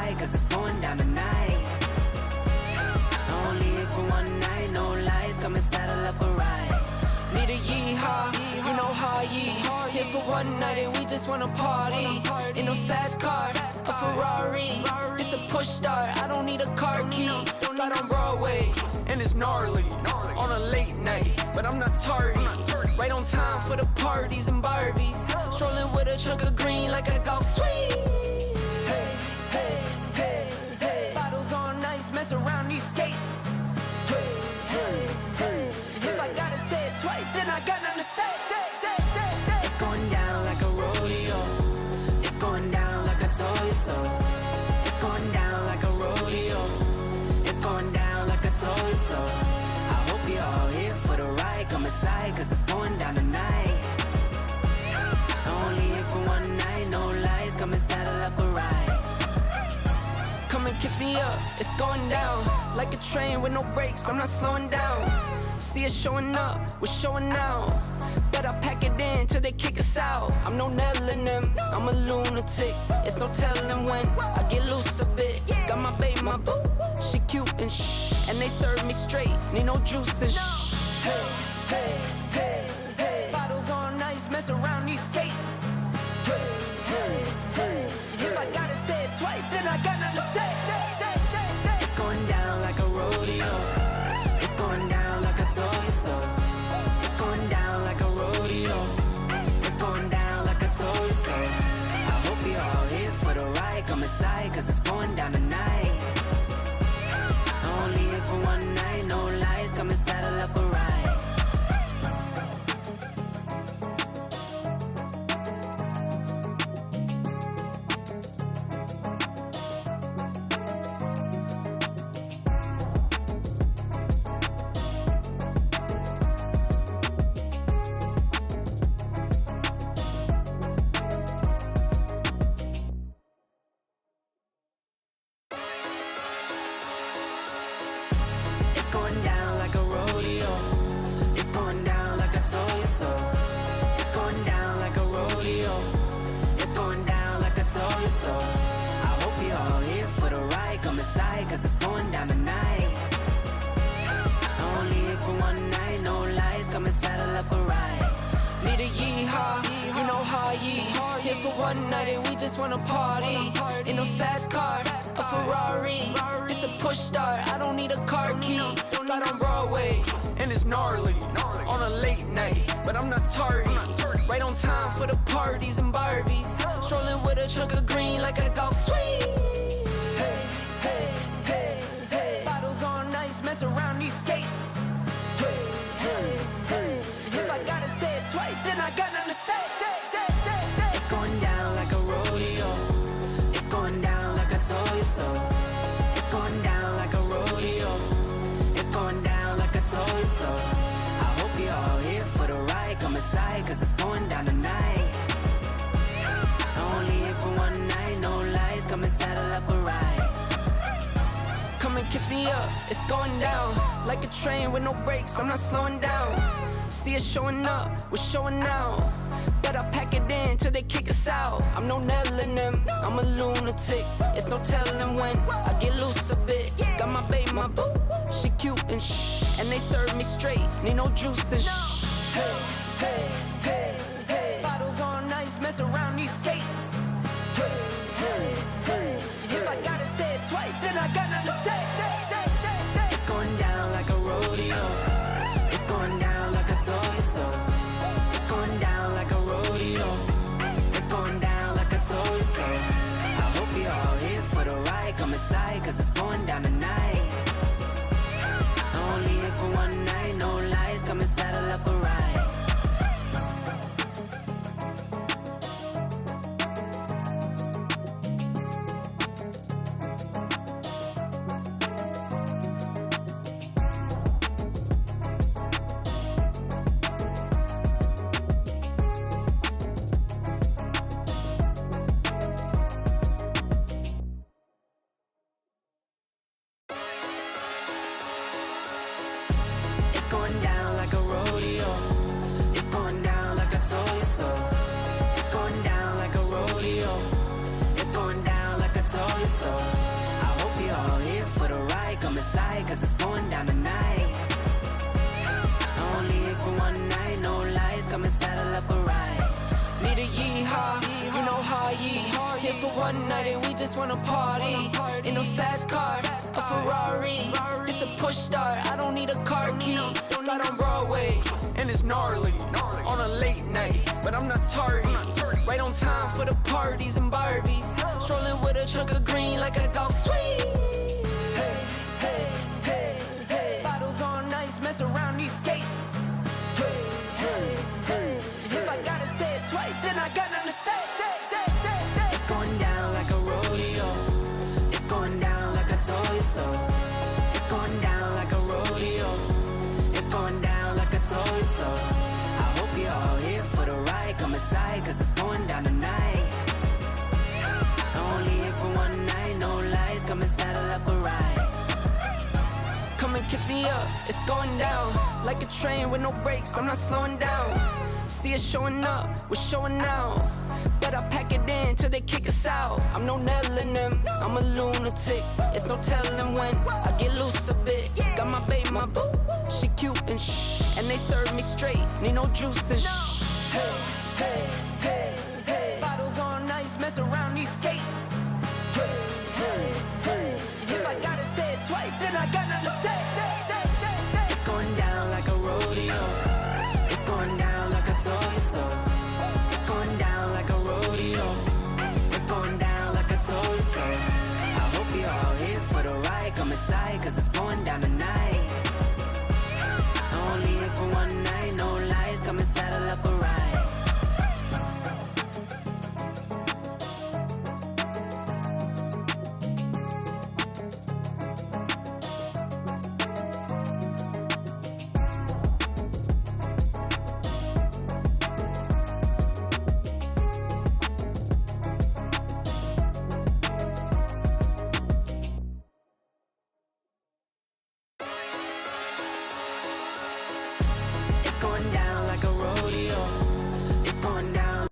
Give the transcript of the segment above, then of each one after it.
side, cause it's going down tonight. Only here for one night, no lies, come and saddle up a ride. Need a yeehaw, you know how yee. Here for one night and we just wanna party. In a fast car, a Ferrari. It's a push start, I don't need a car key. Slide on Broadway, and it's gnarly. On a late night, but I'm not tardy. Right on time for the parties and Barbies. Strolling with a chunk of green like a golf swing. Hey, hey, hey, hey. Bottles on ice, mess around these skates. Hey, hey, hey. If I gotta say it twice, then I got nothing to say. It's going down like a rodeo. It's going down like I told you so. It's going down like a rodeo. It's going down like I told you so. I hope you're all here for the ride. Come inside, cause it's going down tonight. Only here for one night, no lies. Come and saddle up a ride. Come and kiss me up, it's going down. Like a train with no brakes, I'm not slowing down. See us showing up, we're showing out. Bet I pack it in till they kick us out. I'm no nailing them, I'm a lunatic. It's no telling when I get loose a bit. Got my babe, my boo, she cute and shh. And they serve me straight, need no juice and shh. Hey, hey, hey, hey. Bottles on ice, mess around these skates. Hey, hey, hey. If I gotta say it twice, then I got nothing to say. It's going down like a rodeo. It's going down like I told you so. It's going down like a rodeo. It's going down like I told you so. I hope you're all here for the ride. Come inside, cause it's going down tonight. Only here for one night, no lies. Come and saddle up a ride. One night and we just wanna party. In a fast car, a Ferrari. It's a push start, I don't need a car key. Slide on Broadway, and it's gnarly. On a late night, but I'm not tardy. Right on time for the parties and Barbies. Strolling with a chunk of green like a golf swing. Hey, hey, hey, hey. Bottles on ice, mess around these skates. Hey, hey, hey. If I gotta say it twice, then I got nothing to say. It's going down like a rodeo. It's going down like I told you so. It's going down like a rodeo. It's going down like I told you so. I hope you're all here for the ride. Come inside, cause it's going down tonight. Only here for one night, no lies. Come and saddle up a ride. Come and kiss me up, it's going down. Like a train with no brakes, I'm not slowing down. See us showing up, we're showing out. Bet I pack it in till they kick us out. I'm no nailing them, I'm a lunatic. It's no telling when I get loose a bit. Got my babe, my boo, she cute and shh. And they serve me straight, need no juice and shh. Hey, hey, hey, hey. Bottles on ice, mess around these skates. Hey, hey, hey. If I gotta say it twice, then I got nothing to say. It's going down like a rodeo. It's going down like I told you so. It's going down like a rodeo. It's going down like I told you so. I hope you're all here for the ride. Come inside, cause it's going down tonight. Only here for one night, no lies. Come and saddle up a ride. side, cause it's going down tonight. Only here for one night, no lies, come and saddle up a ride. Need a yeehaw, you know how ye. Here for one night and we just wanna party. In a fast car, a Ferrari. It's a push start, I don't need a car key. Slide on Broadway, and it's gnarly. On a late night, but I'm not tardy. Right on time for the parties and Barbies. Strolling with a truck of green like a golf swing. Hey, hey, hey, hey. Bottles on ice, mess around these skates. Hey, hey, hey. If I gotta say it twice, then I got nothing to say. It's going down like a rodeo. It's going down like I told you so. It's going down like a rodeo. It's going down like I told you so. I hope you're all here for the ride. Come inside, cause it's going down tonight. Only here for one night, no lies. Come and saddle up a ride. Come and kiss me up, it's going down. Like a train with no brakes, I'm not slowing down. See us showing up, we're showing out. But I pack it in till they kick us out. I'm no Nell in them, I'm a lunatic. It's no telling when I get loose a bit. Got my babe, my boo, she cute and shh. And they serve me straight, need no juice and shh. Hey, hey, hey, hey. Bottles on ice, mess around these skates. Hey, hey, hey. If I gotta say it twice, then I got nothing to say. It's going down like a rodeo. It's going down like I told you so. It's going down like a rodeo. It's going down like I told you so. I hope you're all here for the ride. Come inside, cause it's going down tonight. Only here for one night, no lies. Come and saddle up a ride. It's going down like a rodeo. It's going down.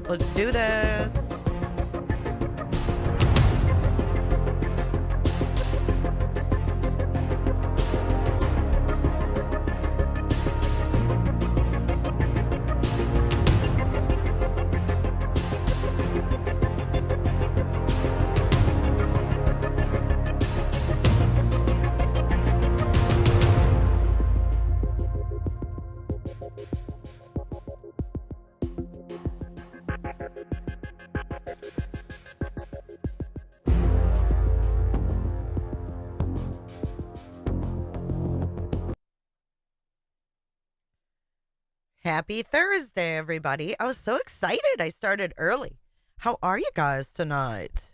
Let's do this. Happy Thursday, everybody. I was so excited. I started early. How are you guys tonight?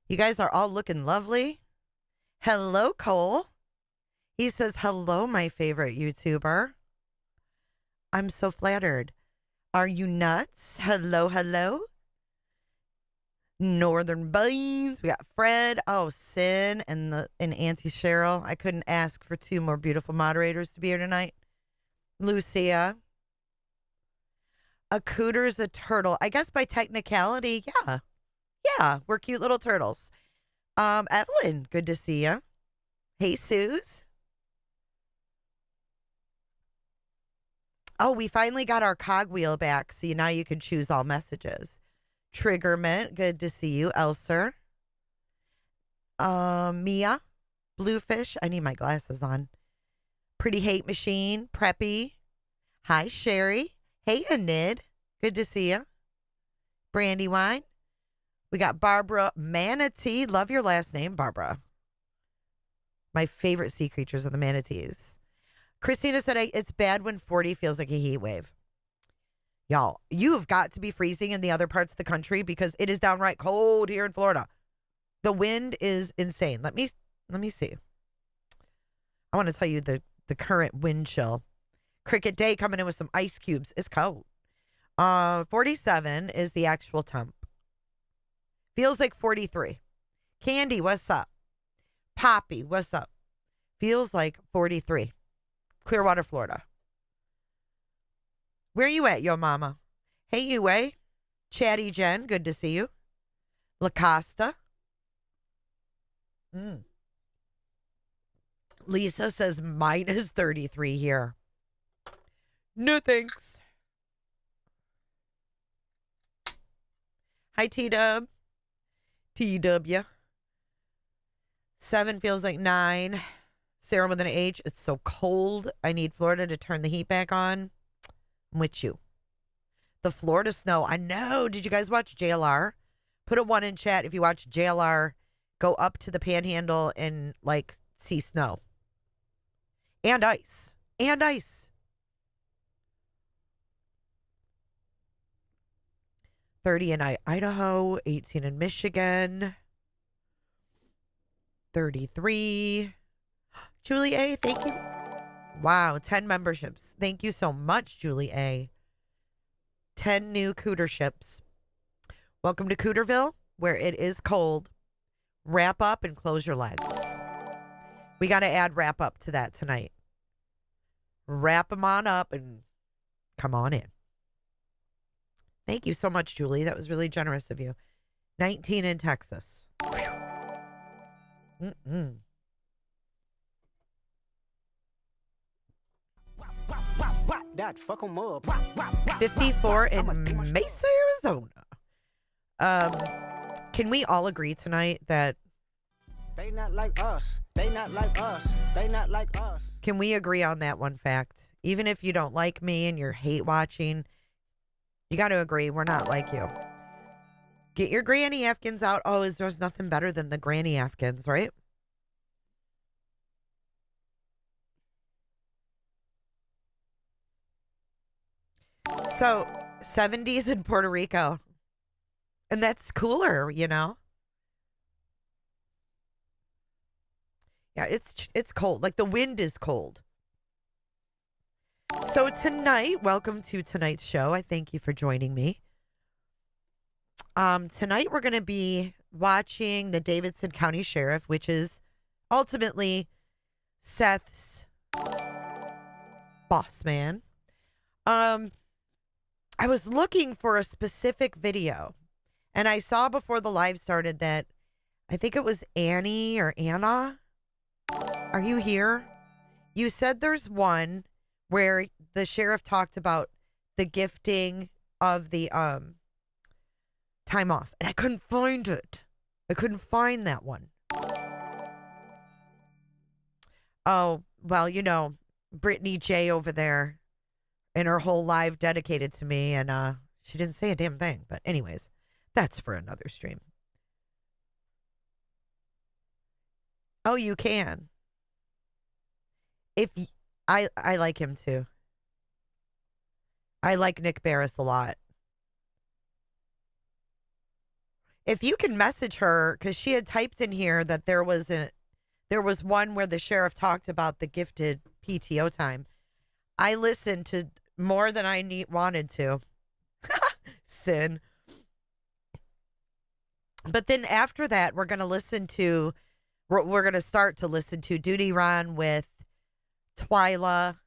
You guys are all looking lovely. Hello, Cole. He says, hello, my favorite YouTuber. I'm so flattered. Are you nuts? Hello, hello. Northern Beans. We got Fred. Oh, Sin and Auntie Cheryl. I couldn't ask for two more beautiful moderators to be here tonight. Lucia. A cooter's a turtle. I guess by technicality, yeah. Yeah, we're cute little turtles. Evelyn, good to see you. Hey, Suze. Oh, we finally got our cogwheel back, so now you can choose all messages. Triggerment, good to see you. Elser. Mia. Bluefish. I need my glasses on. Pretty Hate Machine. Preppy. Hi, Sherry. Hey, Anid. Good to see you. Brandywine. We got Barbara Manatee. Love your last name, Barbara. My favorite sea creatures are the manatees. Christina said, it's bad when 40 feels like a heat wave. Y'all, you have got to be freezing in the other parts of the country because it is downright cold here in Florida. The wind is insane. Let me see. I want to tell you the current wind chill. Cricket Day coming in with some ice cubes. It's cold. 47 is the actual temp. Feels like 43. Candy, what's up? Poppy, what's up? Feels like 43. Clearwater, Florida. Where you at, yo mama? Hey, Yue. Chatty Jen, good to see you. La Costa. Lisa says minus 33 here. No thanks. Hi, T-Dub. TW. 7 feels like 9. Sarah with an H. It's so cold. I need Florida to turn the heat back on. I'm with you. The Florida snow. I know. Did you guys watch JLR? Put a 1 in chat if you watch JLR. Go up to the panhandle and like see snow. And ice. And ice. 30 in Idaho. 18 in Michigan. 33. Julie A, thank you. Wow, 10 memberships. Thank you so much, Julie A. 10 new Cooterships. Welcome to Cooterville, where it is cold. Wrap up and close your legs. We got to add wrap up to that tonight. Wrap them on up and come on in. Thank you so much, Julie. That was really generous of you. 19 in Texas. That fuck 'em up. 54 in Mesa, Arizona. Can we all agree tonight that They not like us. They not like us. They not like us. can we agree on that one fact? Even if you don't like me and you're hate watching, you got to agree we're not like you. Get your granny Afghans out. Oh, there's nothing better than the granny Afghans, right? So 70s in Puerto Rico. And that's cooler, you know? Yeah, it's cold. Like the wind is cold. So tonight, welcome to tonight's show. I thank you for joining me. Tonight we're going to be watching the Davidson County Sheriff, which is ultimately Seth's boss man. I was looking for a specific video, and I saw before the live started that I think it was Annie or Anna. Are you here? You said there's one where the sheriff talked about the gifting of the time off, and I couldn't find it. I couldn't find that one. Oh, well, you know, Brittany J over there and her whole live dedicated to me, and she didn't say a damn thing. But anyways, that's for another stream. Oh, you can. If I like him too. I like Nick Beres a lot. If you can message her, because she had typed in here that there was one where the sheriff talked about the gifted PTO time. I listened to more than I wanted to. Sin. But then after that, we're going to start to listen to Duty Run with Twyla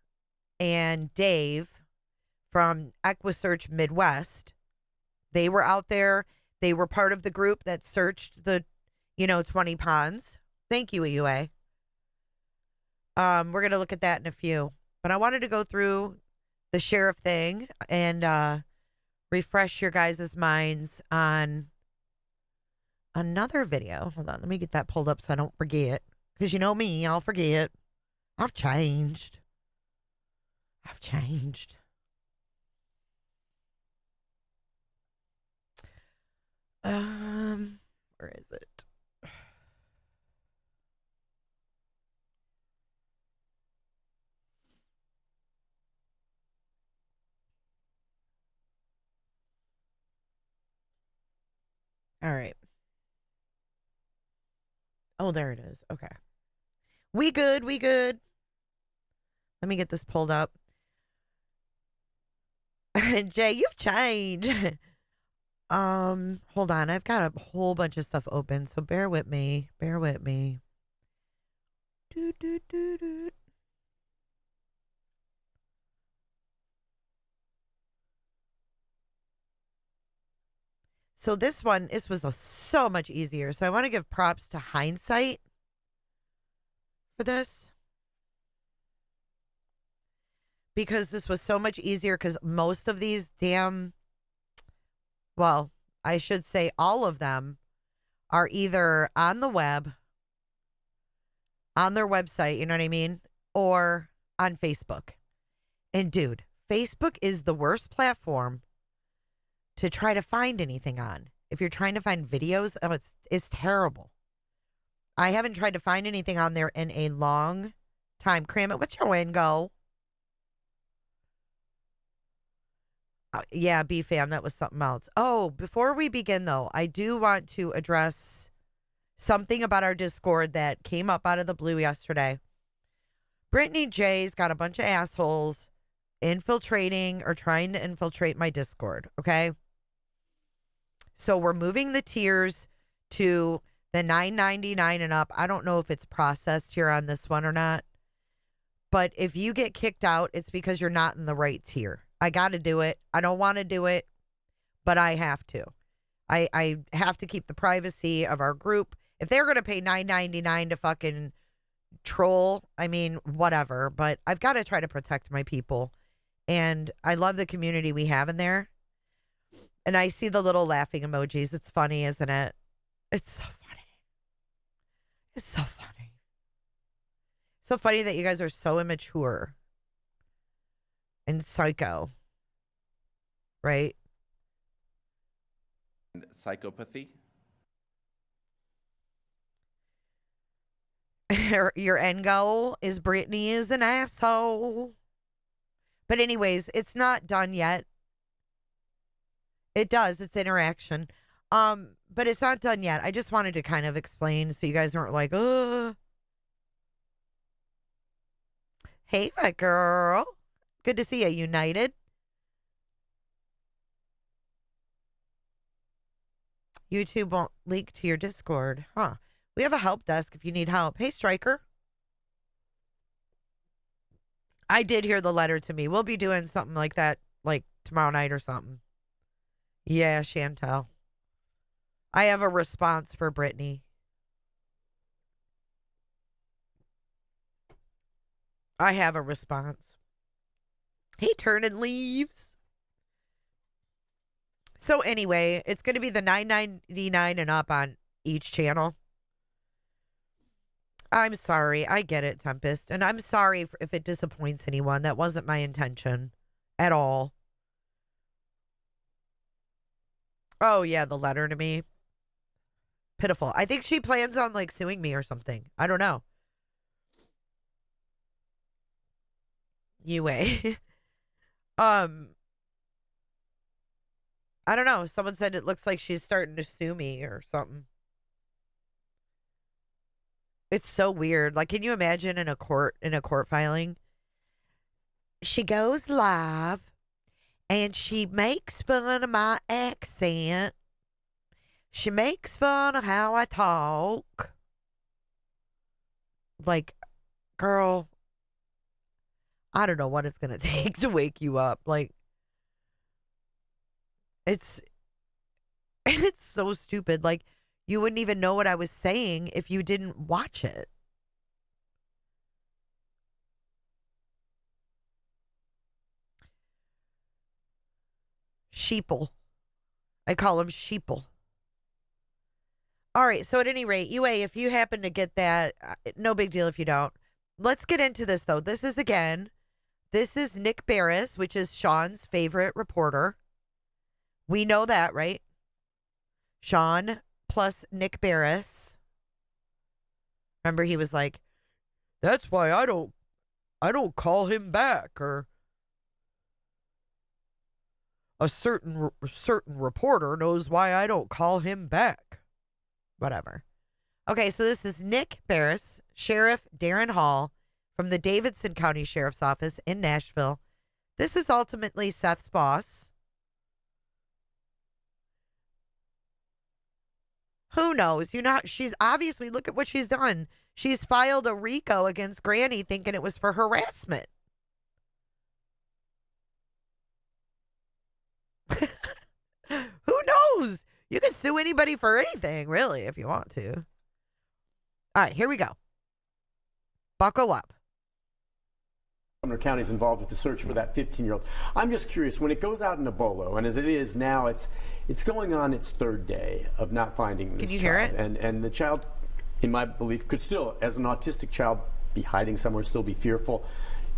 and Dave from Equusearch Midwest. They were out there. They were part of the group that searched the, 20 ponds. Thank you, EUA. We're going to look at that in a few. But I wanted to go through the sheriff thing and refresh your guys' minds on another video. Hold on, let me get that pulled up so I don't forget. Because you know me, I'll forget. I've changed. Where is it? All right. Oh, there it is. Okay. We good. Let me get this pulled up. Jay, you've changed. Hold on. I've got a whole bunch of stuff open, so bear with me. Bear with me. Do, do, do, do. So this one, this was so much easier. So I want to give props to hindsight for this. Because this was so much easier because most of these well, I should say all of them are either on the web, on their website, you know what I mean? Or on Facebook. And dude, Facebook is the worst platform to try to find anything on. If you're trying to find videos, oh, it's terrible. I haven't tried to find anything on there in a long time. Cram it. What's your win go? Yeah, B-Fam, that was something else. Oh, before we begin, though, I do want to address something about our Discord that came up out of the blue yesterday. Brittany J's got a bunch of assholes infiltrating or trying to infiltrate my Discord, okay? So we're moving the tiers to the $9.99 and up. I don't know if it's processed here on this one or not. But if you get kicked out, it's because you're not in the right tier. I got to do it. I don't want to do it, but I have to. I have to keep the privacy of our group. If they're going to pay $9.99 to fucking troll, I mean, whatever. But I've got to try to protect my people. And I love the community we have in there. And I see the little laughing emojis. It's funny, isn't it? It's so funny. It's so funny. So funny that you guys are so immature and psycho, right? Psychopathy. Your end goal is Brittany is an asshole. But anyways, it's not done yet. It does. It's interaction. But it's not done yet. I just wanted to kind of explain so you guys weren't like, ugh. Hey, my girl. Good to see you, United. YouTube won't link to your Discord. Huh. We have a help desk if you need help. Hey, Striker. I did hear the letter to me. We'll be doing something like that, like tomorrow night or something. Yeah, Chantel. I have a response for Brittany. I have a response. Hey, turning leaves. So anyway, it's going to be the $9.99 and up on each channel. I'm sorry. I get it, Tempest. And I'm sorry if it disappoints anyone. That wasn't my intention at all. Oh, yeah, the letter to me. Pitiful. I think she plans on, like, suing me or something. I don't know. UA. I don't know. Someone said it looks like she's starting to sue me or something. It's so weird. Like, can you imagine in a court filing? She goes live and she makes fun of my accent. She makes fun of how I talk. Like, girl, I don't know what it's going to take to wake you up. Like, it's so stupid. Like, you wouldn't even know what I was saying if you didn't watch it. Sheeple. I call him Sheeple. All right, so at any rate, UA, if you happen to get that, no big deal if you don't. Let's get into this, though. This is Nick Beres, which is Sean's favorite reporter. We know that, right? Sean plus Nick Beres. Remember, he was like, that's why I don't call him back, or a certain reporter knows why I don't call him back. Whatever. Okay, so this is Nick Beres, Sheriff Darren Hall from the Davidson County Sheriff's Office in Nashville. This is ultimately Seth's boss. Who knows? She's obviously, look at what she's done. She's filed a RICO against Granny thinking it was for harassment. Who knows? You can sue anybody for anything, really, if you want to. All right, here we go. Buckle up. Sumner County is involved with the search for that 15-year-old. I'm just curious, when it goes out in a bolo, and as it is now, it's going on its third day of not finding this child. Can you hear it? And the child, in my belief, could still, as an autistic child, be hiding somewhere, still be fearful.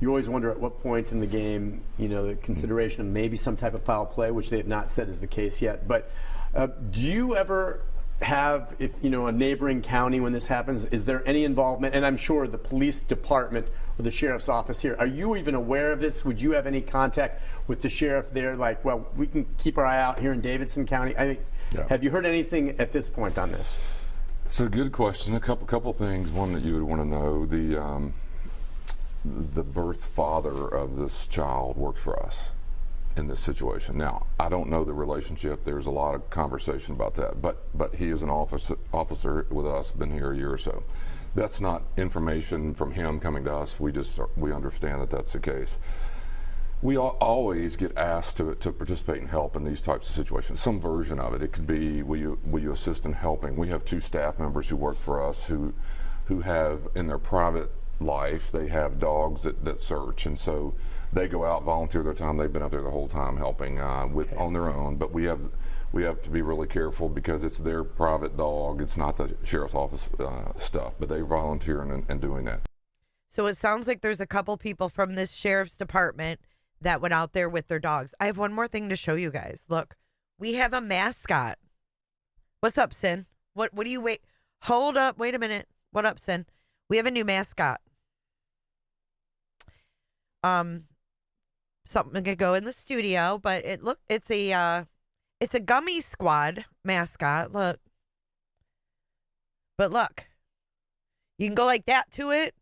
You always wonder at what point in the game, the consideration of maybe some type of foul play, which they have not said is the case yet. But do you ever have, if a neighboring county, when this happens, is there any involvement? And I'm sure the police department or the sheriff's office here, are you even aware of this? Would you have any contact with the sheriff there? Like, well, we can keep our eye out here in Davidson County. Have you heard anything at this point on this? It's a good question. A couple things. One that you would want to know: the birth father of this child works for us in this situation. Now, I don't know the relationship. There's a lot of conversation about that, but he is an officer with us, been here a year or so. That's not information from him coming to us. We understand that that's the case. We always get asked to participate and help in these types of situations, some version of it. It could be, will you assist in helping? We have 2 staff members who work for us who have, in their private life, they have dogs that search, and so they go out, volunteer their time. They've been out there the whole time helping on their own. But we have to be really careful because it's their private dog. It's not the sheriff's office stuff, but they volunteer in doing that. So it sounds like there's a couple people from this sheriff's department that went out there with their dogs. I have one more thing to show you guys. Look, we have a mascot. What's up, Sin? What do you wait? Hold up. Wait a minute. What up, Sin? We have a new mascot. Something could go in the studio, but it's a Gummy Squad mascot. Look. But look. You can go like that to it.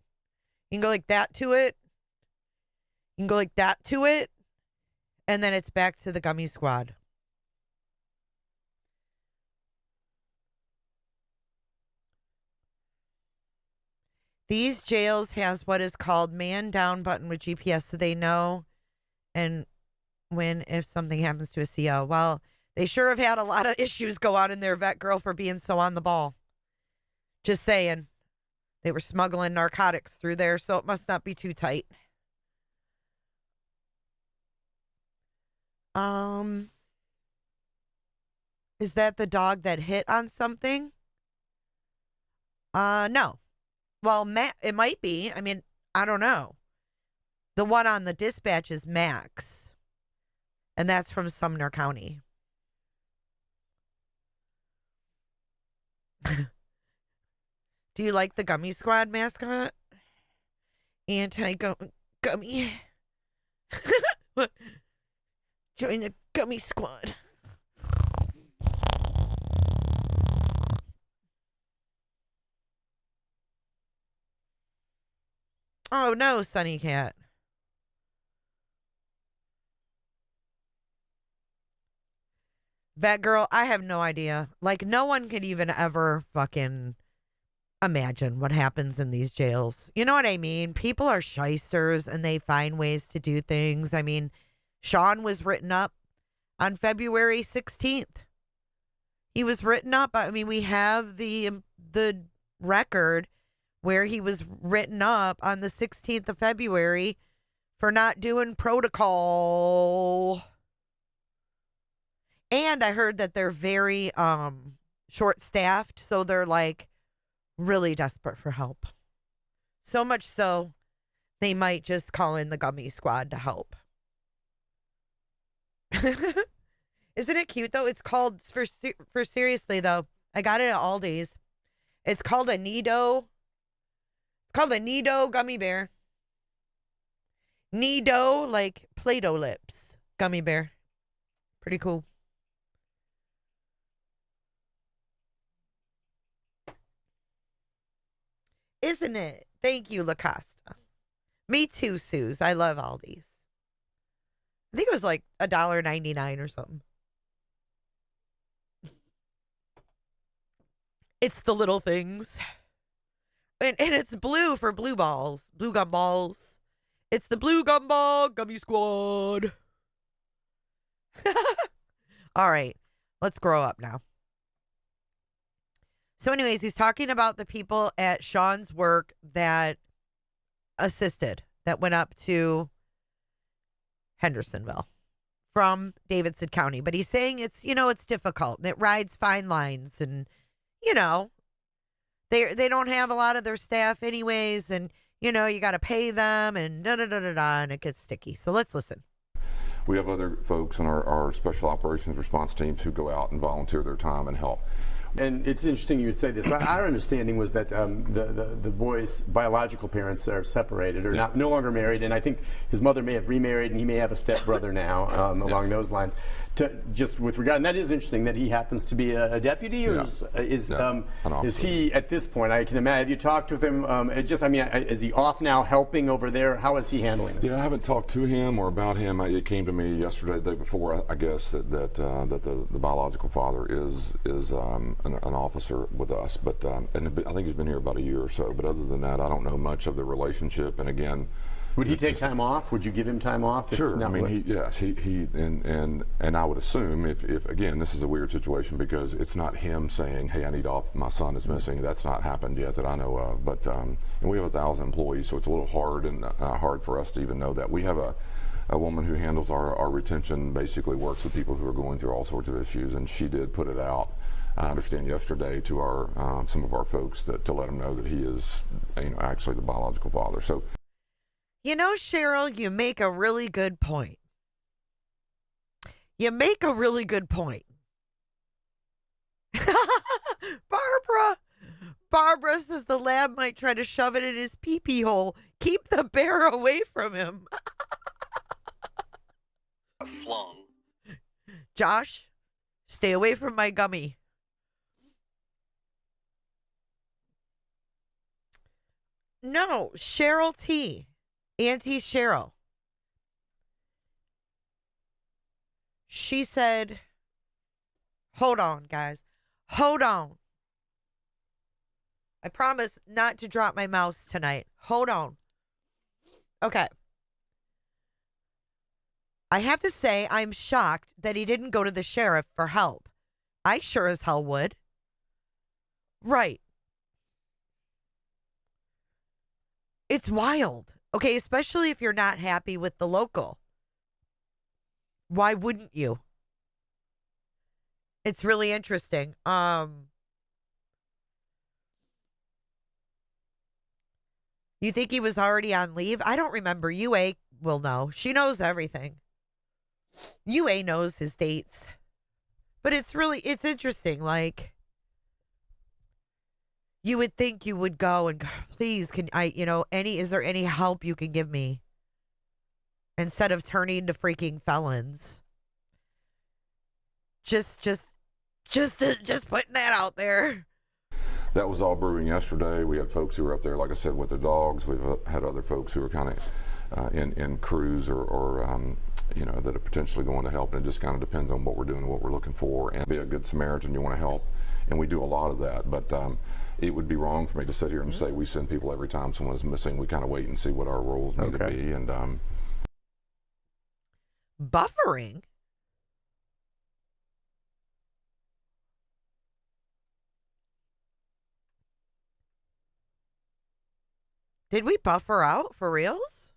You can go like that to it. You can go like that to it. And then it's back to the Gummy Squad. These jails has what is called man down button with GPS, so they know and if something happens to a CO. Well, they sure have had a lot of issues go on in their vet girl for being so on the ball. Just saying. They were smuggling narcotics through there, so it must not be too tight. Is that the dog that hit on something? No. Well, it might be. I mean, I don't know. The one on the dispatch is Max, and that's from Sumner County. Do you like the Gummy Squad mascot? Anti-gummy. Join the Gummy Squad. Oh no, Sunny Cat. Vet girl, I have no idea. Like, no one could even ever fucking imagine what happens in these jails. You know what I mean? People are shysters and they find ways to do things. I mean, Sean was written up on February 16th. He was written up. I mean, we have the record where he was written up on the 16th of February for not doing protocol. And I heard that they're very short-staffed, so they're like really desperate for help. So much so, they might just call in the Gummy Squad to help. Isn't it cute though? It's called for seriously though. I got it at Aldi's. It's called a Nido. It's called a Nido gummy bear. Nido, like Play-Doh lips gummy bear. Pretty cool. Isn't it? Thank you, LaCosta. Me too, Suze. I love Aldi's. I think it was like $1.99 or something. It's the little things. And it's blue for blue balls. Blue gum balls. It's the blue gumball gummy squad. All right. Let's grow up now. So anyways, he's talking about the people at Sean's work that assisted, that went up to Hendersonville from Davidson County. But he's saying it's, it's difficult and it rides fine lines and, they don't have a lot of their staff anyways. And, you got to pay them and and it gets sticky. So let's listen. We have other folks in our special operations response teams who go out and volunteer their time and help. And it's interesting you would say this. Our understanding was that the boy's biological parents are separated or no longer married, and I think his mother may have remarried, and he may have a stepbrother now along those lines. Just with regard, and that is interesting that he happens to be a deputy, or is he at this point? I can imagine. Have you talked with him? Is he off now, helping over there? How is he handling this? Yeah, I haven't talked to him or about him. It came to me yesterday, the day before, I guess, that the biological father is an officer with us, but and I think he's been here about a year or so. But other than that, I don't know much of the relationship. And again, would he take time off? Would you give him time off? Sure. I mean, he and I would assume if again, this is a weird situation because it's not him saying, "Hey, I need off. My son is missing." That's not happened yet that I know of. But and we have 1,000 employees, so it's a little hard and hard for us to even know that. We have a woman who handles our retention, basically works with people who are going through all sorts of issues, and she did put it out. I understand yesterday to our some of our folks to let them know that he is actually the biological father. So. Cheryl, you make a really good point. Barbara says the lab might try to shove it in his pee-pee hole. Keep the bear away from him. Flung. Josh, stay away from my gummy. No, Cheryl T. Auntie Cheryl. She said, hold on, guys. Hold on. I promise not to drop my mouse tonight. Hold on. Okay. I have to say, I'm shocked that he didn't go to the sheriff for help. I sure as hell would. Right. It's wild. Okay, especially if you're not happy with the local. Why wouldn't you? It's really interesting. You think he was already on leave? I don't remember. UA will know. She knows everything. UA knows his dates. But it's interesting. Like, you would think you would go and go, please, is there any help you can give me? Instead of turning to freaking felons. Just putting that out there. That was all brewing yesterday. We had folks who were up there, like I said, with their dogs. We've had other folks who were kind of in crews or that are potentially going to help. And it just kind of depends on what we're doing and what we're looking for. And be a good Samaritan, you want to help. And we do a lot of that. But it would be wrong for me to sit here and say we send people every time someone is missing. We kind of wait and see what our roles need to be. And buffering? Did we buffer out for reals?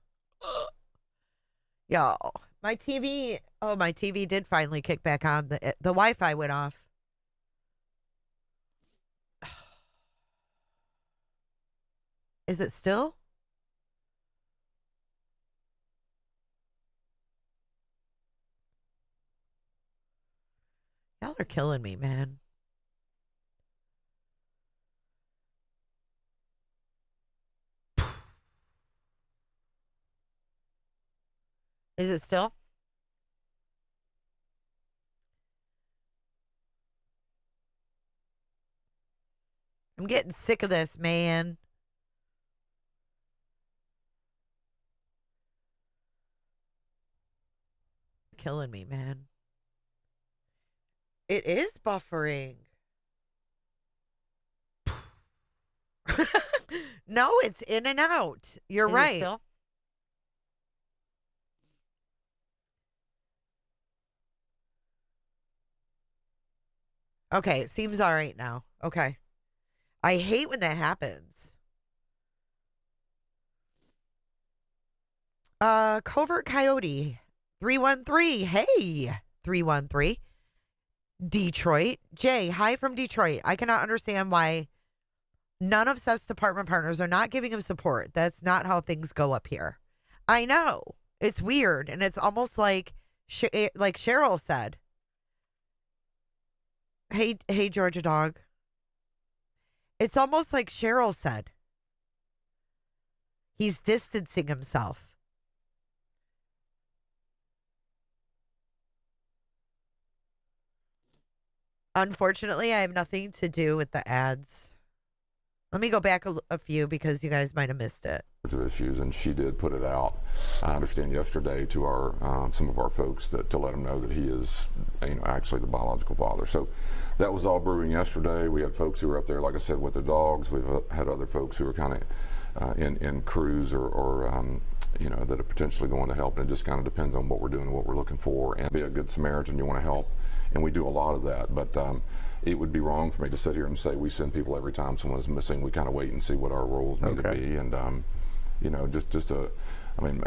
Yo, my TV did finally kick back on. The Wi-Fi went off. Is it still? Y'all are killing me, man. Is it still? I'm getting sick of this, man. Killing me, man. It is buffering. No, it's in and out. You're right. Okay, it seems all right now. Okay. I hate when that happens. Covert Coyote 313. Hey, 313. Detroit. Jay, hi from Detroit. I cannot understand why none of Seth's department partners are not giving him support. That's not how things go up here. I know. It's weird, and it's almost like Cheryl said. Hey, Georgia dog. It's almost like Cheryl said. He's distancing himself. Unfortunately, I have nothing to do with the ads. Let me go back a few because you guys might have missed it. Issues, and she did put it out. I understand yesterday to our some of our folks to let them know that he is, actually the biological father. So that was all brewing yesterday. We had folks who were up there, like I said, with their dogs. We've had other folks who were kind of in crews or that are potentially going to help. And it just kind of depends on what we're doing and what we're looking for. And be a good Samaritan, you want to help, and we do a lot of that. But it would be wrong for me to sit here and say we send people every time someone is missing. We kind of wait and see what our roles need to be. And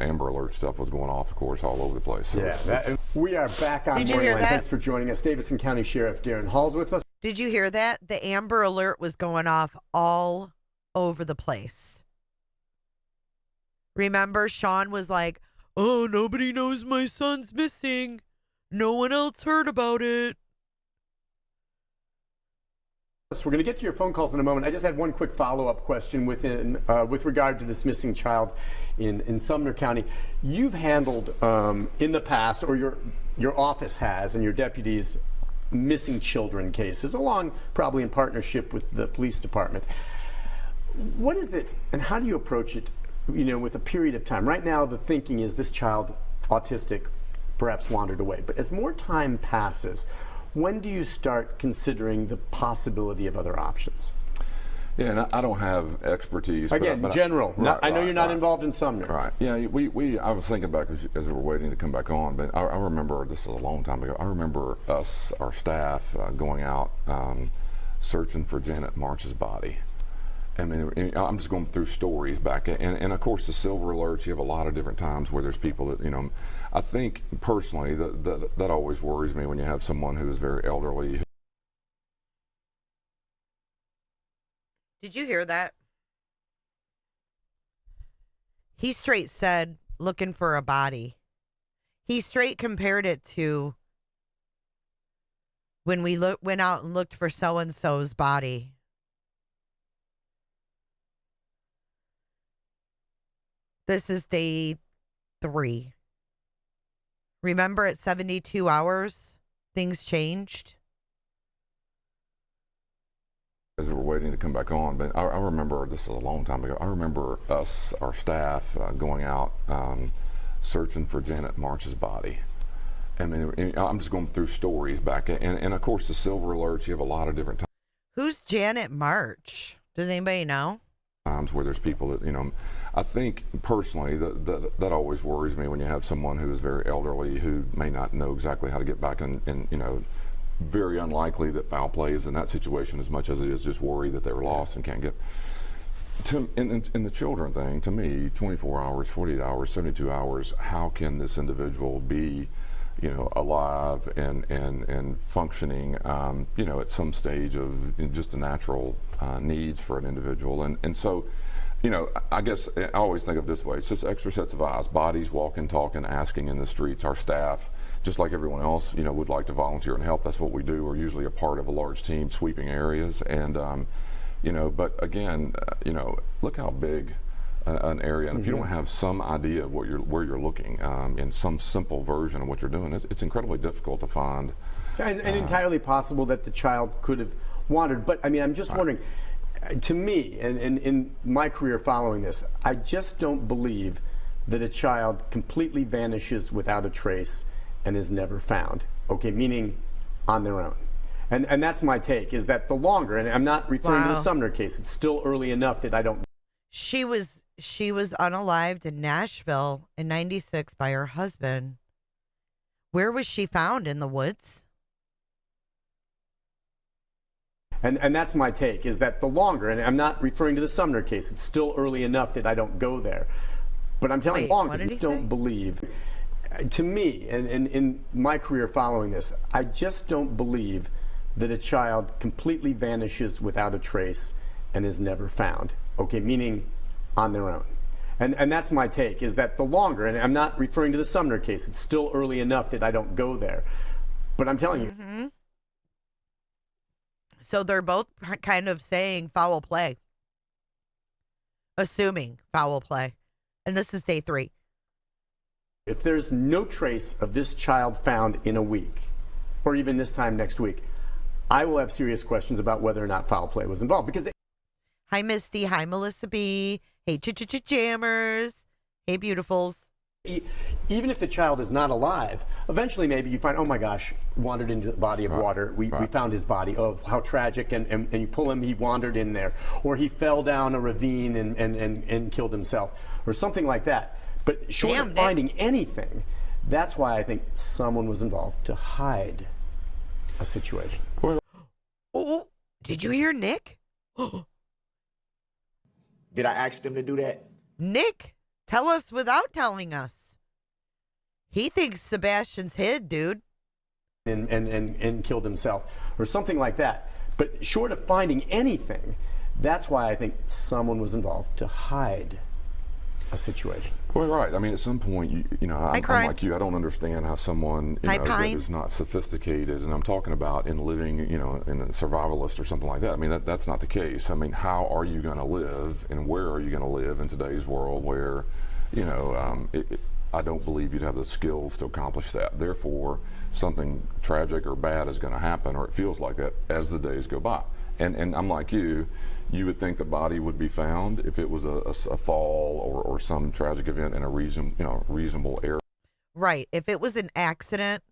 Amber Alert stuff was going off, of course, all over the place. So we are back on Morning Line. Thanks for joining us. Davidson County Sheriff Darren Hall's with us. Did you hear that? The Amber Alert was going off all over the place. Remember, Sean was like, oh, nobody knows my son's missing. No one else heard about it. So we're going to get to your phone calls in a moment. I just had one quick follow-up question with regard to this missing child in Sumner County. You've handled in the past, or your office has, and your deputies, missing children cases, along probably in partnership with the police department. What is it, and how do you approach it, with a period of time? Right now, the thinking is this child, autistic, perhaps wandered away. But as more time passes, when do you start considering the possibility of other options? Yeah, and I don't have expertise. Again, general. I know you're not involved in Sumner. Right. Yeah, I was thinking back as we were waiting to come back on, but I remember, this was a long time ago, I remember our staff going out searching for Janet March's body. I mean, I'm just going through stories back, and of course the silver alerts. You have a lot of different times where there's people that I think personally that always worries me when you have someone who is very elderly. Did you hear that? He straight said looking for a body. He straight compared it to when we went out and looked for so and so's body. This is day 3. Remember, at 72 hours, things changed. As we were waiting to come back on, but I remember, this was a long time ago, I remember our staff going out searching for Janet March's body. I mean, I'm just going through stories back, and of course the silver alerts. You have a lot of different times. Who's Janet March? Does anybody know? Times where there's people that I think personally that always worries me when you have someone who is very elderly who may not know exactly how to get back in very unlikely that foul play is in that situation as much as it is just worry that they're lost and can't get in the children thing. To me, 24 hours, 48 hours, 72 hours, how can this individual be alive and functioning, at some stage of just the natural needs for an individual. And so, I guess I always think of it this way. It's just extra sets of eyes, bodies walking, talking, asking in the streets. Our staff, just like everyone else, would like to volunteer and help. That's what we do. We're usually a part of a large team sweeping areas. And, but again, look how big an area, and if you don't have some idea of where you're looking in some simple version of what you're doing, it's incredibly difficult to find. And entirely possible that the child could have wandered. But I mean, I'm just wondering, to me, and in my career following this, I just don't believe that a child completely vanishes without a trace and is never found. Okay, meaning on their own. And that's my take, is that the longer, and I'm not referring to the Wow. Sumner case, it's still early enough that I don't. She was unalived in Nashville in 96 by her husband. Where was she found? In the woods? And that's my take, is that the longer, and I'm not referring to the Sumner case, it's still early enough that I don't go there. But I'm telling you, long what as did I he don't say? believe, to me, and in my career following this, I just don't believe that a child completely vanishes without a trace and is never found. Okay, meaning on their own. And that's my take, is that the longer, and I'm not referring to the Sumner case, it's still early enough that I don't go there. But I'm telling you. So they're both kind of saying foul play. Assuming foul play. And this is day 3. If there's no trace of this child found in a week, or even this time next week, I will have serious questions about whether or not foul play was involved. Because Hi, Misty. Hi, Melissa B. Hey, Jammers. Hey, beautifuls. even if the child is not alive, eventually maybe you find, oh my gosh, wandered into the body of water. We found his body. Oh, how tragic. And you pull him, he wandered in there. Or he fell down a ravine and killed himself. Or something like that. But short of finding anything, that's why I think someone was involved to hide a situation. Oh, did you hear Nick? Did I ask them to do that? Nick, tell us without telling us. He thinks Sebastian's hid, dude. And killed himself. Or something like that. But short of finding anything, that's why I think someone was involved to hide a situation. Well, right. I mean, at some point, you know, I'm like you. I don't understand how someone, you know, that is not sophisticated, and I'm talking about in living, you know, in a survivalist or something like that. I mean, that's not the case. I mean, how are you going to live, and where are you going to live in today's world where, you know, I don't believe you'd have the skills to accomplish that. Therefore, something tragic or bad is going to happen, or it feels like that as the days go by. And I'm like you. You would think the body would be found if it was a fall or some tragic event in a reasonable area. Right. If it was an accident,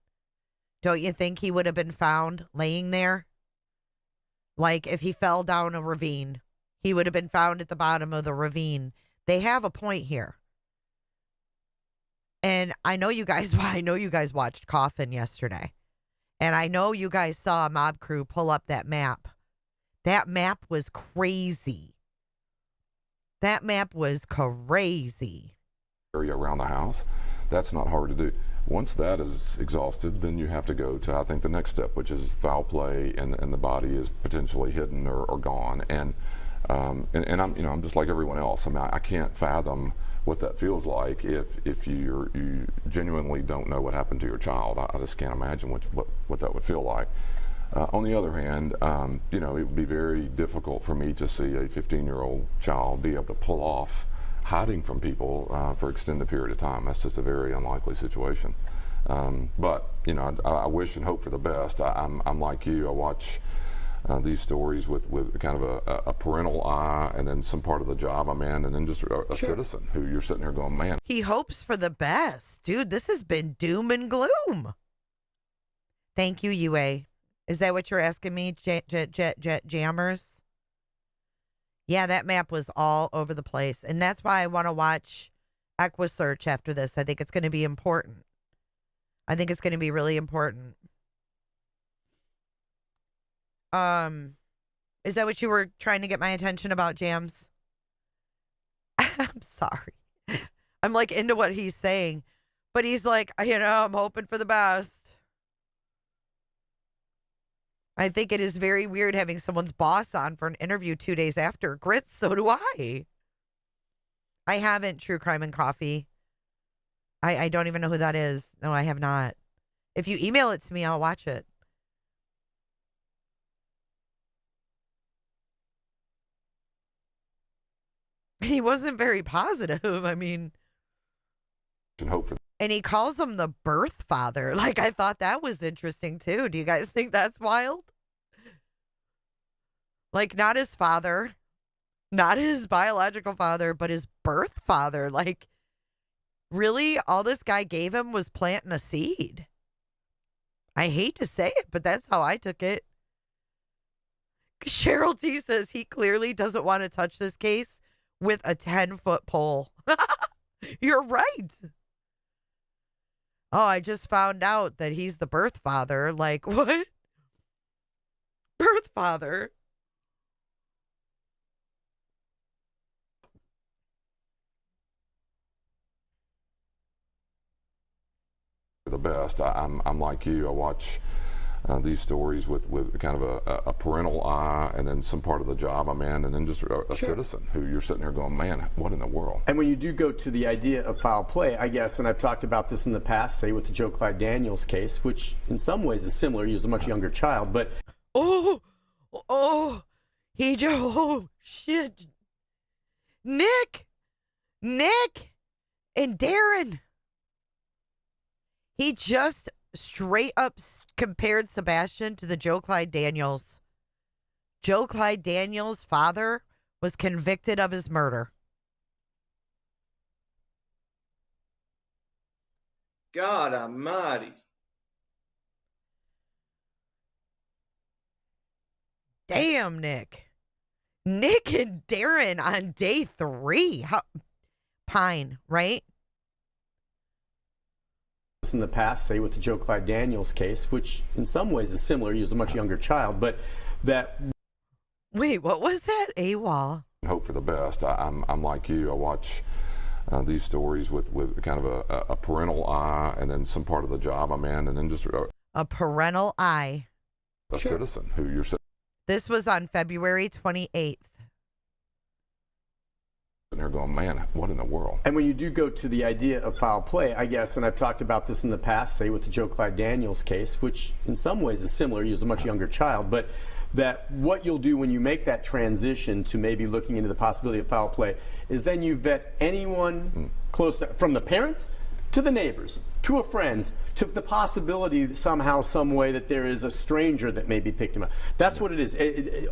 don't you think he would have been found laying there? Like if he fell down a ravine, he would have been found at the bottom of the ravine. They have a point here. And I know you guys watched Coffin yesterday. And I know you guys saw a mob crew pull up that map. That map was crazy. That map was crazy. Area around the house, that's not hard to do. Once that is exhausted, then you have to go to, I think, the next step, which is foul play, and the body is potentially hidden or gone. And I'm just like everyone else. I mean, I can't fathom what that feels like if you genuinely don't know what happened to your child. I just can't imagine what that would feel like. On the other hand, you know, it would be very difficult for me to see a 15-year-old child be able to pull off hiding from people for an extended period of time. That's just a very unlikely situation. But, you know, I wish and hope for the best. I'm like you. I watch these stories with kind of a parental eye, and then some part of the job I'm in, and then just a citizen who you're sitting there going, man. He hopes for the best. Dude, this has been doom and gloom. Thank you, UA. Is that what you're asking me, jammers? Yeah, that map was all over the place. And that's why I want to watch Equusearch after this. I think it's going to be important. I think it's going to be really important. Is that what you were trying to get my attention about, Jams? I'm sorry. I'm like into what he's saying. But he's like, you know, I'm hoping for the best. I think it is very weird having someone's boss on for an interview 2 days after. Grits, so do I. I haven't True Crime and Coffee. I don't even know who that is. No, I have not. If you email it to me, I'll watch it. He wasn't very positive. I mean... And he calls him the birth father. Like, I thought that was interesting, too. Do you guys think that's wild? Like, not his father, not his biological father, but his birth father. Like, really? All this guy gave him was planting a seed. I hate to say it, but that's how I took it. Cheryl T says he clearly doesn't want to touch this case with a 10-foot pole. You're right. Oh, I just found out that he's the birth father. Like, what? Birth father? The best. I'm like you. I watch these stories with kind of a parental eye, and then some part of the job I'm in, and then just a citizen who you're sitting there going, man, what in the world? And when you do go to the idea of foul play, I guess, and I've talked about this in the past, say with the Joe Clyde Daniels case, which in some ways is similar. He was a much younger child, but oh, shit. Nick, and Darren. He just straight up compared Sebastian to the Joe Clyde Daniels. Joe Clyde Daniels' father was convicted of his murder. God almighty. Damn, Nick. Nick and Darren on day 3. Pine, right? In the past, say with the Joe Clyde Daniels case, which in some ways is similar. He was a much younger child, but that. Wait, what was that? AWOL. Hope for the best. I'm like you. I watch these stories with kind of a parental eye, and then some part of the job I'm in, and then just a parental eye. A citizen who you're sitting. This was on February 28th. And they're going, man, what in the world? And when you do go to the idea of foul play, I guess, and I've talked about this in the past, say with the Joe Clyde Daniels case, which in some ways is similar. He was a much younger child, but that what you'll do when you make that transition to maybe looking into the possibility of foul play is then you vet anyone close to, from the parents to the neighbors, to a friends, to the possibility somehow, some way that there is a stranger that maybe picked him up. That's what it is.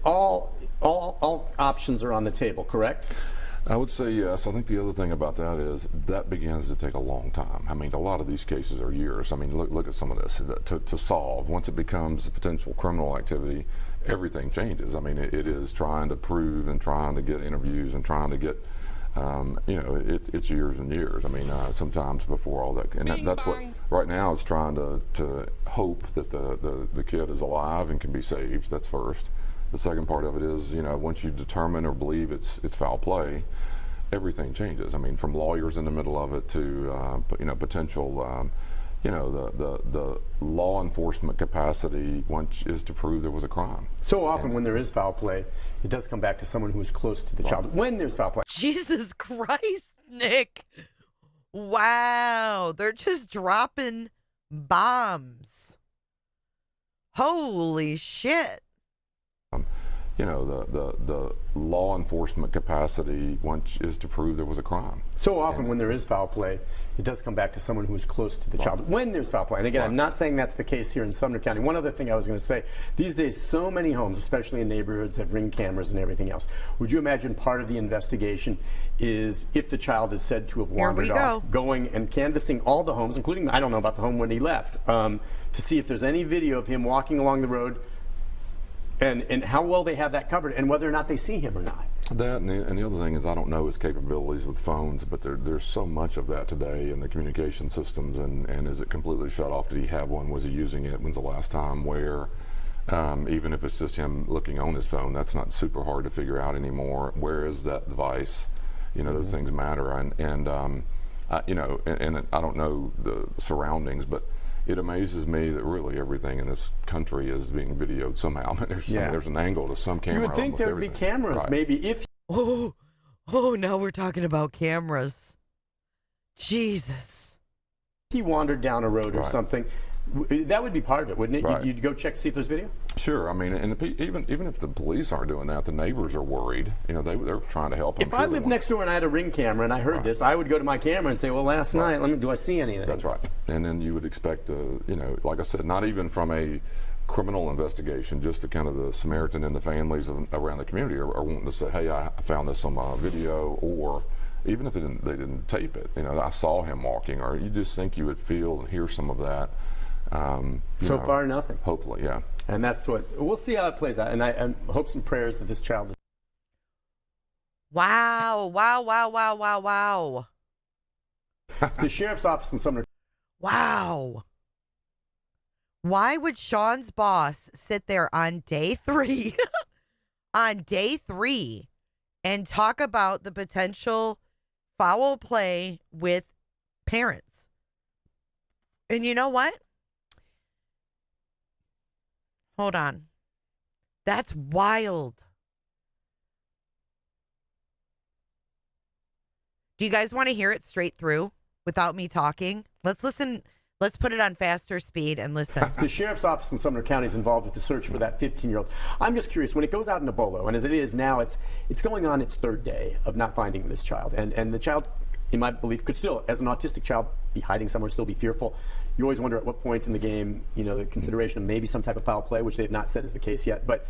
All options are on the table, correct? I would say yes. I think the other thing about that is that begins to take a long time. I mean, a lot of these cases are years. I mean, look at some of this to solve. Once it becomes a potential criminal activity, everything changes. I mean, it is trying to prove and trying to get interviews and trying to get, it's years and years. I mean, sometimes before all that, and that's what right now it's trying to hope that the kid is alive and can be saved. That's first. The second part of it is, once you determine or believe it's foul play, everything changes. I mean, from lawyers in the middle of it to, potential, the law enforcement capacity once is to prove there was a crime. So often when there is foul play, it does come back to someone who is close to the child. When there's foul play. Jesus Christ, Nick. Wow. They're just dropping bombs. Holy shit. The law enforcement capacity once is to prove there was a crime. So often when there is foul play, it does come back to someone who is close to the child. When there's foul play, and again, I'm not saying that's the case here in Sumner County. One other thing I was going to say, these days so many homes, especially in neighborhoods, have Ring cameras and everything else. Would you imagine part of the investigation is if the child is said to have wandered off, going and canvassing all the homes, including, I don't know about the home when he left, to see if there's any video of him walking along the road, and how well they have that covered, and whether or not they see him or not. That, and the other thing is, I don't know his capabilities with phones, but there's so much of that today in the communication systems, and is it completely shut off? Did he have one? Was he using it? When's the last time? Where? Even if it's just him looking on his phone, that's not super hard to figure out anymore. Where is that device? Those things matter, and I don't know the surroundings, but it amazes me that really everything in this country is being videoed somehow. There's an angle to some camera. You would think there would be cameras, maybe if. Oh, now we're talking about cameras. Jesus. He wandered down a road or something. That would be part of it, wouldn't it? Right. You'd go check to see if there's video? Sure. I mean, and even if the police aren't doing that, the neighbors are worried. They're trying to help. If I lived next door and I had a Ring camera and I heard this, I would go to my camera and say, well, last night, do I see anything? That's right. And then you would expect, like I said, not even from a criminal investigation, just the kind of the Samaritan and the families around the community are wanting to say, hey, I found this on my video, or even if they didn't tape it, I saw him walking, or you just think you would feel and hear some of that. So far, nothing. Hopefully, yeah. And that's what we'll see how it plays out. And I hopes and prayers that this child. Wow! Wow! Wow! Wow! Wow! Wow! The sheriff's office in Sumner. Wow! Why would Sean's boss sit there on day 3, on day 3, and talk about the potential foul play with parents? And you know what? Hold on. That's wild. Do you guys want to hear it straight through without me talking? Let's listen. Let's put it on faster speed and listen. The sheriff's office in Sumner County is involved with the search for that 15-year-old. I'm just curious, when it goes out in a bolo, and as it is now, it's going on its 3rd day of not finding this child. And the child, in my belief, could still, as an autistic child, be hiding somewhere, still be fearful. You always wonder at what point in the game, the consideration of maybe some type of foul play, which they have not said is the case yet. But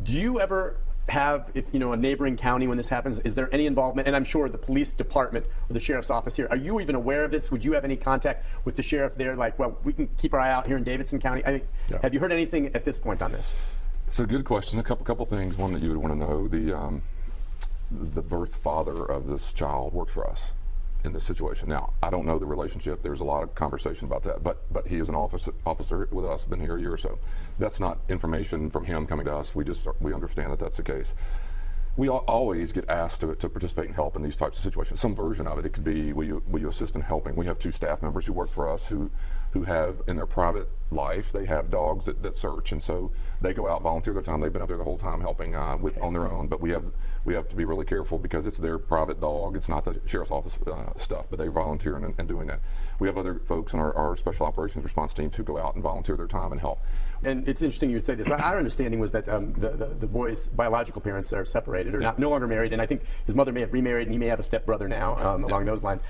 do you ever have, if a neighboring county when this happens, is there any involvement? And I'm sure the police department or the sheriff's office here, are you even aware of this? Would you have any contact with the sheriff there? Like, well, we can keep our eye out here in Davidson County. Have you heard anything at this point on this? It's a good question. A couple things. One that you would want to know: the birth father of this child works for us in this situation. Now, I don't know the relationship. There's a lot of conversation about that, but he is an officer with us, been here a year or so. That's not information from him coming to us. We understand that that's the case. We always get asked to participate and help in these types of situations. Some version of it. It could be, will you assist in helping? We have 2 staff members who work for us who have, in their private life, they have dogs that search, and so they go out, volunteer their time. They've been up there the whole time helping on their own, but we have to be really careful because it's their private dog. It's not the sheriff's office stuff, but they volunteer and doing that. We have other folks in our special operations response teams who go out and volunteer their time and help. And it's interesting you say this. Our understanding was that the boy's biological parents are separated or no longer married, and I think his mother may have remarried and he may have a stepbrother now along those lines.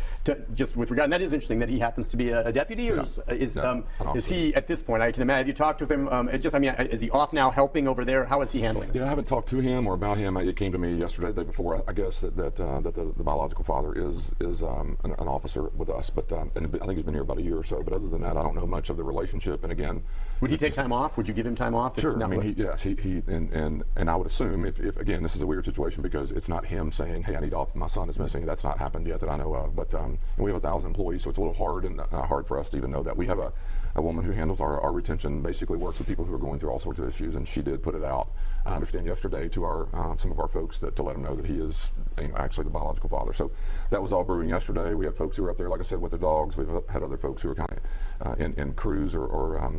Just with regard, and that is interesting that he happens to be a deputy, or is he at this point? I can imagine. Have you talked with him? Is he off now helping over there? How is he handling this? I haven't talked to him or about him. It came to me yesterday, the day before, I guess, that the biological father is an officer with us, but and I think he's been here about a year or so. But other than that, I don't know much of the relationship. And again, would he take time off? Would you give him time off? Sure. I mean, yes. He and I would assume if again, this is a weird situation because it's not him saying, "Hey, I need off. My son is missing." That's not happened yet that I know of. But and we have 1,000 employees, so it's a little hard and hard for us to even know that. We have a woman who handles our retention, basically works with people who are going through all sorts of issues, and she did put it out, I understand, yesterday to our some of our folks to let them know that he is actually the biological father. So that was all brewing yesterday. We had folks who were up there, like I said, with their dogs. We've had other folks who are kind of in crews or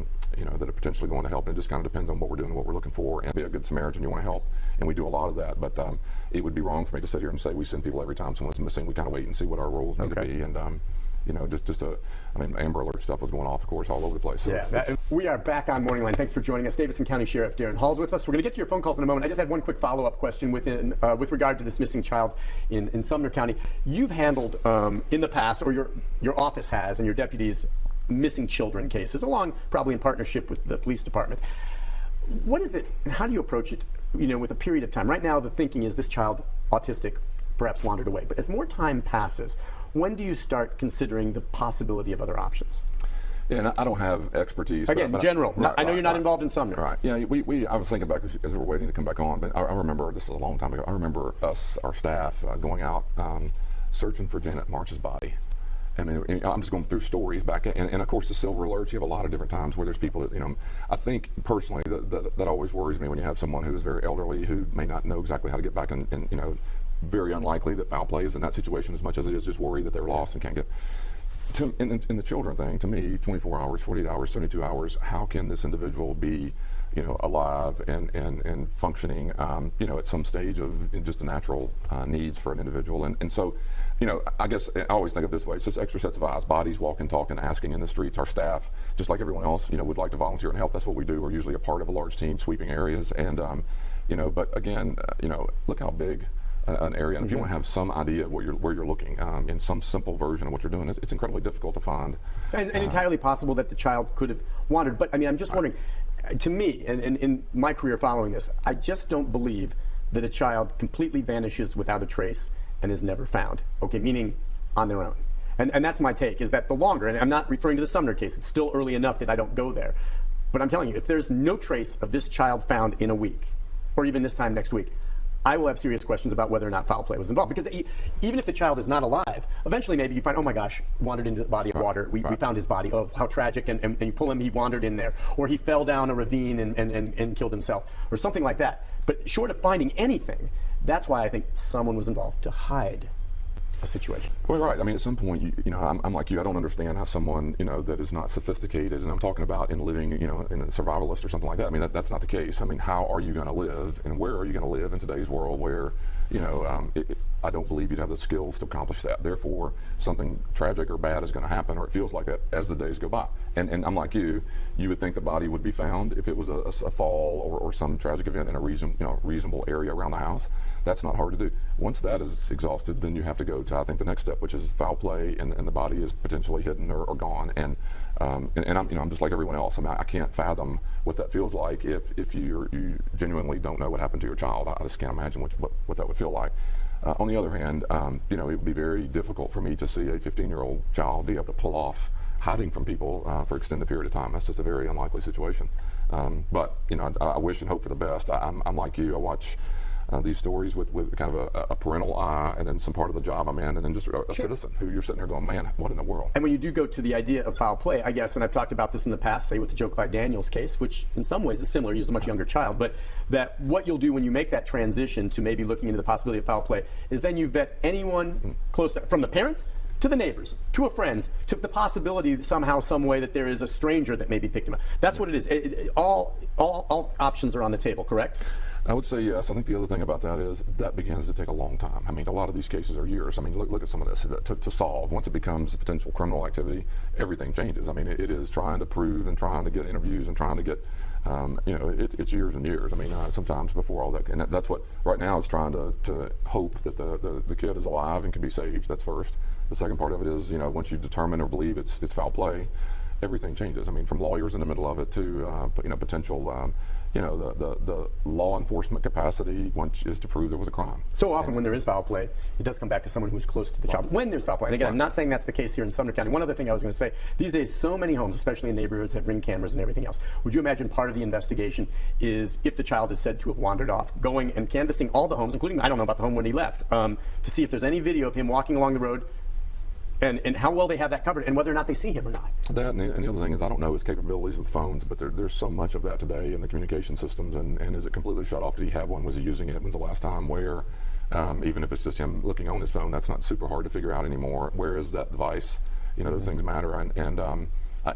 that are potentially going to help. And it just kind of depends on what we're doing, what we're looking for, and be a good Samaritan. You want to help, and we do a lot of that. But it would be wrong for me to sit here and say we send people every time someone's missing. We kind of wait and see what our roles need to be, and Amber Alert stuff was going off, of course, all over the place. So we are back on Morning Line. Thanks for joining us. Davidson County Sheriff Darren Hall's with us. We're going to get to your phone calls in a moment. I just had one quick follow-up question with regard to this missing child in Sumner County. You've handled in the past, or your office has, and your deputies, missing children cases, along probably in partnership with the police department. What is it, and how do you approach it, with a period of time? Right now, the thinking is this child, autistic, perhaps wandered away. But as more time passes, when do you start considering the possibility of other options? Yeah, and I don't have expertise. Again, general. I know you're not involved in Sumner. Right. Yeah, I was thinking back as we were waiting to come back on, but I remember, this was a long time ago, I remember our staff going out searching for Janet March's body. I mean, I'm just going through stories back, and of course the silver alerts. You have a lot of different times where there's people that, I think personally that always worries me when you have someone who is very elderly who may not know exactly how to get back, and very unlikely that foul play is in that situation as much as it is just worry that they're lost and can't get. In the children thing, to me, 24 hours, 48 hours, 72 hours, how can this individual be, alive and functioning, at some stage of just the natural needs for an individual? And so, I guess I always think of it this way: it's just extra sets of eyes, bodies walking, talking, asking in the streets. Our staff, just like everyone else, would like to volunteer and help. That's what we do. We're usually a part of a large team sweeping areas, and but again, look how big an area, and if you want to have some idea of where you're looking in some simple version of what you're doing, it's incredibly difficult to find. And entirely possible that the child could have wandered. But I mean, I'm just wondering, to me, and in my career following this, I just don't believe that a child completely vanishes without a trace and is never found. Okay, meaning on their own. And that's my take, is that the longer, and I'm not referring to the Sumner case, it's still early enough that I don't go there. But I'm telling you, if there's no trace of this child found in a week, or even this time next week, I will have serious questions about whether or not foul play was involved. Because even if the child is not alive, eventually maybe you find, oh my gosh, wandered into the body of water. We found his body. Oh, how tragic. And you pull him, he wandered in there. Or he fell down a ravine and killed himself. Or something like that. But short of finding anything, that's why I think someone was involved to hide a situation. Well, right. I mean, at some point, you know, I'm like you. I don't understand how someone, you know, that is not sophisticated, and I'm talking about in living, you know, in a survivalist or something like that. I mean, that's not the case. I mean, how are you going to live, and where are you going to live in today's world where, you know, I don't believe you'd have the skills to accomplish that. Therefore, something tragic or bad is going to happen, or it feels like that as the days go by. And I'm like you would think the body would be found if it was a fall or some tragic event in a reasonable area around the house. That's not hard to do. Once that is exhausted, then you have to go to, I think, the next step, which is foul play, and the body is potentially hidden or gone. And I'm just like everyone else. I mean, I can't fathom what that feels like if you genuinely don't know what happened to your child. I just can't imagine what that would feel like. On the other hand, you know, it would be very difficult for me to see a 15-year-old child be able to pull off hiding from people for extended period of time. That's just a very unlikely situation. But you know, I wish and hope for the best. I'm like you. I watch these stories with kind of a parental eye, and then some part of the job I'm in, and then just a citizen who you're sitting there going, man, what in the world? And when you do go to the idea of foul play, I guess, and I've talked about this in the past, say with the Clyde Daniels case, which in some ways is similar. He was a much younger child, but that what you'll do when you make that transition to maybe looking into the possibility of foul play is then you vet anyone close to, from the parents to the neighbors, to a friends, to the possibility somehow, some way that there is a stranger that maybe picked him up. That's what it is. All options are on the table, correct? I would say yes. I think the other thing about that is that begins to take a long time. I mean, a lot of these cases are years. I mean, look at some of this to solve. Once it becomes a potential criminal activity, everything changes. I mean, it is trying to prove and trying to get interviews and trying to get, you know, it's years and years. I mean, sometimes before all that, and that's what right now is trying to hope that the kid is alive and can be saved. That's first. The second part of it is, you know, once you determine or believe it's foul play, everything changes. I mean, from lawyers in the middle of it to you know, potential. You know, the law enforcement capacity is to prove there was a crime. So often when there is foul play, it does come back to someone who's close to the child. When there's foul play, and again, I'm not saying that's the case here in Sumner County. One other thing I was going to say, these days so many homes, especially in neighborhoods, have Ring cameras and everything else. Would you imagine part of the investigation is, if the child is said to have wandered off, going and canvassing all the homes, including, I don't know about the home when he left, to see if there's any video of him walking along the road, and how well they have that covered, and whether or not they see him or not. That, and the other thing is, I don't know his capabilities with phones, but there's so much of that today in the communication systems, and is it completely shut off? Did he have one? Was he using it? When's the last time? Where? Even if it's just him looking on his phone, that's not super hard to figure out anymore. Where is that device? You know, those things matter, and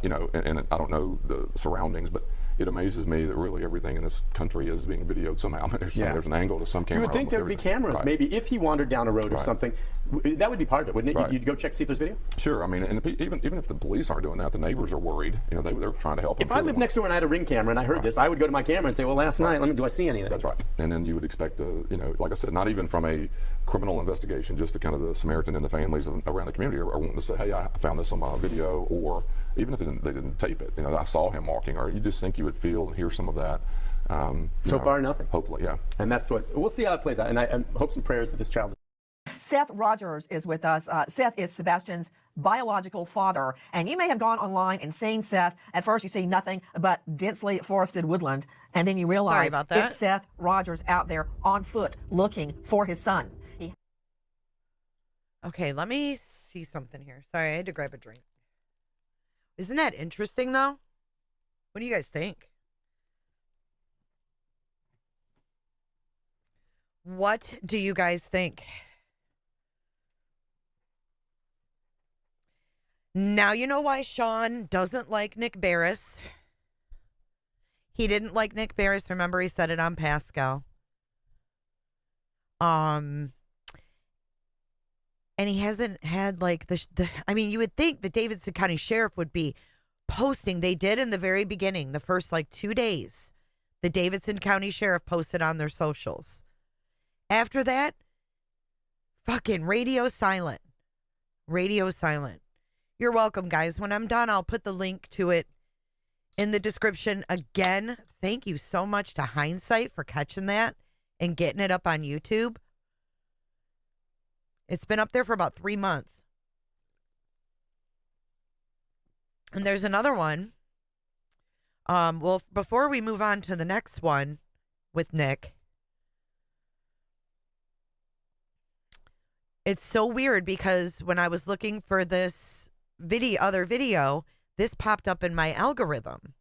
you know, and I don't know the surroundings, but it amazes me that really everything in this country is being videoed somehow. There's an angle to some camera. You would think there would be cameras. Right. Maybe if he wandered down a road or something, that would be part of it, wouldn't it? Right. You'd go check to see if there's video? Sure. I mean, and even if the police aren't doing that, the neighbors are worried. You know, they're trying to help him. If I lived next door and I had a Ring camera and I heard this, I would go to my camera and say, well, last night, do I see anything? That's right. And then you would expect to, you know, like I said, not even from a criminal investigation, just to kind of the Samaritan and the families around the community are wanting to say, hey, I found this on my video, or even if they didn't tape it, you know, I saw him walking, or you just think you would feel and hear some of that. So far, nothing. Hopefully, yeah. And that's what, we'll see how it plays out. And I hope some prayers that this child. Seth Rogers is with us. Seth is Sebastian's biological father. And you may have gone online and seen Seth. At first, you see nothing but densely forested woodland. And then you realize it's Seth Rogers out there on foot looking for his son. Okay, let me see something here. Sorry, I had to grab a drink. Isn't that interesting, though? What do you guys think? What do you guys think? Now you know why Sean doesn't like Nick Beres. He didn't like Nick Beres. Remember, he said it on Pascal. And he hasn't had like I mean, you would think the Davidson County Sheriff would be posting. They did in the very beginning, the first like 2 days. The Davidson County Sheriff posted on their socials. After that, fucking radio silent. Radio silent. You're welcome, guys. When I'm done, I'll put the link to it in the description. Again, thank you so much to Hindsight for catching that and getting it up on YouTube. It's been up there for about 3 months. And there's another one. Well, before we move on to the next one with Nick, it's so weird because when I was looking for this other video, this popped up in my algorithm.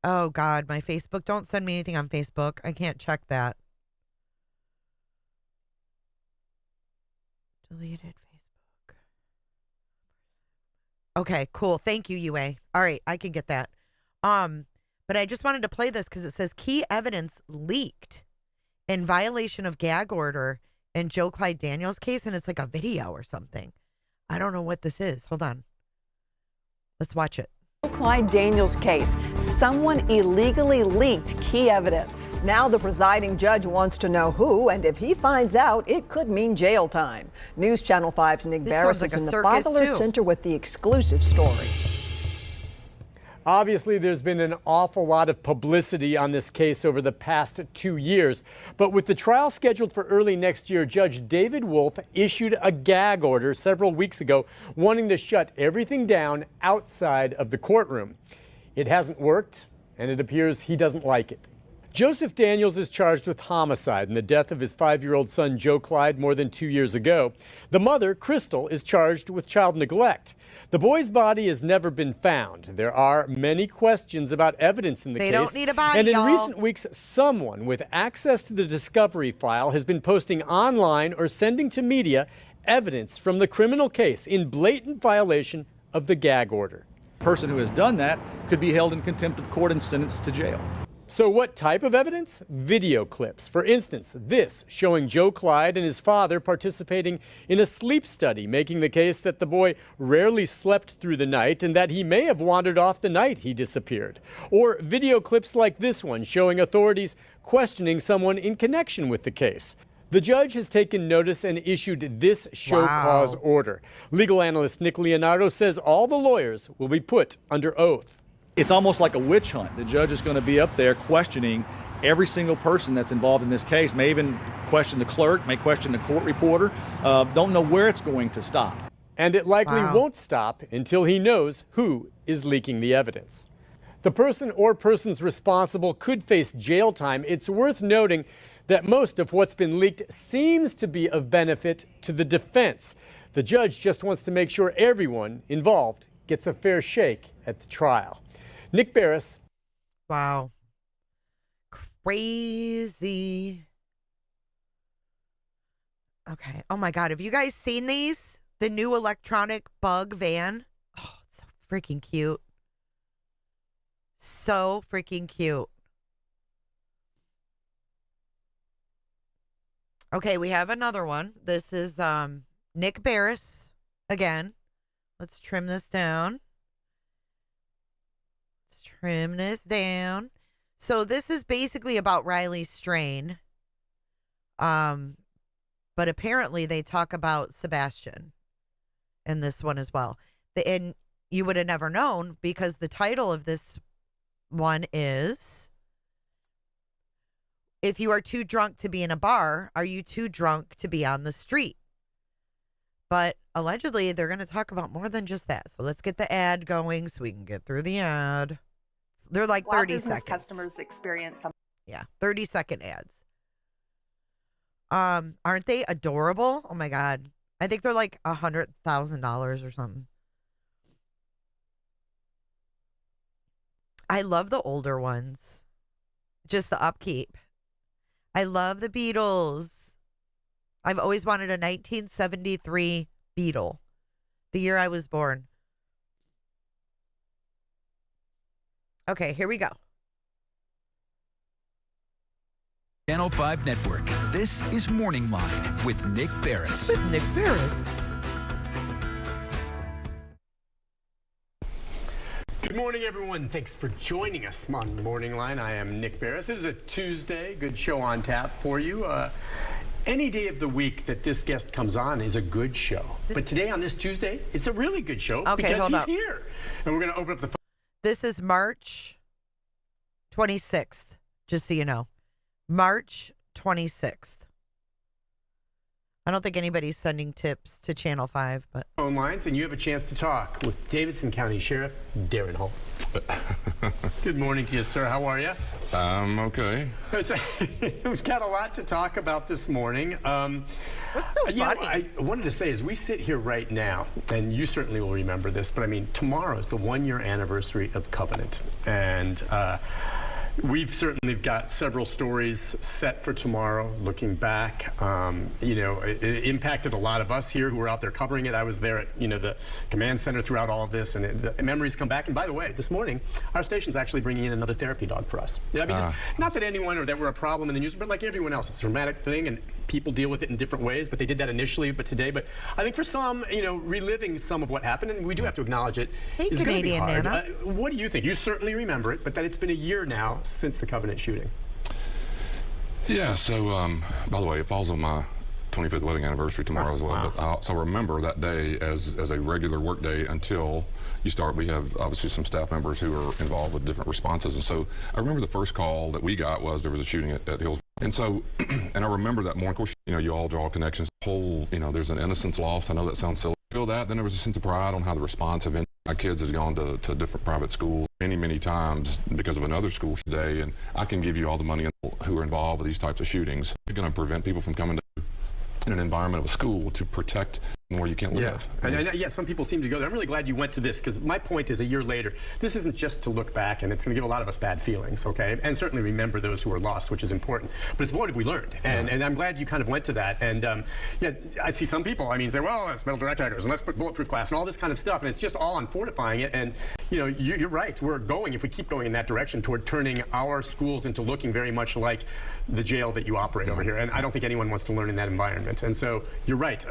Oh God, my Facebook. Don't send me anything on Facebook. I can't check that. Deleted Facebook. Okay, cool. Thank you, UA. All right, I can get that. But I just wanted to play this because it says key evidence leaked in violation of gag order in Joe Clyde Daniels case, and it's like a video or something. I don't know what this is. Hold on. Let's watch it. Clyde Daniels case. Someone illegally leaked key evidence. Now the presiding judge wants to know who, and if he finds out, it could mean jail time. News Channel 5's Nick Beres is in the Father Alert Center with the exclusive story. Obviously, there's been an awful lot of publicity on this case over the past 2 years. But with the trial scheduled for early next year, Judge David Wolf issued a gag order several weeks ago, wanting to shut everything down outside of the courtroom. It hasn't worked, and it appears he doesn't like it. Joseph Daniels is charged with homicide in the death of his 5-year-old son, Joe Clyde, more than 2 years ago. The mother, Crystal, is charged with child neglect. The boy's body has never been found. There are many questions about evidence in the case. They don't need a body, and in y'all. recent weeks, someone with access to the discovery file has been posting online or sending to media evidence from the criminal case in blatant violation of the gag order. The person who has done that could be held in contempt of court and sentenced to jail. So what type of evidence? Video clips. For instance, this showing Joe Clyde and his father participating in a sleep study, making the case that the boy rarely slept through the night and that he may have wandered off the night he disappeared. Or video clips like this one showing authorities questioning someone in connection with the case. The judge has taken notice and issued this show cause order. Legal analyst Nick Leonardo says all the lawyers will be put under oath. It's almost like a witch hunt. The judge is going to be up there questioning every single person that's involved in this case, may even question the clerk, may question the court reporter. Don't know where it's going to stop. And it likely won't stop until he knows who is leaking the evidence. The person or persons responsible could face jail time. It's worth noting that most of what's been leaked seems to be of benefit to the defense. The judge just wants to make sure everyone involved gets a fair shake at the trial. Nick Beres. Wow. Crazy. Okay. Oh my God. Have you guys seen these? The new electronic bug van? Oh, it's so freaking cute. So freaking cute. Okay, we have another one. This is Nick Beres again. Let's trim this down. Trim this down. So this is basically about Riley Strain. But apparently they talk about Sebastian in this one as well. And you would have never known because the title of this one is If You Are Too Drunk to Be in a Bar, Are You Too Drunk to Be on the Street? But allegedly they're going to talk about more than just that. So let's get the ad going so we can get through the ad. They're like 30 seconds. Customers experience some. Yeah, 30-second ads. Aren't they adorable? Oh my God. I think they're like $100,000 or something. I love the older ones. Just the upkeep. I love the Beatles. I've always wanted a 1973 Beetle. The year I was born. Okay, here we go. Channel 5 Network. This is Morning Line with Nick Beres. With Nick Beres. Good morning, everyone. Thanks for joining us on Morning Line. I am Nick Beres. It is a Tuesday. Good show on tap for you. Any day of the week that this guest comes on is a good show. But today on this Tuesday, it's a really good show because he's here. And we're going to open up the phone. This is March 26th, just so you know. March 26th. I don't think anybody's sending tips to Channel 5, but phone lines, and you have a chance to talk with Davidson County Sheriff Darren Hall. Good morning to you, sir. How are you? I'm okay. We've got a lot to talk about this morning. What's so funny? I wanted to say, as we sit here right now, and you certainly will remember this, but I mean, tomorrow is the 1-year anniversary of Covenant, and we've certainly got several stories set for tomorrow, looking back. It impacted a lot of us here who were out there covering it. I was there at, the command center throughout all of this, and the memories come back. And by the way, this morning, our station's actually bringing in another therapy dog for us. I mean, not that anyone or that we're a problem in the news, but like everyone else, it's a dramatic thing, and people deal with it in different ways, but they did that initially, but today. But I think for some, reliving some of what happened, and we do have to acknowledge it, is going to be hard. Nana. What do you think? You certainly remember it, but that it's been a year now since the Covenant shooting. Yeah, so by the way, it falls on my 25th wedding anniversary tomorrow as well. Wow. But so I remember that day as a regular work day until you start. We have obviously some staff members who are involved with different responses. And so I remember the first call that we got was there was a shooting at Hills. And so, and I remember that morning, of course, you all draw connections. There's an innocence lost. I know that sounds silly. Feel that. Then there was a sense of pride on how the response had been. My kids had gone to different private schools many times because of another school today, and I can give you all the money who are involved with these types of shootings. You're going to prevent people from coming to in an environment of a school to protect where you can't live. And some people seem to go there. I'm really glad you went to this, because my point is, a year later, this isn't just to look back, and it's going to give a lot of us bad feelings, okay? And certainly remember those who were lost, which is important. But it's what have we learned? And I'm glad you kind of went to that. And I see some people, say, well, let's metal direct hackers, and let's put bulletproof glass, and all this kind of stuff, and it's just all on fortifying it. And you're right. We're going, if we keep going in that direction, toward turning our schools into looking very much like the jail that you operate over here. And I don't think anyone wants to learn in that environment. And so you're right.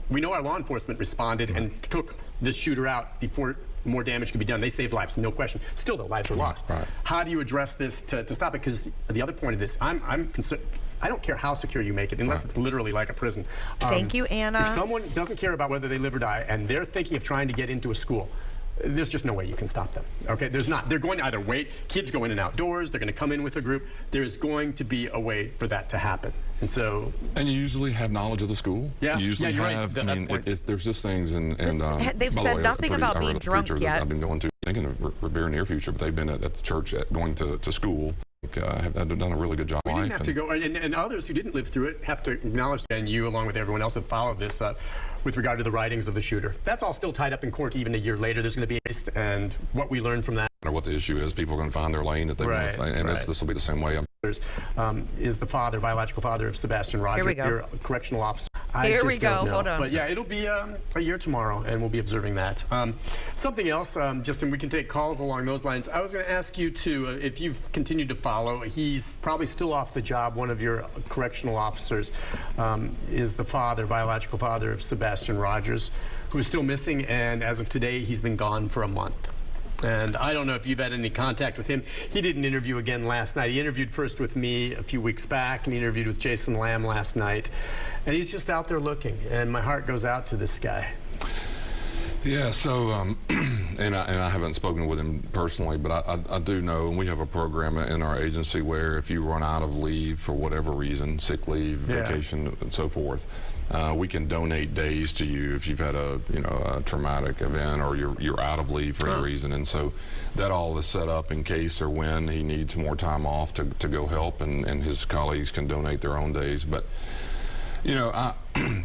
We know our law enforcement responded and took this shooter out before more damage could be done. They saved lives, no question. Still, though, lives were lost. Right. How do you address this to stop it? Because the other point of this, I'm concerned. I don't care how secure you make it, unless it's literally like a prison. Thank you, Anna. If someone doesn't care about whether they live or die, and they're thinking of trying to get into a school, there's just no way you can stop them. Okay, there's not. They're going to either wait. Kids go in and outdoors. They're going to come in with a group. There's going to be a way for that to happen. And so. And you usually have knowledge of the school. Yeah. You usually you're have. Right. There's just things and they've said nothing about being drunk yet. I've been going to in the very near future, but they've been at the church going to school. Have done a really good job. We didn't have to go, and others who didn't live through it have to acknowledge that, and you, along with everyone else that followed this, with regard to the writings of the shooter. That's all still tied up in court even a year later. There's going to be a case, and what we learned from that. No matter what the issue is, people are going to find their lane that they want to find, and this will be the same way. Is the biological father of Sebastian Rogers, your correctional officer. Here we go. Hold on. But yeah, it'll be a year tomorrow, and we'll be observing that. Something else, Justin, we can take calls along those lines. I was going to ask you to, if you've continued to follow, he's probably still off the job. One of your correctional officers is the biological father of Sebastian Rogers, who is still missing, and as of today, he's been gone for a month. And I don't know if you've had any contact with him. He did an interview again last night. He interviewed first with me a few weeks back, and he interviewed with Jason Lamb last night. And he's just out there looking, and my heart goes out to this guy. Yeah, so, and I haven't spoken with him personally, but I do know, and we have a program in our agency where if you run out of leave for whatever reason, sick leave, vacation, and so forth, we can donate days to you if you've had a traumatic event or you're out of leave for any reason. And so that all is set up in case or when he needs more time off to go help, and his colleagues can donate their own days. But I,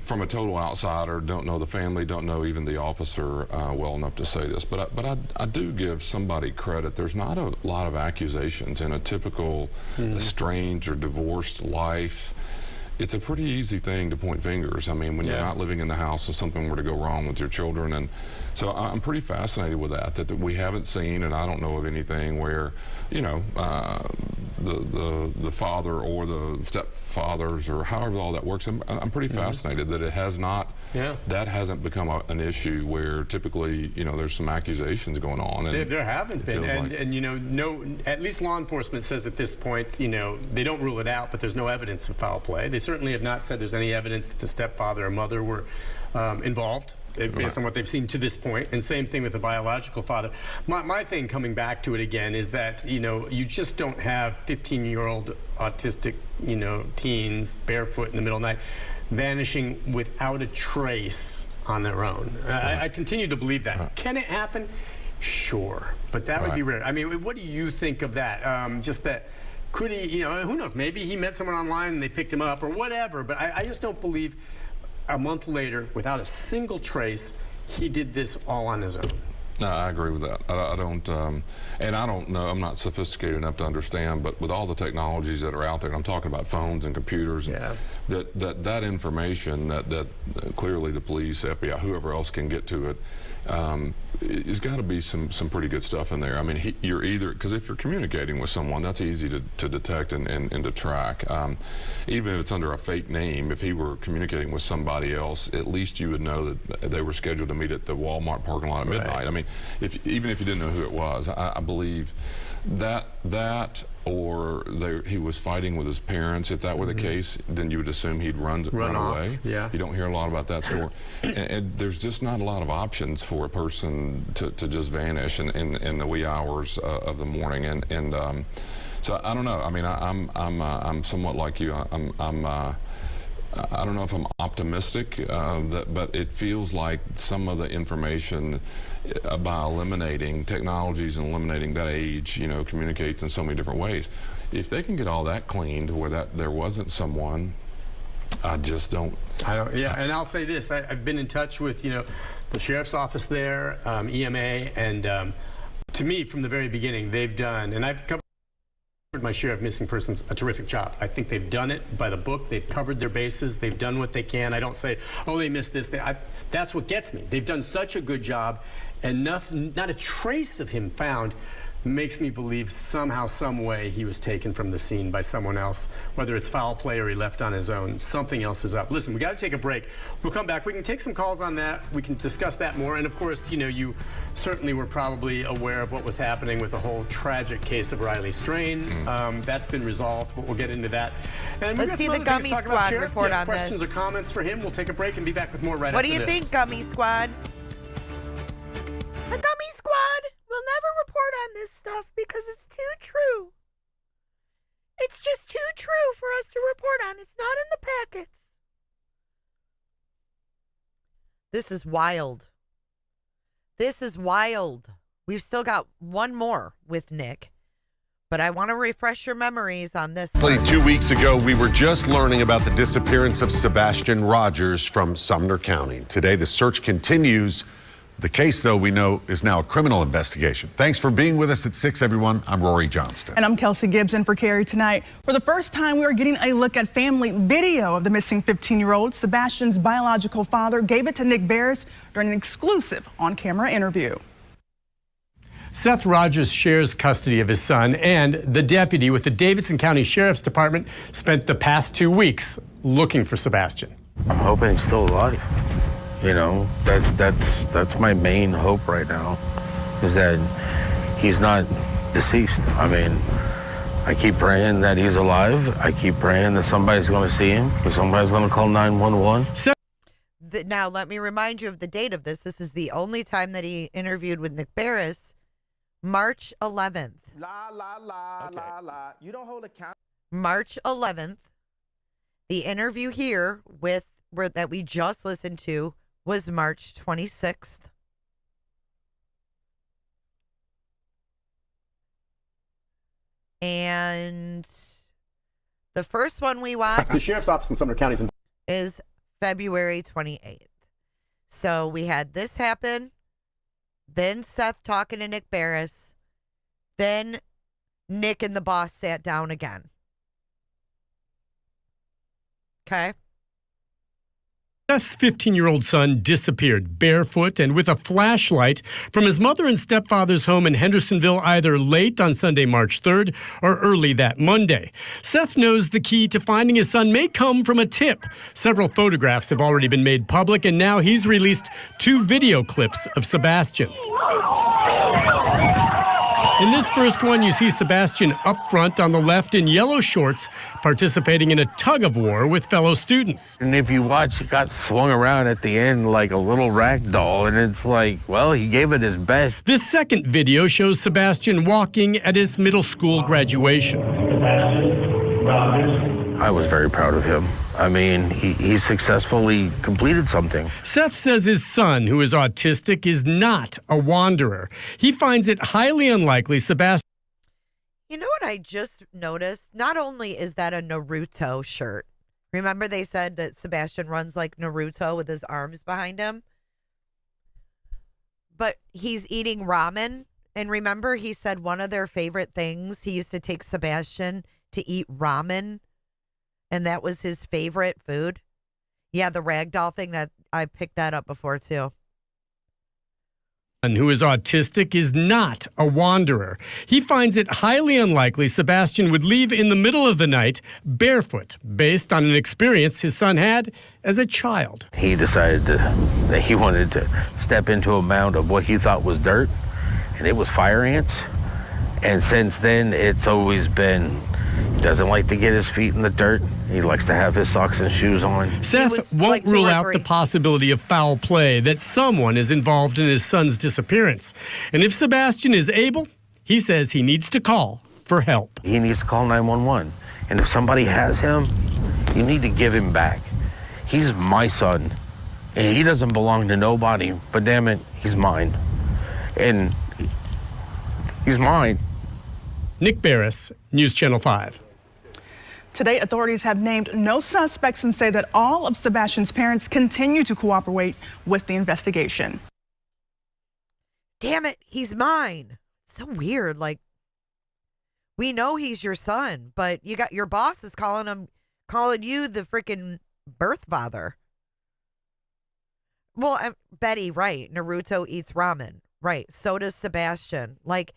from a total outsider, don't know the family, don't know even the officer well enough to say this, but I do give somebody credit. There's not a lot of accusations in a typical estranged or divorced life. It's a pretty easy thing to point fingers. I mean, when you're not living in the house and something were to go wrong with your children. And so I'm pretty fascinated with that we haven't seen, and I don't know of anything where, the father or the stepfathers or however all that works. I'm pretty fascinated that it has not, that hasn't become an issue where typically, there's some accusations going on. And there haven't been. And at least law enforcement says at this point, they don't rule it out, but there's no evidence of foul play. They certainly have not said there's any evidence that the stepfather or mother were involved, based on what they've seen to this point. And same thing with the biological father. My thing, coming back to it again, is that you just don't have 15-year-old autistic teens barefoot in the middle of the night. vanishing without a trace on their own. I continue to believe that. Can it happen? Sure, but that would be rare. I mean, what do you think of that? Just that, could he, you know, who knows, maybe he met someone online and they picked him up or whatever, but I just don't believe a month later, without a single trace, he did this all on his own. No, I agree with that. I don't, and I don't know, I'm not sophisticated enough to understand, but with all the technologies that are out there, and I'm talking about phones and computers, that information that clearly the police, FBI, whoever else can get to it, there's got to be some pretty good stuff in there. I mean, you're either, because if you're communicating with someone, that's easy to detect and to track. Even if it's under a fake name, if he were communicating with somebody else, at least you would know that they were scheduled to meet at the Walmart parking lot at midnight. I mean, even if you didn't know who it was, I believe that or he was fighting with his parents. If that were the case, then you would assume he'd run away. Yeah. You don't hear a lot about that story. and there's just not a lot of options for a person to just vanish in the wee hours of the morning. And so I don't know. I mean, I'm somewhat like you. I don't know if I'm optimistic, but it feels like some of the information by eliminating technologies and eliminating that age, you know, communicates in so many different ways. If they can get all that cleaned where there wasn't someone, I just don't. Yeah, and I'll say this: I've been in touch with, you know, the sheriff's office there, EMA, and to me, from the very beginning, they've done, and I've covered my share of missing persons, a terrific job. I think they've done it by the book. They've covered their bases. They've done what they can. I don't say, oh, they missed this. That's what gets me. They've done such a good job, and not a trace of him found. Makes me believe somehow, some way he was taken from the scene by someone else, whether it's foul play or he left on his own. Something else is up. Listen, we got to take a break. We'll come back. We can take some calls on that. We can discuss that more. And of course, you know, you certainly were probably aware of what was happening with the whole tragic case of Riley Strain. That's been resolved, but we'll get into that. And let's see the Gummy Squad report on this. Questions or comments for him? We'll take a break and be back with more right after this. What do you think, Gummy Squad? The Gummy Squad will never report on this stuff because it's too true. It's just too true for us to report on. It's not in the packets. This is wild. This is wild. We've still got one more with Nick, but I want to refresh your memories on this. 2 weeks ago, we were just learning about the disappearance of Sebastian Rogers from Sumner County. Today, the search continues. The case, though, we know is now a criminal investigation. Thanks for being with us at 6, everyone. I'm Rory Johnston. And I'm Kelsey Gibson for Carrie tonight. For the first time, we are getting a look at family video of the missing 15-year-old. Sebastian's biological father gave it to Nick Beres during an exclusive on-camera interview. Seth Rogers shares custody of his son, and the deputy with the Davidson County Sheriff's Department spent the past 2 weeks looking for Sebastian. I'm hoping he's still alive. You know, that's my main hope right now, is that he's not deceased. I mean, I keep praying that he's alive. I keep praying that somebody's going to see him, that somebody's going to call 911. Now, let me remind you of the date of this. This is the only time that he interviewed with Nick Beres, March 11th. You don't hold account. March 11th. The interview here that we just listened to was March 26th. And the first one we watched, the sheriff's office in Sumner County, is February 28th. So we had this happen, then Seth talking to Nick Beres, then Nick and the boss sat down again. Okay. Seth's 15-year-old son disappeared barefoot and with a flashlight from his mother and stepfather's home in Hendersonville either late on Sunday, March 3rd or early that Monday. Seth knows the key to finding his son may come from a tip. Several photographs have already been made public, and now he's released 2 video clips of Sebastian. In this first one, you see Sebastian up front on the left in yellow shorts, participating in a tug-of-war with fellow students. And if you watch, he got swung around at the end like a little rag doll, and it's like, well, he gave it his best. This second video shows Sebastian walking at his middle school graduation. I was very proud of him. I mean, he successfully completed something. Seth says his son, who is autistic, is not a wanderer. He finds it highly unlikely Sebastian. You know what I just noticed? Not only is that a Naruto shirt. Remember they said that Sebastian runs like Naruto with his arms behind him? But he's eating ramen. And remember he said one of their favorite things, he used to take Sebastian to eat ramen. And that was his favorite food. Yeah, the ragdoll thing, that I picked that up before too. Who is autistic is not a wanderer. He finds it highly unlikely Sebastian would leave in the middle of the night barefoot, based on an experience his son had as a child. He decided that he wanted to step into a mound of what he thought was dirt, and it was fire ants. And since then, it's always been, he doesn't like to get his feet in the dirt. He likes to have his socks and shoes on. Seth won't rule out the possibility of foul play, that someone is involved in his son's disappearance. And if Sebastian is able, he says he needs to call for help. He needs to call 911. And if somebody has him, you need to give him back. He's my son. And he doesn't belong to nobody, but damn it, he's mine. And he's mine. Nick Beres, News Channel 5. Today, authorities have named no suspects and say that all of Sebastian's parents continue to cooperate with the investigation. Damn it, he's mine. It's so weird. Like, we know he's your son, but you got your boss is calling you the freaking birth father. Well, Betty, right. Naruto eats ramen. Right. So does Sebastian. Like,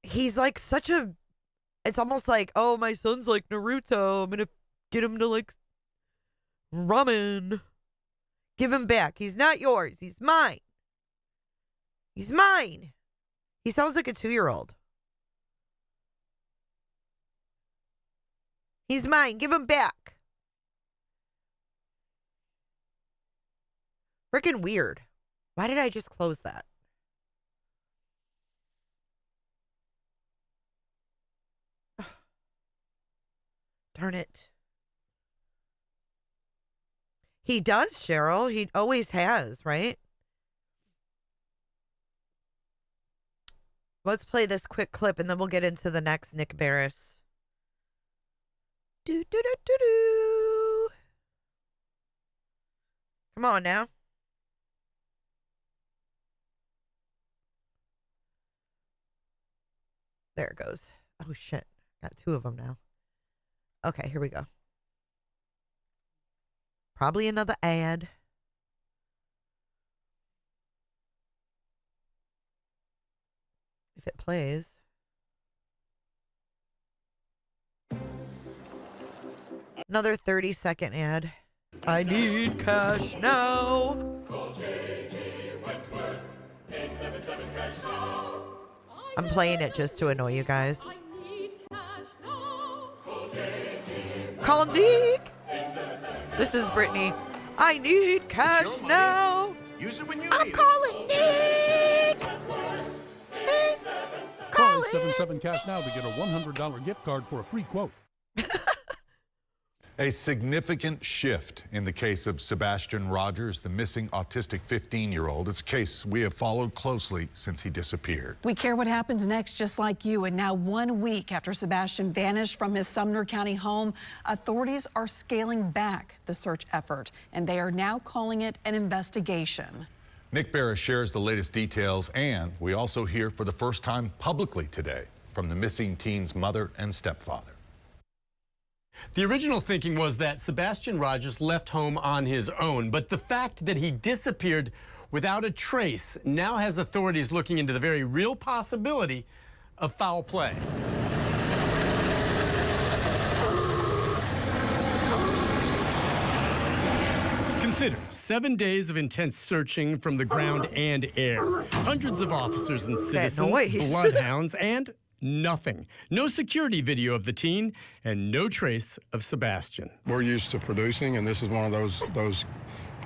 he's like such a, it's almost like, oh, my son's like Naruto. I'm going to get him to like ramen. Give him back. He's not yours. He's mine. He's mine. He sounds like a 2-year-old. He's mine. Give him back. Freaking weird. Why did I just close that? Darn it. He does, Cheryl. He always has, right? Let's play this quick clip and then we'll get into the next Nick Beres. Do, do, do, do, do. Come on now. There it goes. Oh, shit. Got 2 of them now. Okay, here we go. Probably another ad. If it plays. Another 30-second ad. I need cash now. Call J.G. Wentworth, 877 cash now. I'm playing it just to annoy you guys. Call Nick. This is Brittany. I need cash now. Use it when you I'm need calling Nick. Call 877 cash now to get a $100 gift card for a free quote. A significant shift in the case of Sebastian Rogers, the missing autistic 15-year-old. It's a case we have followed closely since he disappeared. We care what happens next, just like you. And now 1 week after Sebastian vanished from his Sumner County home, authorities are scaling back the search effort, and they are now calling it an investigation. Nick Beres shares the latest details, and we also hear for the first time publicly today from the missing teen's mother and stepfather. The original thinking was that Sebastian Rogers left home on his own, but the fact that he disappeared without a trace now has authorities looking into the very real possibility of foul play. Consider 7 days of intense searching from the ground and air. Hundreds of officers and citizens, bloodhounds, and nothing. No security video of the teen and no trace of Sebastian. We're used to producing, and this is one of those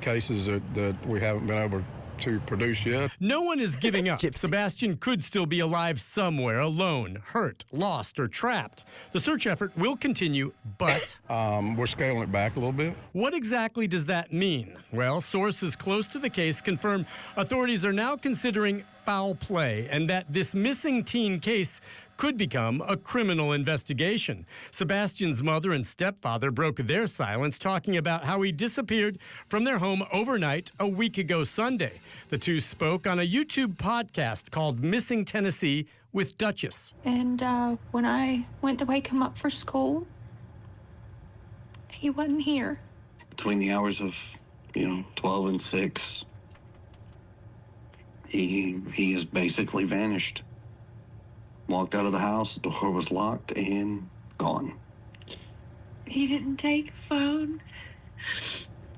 cases that we haven't been able to produce yet. No one is giving up. Sebastian could still be alive somewhere, alone, hurt, lost, or trapped. The search effort will continue, but... we're scaling it back a little bit. What exactly does that mean? Well, sources close to the case confirm authorities are now considering foul play and that this missing teen case could become a criminal investigation. Sebastian's mother and stepfather broke their silence, talking about how he disappeared from their home overnight a week ago Sunday. The two spoke on a YouTube podcast called Missing Tennessee with Duchess. And when I went to wake him up for school, he wasn't here. Between the hours of, 12 and 6, he has basically vanished. Walked out of the house, the door was locked, and gone. He didn't take a phone.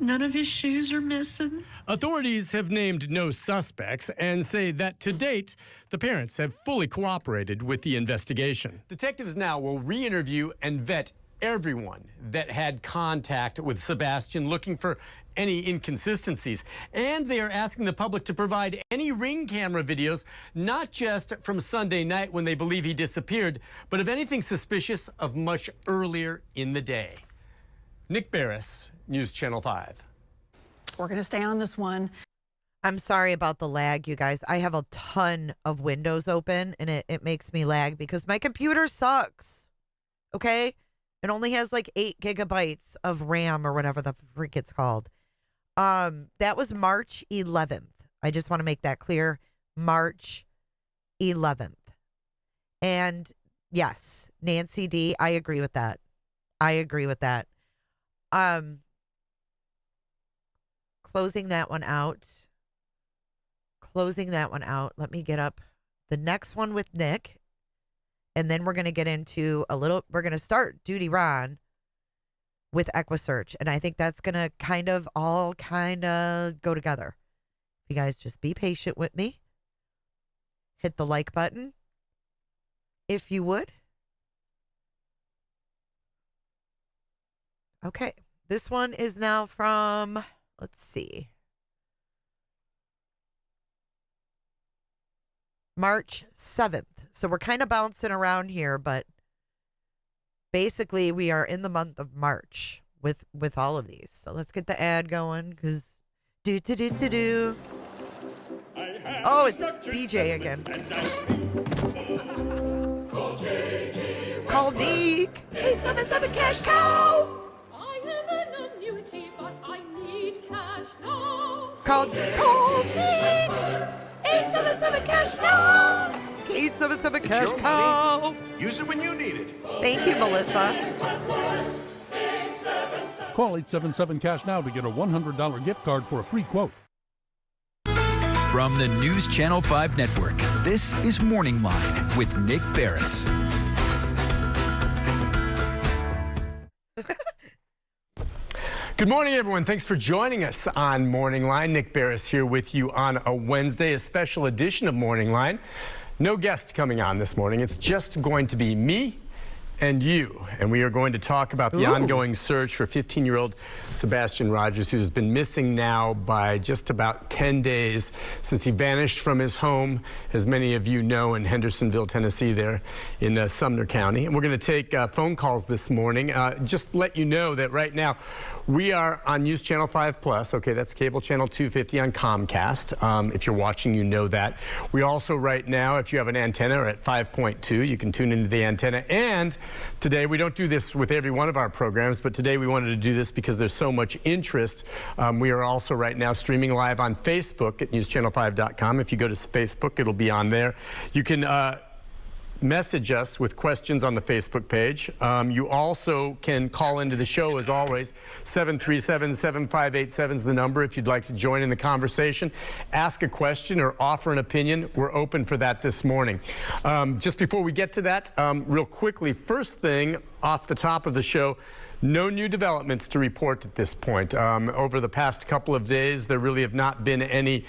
None of his shoes are missing. Authorities have named no suspects and say that to date, the parents have fully cooperated with the investigation. Detectives now will re-interview and vet everyone that had contact with Sebastian, looking for any inconsistencies. And they are asking the public to provide any ring camera videos, not just from Sunday night when they believe he disappeared, but of anything suspicious of much earlier in the day. Nick Beres, News Channel 5. We're going to stay on this one. I'm sorry about the lag, you guys. I have a ton of windows open, and it makes me lag because my computer sucks. Okay? It only has like 8 gigabytes of RAM or whatever the freak it's called. That was March 11th. I just want to make that clear. March 11th. And yes, Nancy D, I agree with that. I agree with that. Closing that one out. Let me get up the next one with Nick. And then we're going to get into we're going to start Duty Ron with Equusearch. And I think that's going to all go together. You guys just be patient with me. Hit the like button, if you would. Okay. This one is now from, let's see, March 7th. So we're kind of bouncing around here, but basically we are in the month of March with all of these. So let's get the ad going because Oh, it's BJ again. Call Nick. 877 cash cow. I am an annuity, but I need cash now. Call Nick. 877 cash now. 877 cash cow. Use it when you need it. Thank you, Melissa. Call 877 cash now to get a $100 gift card for a free quote. From the News Channel 5 Network, this is Morning Line with Nick Beres. Good morning, everyone. Thanks for joining us on Morning Line. Nick Beres here with you on a Wednesday, a special edition of Morning Line. No guest coming on this morning. It's just going to be me and you. And we are going to talk about the ongoing search for 15-year-old Sebastian Rogers, who has been missing now by just about 10 days since he vanished from his home, as many of you know, in Hendersonville, Tennessee, there in Sumner County. And we're going to take phone calls this morning. Just let you know that right now we are on News Channel 5 Plus. Okay, that's cable channel 250 on Comcast. If you're watching, you know that. We also right now, if you have an antenna, are at 5.2. You can tune into the antenna. And today, we don't do this with every one of our programs, but today we wanted to do this because there's so much interest. We are also right now streaming live on Facebook at newschannel5.com. If you go to Facebook, it'll be on there. You can message us with questions on the Facebook page. You also can call into the show, as always. 737-7587 is the number if you'd like to join in the conversation, ask a question, or offer an opinion. We're open for that this morning. Just before we get to that, real quickly, first thing off the top of the show, no new developments to report at this point. Over the past couple of days, there really have not been any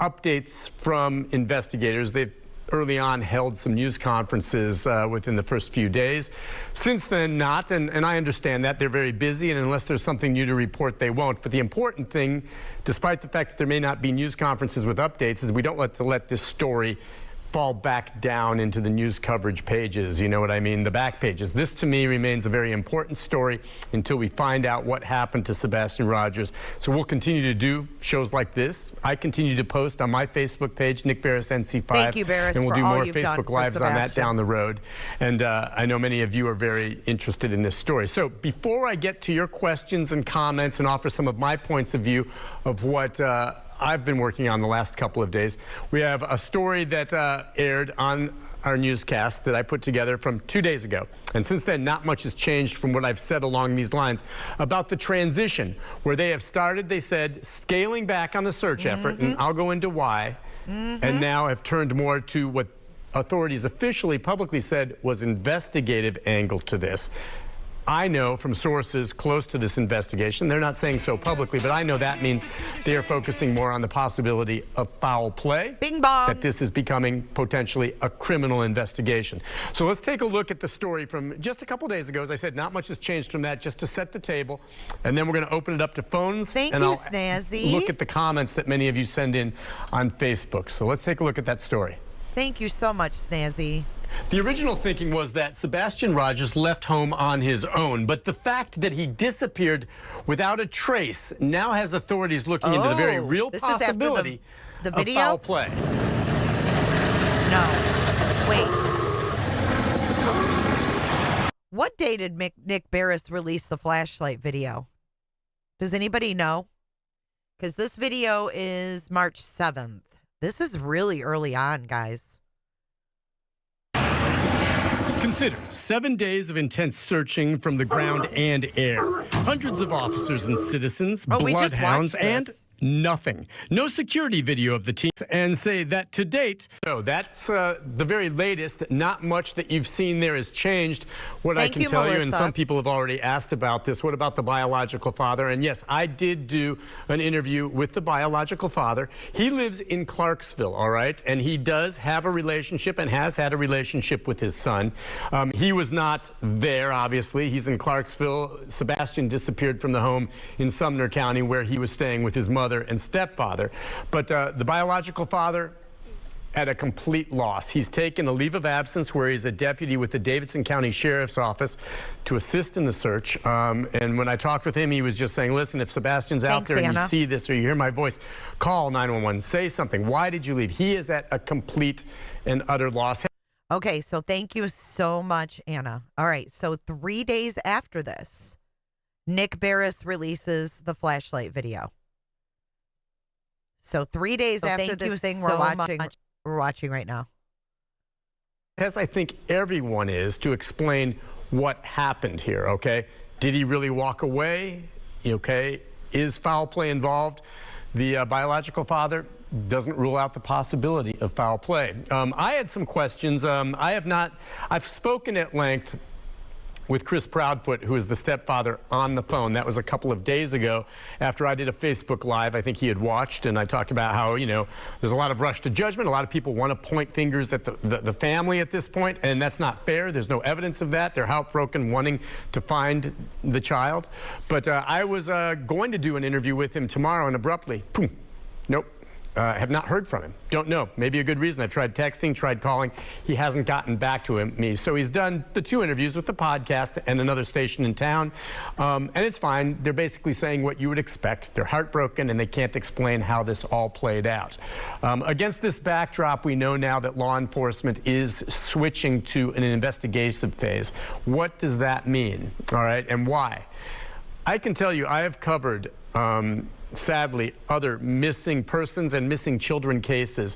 updates from investigators. They've early on held some news conferences within the first few days. Since then, not, and I understand that. They're very busy, and unless there's something new to report, they won't. But the important thing, despite the fact that there may not be news conferences with updates, is we don't let this story fall back down into the news coverage pages, you know what I mean, the back pages. This, to me, remains a very important story until we find out what happened to Sebastian Rogers. So we'll continue to do shows like this. I continue to post on my Facebook page, Nick Beres NC5. Thank you, Beres, and we'll for do all more you've done Facebook for Lives on that Sebastian. down the road. And I know many of you are very interested in this story. So before I get to your questions and comments and offer some of my points of view of what I've been working on the last couple of days, we have a story that aired on our newscast that I put together from 2 days ago. And since then, not much has changed from what I've said along these lines about the transition, where they have started, they said, scaling back on the search effort, and I'll go into why, and now have turned more to what authorities officially publicly said was investigative angle to this. I know from sources close to this investigation, they're not saying so publicly, but I know that means they are focusing more on the possibility of foul play. Bing bong. That this is becoming potentially a criminal investigation. So let's take a look at the story from just a couple days ago. As I said, not much has changed from that, just to set the table. And then we're going to open it up to phones. Thank and you, I'll Snazzy. look at the comments that many of you send in on Facebook. So let's take a look at that story. Thank you so much, Snazzy. The original thinking was that Sebastian Rogers left home on his own, but the fact that he disappeared without a trace now has authorities looking into the very real possibility the of video? foul play. No. Wait. What day did Nick Beres release the flashlight video? Does anybody know? Because this video is March 7th. This is really early on, guys. Consider 7 days of intense searching from the ground and air. Hundreds of officers and citizens, bloodhounds, and nothing. No security video of the team, and say that to date, so that's the very latest. Not much that you've seen there has changed. What I can tell you, and some people have already asked about this, what about the biological father? And yes, I did do an interview with the biological father. He lives in Clarksville, all right? And he does have a relationship and has had a relationship with his son. He was not there, obviously. He's in Clarksville. Sebastian disappeared from the home in Sumner County where he was staying with his mother and stepfather. But the biological father at a complete loss. He's taken a leave of absence where he's a deputy with the Davidson County Sheriff's Office to assist in the search. And when I talked with him, he was just saying, listen, if Sebastian's out there and you see this or you hear my voice, call 911, say something. Why did you leave? He is at a complete and utter loss. Okay, so thank you so much, Anna. All right, so 3 days after this, Nick Beres releases the flashlight video. So 3 days after this thing we're watching right now. As I think everyone is, to explain what happened here, okay? Did he really walk away? Okay, is foul play involved? The biological father doesn't rule out the possibility of foul play. I had some questions. I've spoken at length with Chris Proudfoot, who is the stepfather, on the phone. That was a couple of days ago after I did a Facebook Live. I think he had watched, and I talked about how, you know, there's a lot of rush to judgment. A lot of people want to point fingers at the family at this point, and that's not fair. There's no evidence of that. They're heartbroken, wanting to find the child. But I was going to do an interview with him tomorrow, and abruptly, boom, nope. Have not heard from him. Don't know. Maybe a good reason. I've tried texting, tried calling. He hasn't gotten back to me. So he's done the 2 interviews with the podcast and another station in town. And it's fine. They're basically saying what you would expect. They're heartbroken and they can't explain how this all played out. Against this backdrop, we know now that law enforcement is switching to an investigative phase. What does that mean? All right. And why? I can tell you I have covered sadly, other missing persons and missing children cases.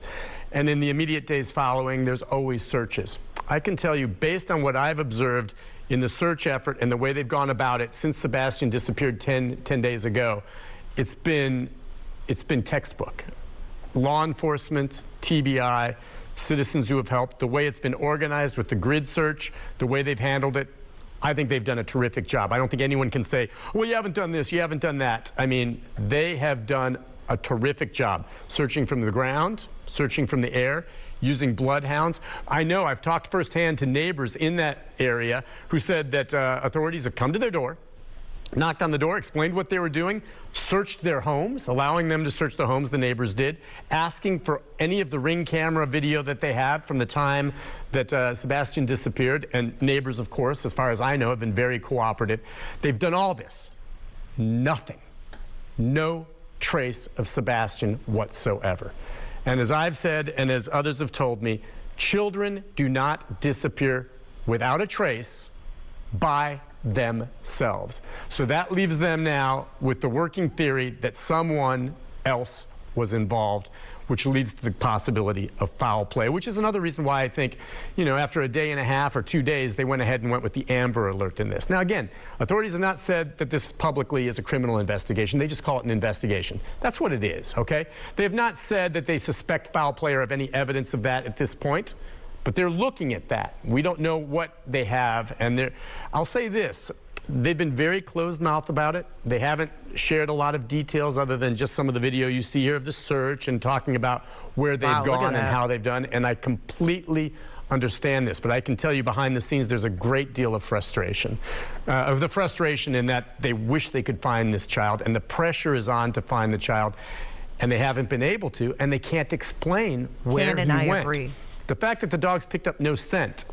And in the immediate days following, there's always searches. I can tell you, based on what I've observed in the search effort and the way they've gone about it since Sebastian disappeared 10 days ago, it's been textbook. Law enforcement, TBI, citizens who have helped, the way it's been organized with the grid search, the way they've handled it, I think they've done a terrific job. I don't think anyone can say, well, you haven't done this, you haven't done that. I mean, they have done a terrific job searching from the ground, searching from the air, using bloodhounds. I know I've talked firsthand to neighbors in that area who said that authorities have come to their door, knocked on the door, explained what they were doing, searched their homes, allowing them to search the homes, the neighbors did, asking for any of the Ring camera video that they have from the time that Sebastian disappeared. And neighbors, of course, as far as I know, have been very cooperative. They've done all this. Nothing. No trace of Sebastian whatsoever. And as I've said, and as others have told me, children do not disappear without a trace by themselves. So that leaves them now with the working theory that someone else was involved, which leads to the possibility of foul play, which is another reason why I think, you know, after a day and a half or 2 days, they went ahead and went with the Amber Alert in this. Now, again, authorities have not said that this publicly is a criminal investigation. They just call it an investigation. That's what it is, okay? They have not said that they suspect foul play or have any evidence of that at this point, but they're looking at that. We don't know what they have, and I'll say this. They've been very closed-mouthed about it. They haven't shared a lot of details other than just some of the video you see here of the search and talking about where they've gone and how they've done. And I completely understand this, but I can tell you behind the scenes there's a great deal of frustration. Of the frustration in that they wish they could find this child, and the pressure is on to find the child, and they haven't been able to, and they can't explain where he went. I agree. The fact that the dogs picked up no scent.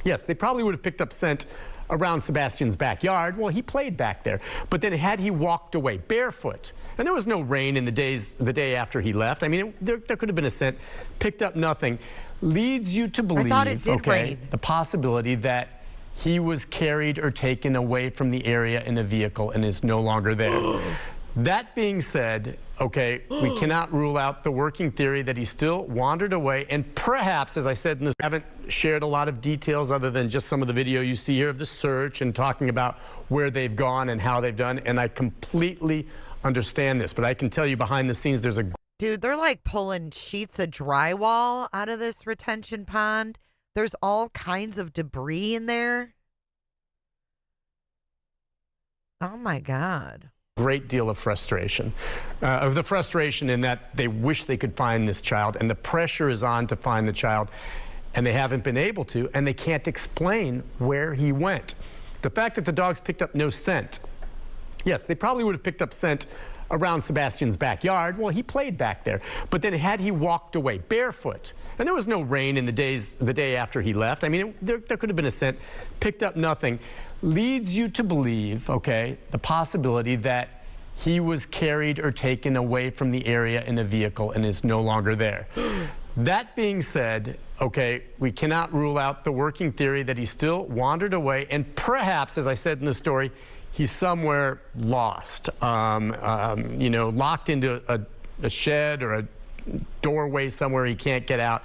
Yes, they probably would have picked up scent around Sebastian's backyard. Well, he played back there. But then had he walked away barefoot, and there was no rain in the day after he left. I mean, there could have been a scent, picked up nothing, leads you to believe, the possibility that he was carried or taken away from the area in a vehicle and is no longer there. That being said, we cannot rule out the working theory that he still wandered away, and perhaps, as I said, haven't shared a lot of details other than just some of the video you see here of the search and talking about where they've gone and how they've done, and I completely understand this, but I can tell you behind the scenes there's a... Dude, they're like pulling sheets of drywall out of this retention pond. There's all kinds of debris in there. Oh my God. Great deal of frustration. Of the frustration in that they wish they could find this child, and the pressure is on to find the child, and they haven't been able to, and they can't explain where he went. The fact that the dogs picked up no scent. Yes, they probably would have picked up scent around Sebastian's backyard. Well, he played back there. But then had he walked away barefoot, and there was no rain in the day after he left. I mean, there could have been a scent, picked up nothing, leads you to believe, the possibility that he was carried or taken away from the area in a vehicle and is no longer there. That being said, we cannot rule out the working theory that he still wandered away, and perhaps, as I said in the story, he's somewhere lost, locked into a shed or a doorway somewhere he can't get out,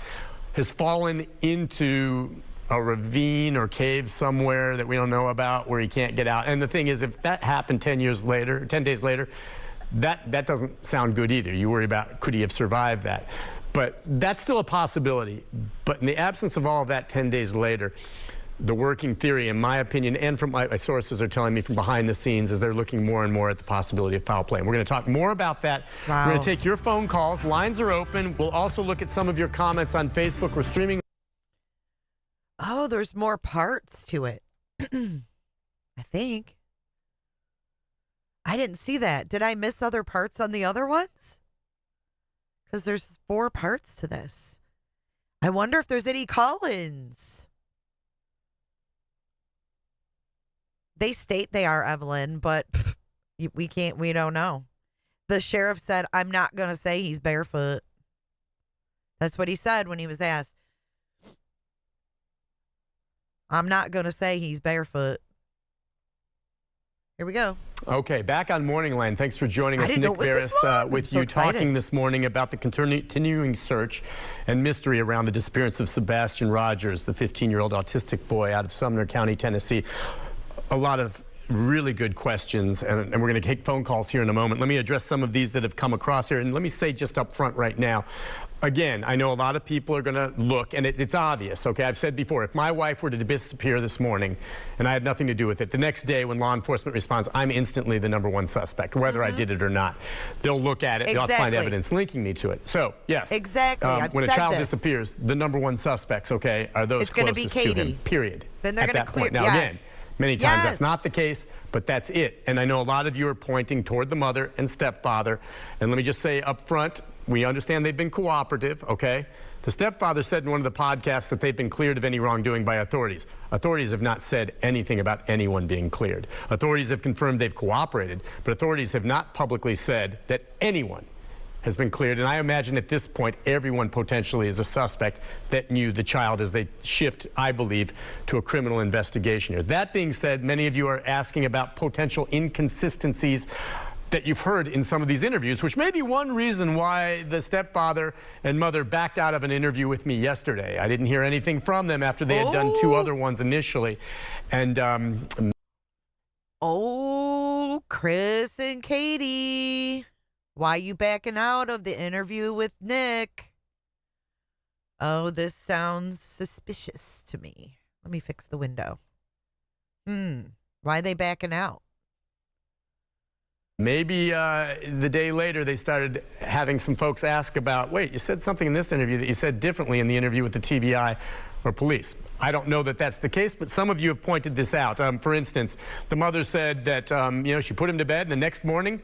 has fallen into a ravine or cave somewhere that we don't know about where he can't get out. And the thing is, if that happened 10 days later, that doesn't sound good either. You worry about, could he have survived that? But that's still a possibility. But in the absence of all of that 10 days later, the working theory, in my opinion, and from my sources are telling me from behind the scenes, is they're looking more and more at the possibility of foul play. And we're going to talk more about that. Wow. We're going to take your phone calls. Lines are open. We'll also look at some of your comments on Facebook. We're streaming. Oh, there's more parts to it. I think. I didn't see that. Did I miss other parts on the other ones? Because there's 4 parts to this. I wonder if there's any call-ins. They state they are, Evelyn, but we don't know. The sheriff said, I'm not going to say he's barefoot. That's what he said when he was asked. I'm not going to say he's barefoot. Here we go. Okay, back on Morning Line. Thanks for joining us. Nick Beres with you, talking this morning about the continuing search and mystery around the disappearance of Sebastian Rogers, the 15-year-old autistic boy out of Sumner County, Tennessee. A lot of really good questions, and we're going to take phone calls here in a moment. Let me address some of these that have come across here, and let me say just up front right now, again, I know a lot of people are going to look, and it's obvious, okay? I've said before, if my wife were to disappear this morning and I had nothing to do with it, the next day when law enforcement responds, I'm instantly the #1 suspect, whether I did it or not. They'll look at it, they'll find evidence linking me to it. So, yes. Exactly. When a child disappears, the #1 suspects, okay, are those closest to him, period. Then they're going to clear. Now, again, many times that's not the case, but that's it. And I know a lot of you are pointing toward the mother and stepfather. And let me just say up front, we understand they've been cooperative, okay? The stepfather said in one of the podcasts that they've been cleared of any wrongdoing by authorities. Authorities have not said anything about anyone being cleared. Authorities have confirmed they've cooperated, but authorities have not publicly said that anyone has been cleared. And I imagine at this point, everyone potentially is a suspect that knew the child as they shift, I believe, to a criminal investigation here. That being said, many of you are asking about potential inconsistencies that you've heard in some of these interviews, which may be one reason why the stepfather and mother backed out of an interview with me yesterday. I didn't hear anything from them after they had done 2 other ones initially. And Chris and Katie, why you backing out of the interview with Nick? Oh, this sounds suspicious to me. Let me fix the window. Why are they backing out? Maybe the day later they started having some folks ask about, wait, you said something in this interview that you said differently in the interview with the TBI or police. I don't know that that's the case, but some of you have pointed this out. For instance, the mother said that she put him to bed, and the next morning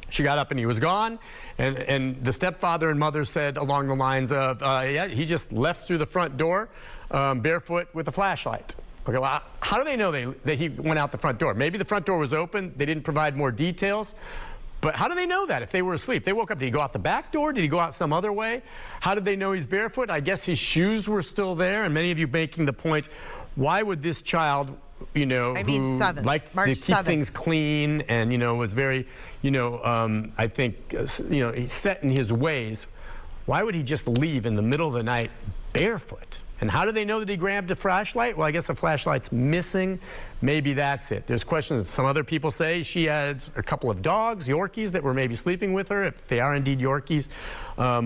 she got up and he was gone. And the stepfather and mother said along the lines of, yeah, he just left through the front door barefoot with a flashlight. Okay, well, how do they know that he went out the front door? Maybe the front door was open. They didn't provide more details. But how do they know that if they were asleep? They woke up. Did he go out the back door? Did he go out some other way? How did they know he's barefoot? I guess his shoes were still there. And many of you making the point, why would this child, who liked to keep things clean and, was very, I think, he's set in his ways, why would he just leave in the middle of the night barefoot? And how do they know that he grabbed a flashlight? Well, I guess the flashlight's missing. Maybe that's it. There's questions. Some other people say she has a couple of dogs, Yorkies, that were maybe sleeping with her, if they are indeed Yorkies.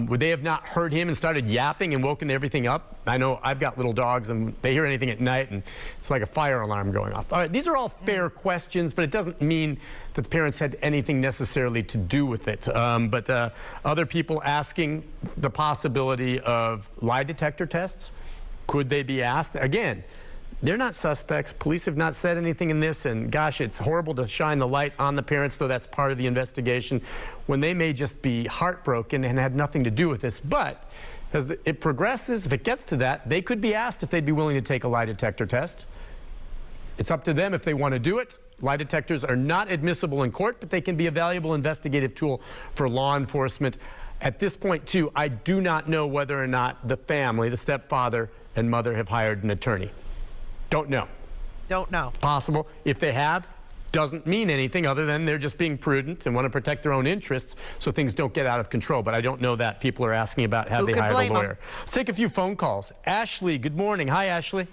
Would they have not heard him and started yapping and woken everything up? I know I've got little dogs, and they hear anything at night, and it's like a fire alarm going off. All right, these are all fair questions, but it doesn't mean that the parents had anything necessarily to do with it. But other people asking the possibility of lie detector tests. Could they be asked? Again, they're not suspects. Police have not said anything in this, and gosh, it's horrible to shine the light on the parents, though that's part of the investigation, when they may just be heartbroken and had nothing to do with this. But as it progresses, if it gets to that, they could be asked if they'd be willing to take a lie detector test. It's up to them if they want to do it. Lie detectors are not admissible in court, but they can be a valuable investigative tool for law enforcement. At this point, too, I do not know whether or not the family, the stepfather and mother, have hired an attorney. Don't know. Don't know. Possible. If they have, doesn't mean anything other than they're just being prudent and want to protect their own interests so things don't get out of control. But I don't know that. People are asking about have they hired a lawyer. Let's take a few phone calls. Ashley, good morning. Hi, Ashley.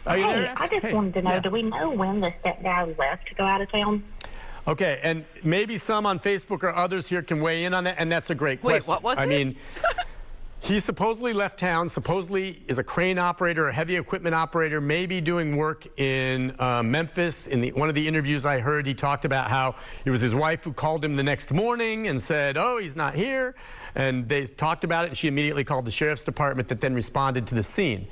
Are you there? I just wanted to know, do we know when the stepdad left to go out of town? Okay, and maybe some on Facebook or others here can weigh in on that, and that's a great question. Wait, what was it? I mean, he supposedly left town, supposedly is a crane operator, a heavy equipment operator, maybe doing work in Memphis. In one of the interviews I heard, he talked about how it was his wife who called him the next morning and said, oh, he's not here. And they talked about it, and she immediately called the sheriff's department that then responded to the scene.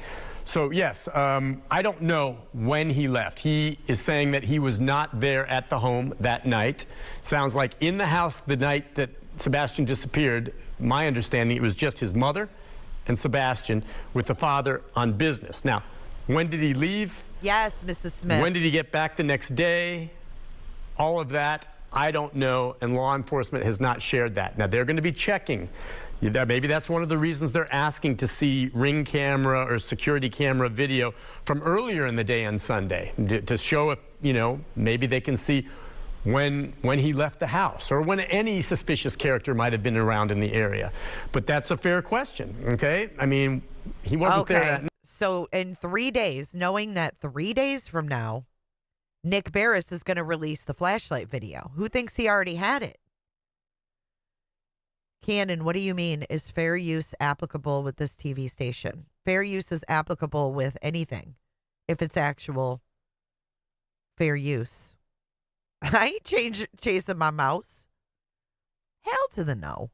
So, yes, I don't know when he left. He is saying that he was not there at the home that night. Sounds like in the house the night that Sebastian disappeared, my understanding, it was just his mother and Sebastian with the father on business. Now, when did he leave? Yes, Mrs. Smith. When did he get back the next day? All of that, I don't know, and law enforcement has not shared that. Now, they're going to be checking. Maybe that's one of the reasons they're asking to see ring camera or security camera video from earlier in the day on Sunday to show if, maybe they can see when he left the house or when any suspicious character might have been around in the area. But that's a fair question, okay? I mean, he wasn't there that night. So in 3 days, knowing that 3 days from now, Nick Beres is going to release the flashlight video. Who thinks he already had it? Cannon, what do you mean? Is fair use applicable with this TV station? Fair use is applicable with anything if it's actual fair use. I ain't chasing my mouse. Hell to the no.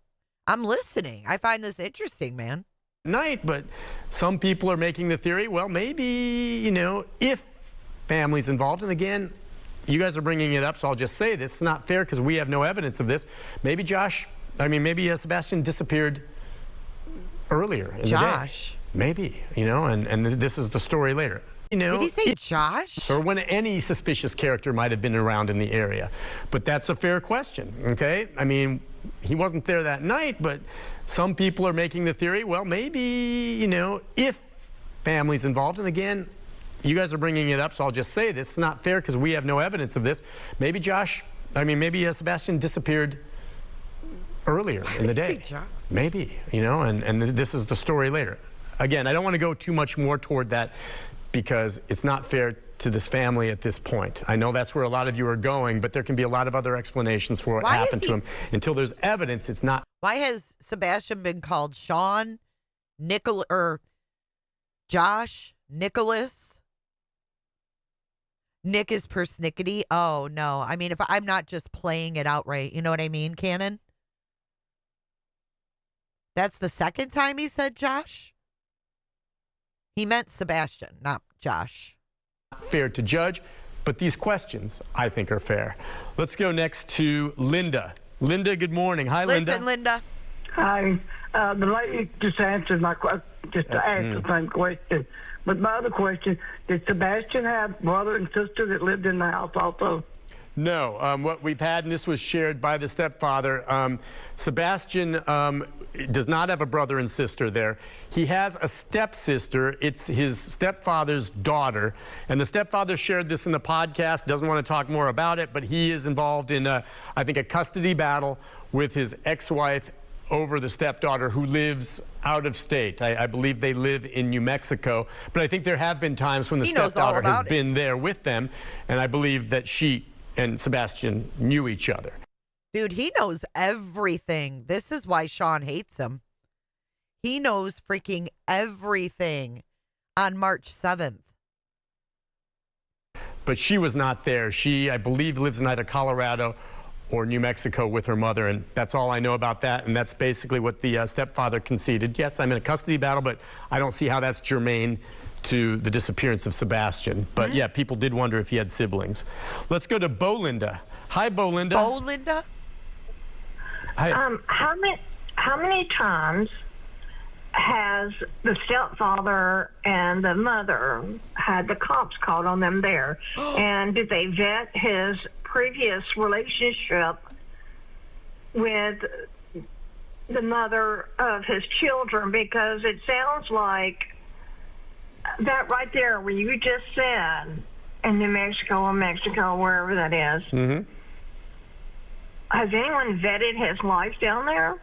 I'm listening. I find this interesting, man. Night, but some people are making the theory, well, maybe, you know, if family's involved, and again, you guys are bringing it up, so I'll just say this is not fair because we have no evidence of this. Maybe Sebastian disappeared earlier in the day. Josh. Maybe, you know, and this is the story later. You know, did he say Josh? Or when any suspicious character might have been around in the area. But that's a fair question, okay? I mean, he wasn't there that night, but some people are making the theory, well, maybe, you know, if family's involved, and again, you guys are bringing it up, so I'll just say this is not fair because we have no evidence of this. Maybe Sebastian disappeared earlier in the day. Maybe, you know, and this is the story later. Again, I don't want to go too much more toward that because it's not fair to this family at this point. I know that's where a lot of you are going, but there can be a lot of other explanations for what happened to him. Until there's evidence, it's not. Why has Sebastian been called Sean, Josh, Nicholas? Nick is persnickety. Oh, no. I mean, if I'm not just playing it outright, you know what I mean, Cannon? That's the second time he said Josh? He meant Sebastian, not Josh. Fair to judge, but these questions, I think, are fair. Let's go next to Linda. Linda, good morning. Hi, Linda. Listen, Linda. Hi. The lady just answered my question, just to ask the same question. But my other question, did Sebastian have brother and sister that lived in the house also? No. What we've had, and this was shared by the stepfather, Sebastian does not have a brother and sister there. He has a stepsister. It's his stepfather's daughter. And the stepfather shared this in the podcast, doesn't want to talk more about it, but he is involved in, I think, a custody battle with his ex-wife over the stepdaughter who lives out of state. I believe they live in New Mexico. But I think there have been times when the stepdaughter has been there with them. And I believe that she and Sebastian knew each other. Dude, he knows everything. This is why Sean hates him. He knows freaking everything on March 7th. But she was not there. She, I believe, lives in either Colorado or New Mexico with her mother, and that's all I know about that, and that's basically what the stepfather conceded. Yes, I'm in a custody battle, but I don't see how that's germane to the disappearance of Sebastian. But yeah, people did wonder if he had siblings. Let's go to Bolinda. Hi, Bolinda. Bolinda? Hi. How many times has the stepfather and the mother had the cops called on them there? And did they vet his previous relationship with the mother of his children? Because it sounds like that right there where you just said in New Mexico or Mexico, wherever that is. Has anyone vetted his life down there?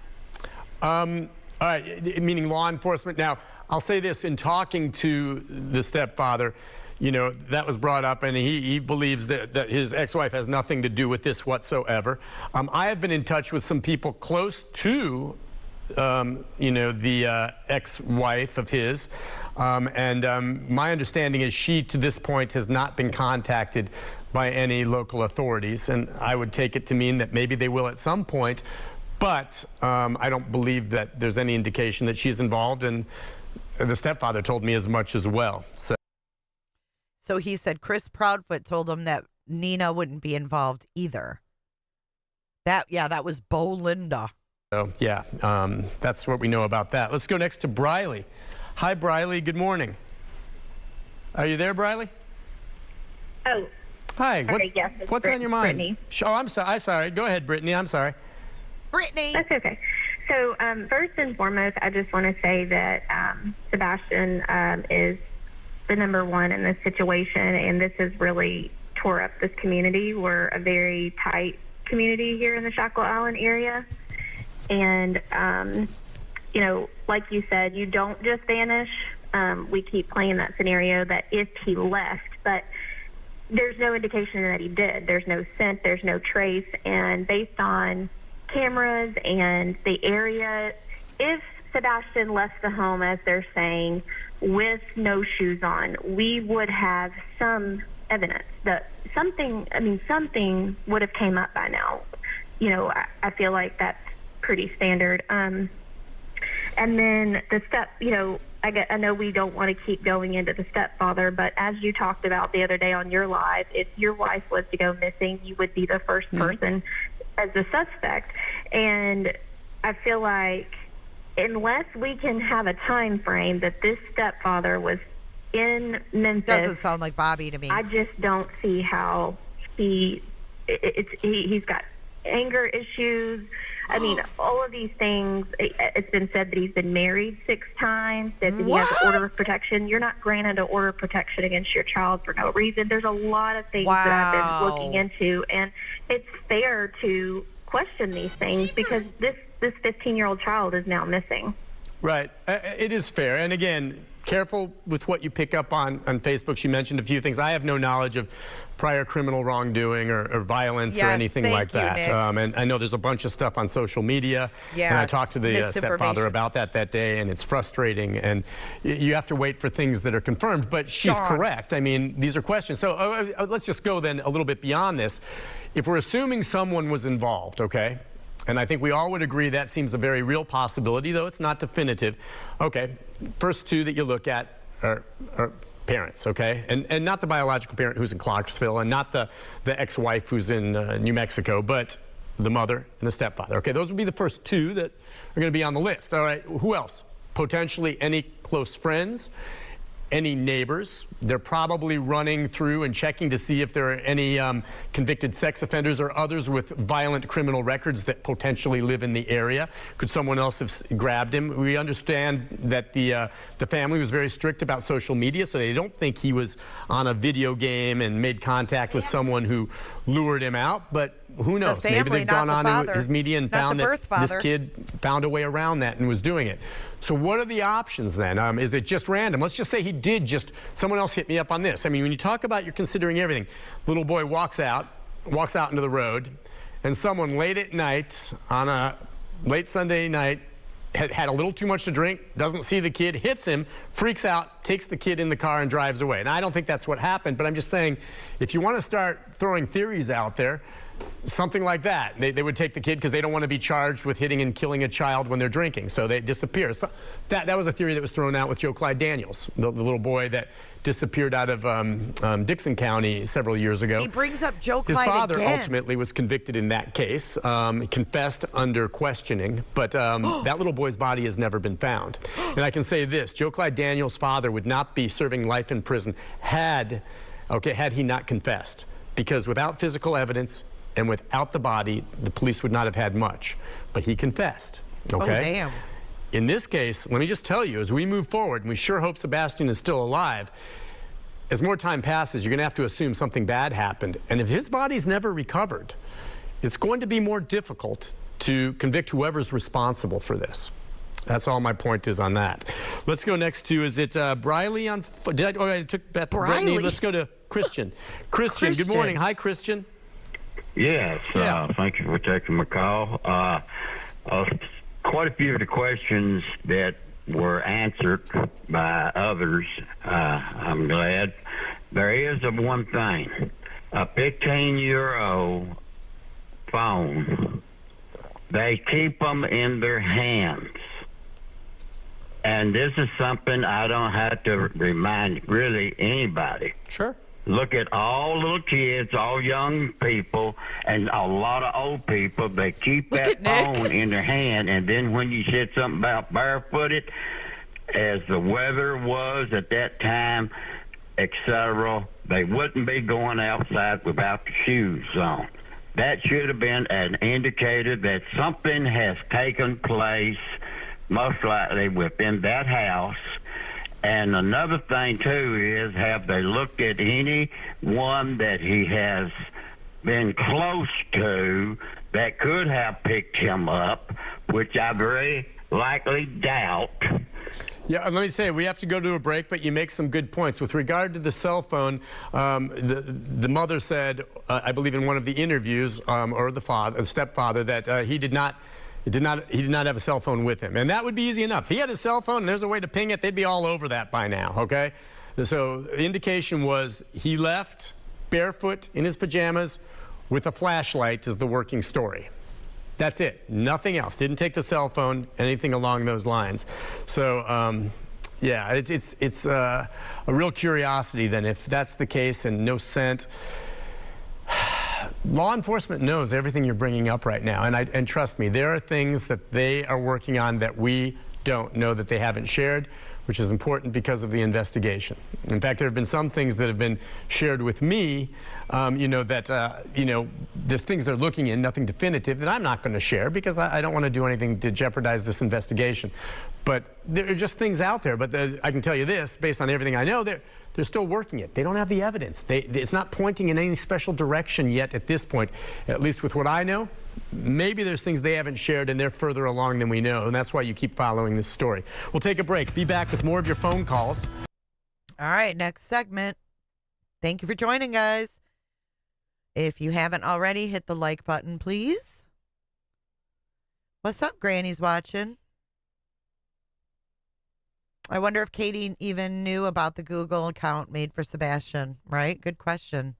All right, meaning law enforcement. Now, I'll say this, in talking to the stepfather, you know, that was brought up, and he believes that his ex-wife has nothing to do with this whatsoever. I have been in touch with some people close to, you know, the ex-wife of his, and my understanding is she, to this point, has not been contacted by any local authorities, and I would take it to mean that maybe they will at some point, but I don't believe that there's any indication that she's involved, and the stepfather told me as much as well. So he said Chris Proudfoot told him that Nina wouldn't be involved either. That was Bolinda. So yeah, that's what we know about that. Let's go next to Briley. Hi, Briley. Good morning. Are you there, Briley? Oh. Hi. Yes, what's on your mind? Brittany. Oh, I'm sorry. Go ahead, Brittany. I'm sorry. Brittany. That's okay. So first and foremost, I just want to say that Sebastian is the number one in this situation, and this has really tore up this community. We're a very tight community here in the Shackle Island area. And, you know, like you said, you don't just vanish. We keep playing that scenario that if he left, but there's no indication that he did. There's no scent, there's no trace, and based on cameras and the area, if Sebastian left the home, as they're saying, with no shoes on, we would have some evidence that something would have came up by now. You know, I feel like that's pretty standard. And then the I know we don't want to keep going into the stepfather, but as you talked about the other day on your live, if your wife was to go missing, you would be the first person as the suspect. And I feel like unless we can have a time frame that this stepfather was in Memphis, doesn't sound like Bobby to me. I just don't see how he's got anger issues. I mean, all of these things. It's been said that he's been married 6 times, that he has an order of protection. You're not granted an order of protection against your child for no reason. There's a lot of things that I've been looking into, and it's fair to question these things because this 15-year-old child is now missing. Right. It is fair. And again, careful with what you pick up on Facebook. She mentioned a few things. I have no knowledge of prior criminal wrongdoing or violence or anything like that. And I know there's a bunch of stuff on social media. Yeah, and I talked to the stepfather about that day, and it's frustrating. And you have to wait for things that are confirmed. But she's correct. I mean, these are questions. So let's just go then a little bit beyond this. If we're assuming someone was involved, okay? And I think we all would agree that seems a very real possibility, though it's not definitive. Okay, first 2 that you look at are parents, okay? And not the biological parent who's in Clarksville, and not the ex-wife who's in New Mexico, but the mother and the stepfather. Okay, those would be the first 2 that are going to be on the list. All right, who else? Potentially any close friends, any neighbors. They're probably running through and checking to see if there are any convicted sex offenders or others with violent criminal records that potentially live in the area. Could someone else have grabbed him? We understand that the family was very strict about social media, so they don't think he was on a video game and made contact with someone who lured him out. But who knows? Maybe they've gone on to his media and found that this kid found a way around that and was doing it. So what are the options then? Is it just random? Let's just say he did someone else hit me up on this. I mean, when you talk about you're considering everything, little boy walks out into the road, and someone late at night, on a late Sunday night, had a little too much to drink, doesn't see the kid, hits him, freaks out, takes the kid in the car and drives away. And I don't think that's what happened, but I'm just saying, if you want to start throwing theories out there, something like that. They would take the kid because they don't want to be charged with hitting and killing a child when they're drinking, so they disappear. So that was a theory that was thrown out with Joe Clyde Daniels, the little boy that disappeared out of Dixon County several years ago. He brings up Joe Clyde again. His father again. ultimately was convicted in that case, confessed under questioning, but that little boy's body has never been found. And I can say this, Joe Clyde Daniels' father would not be serving life in prison had he not confessed, because without physical evidence and without the body, the police would not have had much. But he confessed, okay? Oh, damn. In this case, let me just tell you, as we move forward, and we sure hope Sebastian is still alive, as more time passes, you're going to have to assume something bad happened. And if his body's never recovered, it's going to be more difficult to convict whoever's responsible for this. That's all my point is on that. Let's go next to, is it Briley on? I took Beth. Brittany. Let's go to Christian. Christian, good morning. Hi, Christian. Yes, thank you for taking my call. Quite a few of the questions that were answered by others, I'm glad. There is one thing, a 15-year-old phone, they keep them in their hands. And this is something I don't have to remind really anybody. Sure. Look at all little kids, all young people, and a lot of old people. They keep that phone in their hand, and then when you said something about barefooted, as the weather was at that time, etc., they wouldn't be going outside without the shoes on. That should have been an indicator that something has taken place, most likely within that house. And another thing, too, is have they looked at anyone that he has been close to that could have picked him up, which I very likely doubt. Yeah, and let me say, we have to go to a break, but you make some good points. With regard to the cell phone, the mother said, I believe in one of the interviews, or the stepfather, that he did not have a cell phone with him. And that would be easy enough. If he had a cell phone and there's a way to ping it, they'd be all over that by now, okay? So the indication was he left barefoot in his pajamas with a flashlight is the working story. That's it. Nothing else. Didn't take the cell phone, anything along those lines. So, yeah, it's a real curiosity then if that's the case and no scent. Law enforcement knows everything you're bringing up right now, and trust me, there are things that they are working on that we don't know that they haven't shared, which is important because of the investigation. In fact, there have been some things that have been shared with me, there's things they're looking in, nothing definitive, that I'm not going to share because I don't want to do anything to jeopardize this investigation. But there are just things out there. But I can tell you this, based on everything I know, they're still working it. They don't have the evidence. It's not pointing in any special direction yet at this point, at least with what I know. Maybe there's things they haven't shared and they're further along than we know, and that's why you keep following this story. We'll take a break. Be back with more of your phone calls. All right, next segment. Thank you for joining, guys. If you haven't already, hit the like button, please. What's up, Granny's watching? I wonder if Katie even knew about the Google account made for Sebastian, right? Good question.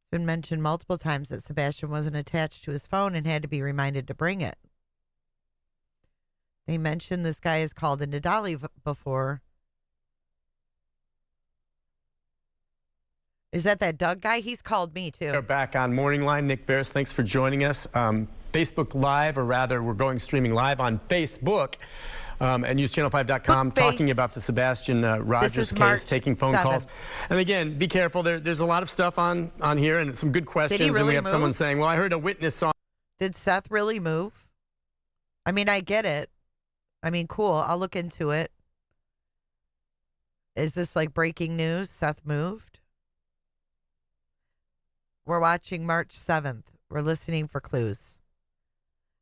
It's been mentioned multiple times that Sebastian wasn't attached to his phone and had to be reminded to bring it. They mentioned this guy has called into Dolly before. Is that Doug guy? He's called me, too. We're back on Morning Line. Nick Beres, thanks for joining us. Facebook Live, or rather, we're going streaming live on Facebook and newschannel5.com, talking about the Sebastian Rogers case, taking phone calls. And again, be careful. There's a lot of stuff on here and some good questions. Did he really and we have move? someone saying, well, I heard a witness saw. Did Seth really move? I mean, I get it. I mean, cool. I'll look into it. Is this like breaking news? Seth moved? We're watching March 7th. We're listening for clues.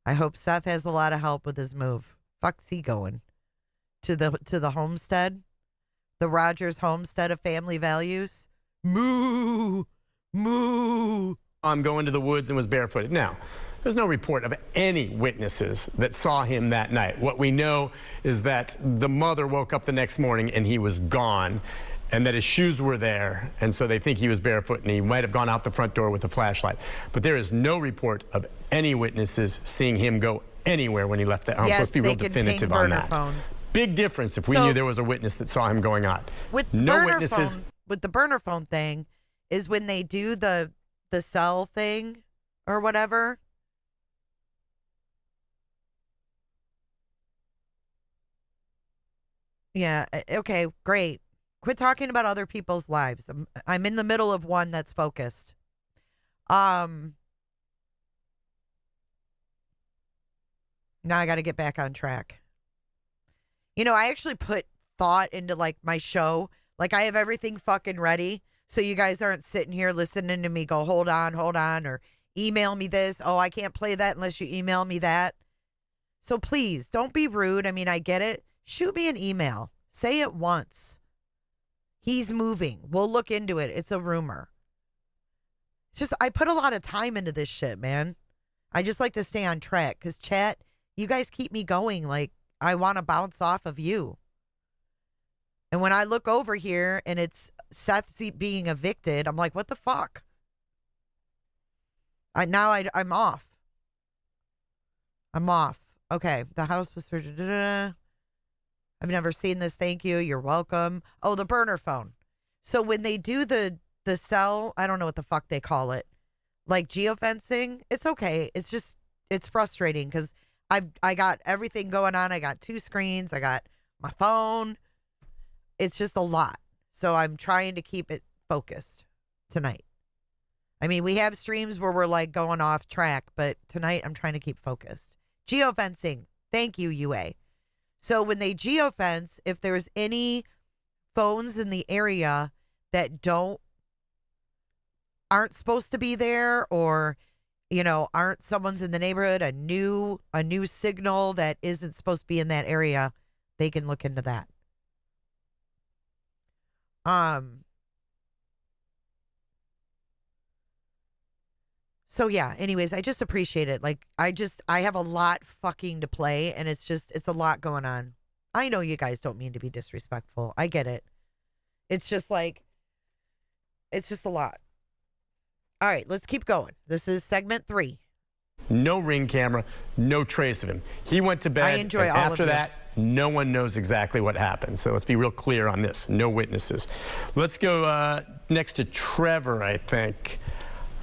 I hope Seth has a lot of help with his move. Fuck's he going? To the homestead? The Rogers homestead of family values? Moo! Moo! I'm going to the woods and was barefooted. Now, there's no report of any witnesses that saw him that night. What we know is that the mother woke up the next morning and he was gone, and that his shoes were there, and so they think he was barefoot and he might have gone out the front door with a flashlight. But there is no report of any witnesses seeing him go anywhere when he left the house. Yes, let's be real definitive on that. Phones. Big difference if we knew there was a witness that saw him going out. With no witnesses. With the burner phone thing is when they do the cell thing or whatever. Yeah, okay, great. Quit talking about other people's lives. I'm in the middle of one that's focused. Now I got to get back on track. You know, I actually put thought into like my show. Like I have everything fucking ready. So you guys aren't sitting here listening to me go, hold on, or email me this. Oh, I can't play that unless you email me that. So please don't be rude. I mean, I get it. Shoot me an email. Say it once. He's moving. We'll look into it. It's a rumor. It's just, I put a lot of time into this shit, man. I just like to stay on track because chat, you guys keep me going. Like, I want to bounce off of you. And when I look over here and it's Seth being evicted, I'm like, what the fuck? I'm off. I'm off. Okay. The house was for... I've never seen this. Thank you. You're welcome. Oh, the burner phone. So when they do the cell, I don't know what the fuck they call it, like geofencing, it's okay. It's just, it's frustrating because I got everything going on. I got 2 screens. I got my phone. It's just a lot. So I'm trying to keep it focused tonight. I mean, we have streams where we're like going off track, but tonight I'm trying to keep focused. Geofencing. Thank you, UA. So when they geofence, if there's any phones in the area that aren't supposed to be there, or you know, aren't someone's in the neighborhood, a new signal that isn't supposed to be in that area, they can look into that. So yeah, anyways, I just appreciate it. Like, I have a lot fucking to play, and it's a lot going on. I know you guys don't mean to be disrespectful. I get it. It's just like, it's just a lot. All right, let's keep going. This is segment 3. No Ring camera, no trace of him. He went to bed. I enjoy and all after of you. that, no one knows exactly what happened. So let's be real clear on this. No witnesses. Let's go next to Trevor, I think.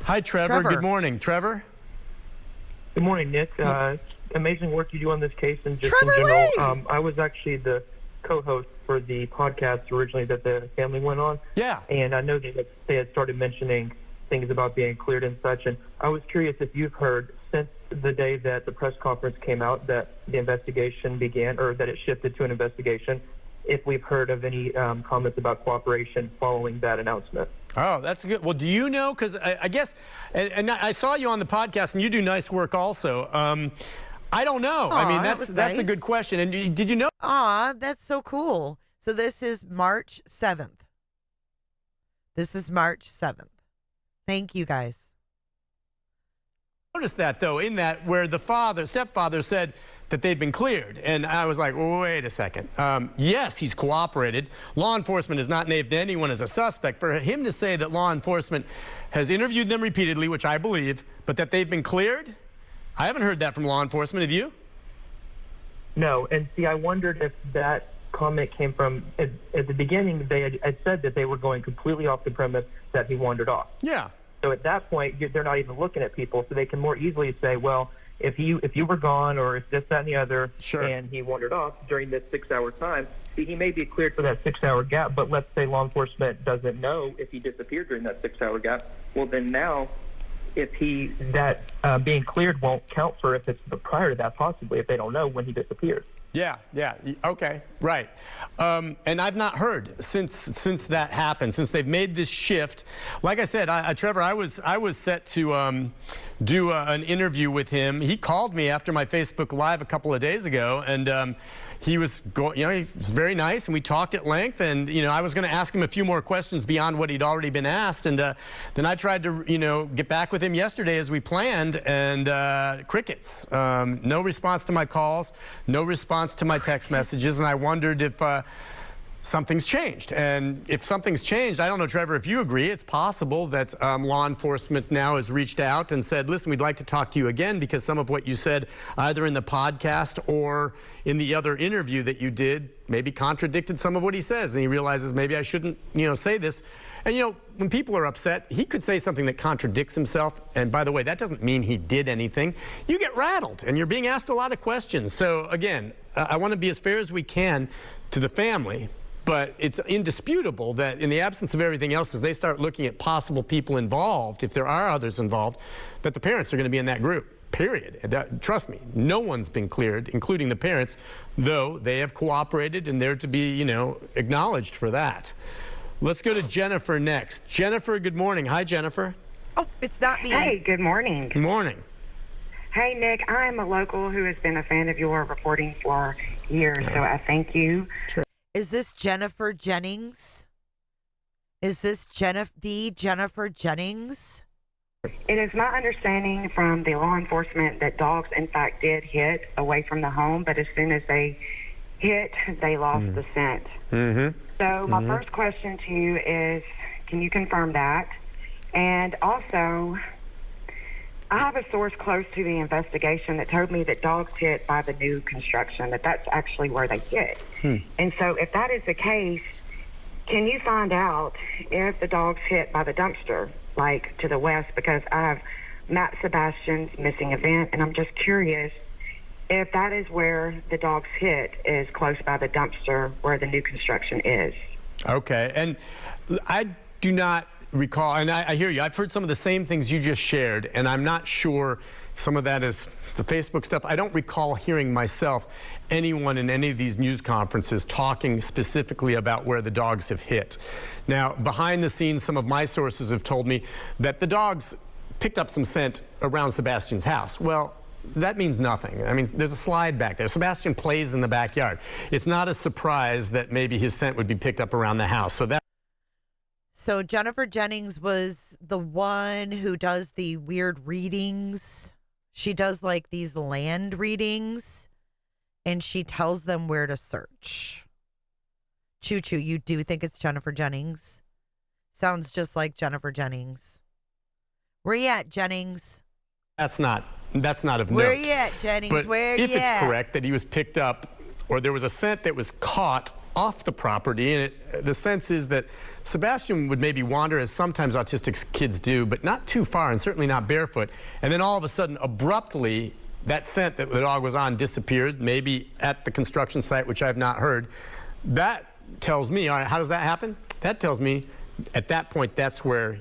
Hi, Trevor. Good morning. Trevor? Good morning, Nick. Amazing work you do on this case, and just Trevor in general. I was actually the co-host for the podcast originally that the family went on. Yeah. And I know that they had started mentioning things about being cleared and such, and I was curious if you've heard since the day that the press conference came out that the investigation began, or that it shifted to an investigation, if we've heard of any comments about cooperation following that announcement. Oh, that's good. Well, do you know? Because I guess, and I saw you on the podcast, and you do nice work also. I don't know. I mean, that's a good question. And did you know? Aw, that's so cool. So this is March 7th. This is March 7th. Thank you, guys. Notice that, though, in that where the stepfather said that they'd been cleared. And I was like, wait a second. Yes, he's cooperated. Law enforcement has not named anyone as a suspect. For him to say that law enforcement has interviewed them repeatedly, which I believe, but that they've been cleared, I haven't heard that from law enforcement. Have you? No. And see, I wondered if that comment came from, at the beginning, they had said that they were going completely off the premise that he wandered off. Yeah. So at that point, they're not even looking at people, so they can more easily say, well, if you were gone, or if this, that, and the other, and he wandered off during this 6-hour time, see, he may be cleared for that 6-hour gap, but let's say law enforcement doesn't know if he disappeared during that 6-hour gap. Well, then now, if being cleared won't count for if it's prior to that, possibly, if they don't know when he disappeared. Yeah, okay, right. And I've not heard since that happened, since they've made this shift. Like I said, Trevor, I was set to do an interview with him. He called me after my Facebook Live a couple of days ago, and he was he was very nice, and we talked at length. And I was going to ask him a few more questions beyond what he'd already been asked. And then I tried to get back with him yesterday as we planned, and crickets. No response to my calls, no response to my text messages, and I wondered if something's changed. And if something's changed, I don't know, Trevor, if you agree, it's possible that law enforcement now has reached out and said, listen, we'd like to talk to you again because some of what you said either in the podcast or in the other interview that you did maybe contradicted some of what he says. And he realizes maybe I shouldn't, say this. And, when people are upset, he could say something that contradicts himself. And by the way, that doesn't mean he did anything. You get rattled, and you're being asked a lot of questions. So, again, I want to be as fair as we can to the family. But it's indisputable that in the absence of everything else, as they start looking at possible people involved, if there are others involved, that the parents are going to be in that group, period. And trust me, no one's been cleared, including the parents, though they have cooperated, and they're to be, acknowledged for that. Let's go to Jennifer next. Jennifer, good morning. Hi, Jennifer. Oh, it's not me. Hey, good morning. Good morning. Hey, Nick, I'm a local who has been a fan of your reporting for years, so I thank you. Sure. Is this Jennifer Jennings? Is this Jennifer Jennings? It is my understanding from the law enforcement that dogs, in fact, did hit away from the home, but as soon as they hit, they lost the scent. Mm-hmm. So my first question to you is, can you confirm that? And also, I have a source close to the investigation that told me that dogs hit by the new construction, that's actually where they hit. And so if that is the case, can you find out if the dogs hit by the dumpster, like to the west? Because I have mapped Sebastian's missing event, and I'm just curious if that is where the dogs hit, is close by the dumpster where the new construction is. Okay, and I do not recall, and I hear you. I've heard some of the same things you just shared, and I'm not sure if some of that is the Facebook stuff. I don't recall hearing myself anyone in any of these news conferences talking specifically about where the dogs have hit. Now, behind the scenes, some of my sources have told me that the dogs picked up some scent around Sebastian's house. Well, that means nothing. I mean, there's a slide back there. Sebastian plays in the backyard. It's not a surprise that maybe his scent would be picked up around the house. So Jennifer Jennings was the one who does the weird readings. She does like these land readings, and she tells them where to search. Choo Choo, you do think it's Jennifer Jennings? Sounds just like Jennifer Jennings. Where you at, Jennings? That's not of note. Where you at, Jennings? But Where you if it's at? correct that he was picked up, or there was a scent that was caught off the property, and the sense is that Sebastian would maybe wander, as sometimes autistic kids do, but not too far, and certainly not barefoot. And then all of a sudden, abruptly, that scent that the dog was on disappeared, maybe at the construction site, which I've not heard. That tells me, all right, how does that happen? That tells me, at that point, that's where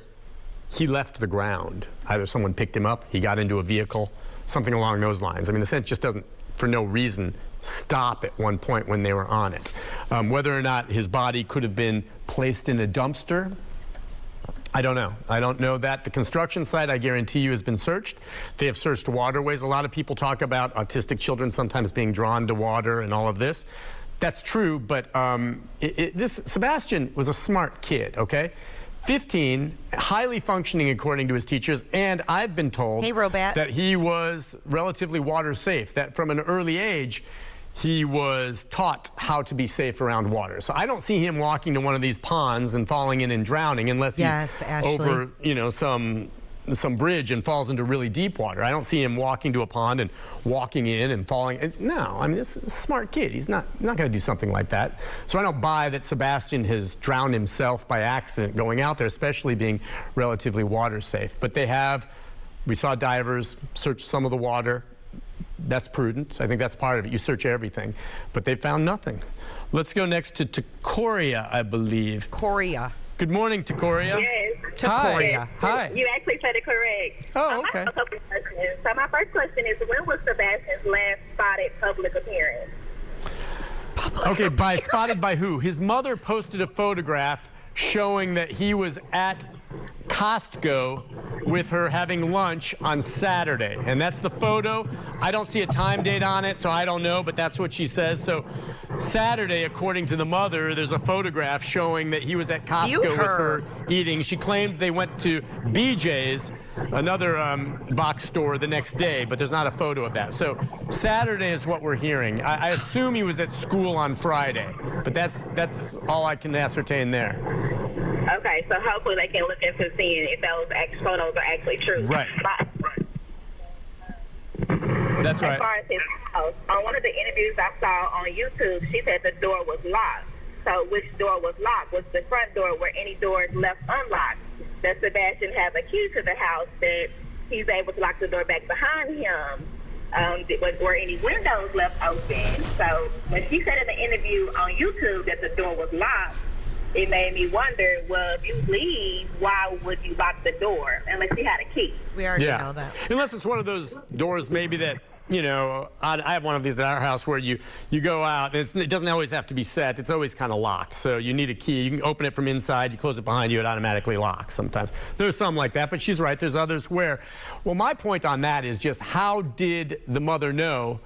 he left the ground. Either someone picked him up, he got into a vehicle, something along those lines. I mean, the scent just doesn't, for no reason, stop at one point when they were on it. Whether or not his body could have been placed in a dumpster, I don't know. I don't know that. The construction site, I guarantee you, has been searched. They have searched waterways. A lot of people talk about autistic children sometimes being drawn to water and all of this. That's true, but Sebastian was a smart kid, okay? 15, highly functioning according to his teachers, and I've been told that he was relatively water safe, that from an early age, he was taught how to be safe around water. So I don't see him walking to one of these ponds and falling in and drowning unless he's over, you know, some bridge and falls into really deep water. I don't see him walking to a pond and walking in and falling. No, I mean, this is a smart kid. He's not going to do something like that. So I don't buy that Sebastian has drowned himself by accident going out there, especially being relatively water safe. But we saw divers search some of the water. That's prudent. I think that's part of it. You search everything. But they found nothing. Let's go next to Takoria, I believe. Korea. Good morning, Takoria. Yes. Takoria. Hi. You actually said it correct. Oh, okay. I have a couple of questions. So my first question is, when was Sebastian's last spotted public appearance? Okay, spotted by who? His mother posted a photograph showing that he was at Costco with her having lunch on Saturday. And that's the photo. I don't see a time date on it, so I don't know, but that's what she says. So Saturday, according to the mother, there's a photograph showing that he was at Costco with her eating. She claimed they went to BJ's, another box store, the next day, but there's not a photo of that. So Saturday is what we're hearing. I assume he was at school on Friday, but that's all I can ascertain there. Okay, so hopefully they can look into seeing if those photos are actually true. Right. That's right. As far as his house, on one of the interviews I saw on YouTube, she said the door was locked. So which door was locked? Was the front door where any doors left unlocked? Does Sebastian have a key to the house that he's able to lock the door back behind him? Were any windows left open? So when she said in the interview on YouTube that the door was locked, it made me wonder, well, if you leave, why would you lock the door unless you had a key? We already know that. Unless it's one of those doors maybe that, you know, I have one of these at our house where you go out, and it doesn't always have to be set. It's always kind of locked. So you need a key. You can open it from inside. You close it behind you. It automatically locks sometimes. There's some like that, but she's right. There's others where, well, my point on that is just how did the mother know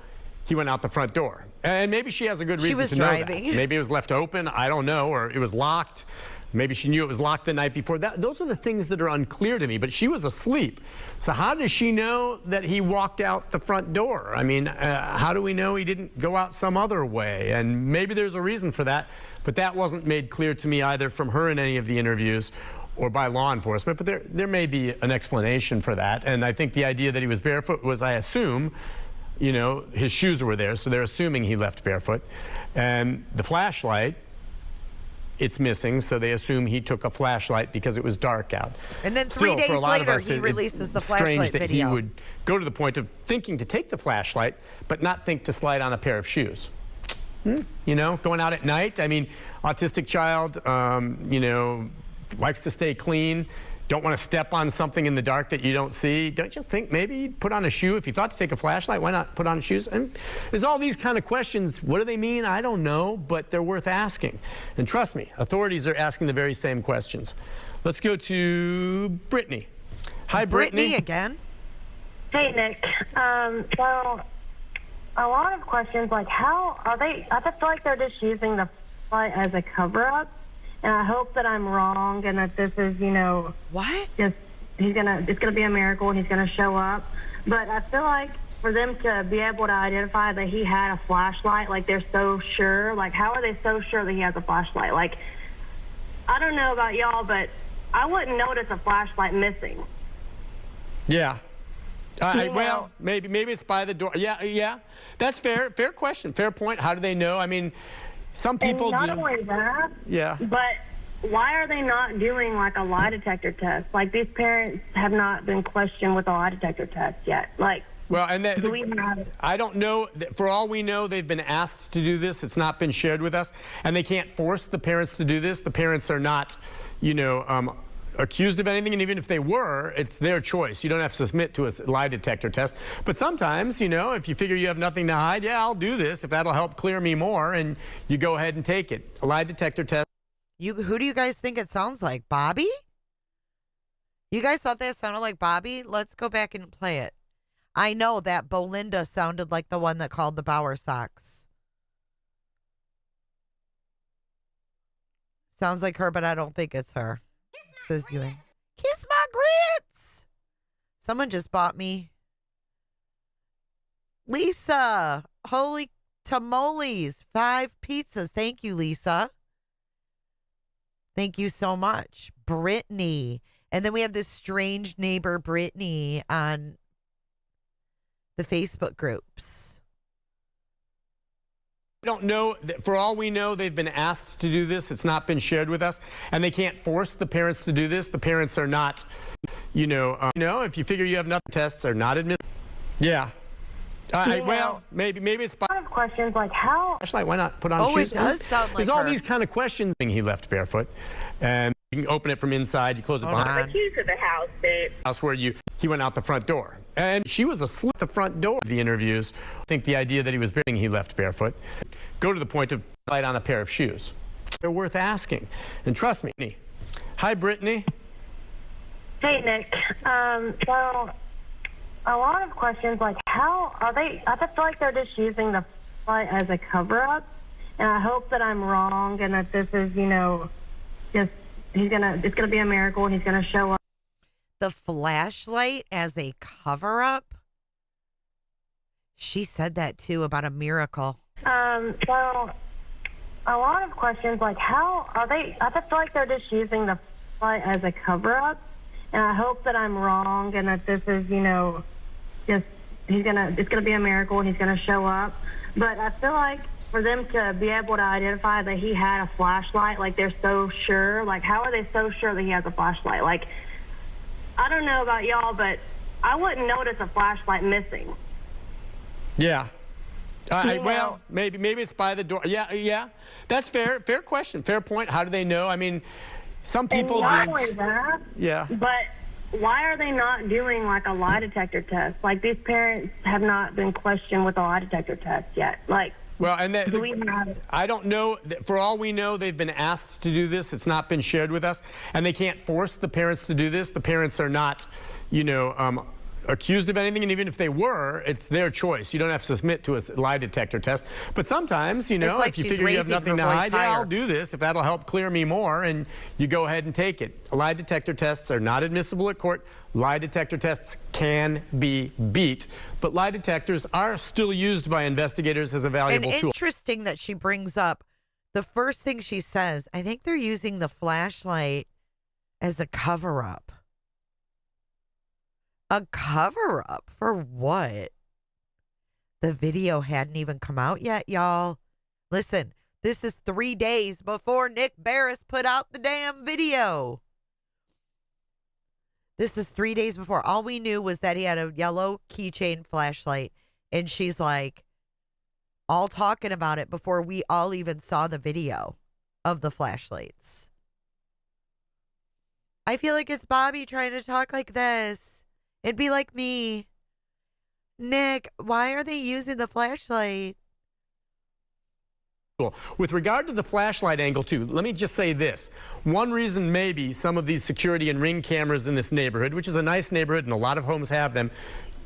he went out the front door? And maybe she has a good reason to know that. Maybe it was left open, I don't know, or it was locked. Maybe she knew it was locked the night before. Those are the things that are unclear to me, but she was asleep. So how does she know that he walked out the front door? I mean, how do we know he didn't go out some other way? And maybe there's a reason for that, but that wasn't made clear to me either from her in any of the interviews or by law enforcement, but there may be an explanation for that. And I think the idea that he was barefoot was, I assume, you know, his shoes were there, so they're assuming he left barefoot. And the flashlight, it's missing, so they assume he took a flashlight because it was dark out. And then 3 days later, he releases the flashlight video. Strange that he would go to the point of thinking to take the flashlight, but not think to slide on a pair of shoes. You know, going out at night. I mean, autistic child, you know, likes to stay clean. Don't want to step on something in the dark that you don't see. Don't you think maybe you'd put on a shoe? If you thought to take a flashlight, why not put on shoes? And there's all these kind of questions. What do they mean? I don't know, but they're worth asking. And trust me, authorities are asking the very same questions. Let's go to Brittany. Hi, Brittany. again. Hey, Nick. So, a lot of questions like how are they? I just feel like they're just using the fight as a cover-up, and I hope that I'm wrong and that this is, what? Just it's gonna be a miracle and he's gonna show up. But I feel like for them to be able to identify that he had a flashlight, like they're so sure. Like, how are they so sure that he has a flashlight? Like, I don't know about y'all, but I wouldn't notice a flashlight missing. Yeah. Well, maybe it's by the door. Yeah. That's fair. Fair question. Fair point. How do they know? I mean, some people and do. not only that, yeah. But why are they not doing like a lie detector test? Like, these parents have not been questioned with a lie detector test yet. Like, well, and I don't know. For all we know, they've been asked to do this. It's not been shared with us, and they can't force the parents to do this. The parents are not, accused of anything, and even if they were, it's their choice. You don't have to submit to a lie detector test. But sometimes, if you figure you have nothing to hide, yeah, I'll do this if that'll help clear me more, and you go ahead and take it. A lie detector test. Who do you guys think it sounds like? Bobby? You guys thought that sounded like Bobby? Let's go back and play it. I know that Belinda sounded like the one that called the Bower Sox. Sounds like her, but I don't think it's her. Says Ewing. Kiss my grits. Someone just bought me. Lisa. Holy tamales. 5 pizzas. Thank you, Lisa. Thank you so much. Brittany. And then we have this strange neighbor, Brittany, on the Facebook groups. I don't know. For all we know, they've been asked to do this. It's not been shared with us, and they can't force the parents to do this. The parents are not, if you figure you have nothing, tests are not admitted. Yeah. Well, maybe it's. A lot of questions like how. Flashlight, why not put on it shoes? does sound like There's all her. these kind of questions. He left barefoot, and you can open it from inside. You close it behind. The key to the house, babe. House where he went out the front door, and she was asleep at the front door. The interviews. I think the idea that he left barefoot. Go to the point of light on a pair of shoes. They're worth asking, and trust me. Hi, Brittany. Hey, Nick. So, a lot of questions like how are they? I just feel like they're just using the fight as a cover-up, and I hope that I'm wrong and that this is, it's gonna be a miracle and he's gonna show up. The flashlight as a cover-up? She said that too about a miracle. So, a lot of questions like how are they? I just feel like they're just using the fight as a cover-up, and I hope that I'm wrong and that this is, it's gonna be a miracle and he's gonna show up. But I feel like for them to be able to identify that he had a flashlight, like they're so sure. Like, how are they so sure that he has a flashlight? Like, I don't know about y'all, but I wouldn't notice a flashlight missing. Yeah. Well, maybe it's by the door. Yeah. That's fair. Fair question. Fair point. How do they know? I mean, some people. And not only that. Yeah. But why are they not doing like a lie detector test? Like, these parents have not been questioned with a lie detector test yet. Like. Well, and I don't know. For all we know, they've been asked to do this. It's not been shared with us, and they can't force the parents to do this. The parents are not, accused of anything, and even if they were, it's their choice. You don't have to submit to a lie detector test. But sometimes, like if you figure you have nothing to hide, yeah, I'll do this if that'll help clear me more, and you go ahead and take it. Lie detector tests are not admissible at court. Lie detector tests can be beat, but lie detectors are still used by investigators as a valuable tool. Interesting that she brings up the first thing she says. I think they're using the flashlight as a cover-up. A cover-up for what? The video hadn't even come out yet, y'all. Listen, this is 3 days before Nick Beres put out the damn video. This is 3 days before. All we knew was that he had a yellow keychain flashlight. And she's like, all talking about it before we all even saw the video of the flashlights. I feel like it's Bobby trying to talk like this. It'd be like me. Nick, why are they using the flashlight? With regard to the flashlight angle, too, let me just say this. One reason maybe some of these security and ring cameras in this neighborhood, which is a nice neighborhood and a lot of homes have them,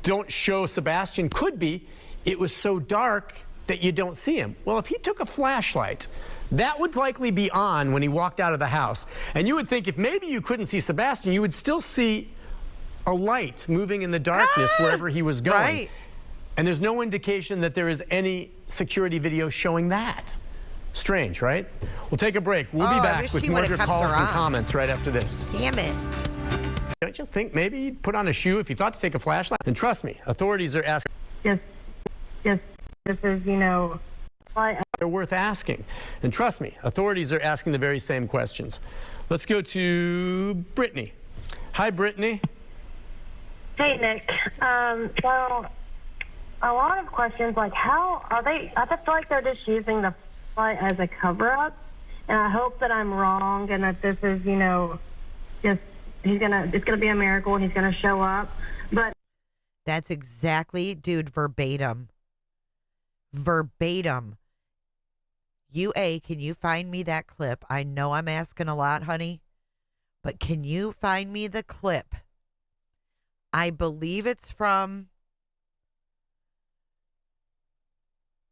don't show Sebastian could be it was so dark that you don't see him. Well, if he took a flashlight, that would likely be on when he walked out of the house. And you would think if maybe you couldn't see Sebastian, you would still see a light moving in the darkness wherever he was going. Right. And there's no indication that there is any security video showing that. Strange, right? We'll take a break. We'll be back with more of your calls and comments right after this. Damn it. Don't you think maybe you'd put on a shoe if you thought to take a flashlight? And trust me, authorities are asking. Yes. This is, They're worth asking. And trust me, authorities are asking the very same questions. Let's go to Brittany. Hi, Brittany. Hey, Nick. Well, a lot of questions like how are they? I just feel like they're just using the flight as a cover-up, and I hope that I'm wrong and that this is, just it's gonna be a miracle and he's gonna show up. But that's exactly, dude, verbatim. Verbatim. UA, can you find me that clip? I know I'm asking a lot, honey, but can you find me the clip? I believe it's from.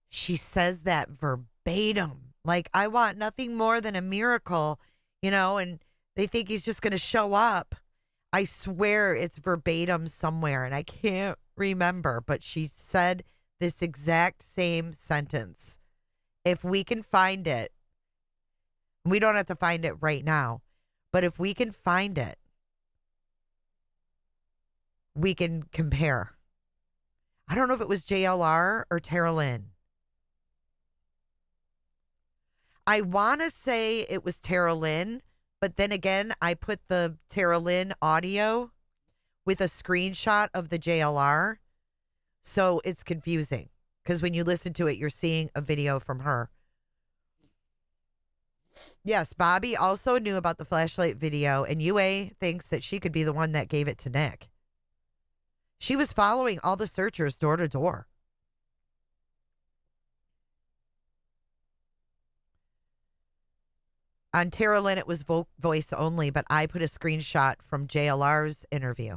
She says that verbatim. Like, I want nothing more than a miracle, and they think he's just going to show up. I swear it's verbatim somewhere, and I can't remember, but she said this exact same sentence. If we can find it, we don't have to find it right now, but if we can find it, we can compare. I don't know if it was JLR or Tara Lynn. I want to say it was Tara Lynn, but then again, I put the Tara Lynn audio with a screenshot of the JLR. So it's confusing because when you listen to it, you're seeing a video from her. Yes, Bobby also knew about the flashlight video, and UA thinks that she could be the one that gave it to Nick. She was following all the searchers door to door. On Tara Lynn, it was voice only, but I put a screenshot from JLR's interview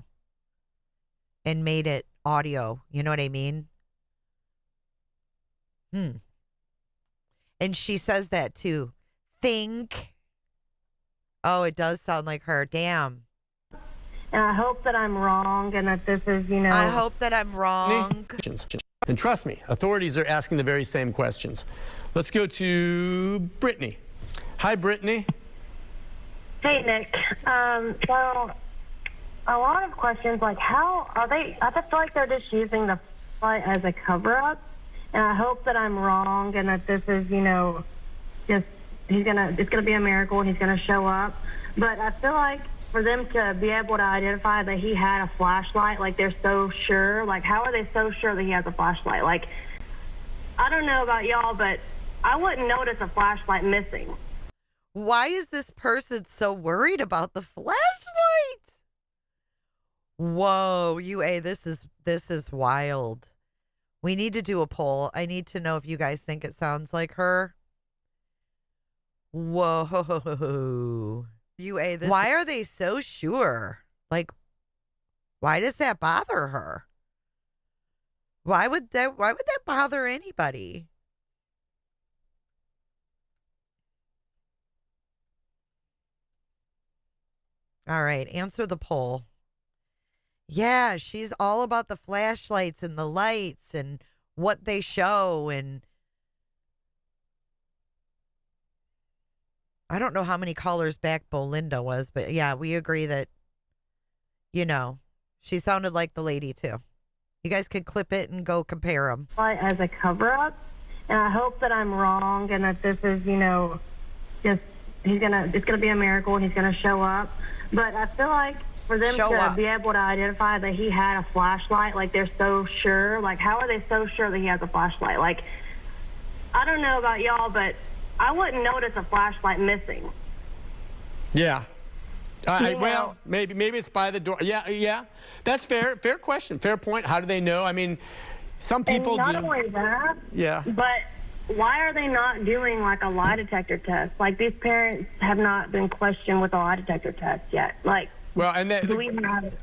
and made it audio. You know what I mean? And she says that too. Think. Oh, it does sound like her. Damn. And I hope that I'm wrong and that this is, I hope that I'm wrong. And trust me, authorities are asking the very same questions. Let's go to Brittany. Hi, Brittany. Hey, Nick. Well, a lot of questions like how are they? I just feel like they're just using the flight as a cover-up, and I hope that I'm wrong and that this is, just it's gonna be a miracle and he's gonna show up. But I feel like for them to be able to identify that he had a flashlight, like they're so sure. Like, how are they so sure that he has a flashlight? Like, I don't know about y'all, but I wouldn't notice a flashlight missing. Why is this person so worried about the flashlight? Whoa, UA, this is wild. We need to do a poll. I need to know if you guys think it sounds like her. Whoa. UA, why are they so sure? Like, why does that bother her? Why would that bother anybody? All right, answer the poll. Yeah, she's all about the flashlights and the lights and what they show. And I don't know how many callers back Belinda was, but yeah, we agree that, she sounded like the lady too. You guys could clip it and go compare them. As a cover-up, and I hope that I'm wrong and that this is, just it's gonna be a miracle and he's gonna show up. But I feel like for them to be able to identify that he had a flashlight, like they're so sure. Like, how are they so sure that he has a flashlight? Like, I don't know about y'all, but I wouldn't notice a flashlight missing. Yeah. Well, maybe it's by the door. Yeah. That's fair. Fair question. Fair point. How do they know? I mean, some people and not do. Not only that. Yeah. But why are they not doing like a lie detector test? Like these parents have not been questioned with a lie detector test yet. Like, well, and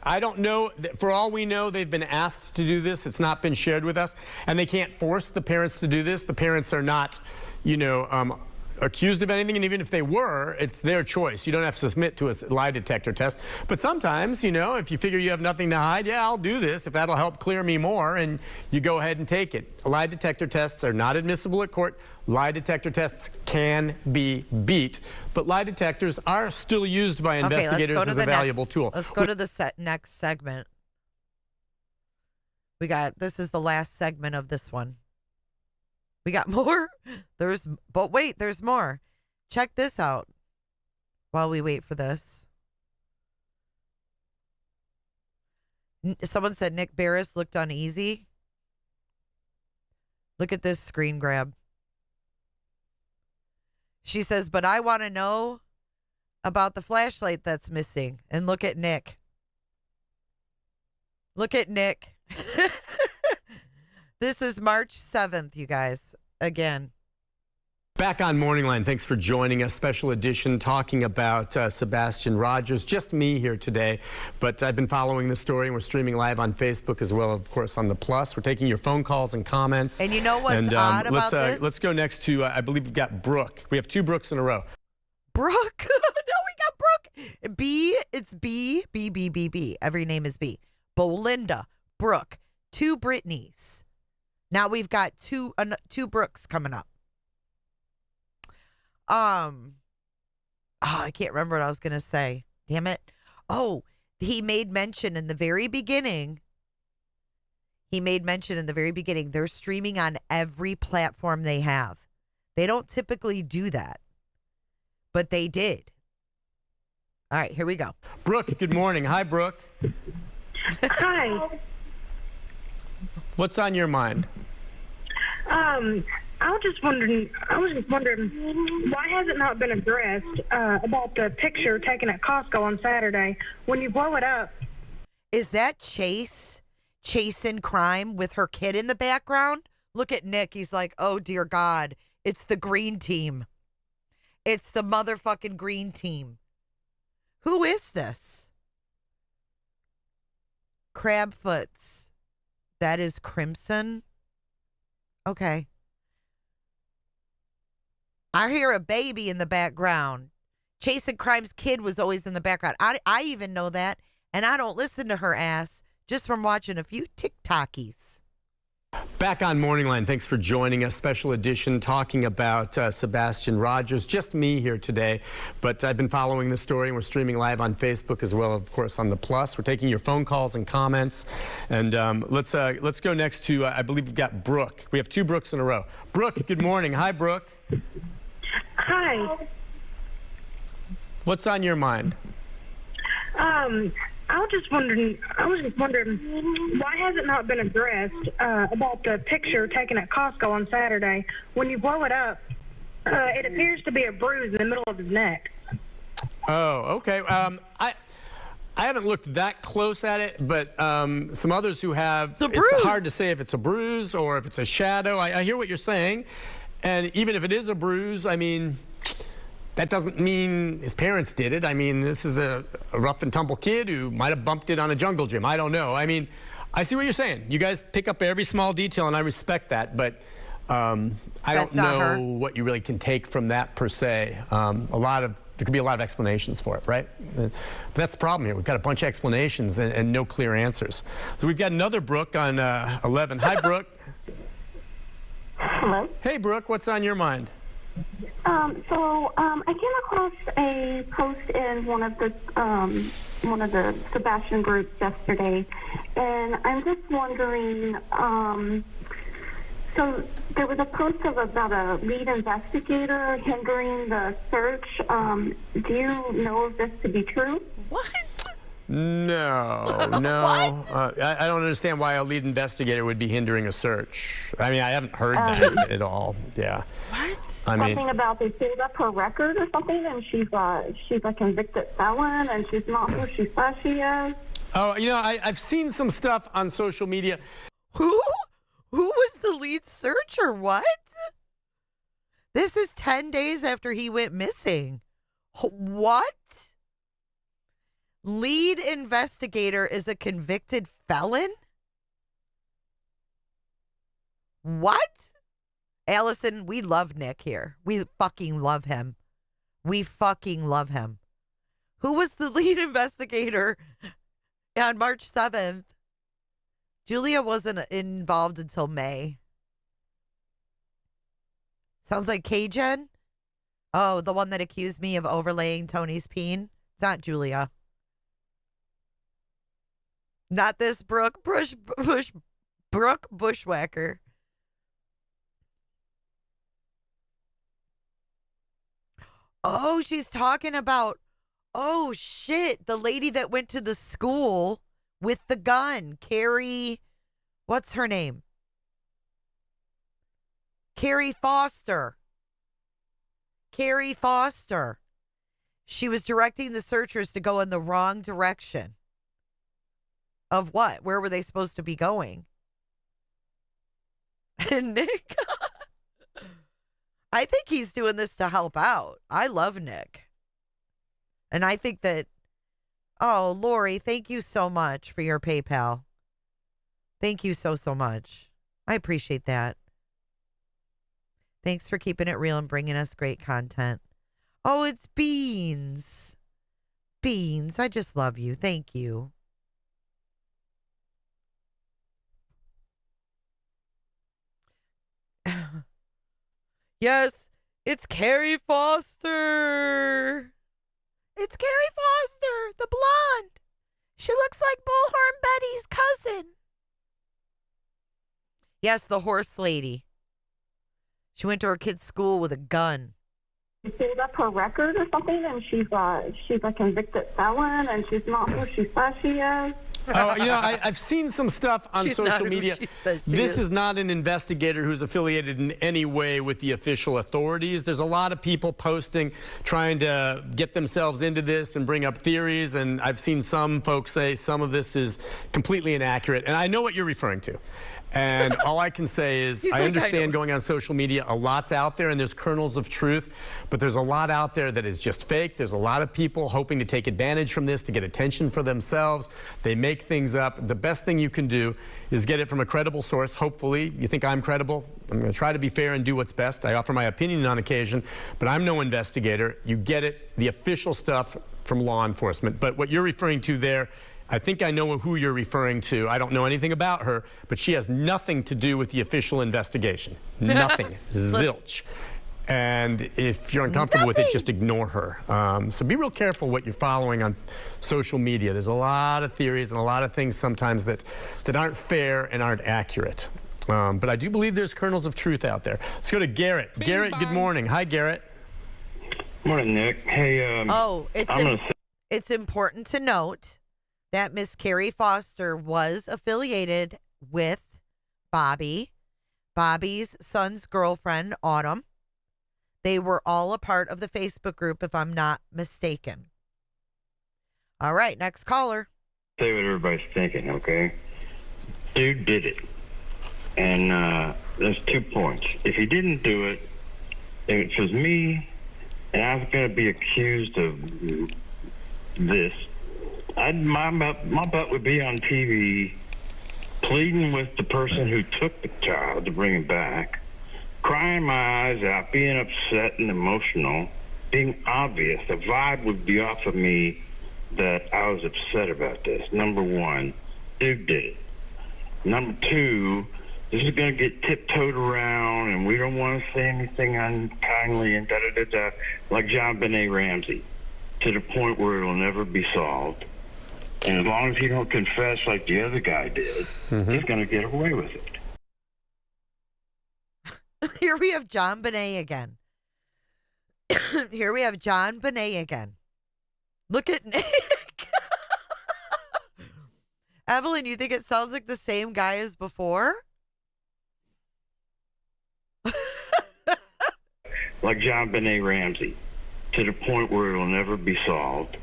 I don't know. For all we know, they've been asked to do this. It's not been shared with us, and they can't force the parents to do this. The parents are not, you know, accused of anything, and even if they were, it's their choice. You don't have to submit to a lie detector test. But sometimes, you know, if you figure you have nothing to hide, yeah, I'll do this if that'll help clear me more, and you go ahead and take it. Lie detector tests are not admissible at court. Lie detector tests can be beat, but lie detectors are still used by investigators as a valuable tool. Let's go to the next segment. This is the last segment of this one. We got more? But wait, there's more. Check this out while we wait for this. Someone said Nick Beres looked uneasy. Look at this screen grab. She says, but I want to know about the flashlight that's missing. And look at Nick. Look at Nick. This is March 7th, you guys, again. Back on Morning Line, thanks for joining us. Special edition talking about Sebastian Rogers. Just me here today, but I've been following the story, and we're streaming live on Facebook as well, of course, on the Plus. We're taking your phone calls and comments. And you know what's odd about this? Let's go next to, I believe we've got Brooke. We have two Brookes in a row. Brooke? No, we got Brooke. B, it's B. Every name is B. Belinda, Brooke, two Britneys. Now we've got two Brookes coming up. I can't remember what I was going to say. Damn it. Oh, he made mention in the very beginning. They're streaming on every platform they have. They don't typically do that, but they did. All right, here we go. Brooke, good morning. Hi, Brooke. Hi. What's on your mind? I was just wondering, why has it not been addressed about the picture taken at Costco on Saturday? When you blow it up. Is that chasing crime with her kid in the background? Look at Nick. He's like, oh, dear God. It's the green team. It's the motherfucking green team. Who is this? Crabfoots. That is Crimson. Okay. I hear a baby in the background. Chasing Crime's kid was always in the background. I even know that, and I don't listen to her ass just from watching a few TikTokies. Back on Morning Line, thanks for joining us. Special edition talking about Sebastian Rogers. Just me here today, but I've been following the story, and we're streaming live on Facebook as well, of course, on the Plus. We're taking your phone calls and comments, and let's go next to, I believe we've got Brooke. We have two Brookes in a row. Brooke, good morning. Hi, Brooke. Hi. What's on your mind? I was just wondering, why has it not been addressed about the picture taken at Costco on Saturday? When you blow it up, it appears to be a bruise in the middle of his neck. Oh, okay. I haven't looked that close at it, but some others who have, it's hard to say if it's a bruise or if it's a shadow. I hear what you're saying, and even if it is a bruise, I mean, that doesn't mean his parents did it. I mean, this is a rough and tumble kid who might have bumped it on a jungle gym. I don't know. I mean, I see what you're saying. You guys pick up every small detail, and I respect that, but I don't know what you really can take from that per se. There could be a lot of explanations for it, right? But that's the problem here. We've got a bunch of explanations and no clear answers. So we've got another Brooke on 11. Hi, Brooke. Hello. Hey, Brooke. What's on your mind? I came across a post in one of the Sebastian groups yesterday, and I'm just wondering. So there was a post about a lead investigator hindering the search. Do you know of this to be true? What? No. I don't understand why a lead investigator would be hindering a search. I mean, I haven't heard that at all. Yeah. What? Something about they filled up her record or something, and she's a convicted felon, and she's not who she says she is. Oh, you know, I've seen some stuff on social media. Who was the lead searcher? What? This is 10 days after he went missing. What? Lead investigator is a convicted felon? What? Allison, we love Nick here. We fucking love him. We fucking love him. Who was the lead investigator on March 7th? Julia wasn't involved until May. Sounds like Cajun. Oh, the one that accused me of overlaying Tony's peen. It's not Julia. Not this Brooke Bushwhacker. Oh, she's talking about, oh shit, the lady that went to the school with the gun. Carrie, what's her name? Carrie Foster. Carrie Foster. She was directing the searchers to go in the wrong direction. Of what? Where were they supposed to be going? And Nick, I think he's doing this to help out. I love Nick. And I think that, oh, Lori, thank you so much for your PayPal. Thank you so much. I appreciate that. Thanks for keeping it real and bringing us great content. Oh, it's Beans. Beans, I just love you. Thank you. Yes, it's Carrie Foster. It's Carrie Foster, the blonde. She looks like Bullhorn Betty's cousin. Yes, the horse lady. She went to her kid's school with a gun. She pulled up her record or something, and she's a convicted felon, and she's not who she says she is. Oh, you know, I've seen some stuff on social media. This is not an investigator who's affiliated in any way with the official authorities. There's a lot of people posting, trying to get themselves into this and bring up theories, and I've seen some folks say some of this is completely inaccurate, and I know what you're referring to. And all I can say is I understand going on social media, a lot's out there and there's kernels of truth, but there's a lot out there that is just fake. There's a lot of people hoping to take advantage from this to get attention for themselves. They make things up. The best thing you can do is get it from a credible source. Hopefully, you think I'm credible. I'm going to try to be fair and do what's best. I offer my opinion on occasion, but I'm no investigator. You get it, the official stuff from law enforcement. But what you're referring to there, I think I know who you're referring to. I don't know anything about her, but she has nothing to do with the official investigation. Nothing. Zilch. And if you're uncomfortable with it, just ignore her. So be real careful what you're following on social media. There's a lot of theories and a lot of things sometimes that aren't fair and aren't accurate. But I do believe there's kernels of truth out there. Let's go to Garrett. Garrett, good morning. Hi, Garrett. Morning, Nick. Hey, it's important to note that Miss Carrie Foster was affiliated with Bobby's son's girlfriend, Autumn. They were all a part of the Facebook group, if I'm not mistaken. All right, next caller. Say what everybody's thinking, okay? Dude did it. And there's 2 points. If he didn't do it, if it was me and I was going to be accused of this, my butt would be on TV pleading with the person who took the child to bring him back, crying my eyes out, being upset and emotional, being obvious. The vibe would be off of me that I was upset about this. Number one, dude did it. Number two, this is going to get tiptoed around, and we don't want to say anything unkindly and da-da-da-da, like John Benet Ramsey, to the point where it'll never be solved. And as long as he don't confess like the other guy did, he's going to get away with it. Here we have John Benet again. Here we have John Benet again. Look at Nick. Evelyn, you think it sounds like the same guy as before? Like John Benet Ramsey, to the point where it'll never be solved.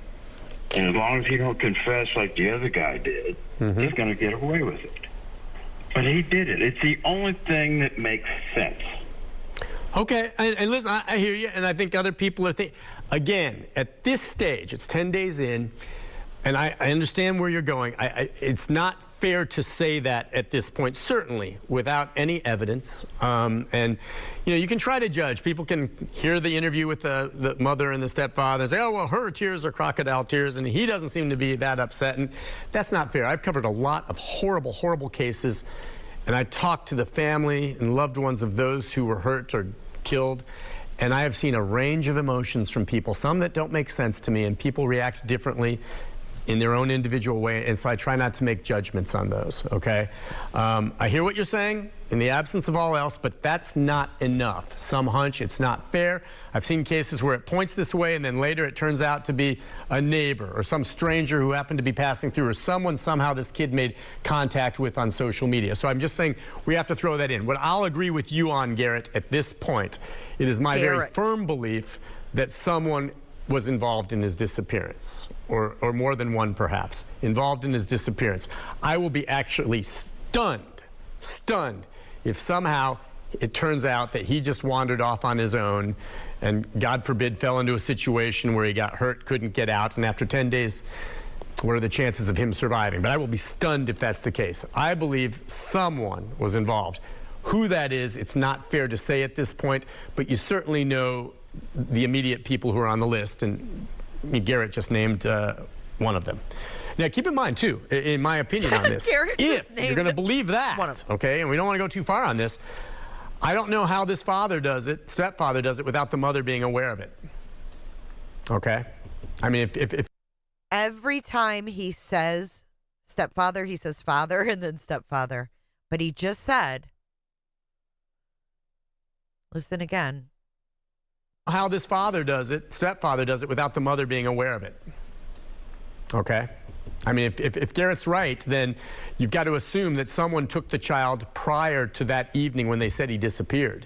And as long as he don't confess like the other guy did, he's going to get away with it. But he did it. It's the only thing that makes sense. Okay, and listen, I hear you, and I think other people are thinking, again, at this stage, it's 10 days in, and I understand where you're going. It's not fair to say that at this point, certainly, without any evidence. And, you can try to judge. People can hear the interview with the mother and the stepfather and say, oh, well, her tears are crocodile tears, and he doesn't seem to be that upset. And that's not fair. I've covered a lot of horrible, horrible cases, and I talked to the family and loved ones of those who were hurt or killed. And I have seen a range of emotions from people, some that don't make sense to me, and people react differently in their own individual way, and so I try not to make judgments on those, okay? I hear what you're saying, in the absence of all else, but that's not enough. Some hunch it's not fair. I've seen cases where it points this way, and then later it turns out to be a neighbor or some stranger who happened to be passing through, or someone somehow this kid made contact with on social media. So I'm just saying we have to throw that in. What I'll agree with you on, Garrett, at this point, it is my very firm belief that someone was involved in his disappearance, or more than one perhaps, involved in his disappearance. I will be actually stunned if somehow it turns out that he just wandered off on his own and, God forbid, fell into a situation where he got hurt, couldn't get out, and after 10 days, what are the chances of him surviving? But I will be stunned if that's the case. I believe someone was involved. Who that is, it's not fair to say at this point, but you certainly know the immediate people who are on the list, and Garrett just named one of them. Now, keep in mind, too, in my opinion on this, if you're going to believe that, okay, and we don't want to go too far on this, I don't know how this father does it, stepfather does it, without the mother being aware of it. Okay? I mean, if every time he says stepfather, he says father and then stepfather. But he just said, listen again. How this father does it, stepfather does it, without the mother being aware of it. Okay? I mean, if Garrett's right, then you've got to assume that someone took the child prior to that evening when they said he disappeared.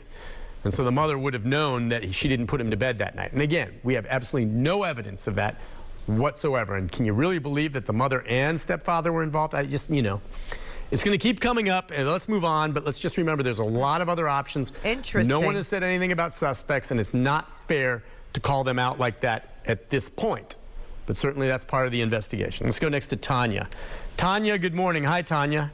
And so the mother would have known that she didn't put him to bed that night. And again, we have absolutely no evidence of that whatsoever. And can you really believe that the mother and stepfather were involved? I just, it's going to keep coming up, and let's move on, but let's just remember there's a lot of other options. Interesting. No one has said anything about suspects, and it's not fair to call them out like that at this point. But certainly that's part of the investigation. Let's go next to Tanya. Tanya, good morning. Hi, Tanya.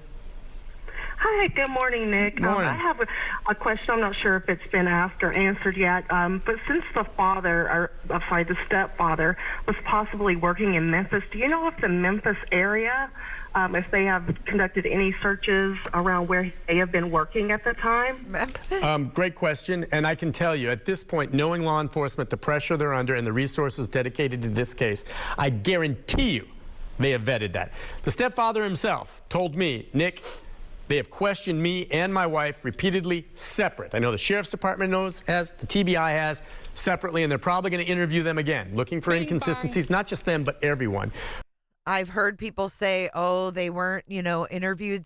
Hi, good morning, Nick. Morning. I have a question. I'm not sure if it's been asked or answered yet. But since the stepfather was possibly working in Memphis, do you know if the Memphis area, if they have conducted any searches around where they have been working at the time? Great question. And I can tell you, at this point, knowing law enforcement, the pressure they're under, and the resources dedicated to this case, I guarantee you they have vetted that. The stepfather himself told me, Nick, they have questioned me and my wife repeatedly separate. I know the sheriff's department has, the TBI has, separately, and they're probably going to interview them again, looking for inconsistencies, not just them, but everyone. I've heard people say, oh, they weren't, interviewed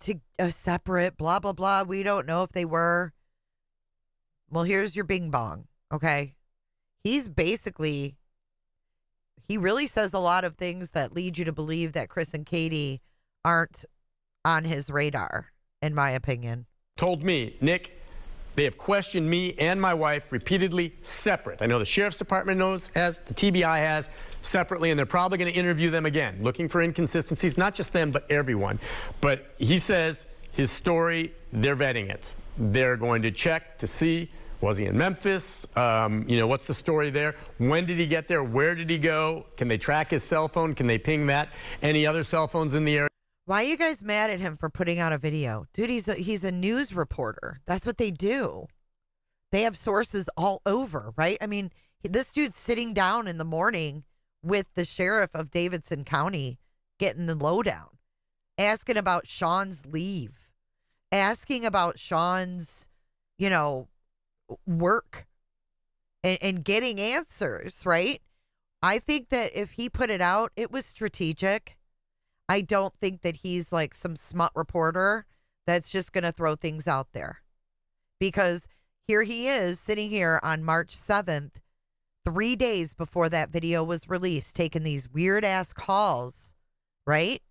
separate, blah, blah, blah. We don't know if they were. Well, here's your bing bong, okay? He really says a lot of things that lead you to believe that Chris and Katie aren't on his radar, in my opinion. Told me, Nick, they have questioned me and my wife repeatedly separate. I know the sheriff's department has, the TBI has, separately, and they're probably going to interview them again, looking for inconsistencies, not just them, but everyone. But he says his story, they're vetting it. They're going to check to see, was he in Memphis? What's the story there? When did he get there? Where did he go? Can they track his cell phone? Can they ping that? Any other cell phones in the area? Why are you guys mad at him for putting out a video? Dude, he's a news reporter. That's what they do. They have sources all over, right? I mean, this dude's sitting down in the morning with the sheriff of Davidson County getting the lowdown, asking about Sean's leave, asking about Sean's, work and getting answers, right? I think that if he put it out, it was strategic. I don't think that he's like some smut reporter that's just going to throw things out there, because here he is sitting here on March 7th, 3 days before that video was released, taking these weird ass calls, right?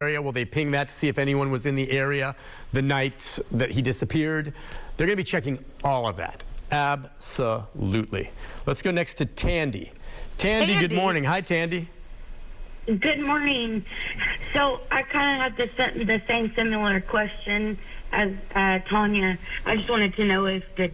area. Will they ping that to see if anyone was in the area the night that he disappeared? They're going to be checking all of that. Absolutely. Let's go next to Tandy. Tandy, good morning. Hi, Tandy. Good morning. So I kind of have the same similar question as Tanya. I just wanted to know if the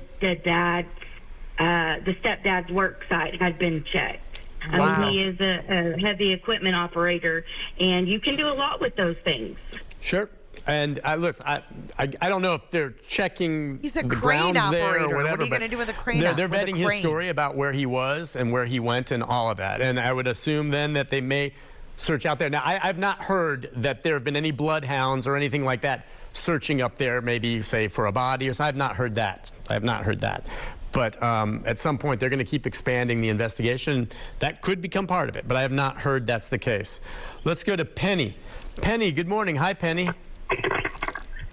stepdad's work site had been checked. Wow. I mean, he is a heavy equipment operator, and you can do a lot with those things. Sure. And listen, I don't know if they're checking He's a the crane ground operator. there or whatever. What are you going to do with a crane? They're vetting his story about where he was and where he went and all of that. And I would assume then that they may search out there. Now, I've not heard that there have been any bloodhounds or anything like that searching up there, maybe, say, for a body or something. I've not heard that. I have not heard that. But at some point, they're going to keep expanding the investigation. That could become part of it, but I have not heard that's the case. Let's go to Penny. Penny, good morning. Hi, Penny.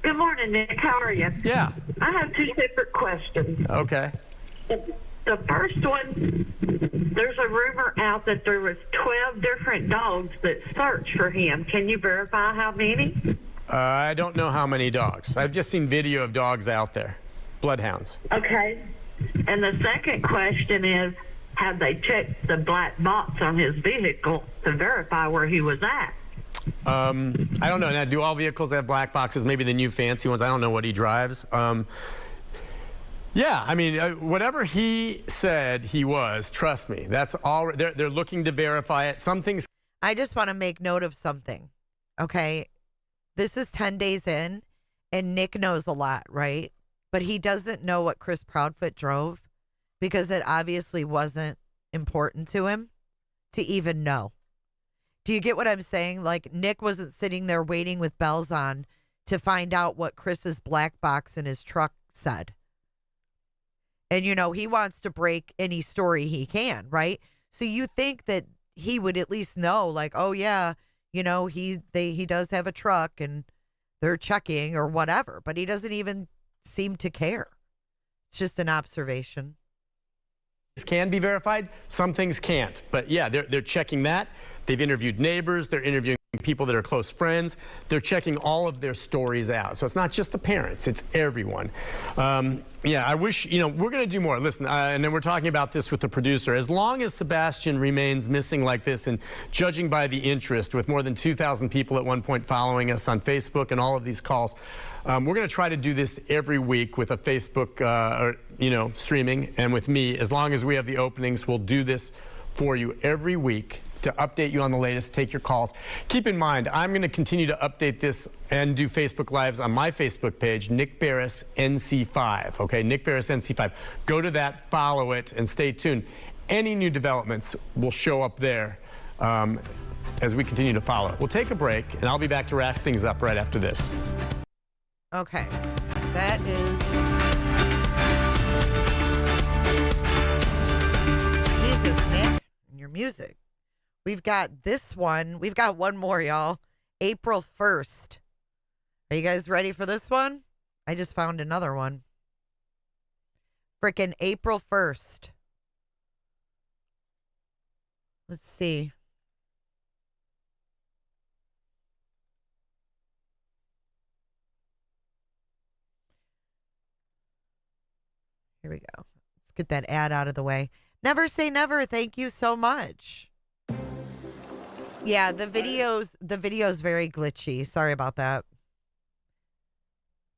Good morning, Nick. How are you? Yeah. I have two separate questions. Okay. The first one, there's a rumor out that there was 12 different dogs that searched for him. Can you verify how many? I don't know how many dogs. I've just seen video of dogs out there. Bloodhounds. Okay. And the second question is, have they checked the black box on his vehicle to verify where he was at? I don't know. Now, do all vehicles have black boxes? Maybe the new fancy ones. I don't know what he drives. Yeah, I mean, whatever he said he was, trust me, that's all. They're looking to verify it. Some things. I just want to make note of something. Okay. This is 10 days in, and Nick knows a lot, right? But he doesn't know what Chris Proudfoot drove because it obviously wasn't important to him to even know. Do you get what I'm saying? Like, Nick wasn't sitting there waiting with bells on to find out what Chris's black box in his truck said. And, you know, he wants to break any story he can, right? So you think that he would at least know, like, oh, yeah, you know, he does have a truck and they're checking or whatever, but he doesn't even seem to care. It's just an observation. This can be verified. Some things can't. But yeah, they're checking that. They've interviewed neighbors. They're interviewing people that are close friends. They're checking all of their stories out. So it's not just the parents. It's everyone. Yeah, I wish, you know, we're going to do more. Listen, and then we're talking about this with the producer. As long as Sebastian remains missing like this, and judging by the interest, with more than 2,000 people at one point following us on Facebook and all of these calls, we're going to try to do this every week with a Facebook, streaming, and with me. As long as we have the openings, we'll do this for you every week to update you on the latest, take your calls. Keep in mind, I'm going to continue to update this and do Facebook Lives on my Facebook page, Nick Beres NC5. Okay, Nick Beres NC5. Go to that, follow it, and stay tuned. Any new developments will show up there as we continue to follow it. We'll take a break, and I'll be back to wrap things up right after this. Okay, that is Jesus, Nick, and your music. We've got this one. We've got one more, y'all. April 1st. Are you guys ready for this one? I just found another one. Frickin' April 1st. Let's see. Here we go. Let's get that ad out of the way. Never say never. Thank you so much. Yeah, the video's very glitchy. Sorry about that.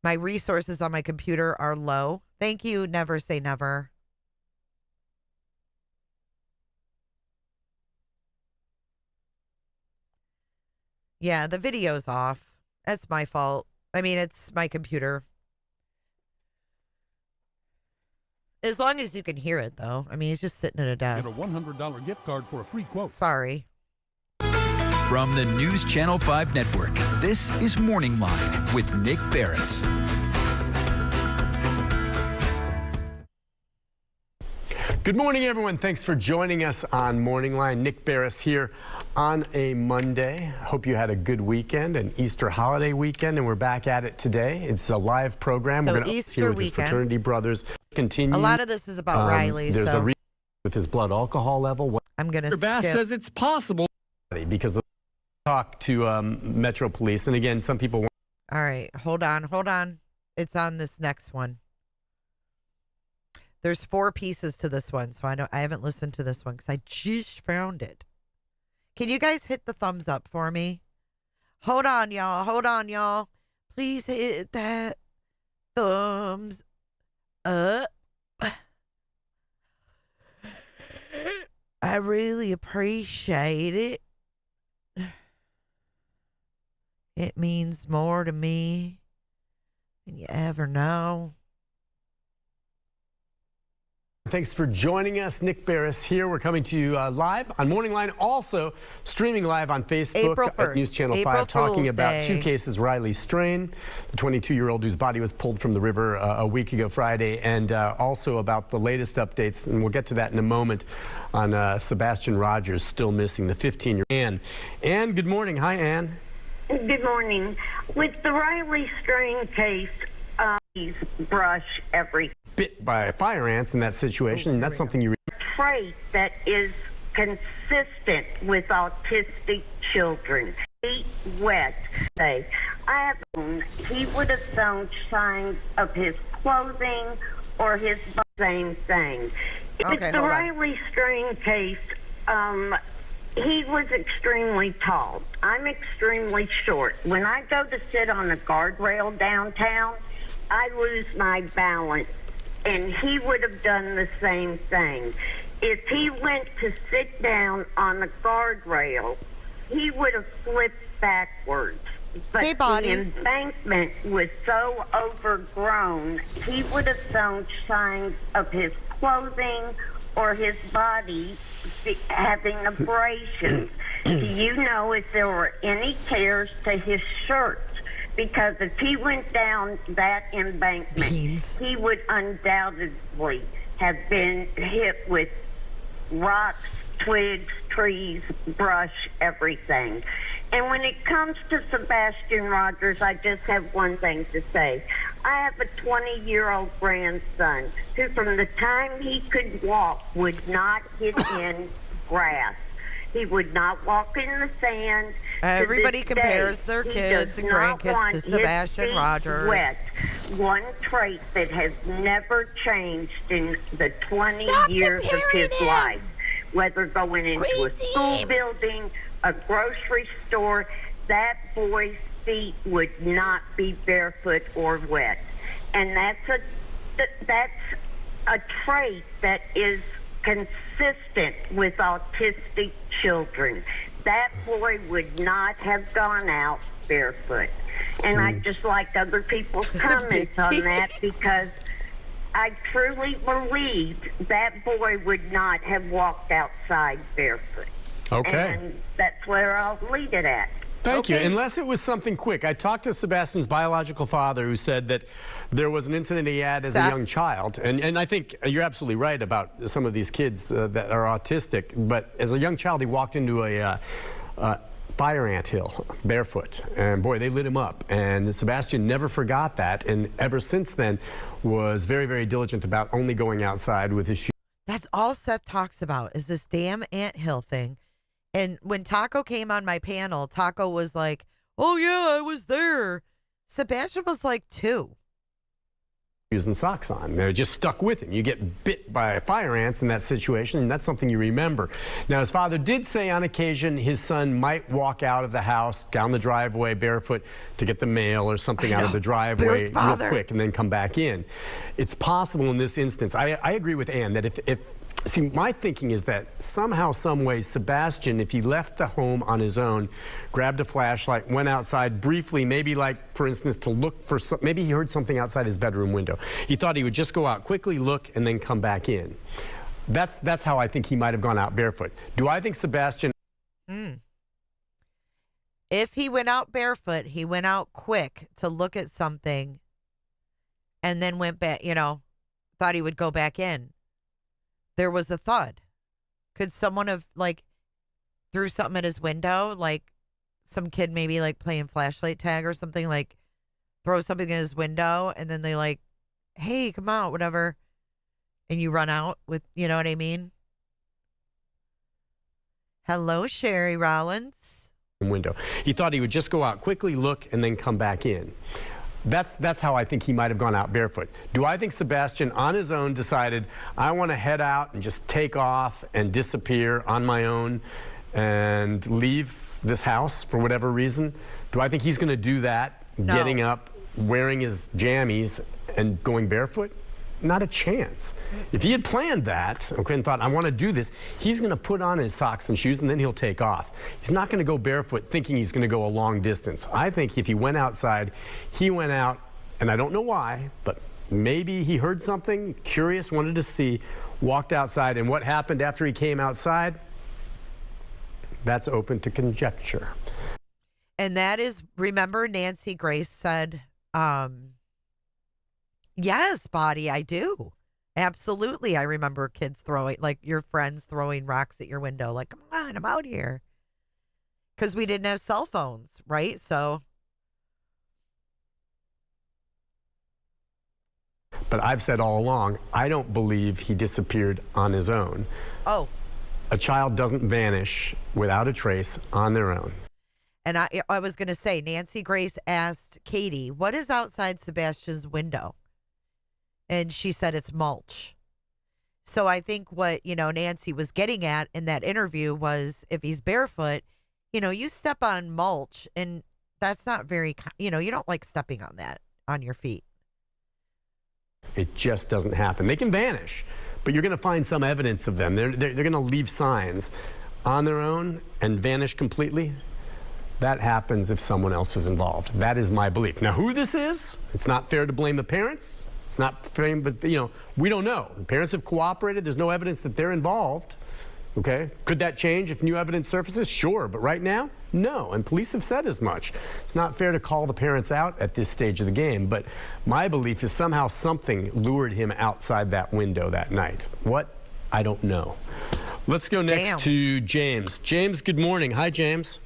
My resources on my computer are low. Thank you, Never Say Never. Yeah, the video's off. That's my fault. I mean, it's my computer. As long as you can hear it, though. I mean, he's just sitting at a desk. Get a $100 gift card for a free quote. Sorry. From the News Channel 5 Network, this is Morning Line with Nick Beres. Good morning, everyone. Thanks for joining us on Morning Line. Nick Beres here on a Monday. Hope you had a good weekend, an Easter holiday weekend, and we're back at it today. It's a live program. So we're going to Easter with his fraternity brothers. Continue. A lot of this is about Riley. There's so. with his blood alcohol level. I'm going to Bass says it's possible because of talk to Metro Police. And again, some people want. All right, hold on. It's on this next one. There's 4 pieces to this one, so I haven't listened to this one because I just found it. Can you guys hit the thumbs up for me? Hold on, y'all. Please hit that thumbs up. I really appreciate it. It means more to me than you ever know. Thanks for joining us. Nick Beres here. We're coming to you live on Morning Line, also streaming live on Facebook at News Channel 5, talking about 2 cases. Riley Strain, the 22-year-old whose body was pulled from the river a week ago Friday, and also about the latest updates, and we'll get to that in a moment, on Sebastian Rogers, still missing, the 15-year-old. Ann, good morning. Hi, Ann. Good morning. With the Riley Strain case, he's brush every bit by fire ants in that situation, and that's something you trait that is consistent with autistic children. Feet wet. He would have shown signs of his clothing or his same thing. With the Riley Strain case, he was extremely tall. I'm extremely short. When I go to sit on a guardrail downtown, I lose my balance, and he would have done the same thing. If he went to sit down on a guardrail, he would have flipped backwards. But the embankment was so overgrown, he would have shown signs of his clothing or his body having abrasions. Do you know if there were any tears to his shirt? Because if he went down that embankment, he would undoubtedly have been hit with rocks, twigs, trees, brush, everything. And when it comes to Sebastian Rogers, I just have one thing to say. I have a 20-year-old grandson who, from the time he could walk, would not get in grass. He would not walk in the sand. Everybody compares their kids and grandkids to Sebastian Rogers. Wet. One trait that has never changed in the 20 years of his life, whether going into a school building, a grocery store, that boy's feet would not be barefoot or wet. And that's a trait that is consistent with autistic children. That boy would not have gone out barefoot. And I just like other people's comments on that, because I truly believed that boy would not have walked outside barefoot. Okay. And that's where I'll leave it at. Thank you. Unless it was something quick. I talked to Sebastian's biological father, who said that there was an incident he had as a young child. And I think you're absolutely right about some of these kids that are autistic. But as a young child, he walked into a fire ant hill barefoot. And boy, they lit him up. And Sebastian never forgot that. And ever since then was very, very diligent about only going outside with his shoes. That's all Seth talks about, is this damn anthill thing. And when Taco came on my panel, Taco was like, oh, yeah, I was there. Sebastian was like 2. And socks on. They're just stuck with him. You get bit by fire ants in that situation, and that's something you remember. Now, his father did say on occasion his son might walk out of the house, down the driveway barefoot to get the mail or something out of the driveway real quick and then come back in. It's possible in this instance. I agree with Ann that see, my thinking is that somehow, some way, Sebastian, if he left the home on his own, grabbed a flashlight, went outside briefly, maybe like, for instance, to look for maybe he heard something outside his bedroom window. He thought he would just go out quickly, look, and then come back in. That's how I think he might have gone out barefoot. Do I think Sebastian... If he went out barefoot, he went out quick to look at something and then went back, thought he would go back in. There was a thud. Could someone have, threw something at his window? Like, some kid maybe, playing flashlight tag or something, throw something in his window, and then they, hey, come out, whatever. And you run out with, you know what I mean? Hello, Sherry Rollins. window. He thought he would just go out quickly, look, and then come back in. That's how I think he might have gone out barefoot. Do I think Sebastian on his own decided, I want to head out and just take off and disappear on my own and leave this house for whatever reason? Do I think he's going to do that, getting up, wearing his jammies, and going barefoot? Not a chance. If he had planned that, okay, and thought, I want to do this, he's going to put on his socks and shoes and then he'll take off. He's not going to go barefoot thinking he's going to go a long distance. I think if he went outside, he went out, and I don't know why, but maybe he heard something, curious, wanted to see, walked outside, and what happened after he came outside, that's open to conjecture. And that is, remember Nancy Grace said, yes, Body, I do. Absolutely. I remember kids throwing, like your friends throwing rocks at your window. Like, come on, I'm out here. Because we didn't have cell phones, right? So. But I've said all along, I don't believe he disappeared on his own. Oh. A child doesn't vanish without a trace on their own. And I was going to say, Nancy Grace asked Katie, what is outside Sebastian's window? And she said it's mulch. So I think what, Nancy was getting at in that interview was if he's barefoot, you step on mulch and that's not very, you don't like stepping on that on your feet. It just doesn't happen. They can vanish, but you're going to find some evidence of them. They're going to leave signs on their own and vanish completely. That happens if someone else is involved. That is my belief. Now, who this is, it's not fair to blame the parents. It's not fair, but, we don't know. The parents have cooperated. There's no evidence that they're involved. Okay? Could that change if new evidence surfaces? Sure. But right now, no. And police have said as much. It's not fair to call the parents out at this stage of the game. But my belief is somehow something lured him outside that window that night. What? I don't know. Let's go next to James. James, good morning. Hi, James.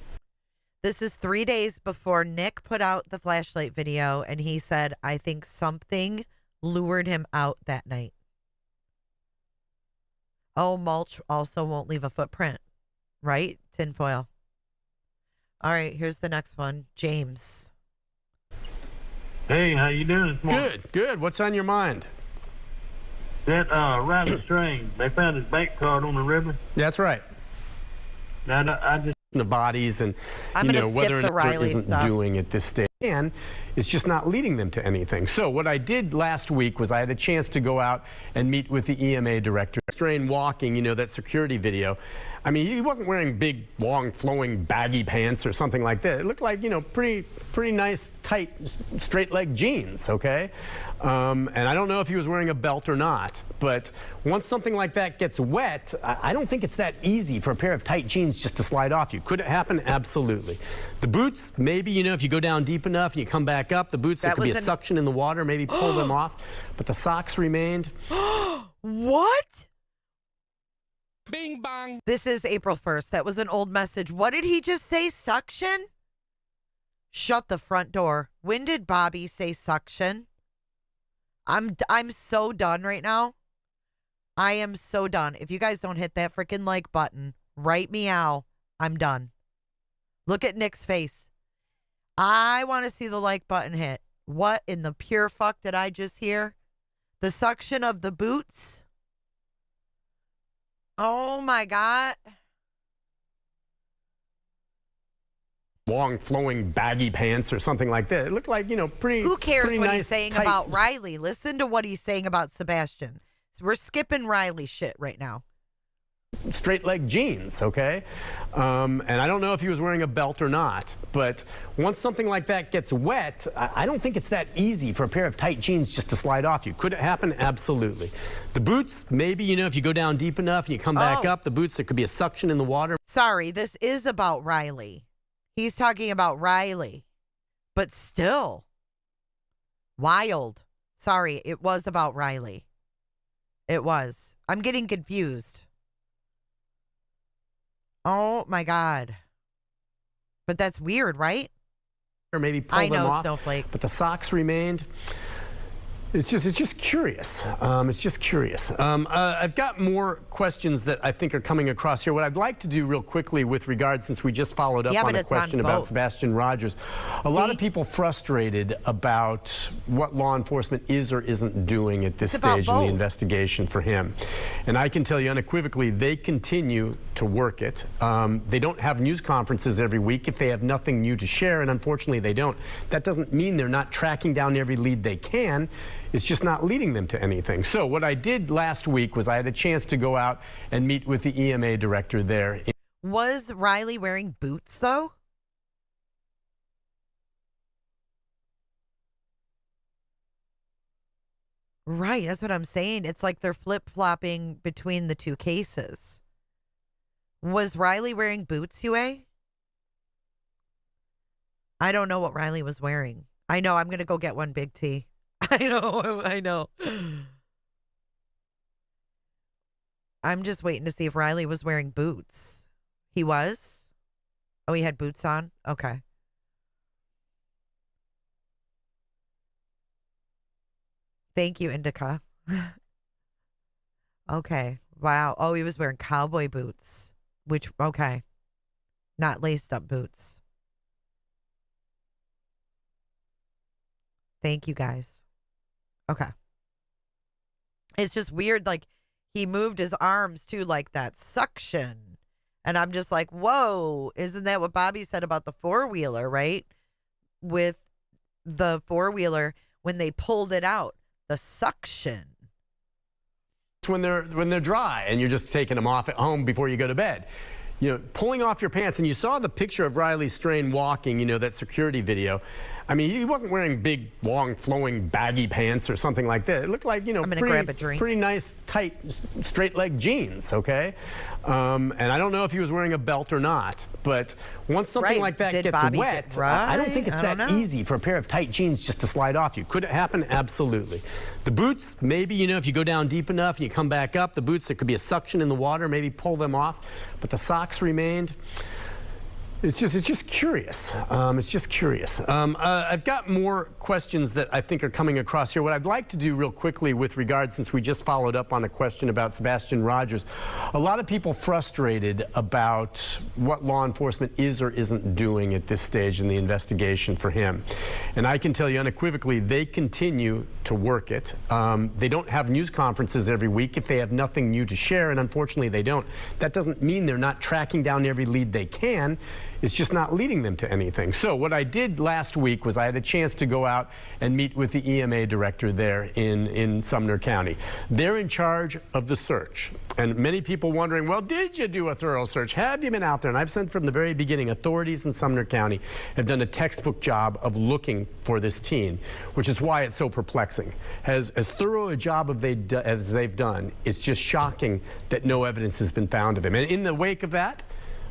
This is 3 days before Nick put out the flashlight video, and he said, I think something lured him out that night. Oh, mulch also won't leave a footprint, right? Tinfoil. All right, here's the next one. James. Hey, how you doing this morning? Good. What's on your mind? That Riley Strange, they found his bank card on the river. That's right. Now, I just the bodies and whether or not it isn't doing at this stage, and it's just not leading them to anything. So what I did last week was I had a chance to go out and meet with the EMA director. Strain walking, that security video. I mean, he wasn't wearing big, long, flowing, baggy pants or something like that. It looked like, pretty nice, tight, straight-leg jeans, okay? And I don't know if he was wearing a belt or not, but once something like that gets wet, I don't think it's that easy for a pair of tight jeans just to slide off you. Could it happen? Absolutely. The boots, maybe, if you go down deep enough and you come back up, the boots, there could be a suction in the water, maybe pull them off, but the socks remained. What? Bing bong. This is April 1st. That was an old message. What did he just say? Suction? Shut the front door. When did Bobby say suction? I'm so done right now. I am so done. If you guys don't hit that freaking like button, right meow, I'm done. Look at Nick's face. I want to see the like button hit. What in the pure fuck did I just hear? The suction of the boots? Oh my God. Long, flowing, baggy pants or something like that. It looked like, pretty. Who cares pretty what nice, he's saying tight. about Riley? Listen to what he's saying about Sebastian. We're skipping Riley shit right now. Straight leg jeans, okay? And I don't know if he was wearing a belt or not, but once something like that gets wet, I don't think it's that easy for a pair of tight jeans just to slide off you. Could it happen? Absolutely. The boots, maybe, if you go down deep enough and you come back up, the boots, there could be a suction in the water. Sorry, this is about Riley. He's talking about Riley, but still. Wild. Sorry, it was about Riley. It was. I'm getting confused. Oh my God. But that's weird, right? Or maybe pull them off. I know, Snowflake. But the socks remained. It's just curious. It's just curious. I've got more questions that I think are coming across here. What I'd like to do real quickly with regard, since we just followed up on a question about Sebastian Rogers, a lot of people frustrated about what law enforcement is or isn't doing at this stage in the investigation for him. And I can tell you unequivocally, they continue to work it. They don't have news conferences every week if they have nothing new to share, and unfortunately they don't. That doesn't mean they're not tracking down every lead they can. It's just not leading them to anything. So what I did last week was I had a chance to go out and meet with the EMA director there. Was Riley wearing boots, though? Right, that's what I'm saying. It's like they're flip-flopping between the two cases. Was Riley wearing boots, UA? I don't know what Riley was wearing. I know, I'm going to go get one, Big T. I know. I'm just waiting to see if Riley was wearing boots. He was? Oh, he had boots on? Okay. Thank you, Indica. Okay. Wow. Oh, he was wearing cowboy boots. Which, okay. Not laced up boots. Thank you, guys. Okay. It's just weird, like, he moved his arms too, like that suction. And I'm just like, whoa, isn't that what Bobby said about the four-wheeler, right? With the four-wheeler, when they pulled it out, the suction. It's when they're dry and you're just taking them off at home before you go to bed. You know, pulling off your pants, and you saw the picture of Riley Strain walking, you know, that security video. I mean, he wasn't wearing big, long, flowing, baggy pants or something like that. It looked like, you know, pretty nice, tight, straight-leg jeans, okay? And I don't know if he was wearing a belt or not, but once something like that gets wet, I don't think it's that easy for a pair of tight jeans just to slide off you. Could it happen? Absolutely. The boots, maybe, you know, if you go down deep enough and you come back up, the boots, there could be a suction in the water, maybe pull them off, but the socks remained. It's just curious. It's just curious. I've got more questions that I think are coming across here. What I'd like to do real quickly with regard, since we just followed up on a question about Sebastian Rogers, a lot of people frustrated about what law enforcement is or isn't doing at this stage in the investigation for him. And I can tell you unequivocally, they continue to work it. They don't have news conferences every week if they have nothing new to share, and unfortunately they don't. That doesn't mean they're not tracking down every lead they can. It's just not leading them to anything. So what I did last week was I had a chance to go out and meet with the EMA director there in Sumner County. They're in charge of the search. And many people wondering, well, did you do a thorough search? Have you been out there? And I've said from the very beginning, authorities in Sumner County have done a textbook job of looking for this teen, which is why it's so perplexing. As thorough a job as they've done, it's just shocking that no evidence has been found of him. And in the wake of that,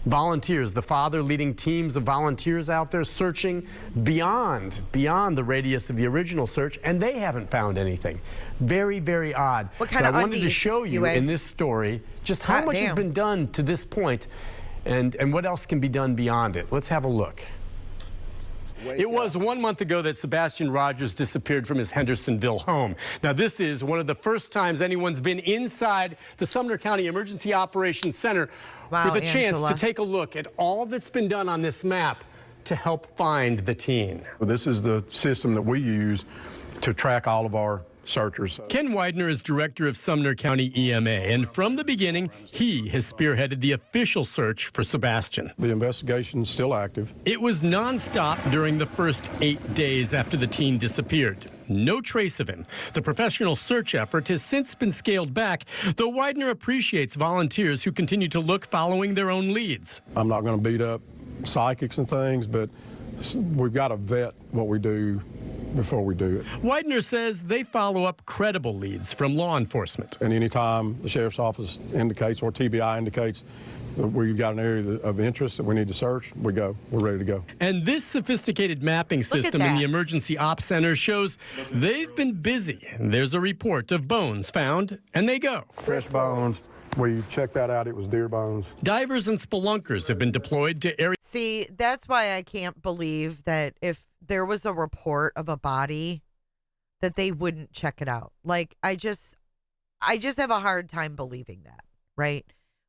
volunteers, the father leading teams of volunteers out there searching beyond the radius of the original search, and they haven't found anything. Very, very odd. What kind of I wanted to show you in this story just how much has been done to this point and what else can be done beyond it. Let's have a look. It was 1 month ago that Sebastian Rogers disappeared from his Hendersonville home. Now, this is one of the first times anyone's been inside the Sumner County Emergency Operations Center with a chance to take a look at all that's been done on this map to help find the teen. Well, this is the system that we use to track all of our searchers. Ken Widener is director of Sumner County EMA, and from the beginning, he has spearheaded the official search for Sebastian. The investigation's still active. It was nonstop during the first 8 days after the teen disappeared. No trace of him. The professional search effort has since been scaled back, though Widener appreciates volunteers who continue to look following their own leads. I'm not going to beat up psychics and things, but we've got to vet what we do before we do it. Widener says they follow up credible leads from law enforcement. And anytime the sheriff's office indicates or TBI indicates that we've got an area of interest that we need to search, we go. We're ready to go. And this sophisticated mapping system in the Emergency Ops Center shows they've been busy. There's a report of bones found, and they go. Fresh bones. We checked that out. It was deer bones. Divers and spelunkers have been deployed to areas. See, that's why I can't believe that if there was a report of a body that they wouldn't check it out. Like, I just have a hard time believing that, right?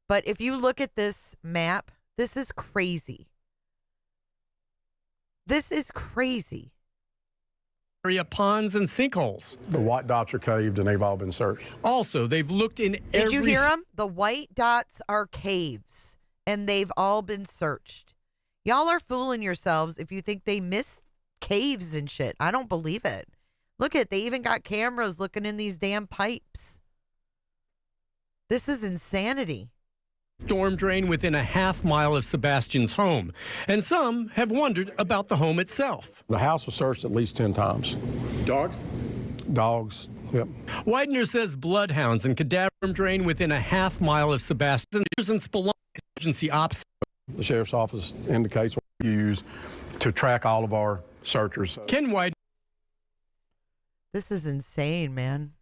But if you look at this map, this is crazy. This is crazy. Area ponds and sinkholes. The white dots are caved and they've all been searched. Also, they've looked in Did you hear them? The white dots are caves and they've all been searched. Y'all are fooling yourselves if you think they missed caves and shit. I don't believe it. Look at, they even got cameras looking in these damn pipes. This is insanity. Storm drain within a half-mile of Sebastian's home, and some have wondered about the home itself. The house was searched at least 10 times. Dogs? Dogs, yep. Widener says bloodhounds and cadaver drain within a half-mile of Sebastian. And Spelunk emergency ops. The sheriff's office indicates what we use to track all of our searchers. Ken Widener. This is insane, man.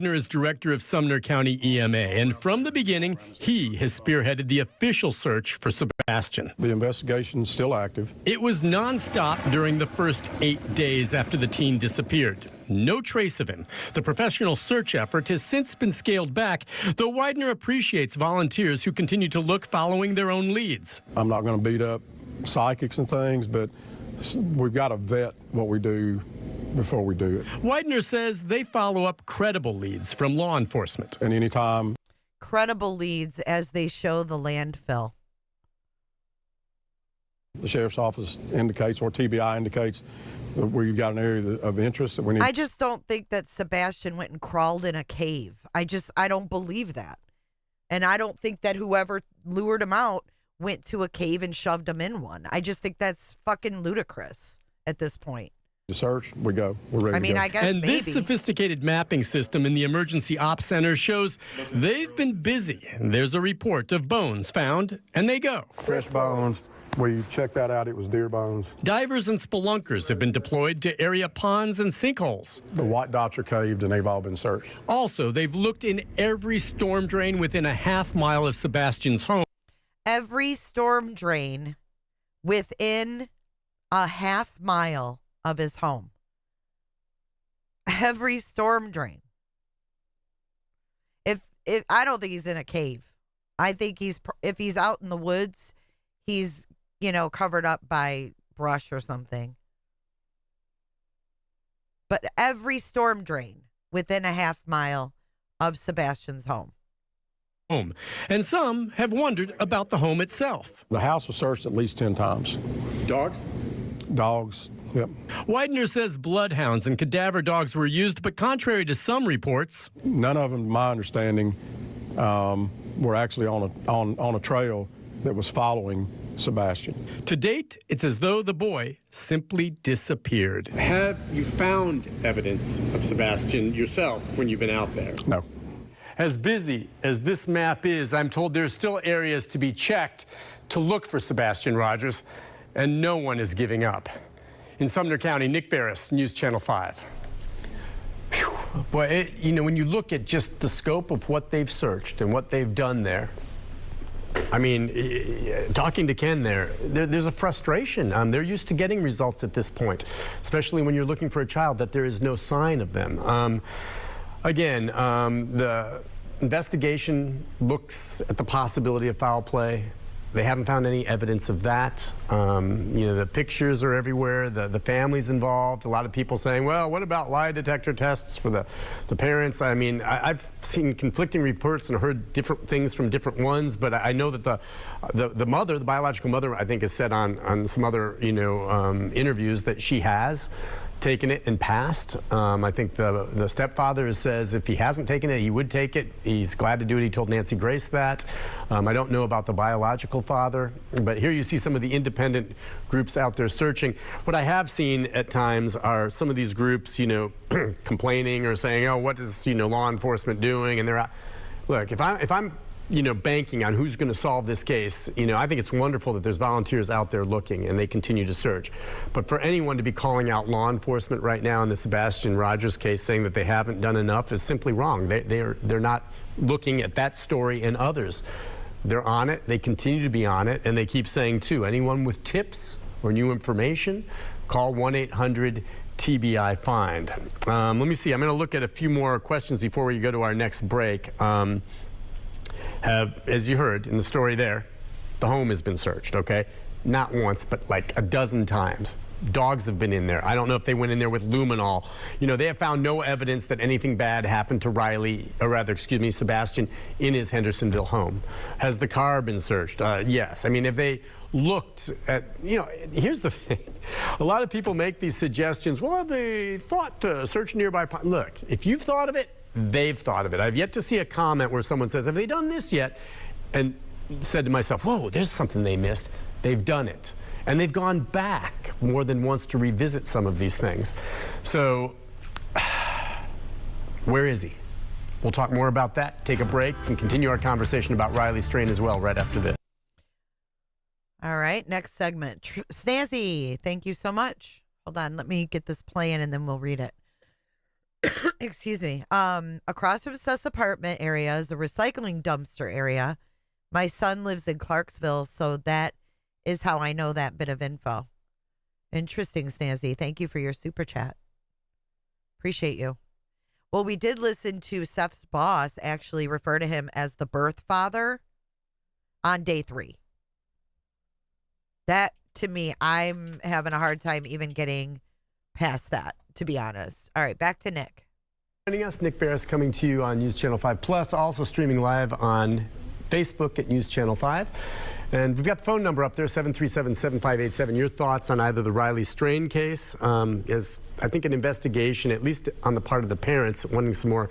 Is director of Sumner County EMA, and from the beginning, he has spearheaded the official search for Sebastian. The investigation is still active. It was nonstop during the first 8 days after the teen disappeared. No trace of him. The professional search effort has since been scaled back, though Widener appreciates volunteers who continue to look following their own leads. I'm not going to beat up psychics and things, but we've got to vet what we do before we do it. Widener says they follow up credible leads from law enforcement. And anytime. Credible leads as they show the landfill. The sheriff's office indicates, or TBI indicates, that we've got an area of interest that we need. I just don't think that Sebastian went and crawled in a cave. I don't believe that. And I don't think that whoever lured him out went to a cave and shoved him in one. I just think that's fucking ludicrous at this point. The search, we go. We're ready to go. I guess and maybe. This sophisticated mapping system in the Emergency Ops Center shows they've been busy. There's a report of bones found, and they go. Fresh bones. We checked that out. It was deer bones. Divers and spelunkers have been deployed to area ponds and sinkholes. The white dots are caved, and they've all been searched. Also, they've looked in every storm drain within a half-mile of Sebastian's home. Every storm drain within a half-mile of his home. Every storm drain. If I don't think he's in a cave. I think if he's out in the woods, he's, covered up by brush or something. But every storm drain within a half-mile of Sebastian's home. And some have wondered about the home itself. The house was searched at least 10 times. Dogs? Dogs, yep. Widener says bloodhounds and cadaver dogs were used, but contrary to some reports, none of them, to my understanding, were actually on a trail that was following Sebastian. To date, it's as though the boy simply disappeared. Have you found evidence of Sebastian yourself when you've been out there? No. As busy as this map is, I'm told there's still areas to be checked to look for Sebastian Rogers, and no one is giving up. In Sumner County, Nick Beres, News Channel 5. Whew. Boy, when you look at just the scope of what they've searched and what they've done there, I mean, talking to Ken there's a frustration. They're used to getting results at this point, especially when you're looking for a child that there is no sign of them. Again, the investigation looks at the possibility of foul play. They haven't found any evidence of that. The pictures are everywhere. The family's involved. A lot of people saying, well, what about lie detector tests for the parents? I mean, I've seen conflicting reports and heard different things from different ones, but I know that the mother, the biological mother, I think has said on some other, interviews that she has taken it and passed. I think the stepfather says if he hasn't taken it, he would take it. He's glad to do it. He told Nancy Grace that. I don't know about the biological father, but here you see some of the independent groups out there searching. What I have seen at times are some of these groups, complaining or saying, oh, what is, law enforcement doing? And they're out. Look, if I'm banking on who's going to solve this case, I think it's wonderful that there's volunteers out there looking and they continue to search. But for anyone to be calling out law enforcement right now in the Sebastian Rogers case, saying that they haven't done enough, is simply wrong. They're not looking at that story and others. They're on it. They continue to be on it, and they keep saying too, anyone with tips or new information, call 1-800 TBI find. Let me see. I'm going to look at a few more questions before we go to our next break. As you heard in the story there, the home has been searched, okay? Not once, but like a dozen times. Dogs have been in there. I don't know if they went in there with luminol. You know, they have found no evidence that anything bad happened to Sebastian in his Hendersonville home. Has the car been searched? Yes. I mean, if they looked at, you know, here's the thing. A lot of people make these suggestions. Well, they thought to search nearby. Look, if you've thought of it, they've thought of it. I've yet to see a comment where someone says, have they done this yet? And said to myself, whoa, there's something they missed. They've done it. And they've gone back more than once to revisit some of these things. So, where is he? We'll talk more about that, take a break, and continue our conversation about Riley Strain as well right after this. All right, next segment. Snazzy, thank you so much. Hold on, let me get this playing and then we'll read it. Excuse me. Across from Seth's apartment area is a recycling dumpster area. My son lives in Clarksville, so that is how I know that bit of info. Interesting, Snazzy. Thank you for your super chat. Appreciate you. Well, we did listen to Seth's boss actually refer to him as the birth father on day 3. That, to me, I'm having a hard time even getting past that, to be honest. All right, back to Nick. Joining us, Nick Beres, coming to you on News Channel 5 Plus, also streaming live on Facebook at News Channel 5. And we've got the phone number up there, 737-7587. Your thoughts on either the Riley Strain case, as I think an investigation, at least on the part of the parents, wanting some more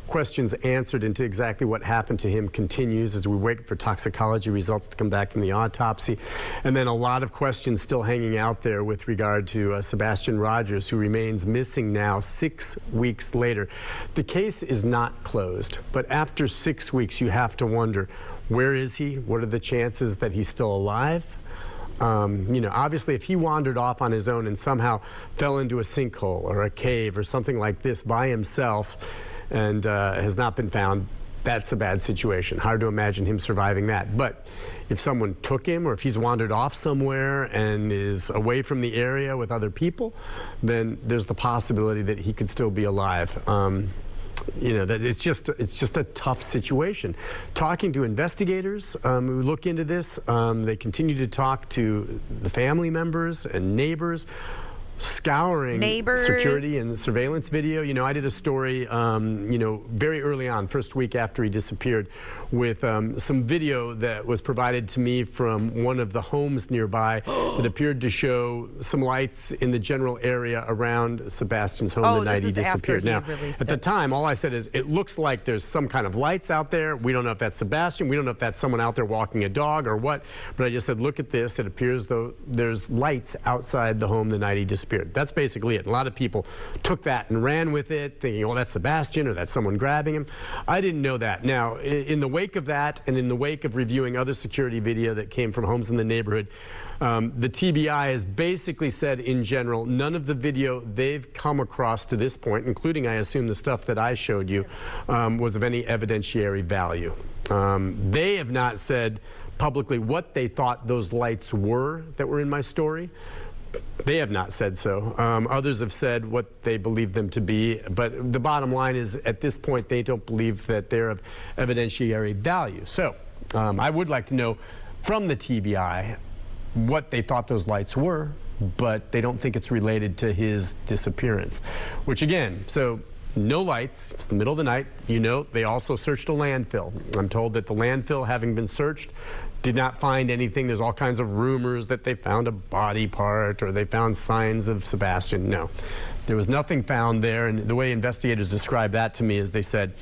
questions answered into exactly what happened to him continues as we wait for toxicology results to come back from the autopsy. And then a lot of questions still hanging out there with regard to Sebastian Rogers, who remains missing now 6 weeks later. The case is not closed, but after 6 weeks, you have to wonder, where is he? What are the chances that he's still alive? You know, obviously, if he wandered off on his own and somehow fell into a sinkhole or a cave or something like this by himself and has not been found, that's a bad situation. Hard to imagine him surviving that. But if someone took him, or if he's wandered off somewhere and is away from the area with other people, then there's the possibility that he could still be alive. You know, that it's just a tough situation. Talking to investigators who look into this, they continue to talk to the family members and neighbors, scouring security and surveillance video. You know, I did a story, you know, very early on, first week after he disappeared, with some video that was provided to me from one of the homes nearby that appeared to show some lights in the general area around Sebastian's home the night he disappeared. Now, at the time, all I said is, it looks like there's some kind of lights out there. We don't know if that's Sebastian. We don't know if that's someone out there walking a dog or what. But I just said, look at this. It appears though there's lights outside the home the night he disappeared. That's basically it. A lot of people took that and ran with it, thinking, well, that's Sebastian or that's someone grabbing him. I didn't know that. Now, in the wake of that and in the wake of reviewing other security video that came from homes in the neighborhood, the TBI has basically said in general, none of the video they've come across to this point, including, I assume, the stuff that I showed you, was of any evidentiary value. They have not said publicly what they thought those lights were that were in my story. They have not said so. Others have said what they believe them to be, but the bottom line is, at this point, they don't believe that they're of evidentiary value. So I would like to know from the TBI what they thought those lights were, but they don't think it's related to his disappearance, which again, so no lights, it's the middle of the night. You know, they also searched a landfill. I'm told that the landfill, having been searched, did not find anything. There's all kinds of rumors that they found a body part or they found signs of Sebastian. No, there was nothing found there. And the way investigators described that to me is they said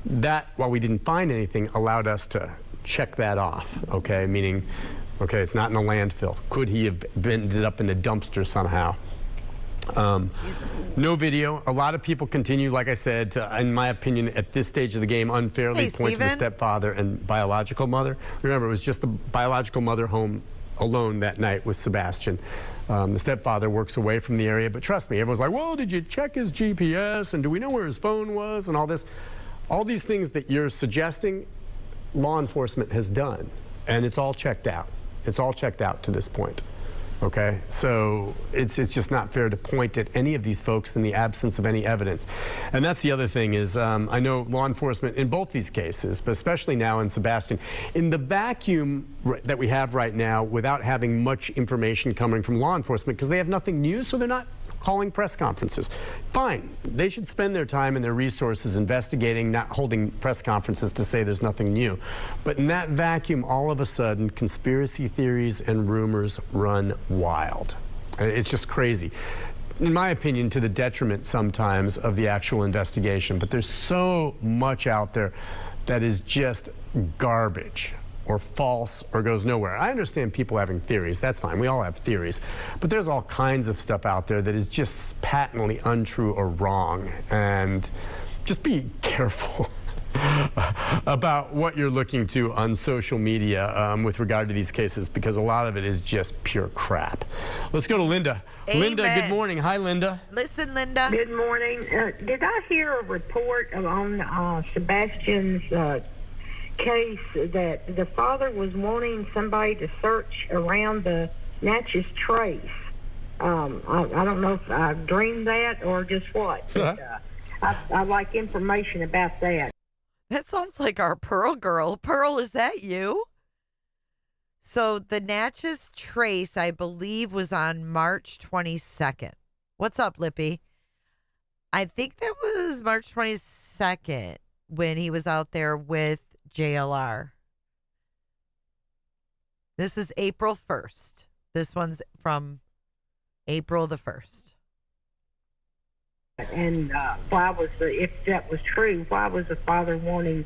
that while we didn't find anything, allowed us to check that off, okay? Meaning, okay, it's not in a landfill. Could he have ended up in a dumpster somehow? No video. A lot of people continue, like I said, to, in my opinion, at this stage of the game, unfairly point to the stepfather and biological mother. Remember, it was just the biological mother home alone that night with Sebastian. The stepfather works away from the area, but trust me, everyone's like, well, did you check his GPS? And do we know where his phone was? And all this. All these things that you're suggesting, law enforcement has done. And it's all checked out. It's all checked out to this point. Okay, so it's just not fair to point at any of these folks in the absence of any evidence. And that's the other thing is, I know law enforcement in both these cases, but especially now in Sebastian, in the vacuum that we have right now, without having much information coming from law enforcement, because they have nothing new, so they're not calling press conferences. Fine, they should spend their time and their resources investigating, not holding press conferences to say there's nothing new. But in that vacuum, all of a sudden, conspiracy theories and rumors run wild. It's just crazy. In my opinion, to the detriment sometimes of the actual investigation. But there's so much out there that is just garbage, or false, or goes nowhere. I understand people having theories. That's fine. We all have theories. But there's all kinds of stuff out there that is just patently untrue or wrong. And just be careful about what you're looking to on social media with regard to these cases, because a lot of it is just pure crap. Let's go to Linda. Amen. Linda, good morning. Hi, Linda. Listen, Linda. Good morning. Did I hear a report on Sebastian's case that the father was wanting somebody to search around the Natchez Trace? I don't know if I dreamed that or just what. But, I'd like information about that. That sounds like our Pearl girl. Pearl, is that you? So the Natchez Trace, I believe, was on March 22nd. What's up, Lippy? I think that was March 22nd when he was out there with JLR. This is April 1st. This one's from April the 1st. And if that was true, why was the father wanting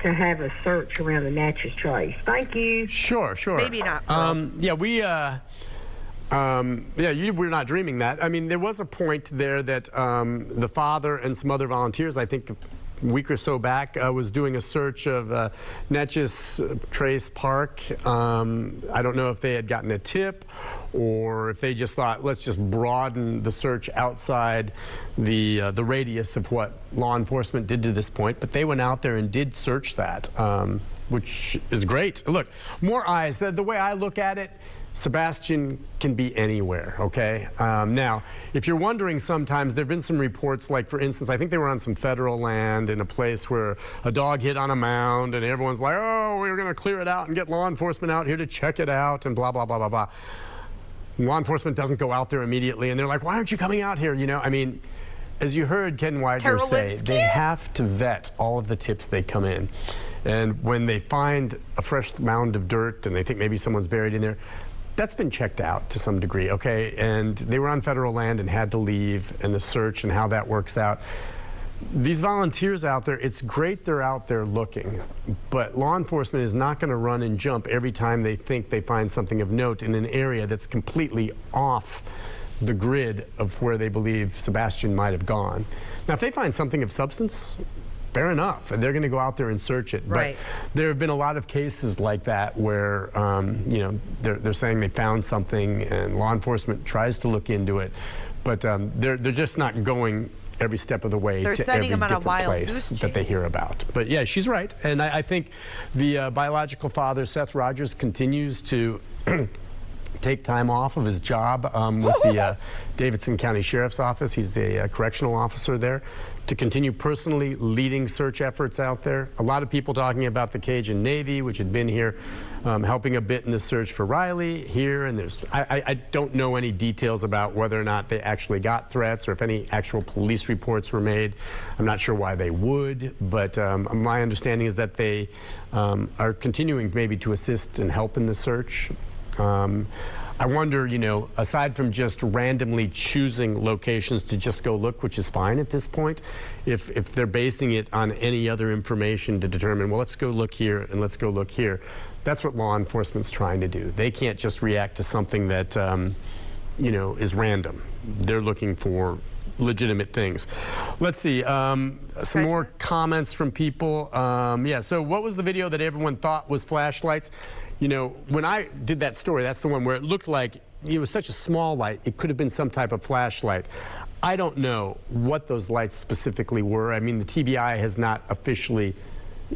to have a search around the Natchez Trace? Thank you. Sure. Maybe not. We're not dreaming that. I mean, there was a point there that the father and some other volunteers, I think, a week or so back, was doing a search of Natchez Trace Park. I don't know if they had gotten a tip or if they just thought, let's just broaden the search outside the radius of what law enforcement did to this point. But they went out there and did search that, which is great. Look, more eyes. The way I look at it, Sebastian can be anywhere, okay? Now, if you're wondering sometimes, there have been some reports, like, for instance, I think they were on some federal land in a place where a dog hit on a mound, and everyone's like, oh, we were going to clear it out and get law enforcement out here to check it out, and blah, blah, blah, blah, blah. Law enforcement doesn't go out there immediately, and they're like, why aren't you coming out here? You know, I mean, as you heard Ken Widener say, they have to vet all of the tips they come in. And when they find a fresh mound of dirt and they think maybe someone's buried in there, that's been checked out to some degree, okay? And they were on federal land and had to leave, and the search and how that works out. These volunteers out there, it's great they're out there looking, but law enforcement is not going to run and jump every time they think they find something of note in an area that's completely off the grid of where they believe Sebastian might have gone. Now, if they find something of substance, fair enough, and they're going to go out there and search it. Right. But there have been a lot of cases like that where, you know, they're saying they found something and law enforcement tries to look into it, but they're just not going every step of the way to every different place that they hear about. But yeah, she's right, and I think the biological father, Seth Rogers, continues to take time off of his job with the Davidson County Sheriff's Office. He's a correctional officer there, to continue personally leading search efforts out there. A lot of people talking about the Cajun Navy, which had been here helping a bit in the search for Riley here, and I don't know any details about whether or not they actually got threats or if any actual police reports were made. I'm not sure why they would, but my understanding is that they are continuing maybe to assist and help in the search. I wonder, you know, aside from just randomly choosing locations to just go look, which is fine at this point, if they're basing it on any other information to determine, well, let's go look here and let's go look here. That's what law enforcement's trying to do. They can't just react to something that, you know, is random. They're looking for legitimate things. Let's see, some more comments from people. Yeah, so what was the video that everyone thought was flashlights? You know, when I did that story, that's the one where it looked like it was such a small light, it could have been some type of flashlight. I don't know what those lights specifically were. I mean, the TBI has not officially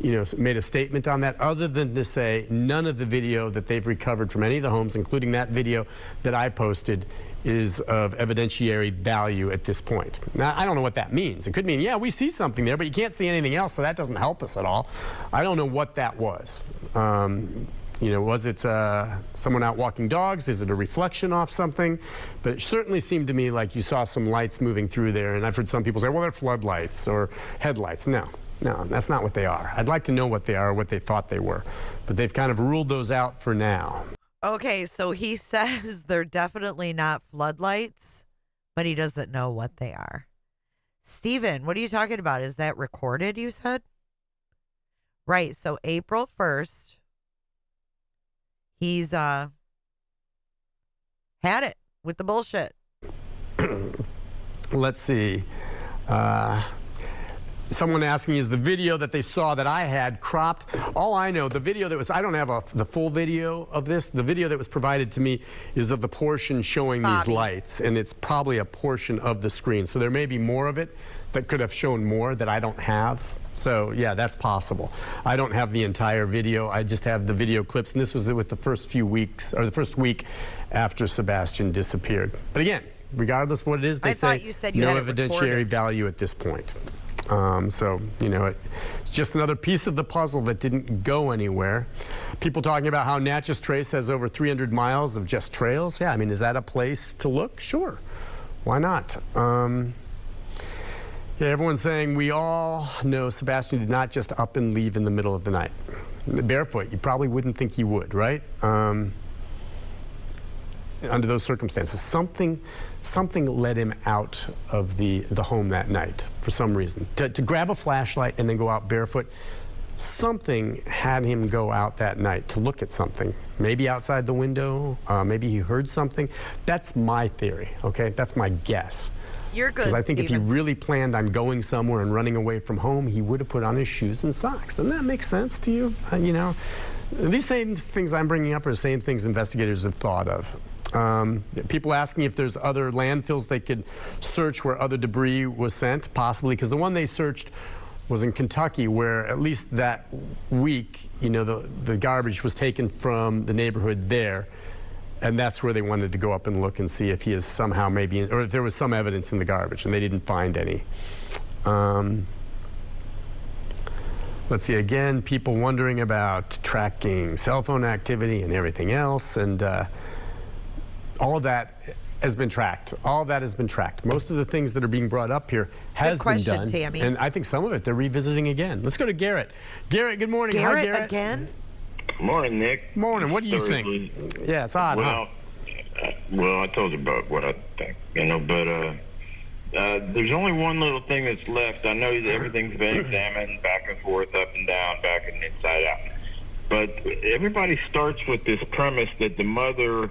made a statement on that, other than to say none of the video that they've recovered from any of the homes, including that video that I posted, is of evidentiary value at this point. Now, I don't know what that means. It could mean, yeah, we see something there, but you can't see anything else, so that doesn't help us at all. I don't know what that was. Was it someone out walking dogs? Is it a reflection off something? But it certainly seemed to me like you saw some lights moving through there, and I've heard some people say, well, they're floodlights or headlights. No, that's not what they are. I'd like to know what they are or what they thought they were, but they've kind of ruled those out for now. Okay, so he says they're definitely not floodlights, but he doesn't know what they are. Steven, what are you talking about? Is that recorded, you said? Right, so April 1st, he's had it with the bullshit. Let's see. Someone asking, is the video that they saw that I had cropped? All I know, the video that was, I don't have the full video of this. The video that was provided to me is of the portion showing these lights, and it's probably a portion of the screen. So there may be more of it that could have shown more that I don't have. So yeah, that's possible. I don't have the entire video. I just have the video clips, and this was with the first few weeks, or the first week after Sebastian disappeared. But again, regardless of what it is, they say no evidentiary value at this point. It's just another piece of the puzzle that didn't go anywhere. People talking about how Natchez Trace has over 300 miles of just trails. Yeah, I mean, is that a place to look? Sure. Why not? Everyone's saying we all know Sebastian did not just up and leave in the middle of the night. Barefoot, you probably wouldn't think he would, right? Under those circumstances, something led him out of the home that night for some reason. To grab a flashlight and then go out barefoot, something had him go out that night to look at something. Maybe outside the window, maybe he heard something. That's my theory, okay? That's my guess. You're good, because I think Steven. If he really planned on going somewhere and running away from home, he would have put on his shoes and socks. Doesn't that make sense to you? These same things I'm bringing up are the same things investigators have thought of. People asking if there's other landfills they could search where other debris was sent, possibly, because the one they searched was in Kentucky, where at least that week, the garbage was taken from the neighborhood there, and that's where they wanted to go up and look and see if he is somehow or if there was some evidence in the garbage, and they didn't find any. Let's see, again, people wondering about tracking cell phone activity and everything else, and all of that has been tracked. All of that has been tracked. Most of the things that are being brought up here has been done. Tammy. And I think some of it they're revisiting again. Let's go to Garrett. Garrett, good morning. Hi, Garrett. Again? Morning, Nick. Morning. What do you think? Yeah, it's odd, huh? Well, I told you about what I think, but there's only one little thing that's left. I know that everything's been examined back and forth, up and down, back and inside out. But everybody starts with this premise that the mother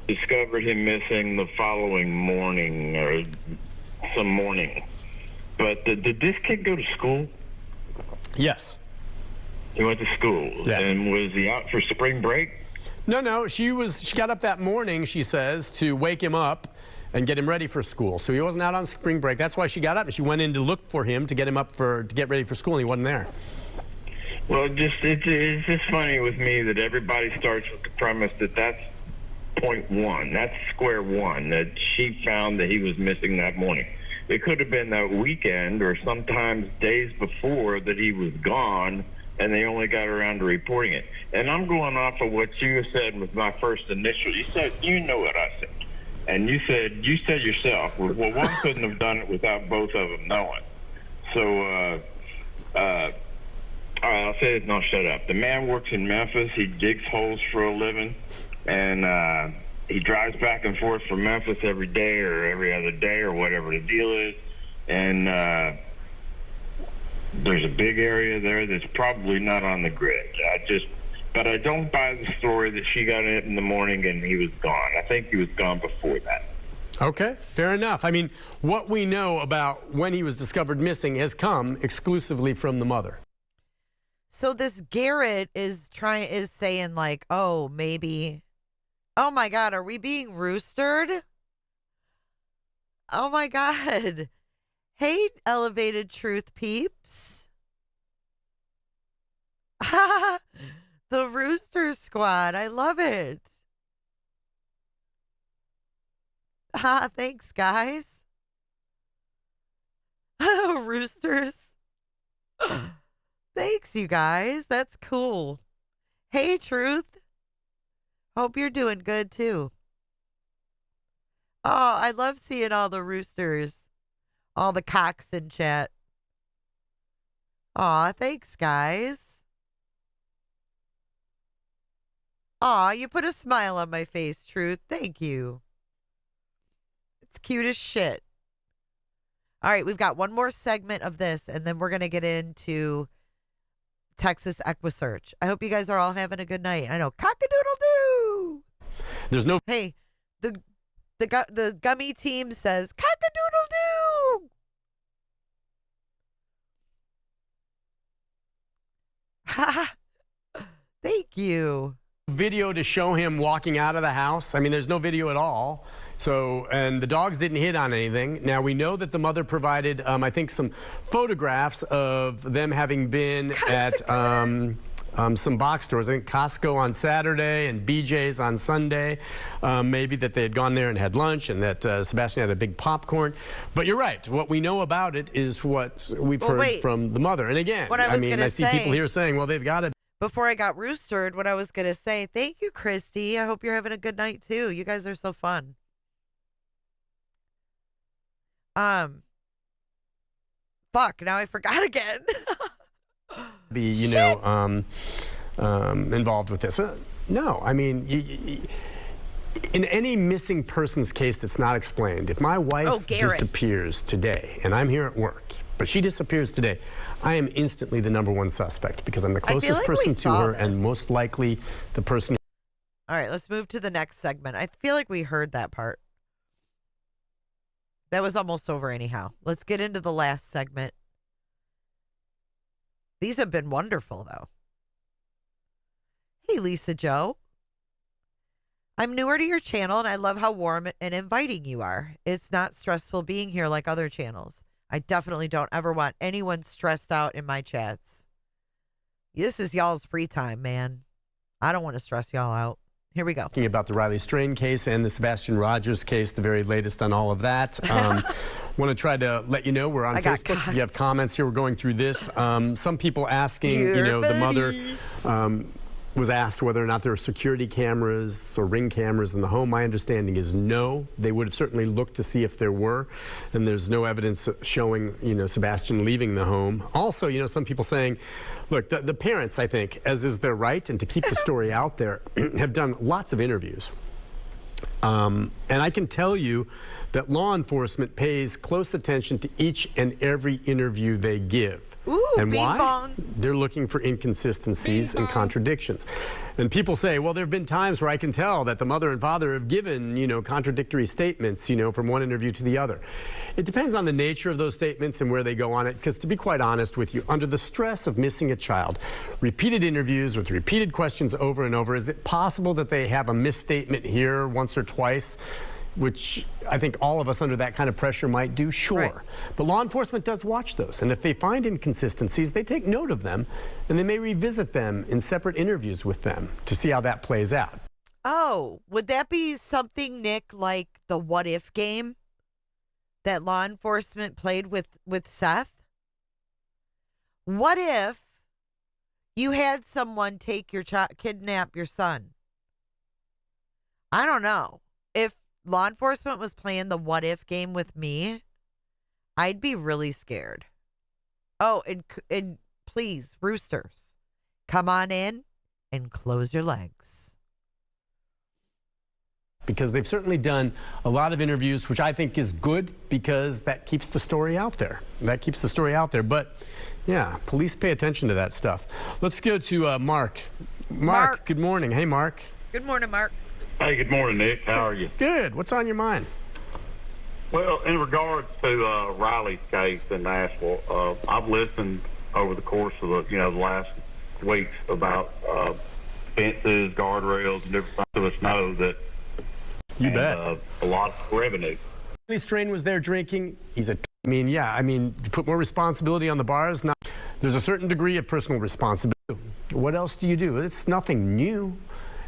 discovered him missing the following morning or some morning. But did this kid go to school? Yes. He went to school. Yeah. And was he out for spring break? No. She got up that morning, she says, to wake him up and get him ready for school. So he wasn't out on spring break. That's why she got up and she went in to look for him to get him up to get ready for school, and he wasn't there. Well, it's just funny with me that everybody starts with the premise that that's point one. That's square one, that she found that he was missing that morning. It could have been that weekend or sometimes days before that he was gone, and they only got around to reporting it. And I'm going off of what you said with my first initial. You said, you know what I said. And you said yourself, well, one couldn't have done it without both of them knowing. So, all right, I'll say this and I'll shut up. The man works in Memphis. He digs holes for a living. And he drives back and forth from Memphis every day or every other day or whatever the deal is. And there's a big area there that's probably not on the grid. But I don't buy the story that she got it in the morning and he was gone. I think he was gone before that. Okay, fair enough. I mean, what we know about when he was discovered missing has come exclusively from the mother. So this Garrett is saying like, oh, maybe, oh my God, are we being roostered? Oh my God. Hey, Elevated Truth peeps. The Rooster Squad. I love it. Thanks, guys. Roosters. Thanks, you guys. That's cool. Hey, Truth. Hope you're doing good, too. Oh, I love seeing all the roosters. All the cocks in chat. Aw, thanks, guys. Aw, you put a smile on my face, Truth. Thank you. It's cute as shit. All right, we've got one more segment of this, and then we're going to get into Texas Equusearch. I hope you guys are all having a good night. I know, cock-a-doodle-doo. There's no... Hey, the gummy team says, cock-a-doodle-doo. Thank you. Video to show him walking out of the house. I mean, there's no video at all. So, and the dogs didn't hit on anything. Now, we know that the mother provided, I think, some photographs of them having been at some box stores. I think Costco on Saturday and BJ's on Sunday. Maybe that they had gone there and had lunch and that Sebastian had a big popcorn. But you're right. What we know about it is what we've heard from the mother. And again, I see people here saying, well, they've got to... Before I got roostered, what I was going to say, thank you, Christy. I hope you're having a good night, too. You guys are so fun. Fuck, now I forgot again. Be, you know, involved with this. No, I mean, in any missing persons case that's not explained, if my wife disappears today, and I'm here at work, but she disappears today, I am instantly the #1 suspect because I'm the closest person to her and most likely the person. All right, let's move to the next segment. I feel like we heard that part. That was almost over anyhow. Let's get into the last segment. These have been wonderful, though. Hey, Lisa Joe. I'm newer to your channel, and I love how warm and inviting you are. It's not stressful being here like other channels. I definitely don't ever want anyone stressed out in my chats. This is y'all's free time, man. I don't want to stress y'all out. Here we go. Talking about the Riley Strain case and the Sebastian Rogers case, the very latest on all of that. Want to try to let you know we're on Facebook. If you have comments here, we're going through this. Some people asking, you know, the mother was asked whether or not there are security cameras or ring cameras in the home. My understanding is no. They would have certainly looked to see if there were, and there's no evidence showing, you know, Sebastian leaving the home. Also, you know, some people saying, look, the parents, I think, as is their right, and to keep the story out there, have done lots of interviews. And I can tell you that law enforcement pays close attention to each and every interview they give. Ooh, and why? Bong. They're looking for inconsistencies and contradictions. And people say, well, there have been times where I can tell that the mother and father have given, you know, contradictory statements, you know, from one interview to the other. It depends on the nature of those statements and where they go on it, because to be quite honest with you, under the stress of missing a child, repeated interviews with repeated questions over and over, is it possible that they have a misstatement here once or twice, which I think all of us under that kind of pressure might do? Sure. Right. But law enforcement does watch those. And if they find inconsistencies, they take note of them, and they may revisit them in separate interviews with them to see how that plays out. Oh, would that be something, Nick, like the what if game that law enforcement played with Seth? What if you had someone take your kidnap your son? I don't know. If law enforcement was playing the what if game with me, I'd be really scared. Oh, and please, roosters, come on in and close your legs. Because they've certainly done a lot of interviews, which I think is good because that keeps the story out there. That keeps the story out there. But yeah, police pay attention to that stuff. Let's go to Mark. Mark, good morning. Hey, Mark. Good morning, Mark. Hey, good morning, Nick. How are you? Good. What's on your mind? Well, in regards to Riley's case in Nashville, I've listened over the course of the last weeks about fences, guardrails, and different things. So us know that you bet a lot of revenue. Riley Strain was there drinking. He's a. I mean, to put more responsibility on the bars. There's a certain degree of personal responsibility. What else do you do? It's nothing new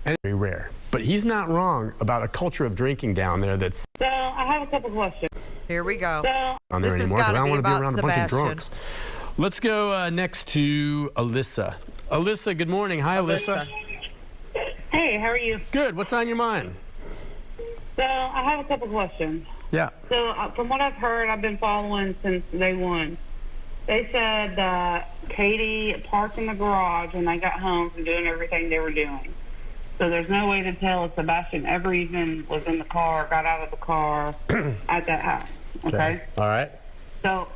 and very rare. But he's not wrong about a culture of drinking down there that's... So I have a couple questions. Here we go. on there anymore because I don't want to be around a bunch of drunks. Let's go next to Alyssa. Alyssa, good morning. Hi, Alyssa. Hey, how are you? Good. What's on your mind? So I have a couple questions. Yeah. So from what I've heard, I've been following since day one. They said that Katie parked in the garage when they got home from doing everything they were doing. So there's no way to tell if Sebastian ever even was in the car, got out of the car at that house. Okay? All right. So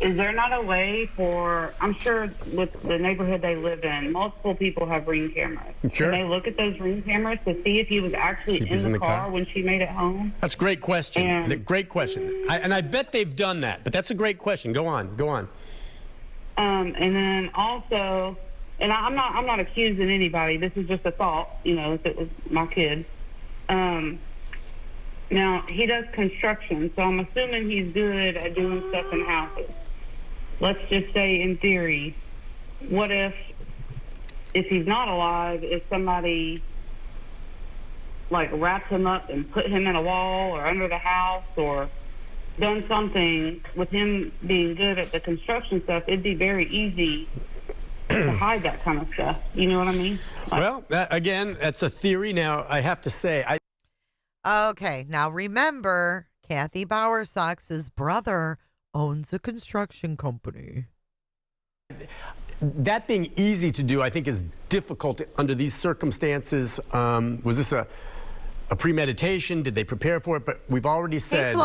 is there not a way for, I'm sure with the neighborhood they live in, multiple people have Ring cameras. Sure. Can they look at those Ring cameras to see if he was actually in the car when she made it home? That's a great question. Great question. And I bet they've done that, but that's a great question. Go on. Go on. And then also, and I'm not accusing anybody. This is just a thought, you know, if it was my kid. Now, he does construction, so I'm assuming he's good at doing stuff in houses. Let's just say, in theory, what if he's not alive, if somebody, like, wrapped him up and put him in a wall or under the house or done something with him being good at the construction stuff, it'd be very easy to hide that kind of stuff. You know what I mean? Well, again, that's a theory. Now, I have to say, Okay, now remember, Kathy Bowersox's brother owns a construction company. That being easy to do, I think, is difficult under these circumstances. Was this a premeditation? Did they prepare for it? But we've already said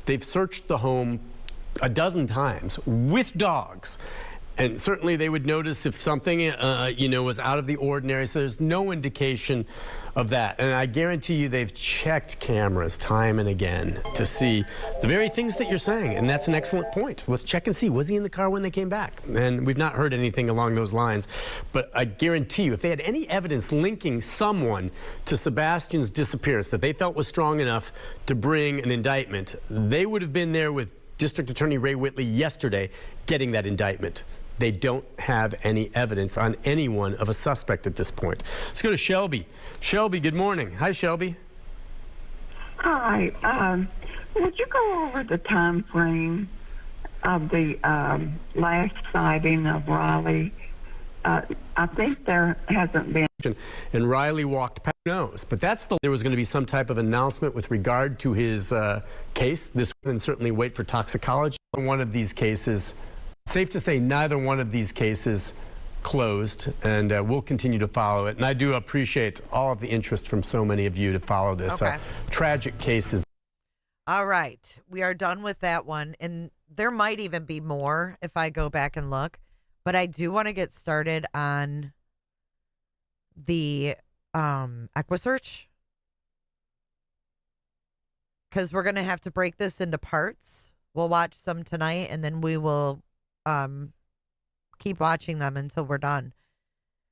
they've searched the home a dozen times with dogs. And certainly they would notice if something, was out of the ordinary. So there's no indication of that. And I guarantee you they've checked cameras time and again to see the very things that you're saying. And that's an excellent point. Let's check and see, was he in the car when they came back? And we've not heard anything along those lines. But I guarantee you, if they had any evidence linking someone to Sebastian's disappearance that they felt was strong enough to bring an indictment, they would have been there with District Attorney Ray Whitley yesterday getting that indictment. They don't have any evidence on anyone of a suspect at this point. Let's go to Shelby. Shelby, good morning. Hi, Shelby. Hi. Would you go over the time frame of the last sighting of Riley? I think there hasn't been. And Riley walked past. Who knows? But there was going to be some type of announcement with regard to his case. This would certainly wait for toxicology. One of these cases. Safe to say neither one of these cases closed, and we'll continue to follow it. And I do appreciate all of the interest from so many of you to follow this tragic cases. All right. We are done with that one. And there might even be more if I go back and look. But I do want to get started on the Equusearch, because we're going to have to break this into parts. We'll watch some tonight, and then we will keep watching them until we're done,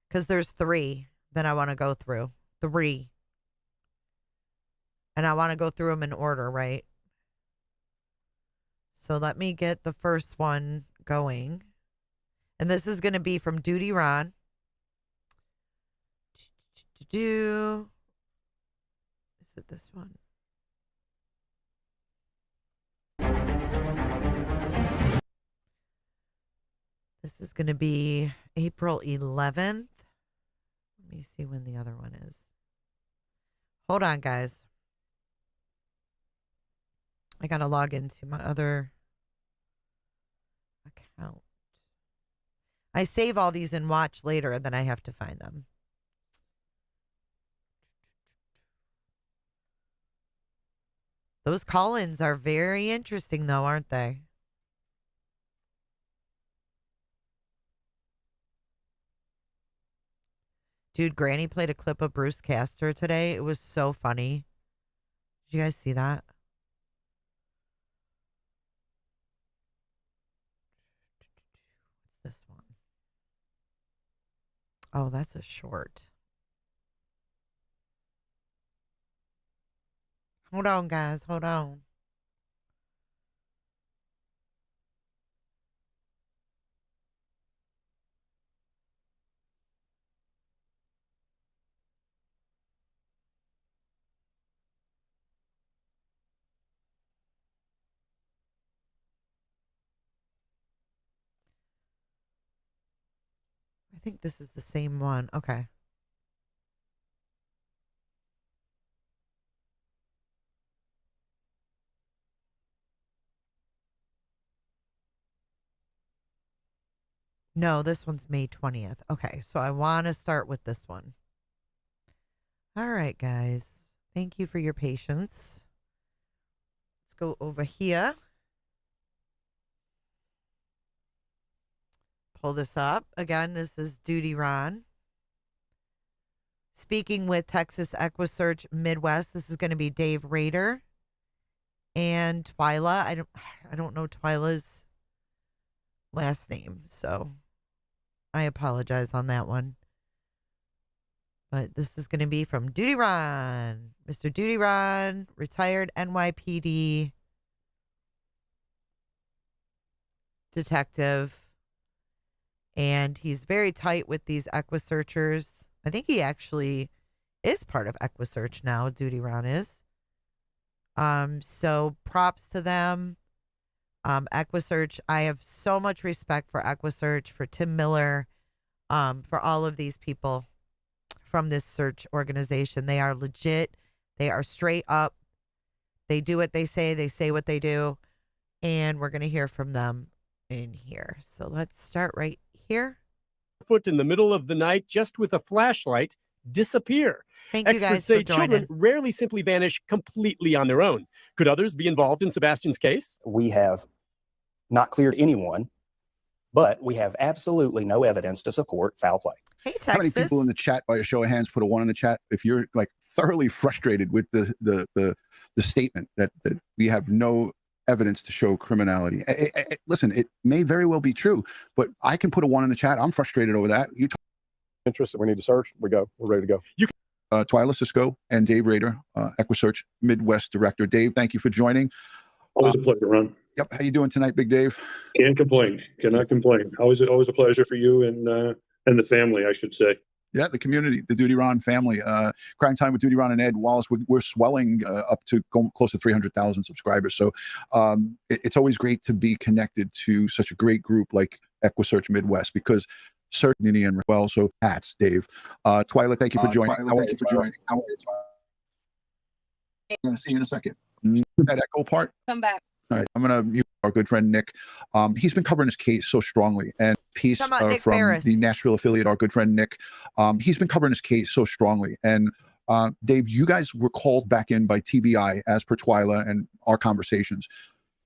because there's 3 that I want to go through. 3, and I want to go through them in order, right? So let me get the first one going, and this is going to be from Duty Ron. Is it this one? This is going to be April 11th. Let me see when the other one is. Hold on, guys. I got to log into my other account. I save all these and watch later, and then I have to find them. Those call-ins are very interesting, though, aren't they? Dude, Granny played a clip of Bruce Castor today. It was so funny. Did you guys see that? What's this one? Oh, that's a short. Hold on, guys. Hold on. think this is the same one. Okay. No, this one's May 20th. Okay, so I want to start with this one. All right, guys. Thank you for your patience. Let's go over here. Pull this up. Again, this is Duty Ron. Speaking with Texas Equusearch Midwest. This is going to be Dave Rader and Twyla. I don't know Twyla's last name, so I apologize on that one. But this is going to be from Duty Ron. Mr. Duty Ron, retired NYPD detective. And he's very tight with these Equusearchers. I think he actually is part of Equusearch now, Duty Ron is. So props to them. Equusearch, I have so much respect for Equusearch, for Tim Miller, for all of these people from this search organization. They are legit. They are straight up. They do what they say what they do. And we're going to hear from them in here. So let's start right here. Foot in the middle of the night, just with a flashlight, disappear. Thank you guys Experts say for joining. children rarely simply vanish completely on their own. Could others be involved in Sebastian's case? We have not cleared anyone, but we have absolutely no evidence to support foul play. Hey, Texas. How many people in the chat, by a show of hands, put a 1 in the chat if you're like thoroughly frustrated with the statement that we have no evidence to show criminality? Listen, it may very well be true, but I can put a 1 in the chat. I'm frustrated over that. You interest that we need to search, we're ready to go. You can Twyla Cisco and Dave Rader, Equusearch Midwest Director. Dave, thank you for joining. Always a pleasure, Ron. Yep. How you doing tonight, Big Dave? Can't complain. Cannot complain. Always a pleasure for you and the family, I should say. Yeah, the community, the Duty Ron family. Crime Time with Duty Ron and Ed Wallace. We're swelling up to close to 300,000 subscribers. So it's always great to be connected to such a great group like Equusearch Midwest, because certainly and well. So hats, Dave. Twyla, thank you for joining. I'm going to see you in a second. That echo part. Come back. All right, I'm going to mute our good friend Nick. He's been covering his case so strongly, and piece from the Nashville affiliate, our good friend Nick. He's been covering his case so strongly. And Dave, you guys were called back in by TBI as per Twyla and our conversations.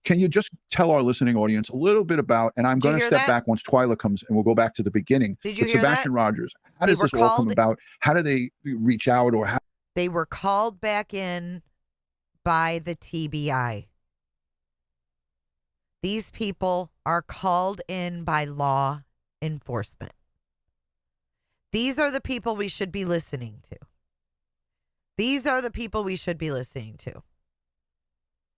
Can you just tell our listening audience a little bit about, and I'm going to step back once Twyla comes and we'll go back to the beginning. Did you hear that? Sebastian Rogers, how does this all come about? How do they reach out, or how? They were called back in by the TBI. These people are called in by law enforcement. These are the people we should be listening to. These are the people we should be listening to.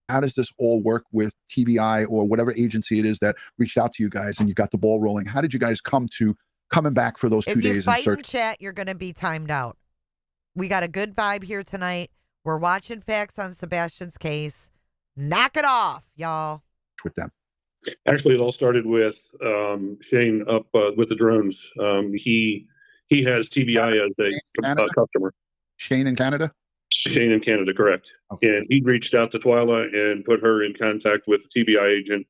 How does this all work with TBI or whatever agency it is that reached out to you guys and you got the ball rolling? How did you guys come to coming back for those 2 days? If you fight and and chat, you're going to be timed out. We got a good vibe here tonight. We're watching facts on Sebastian's case. Knock it off, y'all. With them. Actually, it all started with Shane up with the drones. He has TBI as a customer. Shane in Canada? Shane in Canada, correct. Okay. And he reached out to Twyla and put her in contact with the TBI agent.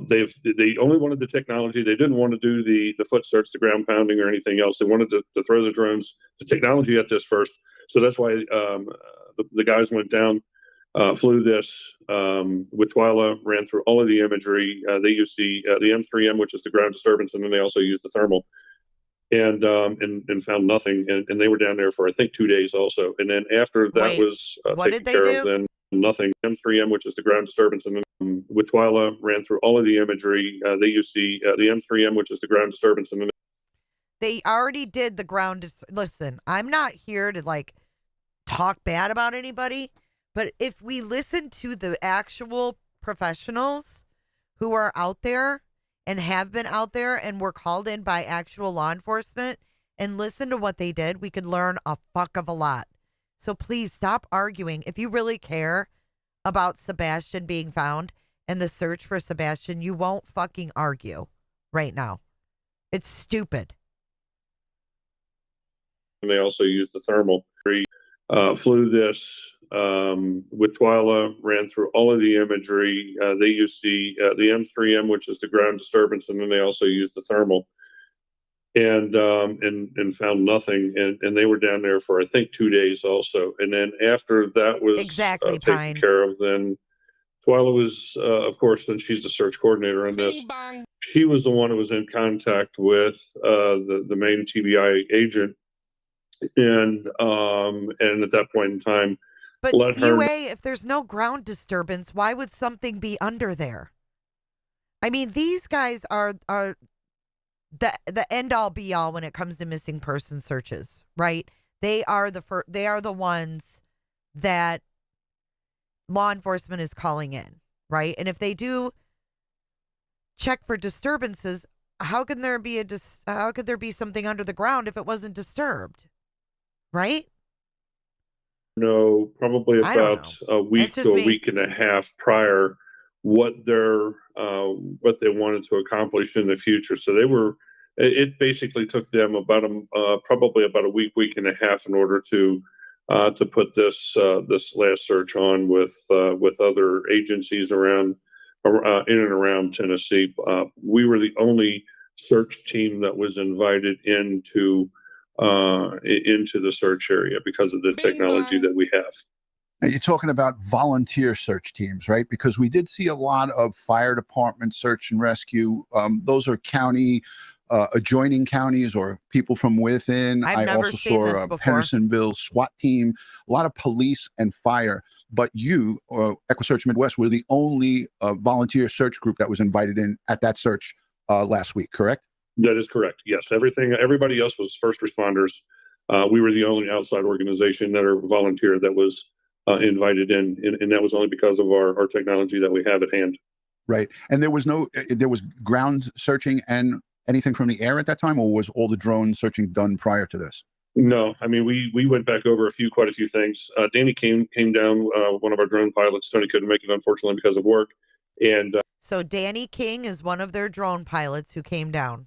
They only wanted the technology. They didn't want to do the foot search, the ground pounding, or anything else. They wanted to throw the drones, the technology at this first. So that's why the guys went down, flew this with Twyla, ran through all of the imagery. They used the M3M, which is the ground disturbance, and then they also used the thermal, and found nothing. And they were down there for, I think, 2 days also. And then after that was taken care of, then nothing. M3M, which is the ground disturbance, and then with Twyla, ran through all of the imagery. They used the M3M, which is the ground disturbance, and then they already did the ground. Listen, I'm not here to talk bad about anybody, but if we listen to the actual professionals who are out there and have been out there and were called in by actual law enforcement and listen to what they did, we could learn a fuck of a lot. So please stop arguing. If you really care about Sebastian being found and the search for Sebastian, you won't fucking argue right now. It's stupid. And they also used the thermal. We flew this with Twyla, ran through all of the imagery. They used the M3M, which is the ground disturbance, and then they also used the thermal. And found nothing, and they were down there for I think 2 days also. And then after that was taken care of, then Twyla was of course, then she's the search coordinator on this. She was the one who was in contact with the main TBI agent, and at that point in time, but let her. UA, if there's no ground disturbance, why would something be under there? I mean, these guys are the end all be all when it comes to missing person searches, right? They are the ones that law enforcement is calling in, right? And if they do check for disturbances, how can there be something under the ground if it wasn't disturbed, right? No, probably about a week to a week and a half prior what they wanted to accomplish in the future. So it basically took them probably about a week and a half in order to put this last search on with other agencies around in and around Tennessee. We were the only search team that was invited into the search area because of the technology that we have. Now, you're talking about volunteer search teams, right? Because we did see a lot of fire department search and rescue. Those are county, adjoining counties or people from within. I also saw a Hendersonville SWAT team, a lot of police and fire. But you, Equusearch Midwest, were the only volunteer search group that was invited in at that search last week, correct? That is correct. Yes, everybody else was first responders. We were the only outside organization that are volunteer that was invited in, and that was only because of our technology that we have at hand. Right, and there was ground searching and anything from the air at that time, or was all the drone searching done prior to this? No, I mean we went back over quite a few things. Danny came down, one of our drone pilots. Tony couldn't make it, unfortunately, because of work, and so Danny King is one of their drone pilots who came down.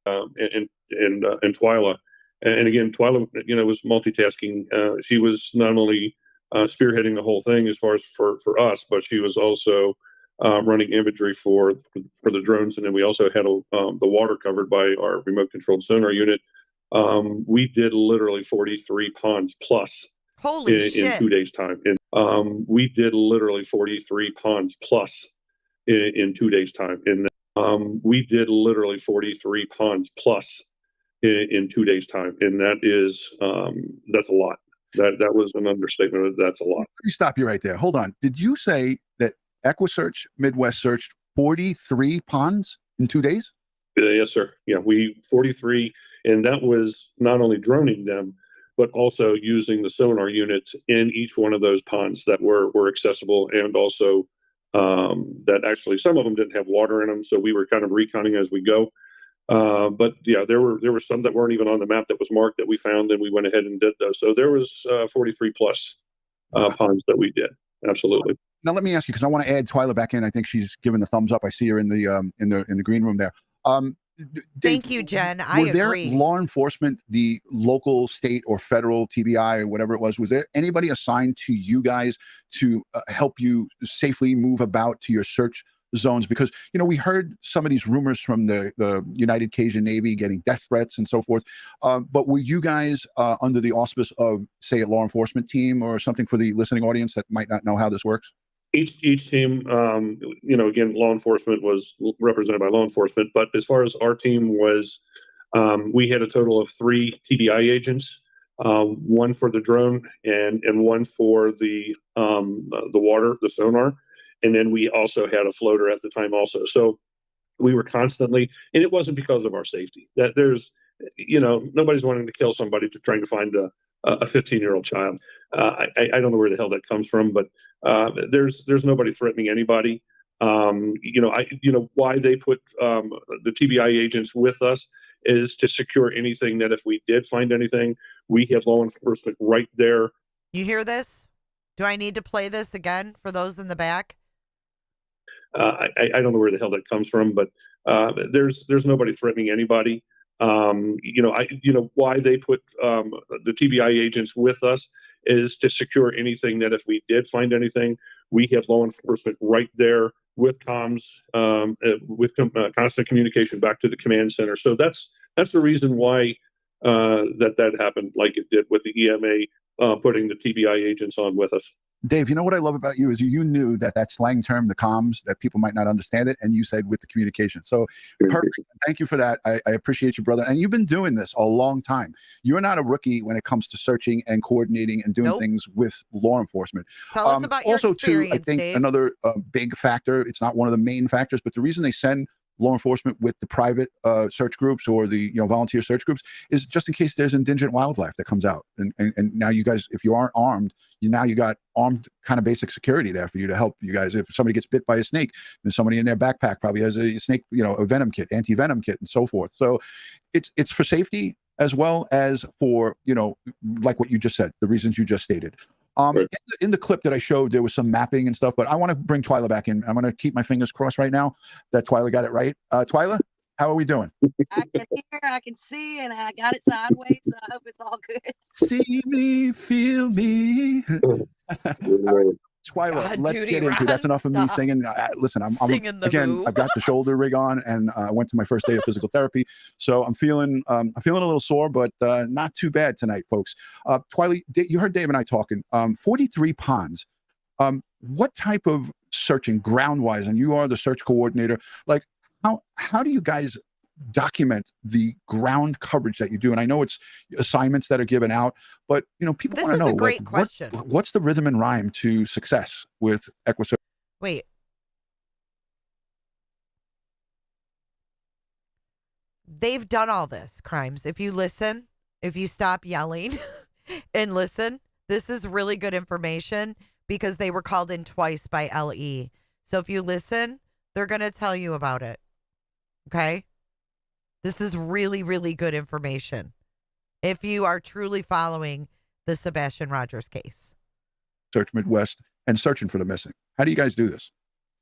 And Twyla, and again, Twyla, was multitasking. She was not only spearheading the whole thing as far as for us, but she was also running imagery for the drones, and then we also had the water covered by our remote controlled sonar unit. We did literally 43 ponds plus. Holy shit. In 2 days' time. And we did literally 43 ponds plus in 2 days' time. And we did literally 43 ponds plus in 2 days' time. And that's a lot. That was an understatement. That's a lot. Let me stop you right there. Hold on. Did you say that Equusearch Midwest searched 43 ponds in 2 days? Yes, sir. Yeah, 43. And that was not only droning them, but also using the sonar units in each one of those ponds that were accessible, and also that actually some of them didn't have water in them, so we were kind of reconning as we go. But yeah, there were some that weren't even on the map that was marked that we found, and we went ahead and did those. So there was 43 plus ponds that we did. Absolutely. Now let me ask you, because I want to add Twyla back in. I think she's given the thumbs up. I see her in the green room there. Thank you, Jen. I agree. Were there law enforcement, the local, state, or federal TBI or whatever it was there anybody assigned to you guys to help you safely move about to your search zones? Because, we heard some of these rumors from the United Cajun Navy getting death threats and so forth. But were you guys under the auspice of, say, a law enforcement team or something, for the listening audience that might not know how this works? Each team, again, law enforcement was represented by law enforcement. But as far as our team was, we had a total of 3 TBI agents, one for the drone and one for the water, the sonar. And then we also had a floater at the time also. So we were constantly, and it wasn't because of our safety. That there's, nobody's wanting to kill somebody trying to find a 15-year-old child. I don't know where the hell that comes from, but there's nobody threatening anybody. Why they put the TBI agents with us is to secure anything that if we did find anything, we had law enforcement right there. You hear this? Do I need to play this again for those in the back? I don't know where the hell that comes from, but there's nobody threatening anybody. Why they put the TBI agents with us is to secure anything that if we did find anything, we have law enforcement right there with comms, with constant communication back to the command center. So that's the reason why that happened, like it did with the EMA putting the TBI agents on with us. Dave, you know what I love about you is you knew that slang term, the comms, that people might not understand it, and you said with the communication. So perfect. Thank you for that. I appreciate you, brother. And you've been doing this a long time. You're not a rookie when it comes to searching and coordinating and doing things with law enforcement. Tell us about your experience, I think Dave. another big factor, it's not one of the main factors, but the reason they send law enforcement with the private search groups or the volunteer search groups is just in case there's indigent wildlife that comes out. And now you guys, if you aren't armed, you got armed kind of basic security there for you to help you guys. If somebody gets bit by a snake, then somebody in their backpack probably has a snake, a venom kit, anti-venom kit, and so forth. So it's for safety as well as for, like what you just said, the reasons you just stated. In the clip that I showed, there was some mapping and stuff, but I want to bring Twyla back in. I'm going to keep my fingers crossed right now that Twyla got it right. Twyla, how are we doing? I can hear, I can see, and I got it sideways, so I hope it's all good. See me, feel me. Twyla, let's get into it. That's enough of me singing. Listen, I'm again, I've got the shoulder rig on, and I went to my first day of physical therapy, so I'm feeling a little sore, but not too bad tonight, folks. Twyla, you heard Dave and I talking. 43 ponds. What type of searching ground-wise, and you are the search coordinator, like how do you guys document the ground coverage that you do? And I know it's assignments that are given out, but people want to know, this is a great question. What's the rhythm and rhyme to success with Equusearch? Wait. They've done all this crimes. If you listen, if you stop yelling and listen, this is really good information because they were called in twice by LE. So if you listen, they're going to tell you about it. Okay? This is really, really good information if you are truly following the Sebastian Rogers case. Search Midwest and searching for the missing. How do you guys do this?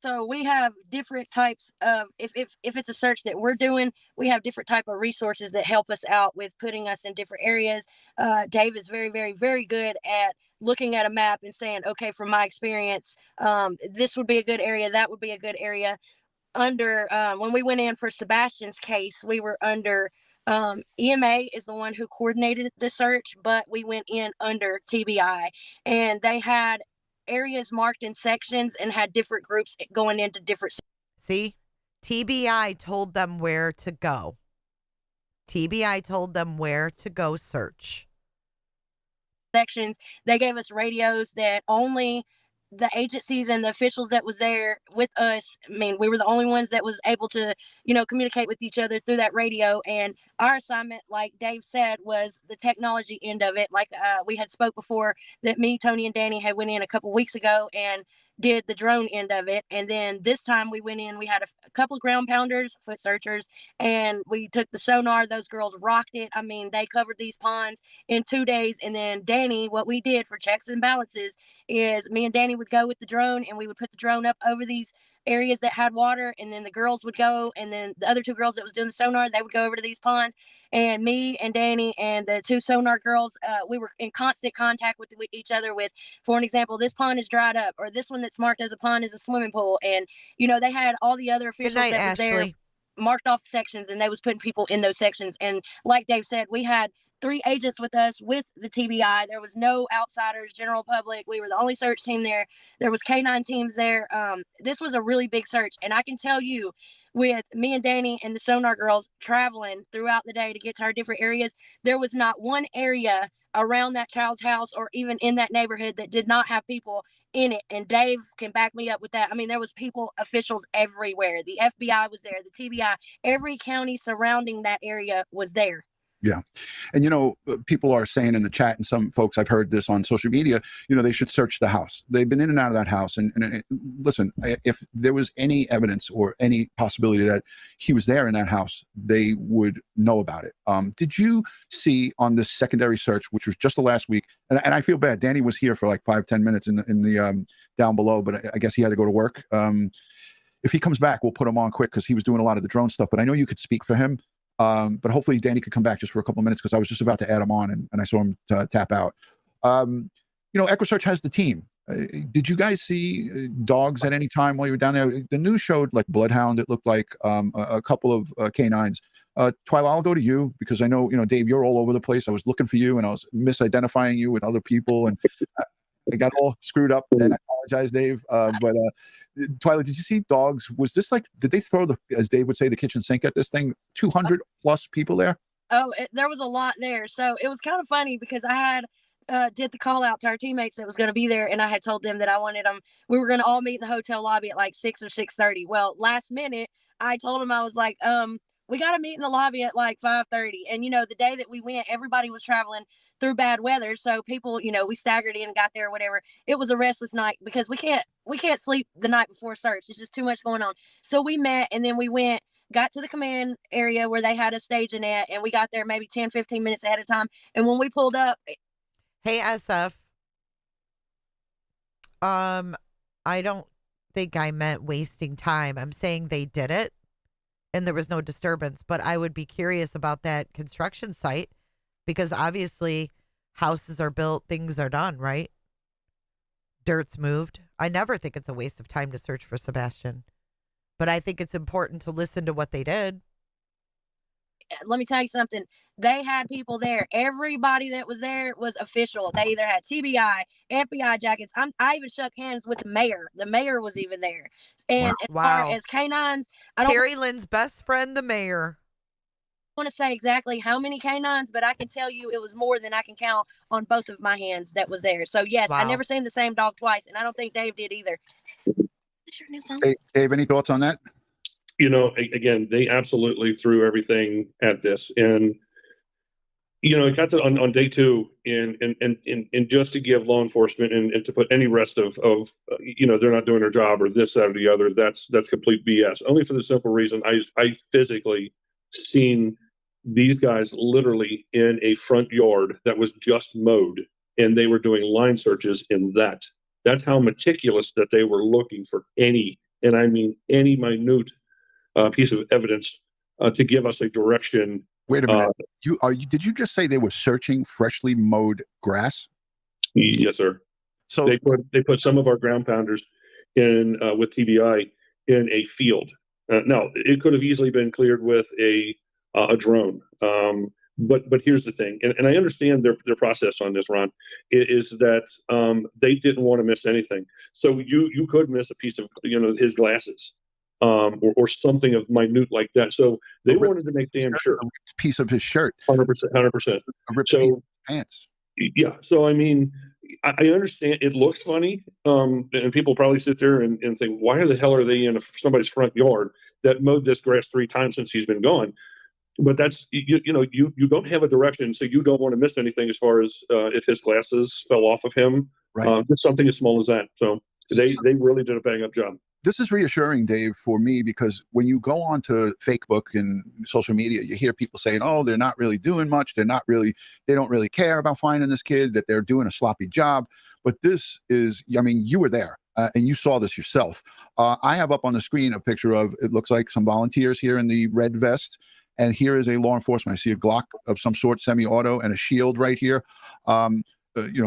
So we have different types of, if it's a search that we're doing, we have different type of resources that help us out with putting us in different areas. Dave is very, very, very good at looking at a map and saying, okay, from my experience, this would be a good area, that would be a good area. When we went in for Sebastian's case, we were under EMA is the one who coordinated the search, but we went in under TBI, and they had areas marked in sections and had different groups going into different. See, TBI told them where to go. TBI told them where to go search. Sections. They gave us radios that only the agencies and the officials that was there with us, I mean, we were the only ones that was able to, communicate with each other through that radio. And our assignment, like Dave said, was the technology end of it. Like we had spoke before that me, Tony, and Danny had went in a couple weeks ago and did the drone end of it. And then this time we went in, we had a couple of ground pounders, foot searchers, and we took the sonar. Those girls rocked it. I mean, they covered these ponds in 2 days. And then Danny, what we did for checks and balances is me and Danny would go with the drone, and we would put the drone up over these areas that had water, and then the girls would go, and then the other two girls that was doing the sonar, they would go over to these ponds, and me and Danny and the two sonar girls, we were in constant contact with each other with, for an example, this pond is dried up, or this one that's marked as a pond is a swimming pool. And they had all the other officials that was there marked off sections, and they was putting people in those sections. And like Dave said, we had 3 agents with us with the TBI. There was no outsiders, general public. We were the only search team there. There was K9 teams there. This was a really big search. And I can tell you, with me and Danny and the sonar girls traveling throughout the day to get to our different areas, there was not one area around that child's house or even in that neighborhood that did not have people in it. And Dave can back me up with that. I mean, there was people, officials everywhere. The FBI was there, the TBI, every county surrounding that area was there. Yeah. And, people are saying in the chat, and some folks, I've heard this on social media, they should search the house. They've been in and out of that house. And listen, if there was any evidence or any possibility that he was there in that house, they would know about it. Did you see on this secondary search, which was just the last week, and I feel bad, Danny was here for like 5-10 minutes in the down below, but I guess he had to go to work. If he comes back, we'll put him on quick because he was doing a lot of the drone stuff, but I know you could speak for him. But hopefully Danny could come back just for a couple of minutes because I was just about to add him on and I saw him tap out. Equusearch has the team. Did you guys see dogs at any time while you were down there? The news showed like bloodhound. It looked like a couple of canines. Twyla, I'll go to you because I know, Dave, you're all over the place. I was looking for you and I was misidentifying you with other people and I got all screwed up and I apologize, Dave. But Twyla, did you see dogs? Was this like, did they throw as Dave would say, the kitchen sink at this thing? 200 plus people there? Oh, there was a lot there. So it was kind of funny because I had did the call out to our teammates that was going to be there, and I had told them that I wanted them. We were going to all meet in the hotel lobby at like 6 or 6:30. Well, last minute, I told them I was like, we got to meet in the lobby at like 5:30. And the day that we went, everybody was traveling through bad weather, so people, we staggered in and got there or whatever. It was a restless night because we can't sleep the night before search. It's just too much going on. So we met, and then we got to the command area where they had us staging at, and we got there maybe 10-15 minutes ahead of time. And when we pulled up, hey, SF. I don't think I meant wasting time. I'm saying they did it and there was no disturbance, but I would be curious about that construction site because obviously houses are built, things are done, right? Dirt's moved. I never think it's a waste of time to search for Sebastian, but I think it's important to listen to what they did. Let me tell you something. They had people there. Everybody that was there was official. They either had TBI, FBI jackets. I even shook hands with the mayor. The mayor was even there. And as far as canines, Terry Lynn's best friend, the mayor. I want to say exactly how many canines, but I can tell you it was more than I can count on both of my hands that was there. So yes, I never seen the same dog twice, and I don't think Dave did either. Hey, Dave, any thoughts on that? Again, they absolutely threw everything at this, and it got to on day two, and just to give law enforcement and to put any rest of they're not doing their job or this, that, or the other. That's complete BS. Only for the simple reason I physically seen these guys literally in a front yard that was just mowed, and they were doing line searches in that. That's how meticulous that they were looking for any minute piece of evidence to give us a direction. Wait a minute. Did you just say they were searching freshly mowed grass? Yes, sir. So they put some of our ground pounders in with TBI in a field. Now it could have easily been cleared with a drone. But here's the thing, and I understand their process on this, Ron, is that they didn't want to miss anything. So you could miss a piece of his glasses. Or something of minute like that. So they wanted to make damn sure. A piece of his shirt. 100%. So pants. Yeah. So I mean, I understand it looks funny, and people probably sit there and think, why the hell are they in somebody's front yard that mowed this grass 3 times since he's been gone? But that's you don't have a direction, so you don't want to miss anything as far as if his glasses fell off of him. Right. Just something as small as that. So they really did a bang up job. This is reassuring, Dave, for me, because when you go on to Facebook and social media, you hear people saying, oh, they're not really doing much. They don't really care about finding this kid, that they're doing a sloppy job. But this is, you were there and you saw this yourself. I have up on the screen a picture of, it looks like some volunteers here in the red vest. And here is a law enforcement. I see a Glock of some sort, semi-auto, and a shield right here.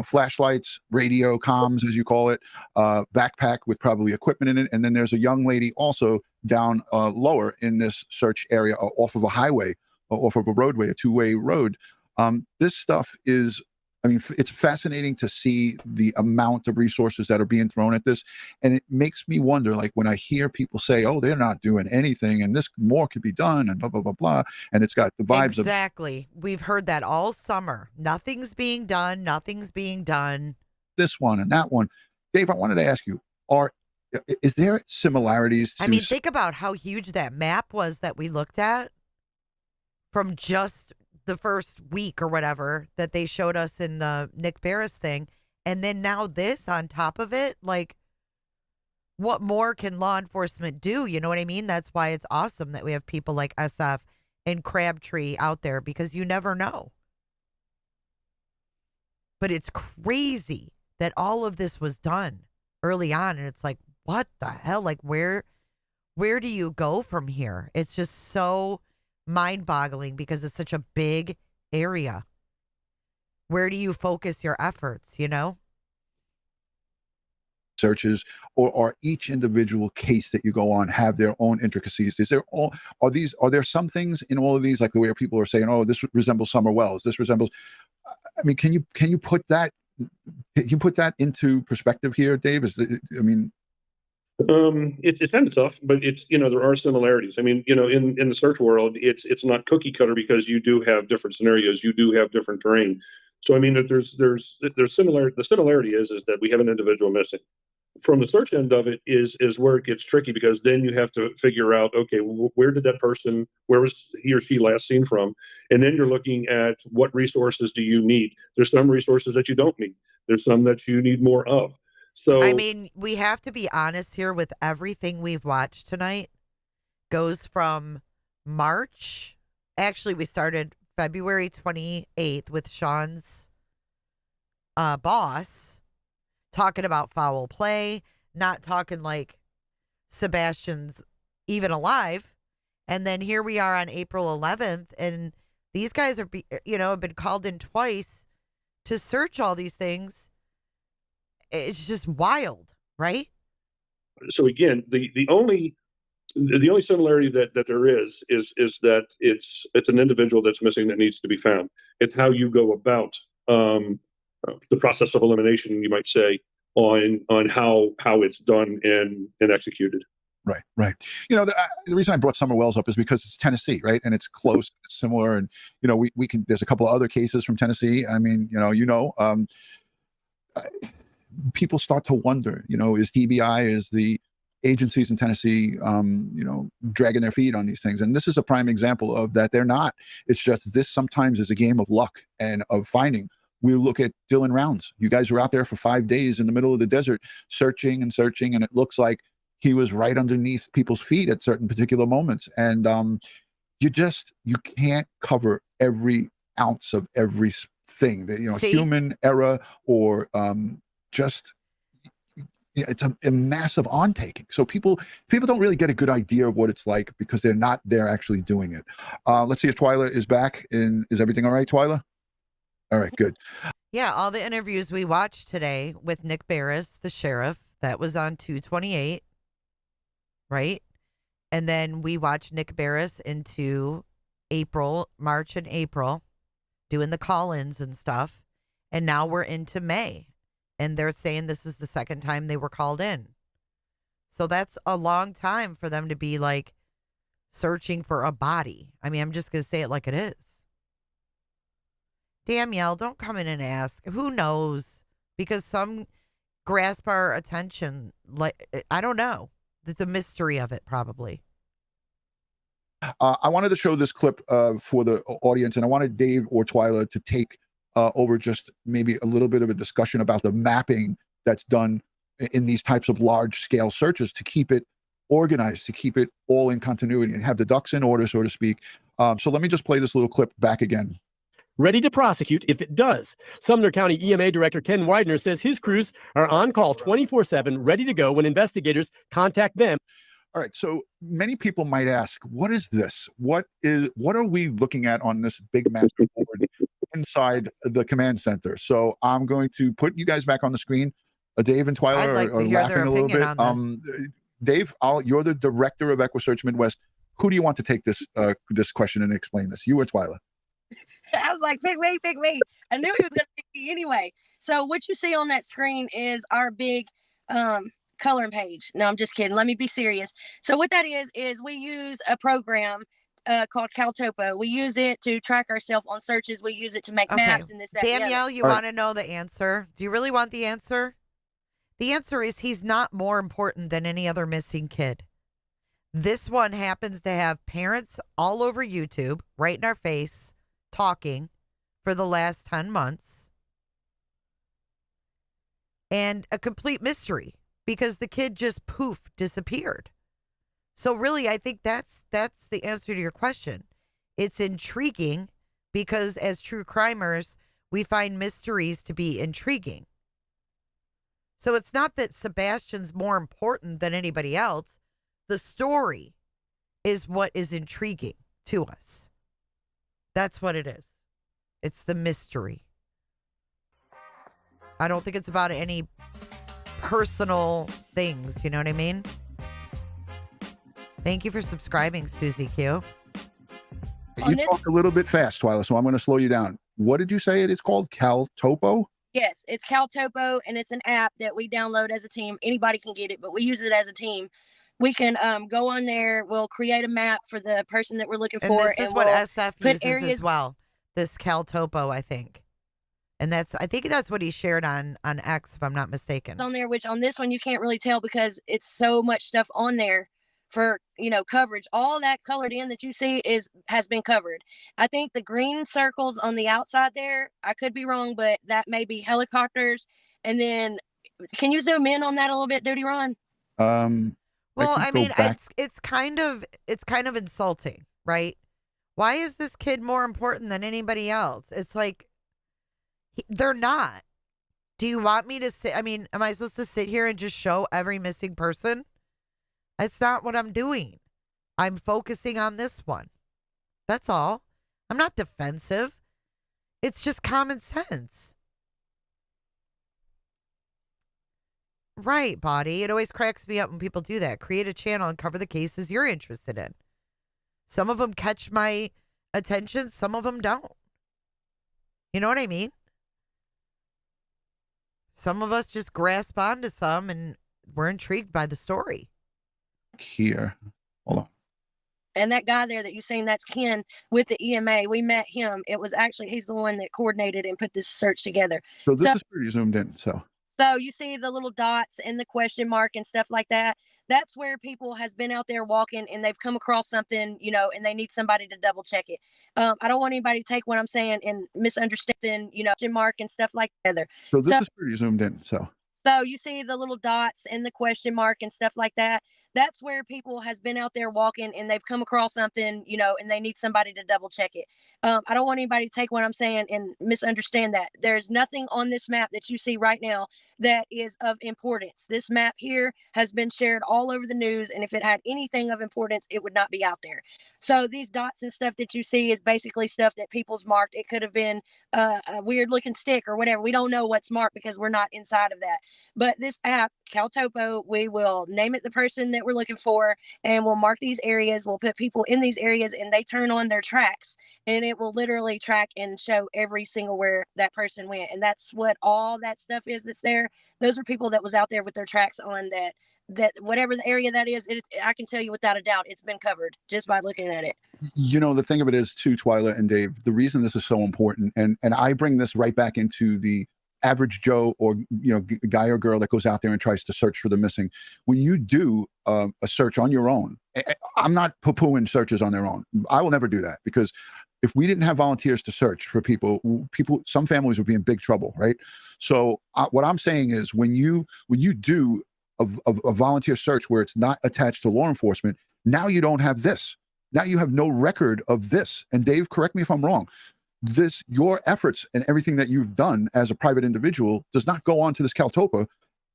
Flashlights, radio, comms, as you call it, backpack with probably equipment in it. And then there's a young lady also down lower in this search area off of a highway, off of a roadway, a 2-way road. This stuff is, it's fascinating to see the amount of resources that are being thrown at this. And it makes me wonder, like when I hear people say, oh, they're not doing anything and this more could be done and blah, blah, blah, blah. And it's got the vibes of. Exactly. We've heard that all summer. Nothing's being done. Nothing's being done. This one and that one. Dave, I wanted to ask you, is there similarities to. Think about how huge that map was that we looked at from just the first week or whatever that they showed us in the Nick Beres thing. And then now this on top of it, like what more can law enforcement do? You know what I mean? That's why it's awesome that we have people like SF and Crabtree out there because you never know. But it's crazy that all of this was done early on. And it's like, what the hell? Like where do you go from here? It's just so mind-boggling because it's such a big area. Where do you focus your efforts, you know? Searches, or are each individual case that you go on have their own intricacies? Are there some things in all of these, like the way people are saying, oh, this resembles Summer Wells, this resembles, I mean, can you put that into perspective here, Dave? It's kind of tough, but there are similarities. I mean, in the search world, it's not cookie cutter because you do have different scenarios, you do have different terrain. So I mean, there's similar. The similarity is that we have an individual missing. From the search end of it is where it gets tricky, because then you have to figure out, okay, where was he or she last seen from? And then you're looking at what resources do you need? There's some resources that you don't need. There's some that you need more of. So I mean, we have to be honest here with everything we've watched tonight. Goes from March. Actually, we started February 28th with Sean's boss talking about foul play, not talking like Sebastian's even alive. And then here we are on April 11th, and these guys are, have been called in twice to search all these things. It's just wild, right? So again, the only similarity that there is that it's an individual that's missing that needs to be found. It's how you go about the process of elimination, you might say, on how it's done and executed. Right. The reason I brought Summer Wells up is because it's Tennessee, right? And it's close, it's similar, and we can. There's a couple of other cases from Tennessee. I mean, people start to wonder, is TBI, is the agencies in Tennessee, dragging their feet on these things? And this is a prime example of that. They're not. It's just this sometimes is a game of luck and of finding. We look at Dylan Rounds. You guys were out there for 5 days in the middle of the desert, searching, and it looks like he was right underneath people's feet at certain particular moments. And you can't cover every ounce of everything. Human error or it's a massive on-taking. So people don't really get a good idea of what it's like because they're not there actually doing it. Let's see if Twyla is back. Is everything all right, Twyla? All right, good. Yeah, all the interviews we watched today with Nick Beres, the sheriff, that was on 228, right? And then we watched Nick Beres into March and April, doing the call-ins and stuff. And now we're into May. And they're saying this is the second time they were called in. So that's a long time for them to be like searching for a body. I mean, I'm just going to say it like it is. Danielle, don't come in and ask. Who knows? Because some grasp our attention. Like, I don't know. The mystery of it, probably. I wanted to show this clip for the audience, and I wanted Dave or Twyla to take over just maybe a little bit of a discussion about the mapping that's done in these types of large-scale searches to keep it organized, to keep it all in continuity and have the ducks in order, so to speak. So let me just play this little clip back again. Ready to prosecute if it does. Sumner County EMA Director Ken Widener says his crews are on call 24/7, ready to go when investigators contact them. All right, so many people might ask, what is this? What are we looking at on this big master board inside the command center? So I'm going to put you guys back on the screen. Dave and Twyla are laughing a little bit. Dave, you're the director of Equusearch Midwest. Who do you want to take this question and explain this? You or Twyla? I was like, pick me. I knew he was going to pick me anyway. So what you see on that screen is our big coloring page. No, I'm just kidding. Let me be serious. So what that is we use a program called Caltopo. We use it to track ourselves on searches. We use it to make maps and this, that, Danielle, you want to know the answer? Do you really want the answer? The answer is he's not more important than any other missing kid. This one happens to have parents all over YouTube, right in our face, talking for the last 10 months. And a complete mystery because the kid just poof disappeared. So really, I think that's the answer to your question. It's intriguing because as true crimers, we find mysteries to be intriguing. So it's not that Sebastian's more important than anybody else. The story is what is intriguing to us. That's what it is. It's the mystery. I don't think it's about any personal things. You know what I mean? Thank you for subscribing, Susie Q. You talk a little bit fast, Twyla, so I'm going to slow you down. What did you say it is called? CalTopo? Yes, it's CalTopo, and it's an app that we download as a team. Anybody can get it, but we use it as a team. We can go on there. We'll create a map for the person that we're looking for. And this is what SF uses as well. This CalTopo, I think. And I think that's what he shared on X, if I'm not mistaken. On there, which on this one you can't really tell because it's so much stuff on there for coverage. All that colored in that you see has been covered. I think the green circles on the outside there, I could be wrong, but that may be helicopters. And then, can you zoom in on that a little bit, Duty Ron? Well, I mean, it's kind of insulting, right? Why is this kid more important than anybody else? It's like they're not. Do you want me to sit? I mean, am I supposed to sit here and just show every missing person? That's not what I'm doing. I'm focusing on this one. That's all. I'm not defensive. It's just common sense. Right, Body. It always cracks me up when people do that. Create a channel and cover the cases you're interested in. Some of them catch my attention. Some of them don't. You know what I mean? Some of us just grasp onto some and we're intrigued by the story. Here. Hold on. And that guy there that you seen, that's Ken with the EMA. We met him. It was actually, he's the one that coordinated and put this search together. So this is pretty zoomed in. So you see the little dots and the question mark and stuff like that. That's where people has been out there walking and they've come across something, and they need somebody to double check it. I don't want anybody to take what I'm saying and misunderstand, question mark and stuff like that. So this is pretty zoomed in. So you see the little dots and the question mark and stuff like that. That's where people has been out there walking and they've come across something, and they need somebody to double check it. I don't want anybody to take what I'm saying and misunderstand that. There's nothing on this map that you see right now that is of importance. This map here has been shared all over the news, and if it had anything of importance, it would not be out there. So these dots and stuff that you see is basically stuff that people's marked. It could have been a weird looking stick or whatever. We don't know what's marked because we're not inside of that. But this app, CalTopo, we will name it the person that we're looking for, and we'll mark these areas. We'll put people in these areas, and they turn on their tracks, and it will literally track and show every single where that person went. And that's what all that stuff is that's there. Those are people that was out there with their tracks on that whatever the area that is, I can tell you without a doubt, it's been covered just by looking at it. The thing of it is too, Twyla and Dave, the reason this is so important, and I bring this right back into the average Joe or guy or girl that goes out there and tries to search for the missing. When you do a search on your own, I'm not poo-pooing searches on their own. I will never do that, because if we didn't have volunteers to search for people, some families would be in big trouble, right? So what I'm saying is, when you do a volunteer search where it's not attached to law enforcement, now you don't have this. Now you have no record of this. And Dave, correct me if I'm wrong. Your efforts and everything that you've done as a private individual does not go on to this CalTopo.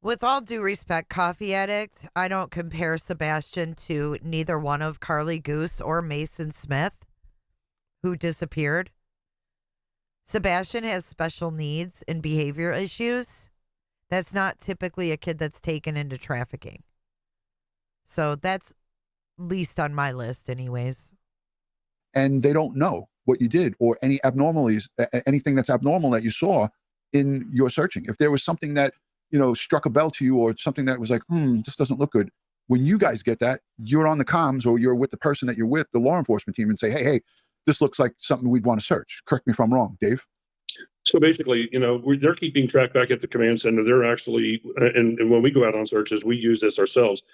With all due respect, Coffee Addict, I don't compare Sebastian to neither one of Carly Goose or Mason Smith, who disappeared. Sebastian has special needs and behavior issues. That's not typically a kid that's taken into trafficking. So that's least on my list anyways. And they don't know what you did or any abnormalities, anything that's abnormal that you saw in your searching. If there was something that, struck a bell to you, or something that was like, this doesn't look good. When you guys get that, you're on the comms, or you're with the person that you're with, the law enforcement team, and say, hey, this looks like something we'd want to search. Correct me if I'm wrong, Dave. So basically, they're keeping track back at the command center. They're actually, and when we go out on searches, we use this ourselves.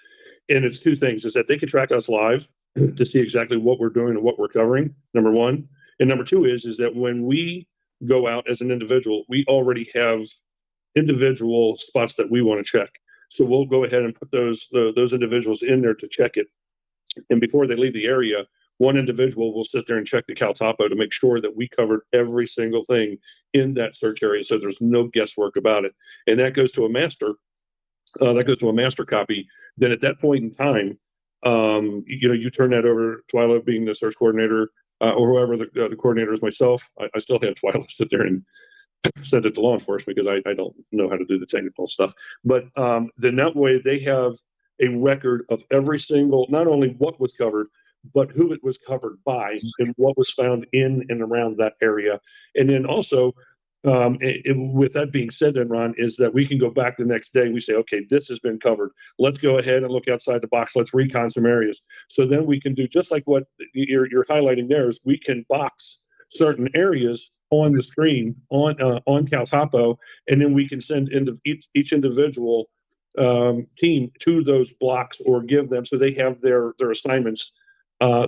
And it's two things, is that they can track us live to see exactly what we're doing and what we're covering, number one. And number two is that when we go out as an individual, we already have individual spots that we want to check. So we'll go ahead and put those individuals in there to check it. And before they leave the area, one individual will sit there and check the CalTopo to make sure that we covered every single thing in that search area, so there's no guesswork about it. And that goes to a master. That goes to a master copy. Then at that point in time, You turn that over, Twyla being the search coordinator, or whoever the coordinator is myself. I still have Twyla sit there and send it to law enforcement because I don't know how to do the technical stuff. But then that way they have a record of every single, not only what was covered, but who it was covered by and what was found in and around that area. And then also, with that being said, then Ron, is that we can go back the next day and we say, okay, this has been covered. Let's go ahead and look outside the box. Let's recon some areas. So then we can do just like what you're highlighting there is we can box certain areas on the screen on Caltapo, and then we can send into each individual team to those blocks or give them so they have their assignments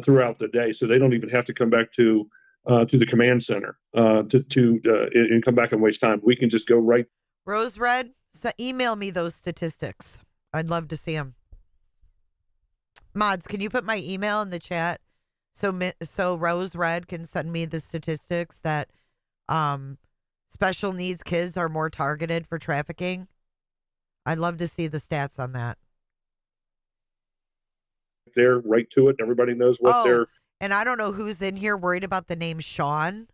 throughout the day, so they don't even have to come back to the command center and come back and waste time. We can just go right. Rose Red, email me those statistics. I'd love to see them. Mods, can you put my email in the chat so Rose Red can send me the statistics that special needs kids are more targeted for trafficking? I'd love to see the stats on that. They're right to it. Everybody knows what they're. And I don't know who's in here worried about the name Sean.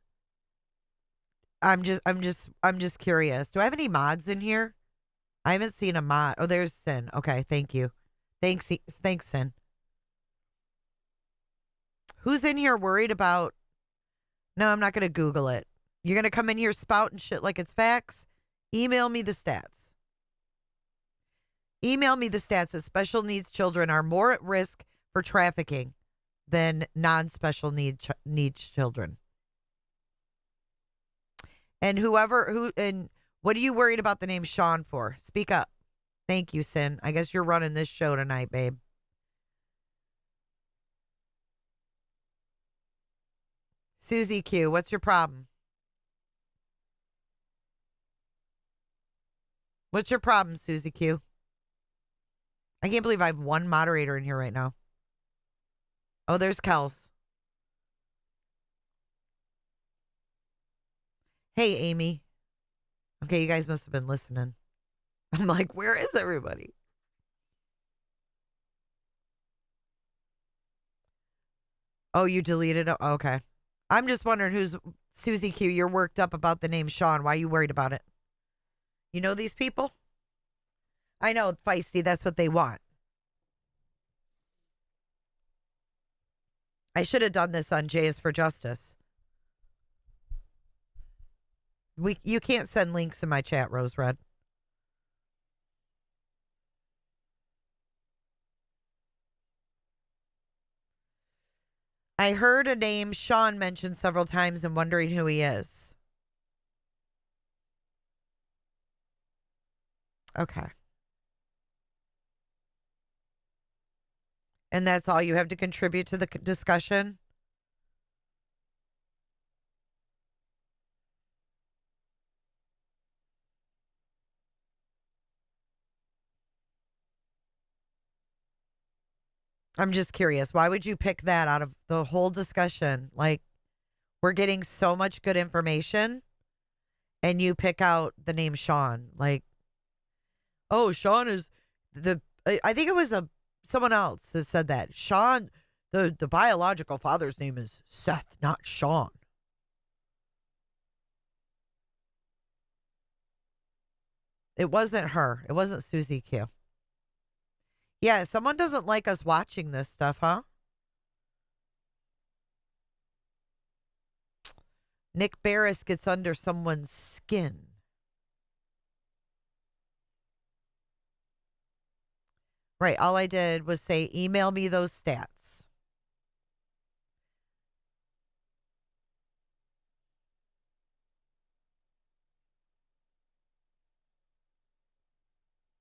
I'm just curious. Do I have any mods in here? I haven't seen a mod. Oh, there's Sin. Okay, thank you. Thanks, Sin. Who's in here worried about? No, I'm not going to Google it. You're going to come in here spouting shit like it's facts? Email me the stats. Email me the stats that special needs children are more at risk for trafficking than non-special needs children. And what are you worried about the name Sean for? Speak up. Thank you, Sin. I guess you're running this show tonight, babe. Susie Q, what's your problem? What's your problem, Susie Q? I can't believe I have one moderator in here right now. Oh, there's Kels. Hey, Amy. Okay, you guys must have been listening. I'm like, where is everybody? Oh, you deleted it? Okay. I'm just wondering who's... Susie Q, you're worked up about the name Sean. Why are you worried about it? You know these people? I know, feisty, that's what they want. I should have done this on J is for Justice. You can't send links in my chat, Rose Red. I heard a name Sean mentioned several times and wondering who he is. Okay. And that's all you have to contribute to the discussion? I'm just curious. Why would you pick that out of the whole discussion? Like, we're getting so much good information, and you pick out the name Sean. Like, oh, Sean is I think it was someone else that said that. Sean, the biological father's name is Seth, not Sean. It wasn't her. It wasn't Susie Q. Yeah, someone doesn't like us watching this stuff, huh? Nick Beres gets under someone's skin. Right, all I did was say, email me those stats.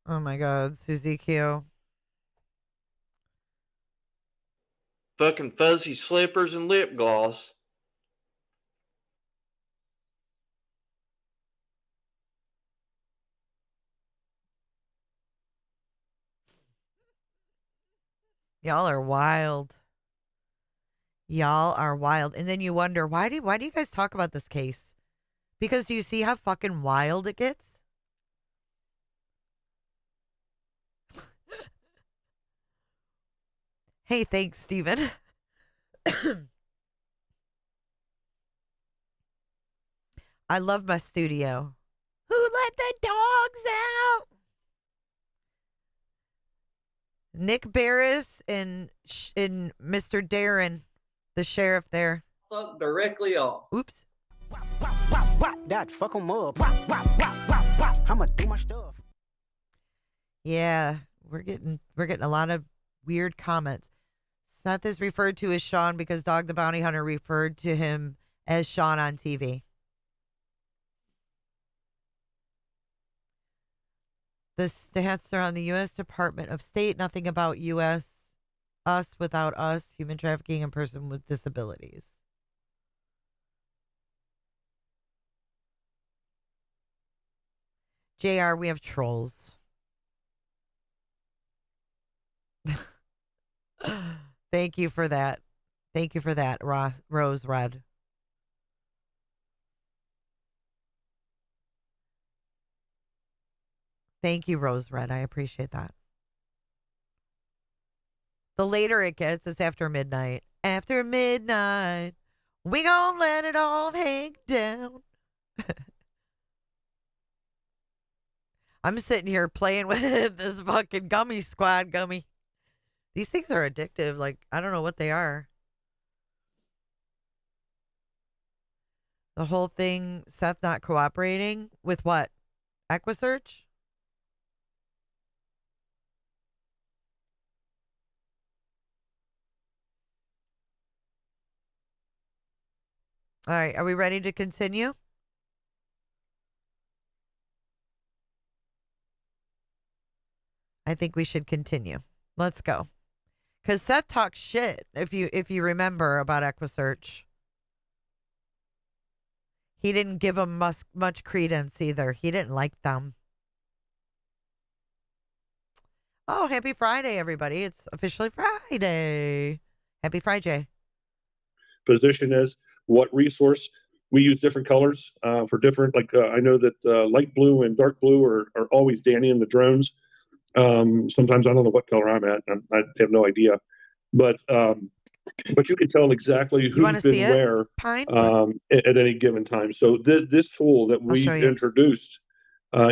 Oh my God, Susie Q. Fucking fuzzy slippers and lip gloss. Y'all are wild. Y'all are wild. And then you wonder, why do you guys talk about this case? Because do you see how fucking wild it gets? Hey, thanks, Steven. I love my studio. Who let the dogs out? Nick Beres and Mr. Darren, the sheriff there. Fuck directly off. Oops. That fuck 'em up. I'ma do my stuff. Yeah, we're getting a lot of weird comments. Seth is referred to as Sean because Dog the Bounty Hunter referred to him as Sean on TV. The stats are on the U.S. Department of State. Nothing about us without us, human trafficking, and person with disabilities. JR, we have trolls. Thank you for that. Thank you for that, Rose Red. Thank you, Rose Red. I appreciate that. The later it gets, it's after midnight. After midnight, we gonna let it all hang down. I'm sitting here playing with this fucking gummy squad gummy. These things are addictive. Like, I don't know what they are. The whole thing, Seth not cooperating with what? Equusearch? All right, are we ready to continue? I think we should continue. Let's go. Because Seth talks shit, if you remember, about Equusearch. He didn't give them much credence either. He didn't like them. Oh, happy Friday, everybody. It's officially Friday. Happy Friday. Position is what resource. We use different colors for different, I know that light blue and dark blue are always Danny in the drones. Sometimes I don't know what color I'm at. I have no idea, but you can tell exactly who's been where at any given time. So this tool that we introduced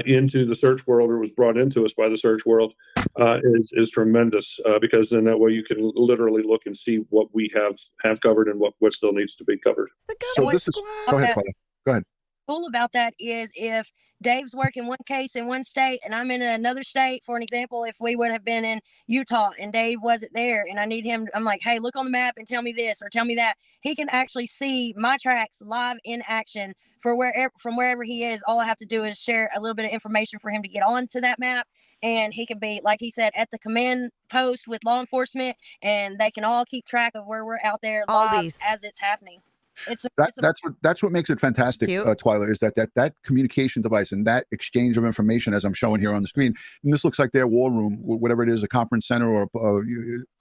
into the search world, or was brought into us by the search world, is tremendous because then that way you can literally look and see what we have covered and what still needs to be covered. So this is go ahead, Father. Go ahead. Cool about that is if Dave's working one case in one state and I'm in another state, for an example, if we would have been in Utah and Dave wasn't there and I need him, I'm like, hey, look on the map and tell me this or tell me that. He can actually see my tracks live in action from wherever he is. All I have to do is share a little bit of information for him to get onto that map. And he can be, like he said, at the command post with law enforcement, and they can all keep track of where we're out there live as it's happening. That's what makes it fantastic, Twyla, is that communication device and that exchange of information, as I'm showing here on the screen. And this looks like their war room, whatever it is, a conference center, or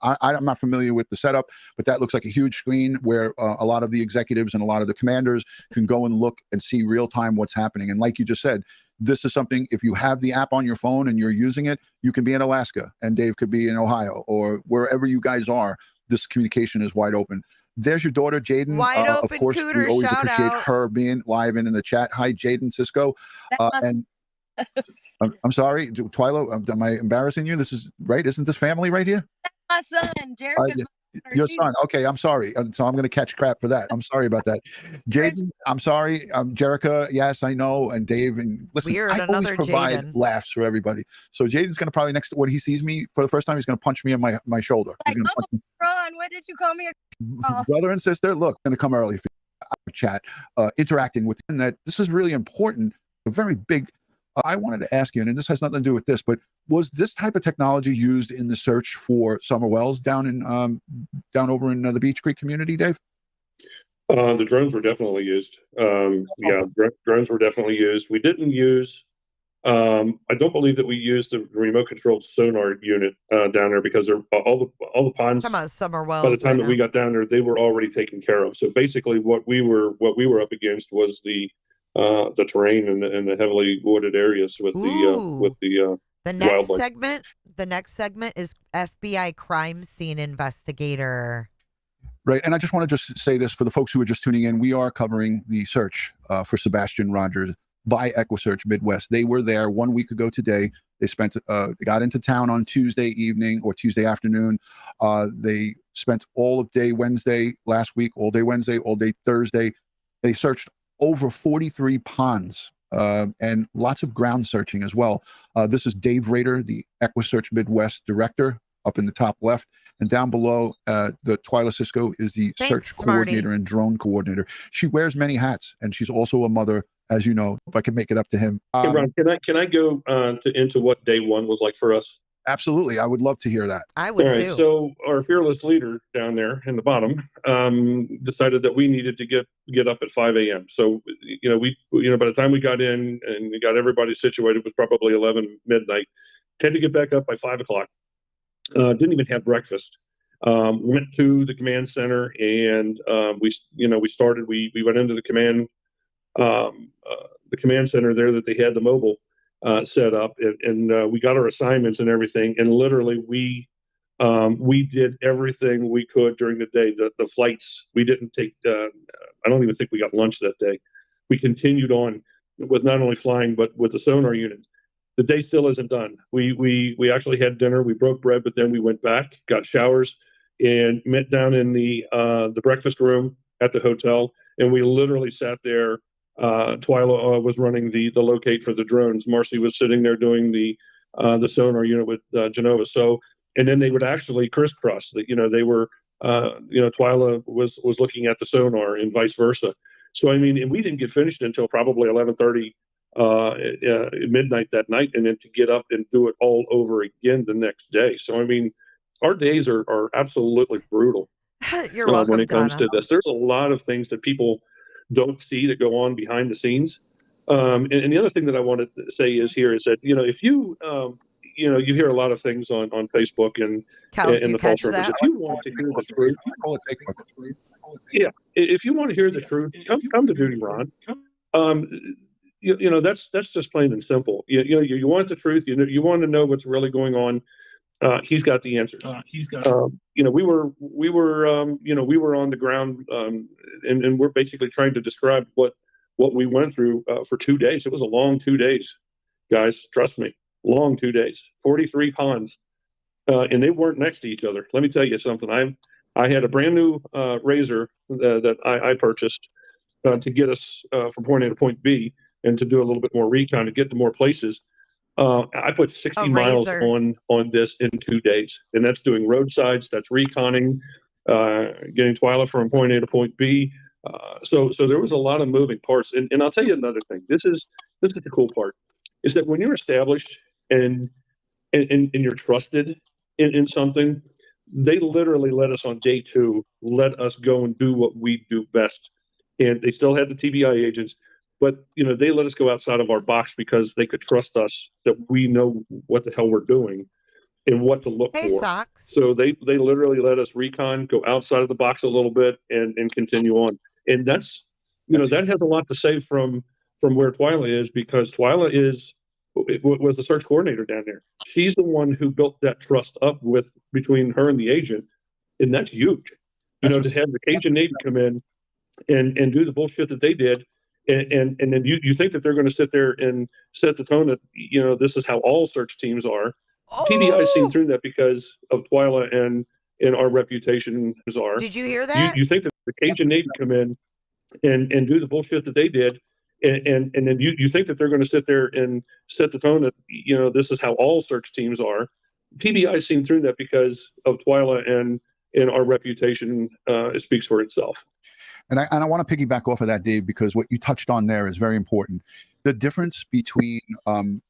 I'm not familiar with the setup, but that looks like a huge screen where a lot of the executives and a lot of the commanders can go and look and see real time what's happening. And like you just said, this is something, if you have the app on your phone and you're using it, you can be in Alaska and Dave could be in Ohio or wherever you guys are. This communication is wide open. There's your daughter, Jaden. Wide open, of course, Cooter, we always appreciate out. her being live in the chat. Hi, Jaden Cisco. And I'm sorry, Twyla, am I embarrassing you? This is right. Isn't this family right here? My son, Jerica's your son. Okay, I'm sorry. So I'm going to catch crap for that. I'm sorry about that. Jaden, I'm sorry. Jerica, yes, I know. And Dave, and listen, I always provide laughs for everybody. So Jaden's going to probably when he sees me for the first time, he's going to punch me in my shoulder. Like, Ron, what did you call me? Brother and sister, look, I'm going to come early for chat, interacting with you. And that this is really important, a very big. I wanted to ask you, and this has nothing to do with this, but was this type of technology used in the search for Summer Wells down over in the Beach Creek community, Dave? The drones were definitely used. Drones were definitely used. We didn't use. I don't believe that we used the remote controlled sonar unit down there because all the ponds. Summer Wells. By the time that we got down there, they were already taken care of. So basically, what we were up against was the terrain and the heavily wooded areas with the The next segment is FBI crime scene investigator. Right. And I just want to just say this for the folks who are just tuning in. We are covering the search for Sebastian Rogers by Equusearch Midwest. They were there 1 week ago today. They got into town on Tuesday evening or Tuesday afternoon. They spent all of day Wednesday last week, all day Wednesday, all day Thursday. They searched over 43 ponds and lots of ground searching as well. This is Dave Rader, the Equusearch Midwest director, up in the top left. And down below, the Twyla Cisco is the search coordinator and drone coordinator. She wears many hats, and she's also a mother, as you know. If I can make it up to him. Hey, Ron, can I go into what day one was like for us? Absolutely. I would love to hear that. I would too. So our fearless leader down there in the bottom decided that we needed to get up at 5 a.m. So, by the time we got in and we got everybody situated, it was probably 11 midnight. Had to get back up by 5 o'clock. Didn't even have breakfast. Went to the command center and we went into the command center there that they had the mobile set up, and we got our assignments and everything. And literally we did everything we could during the day. The flights, we didn't take, I don't even think we got lunch that day. We continued on with not only flying, but with the sonar unit. The day still isn't done. We actually had dinner. We broke bread, but then we went back, got showers, and met down in the breakfast room at the hotel. And we literally sat there. Twyla was running the locate for the drones. Marcy was sitting there doing the sonar unit with Genova. So, and then they would actually crisscross. They were, Twyla was looking at the sonar and vice versa. So I mean, and we didn't get finished until probably 11:30. Midnight that night, and then to get up and do it all over again the next day. So I mean, our days are absolutely brutal. You're welcome, when it comes Donna. to this. There's a lot of things that people don't see that go on behind the scenes. And the other thing that I wanted to say is that if you you hear a lot of things on Facebook and the false rumors. If you want to hear the truth, yeah, if you want to hear the truth, come to Duty Ron. That's just plain and simple. You want the truth. You want to know what's really going on. He's got the answers. We were on the ground, and we're basically trying to describe what we went through for 2 days. It was a long 2 days, guys. Trust me, long 2 days. 43 ponds, and they weren't next to each other. Let me tell you something. I had a brand new razor that I purchased to get us from point A to point B. And to do a little bit more recon to get to more places. I put 60 miles on this in 2 days. And that's doing roadsides, that's reconning, getting Twyla from point A to point B. So there was a lot of moving parts. And I'll tell you another thing. This is the cool part, is that when you're established and you're trusted in something, they literally let us on day 2, let us go and do what we do best. And they still had the TBI agents. But, they let us go outside of our box because they could trust us that we know what the hell we're doing and what to look for. Socks. So they literally let us recon, go outside of the box a little bit and continue on. And that's that has a lot to say from where Twyla is, because Twyla was the search coordinator down there. She's the one who built that trust up between her and the agent. And that's huge. To have the Cajun Navy come in and do the bullshit that they did. And then you think that they're going to sit there and set the tone that, this is how all search teams are. TBI's seen through that because of Twyla and our reputation are. Did you hear that? You think that the Cajun Navy come in and do the bullshit that they did. And then you think that they're going to sit there and set the tone that, this is how all search teams are. TBI's seen through that because of Twyla and our reputation speaks for itself. And I want to piggyback off of that, Dave, because what you touched on there is very important. The difference between some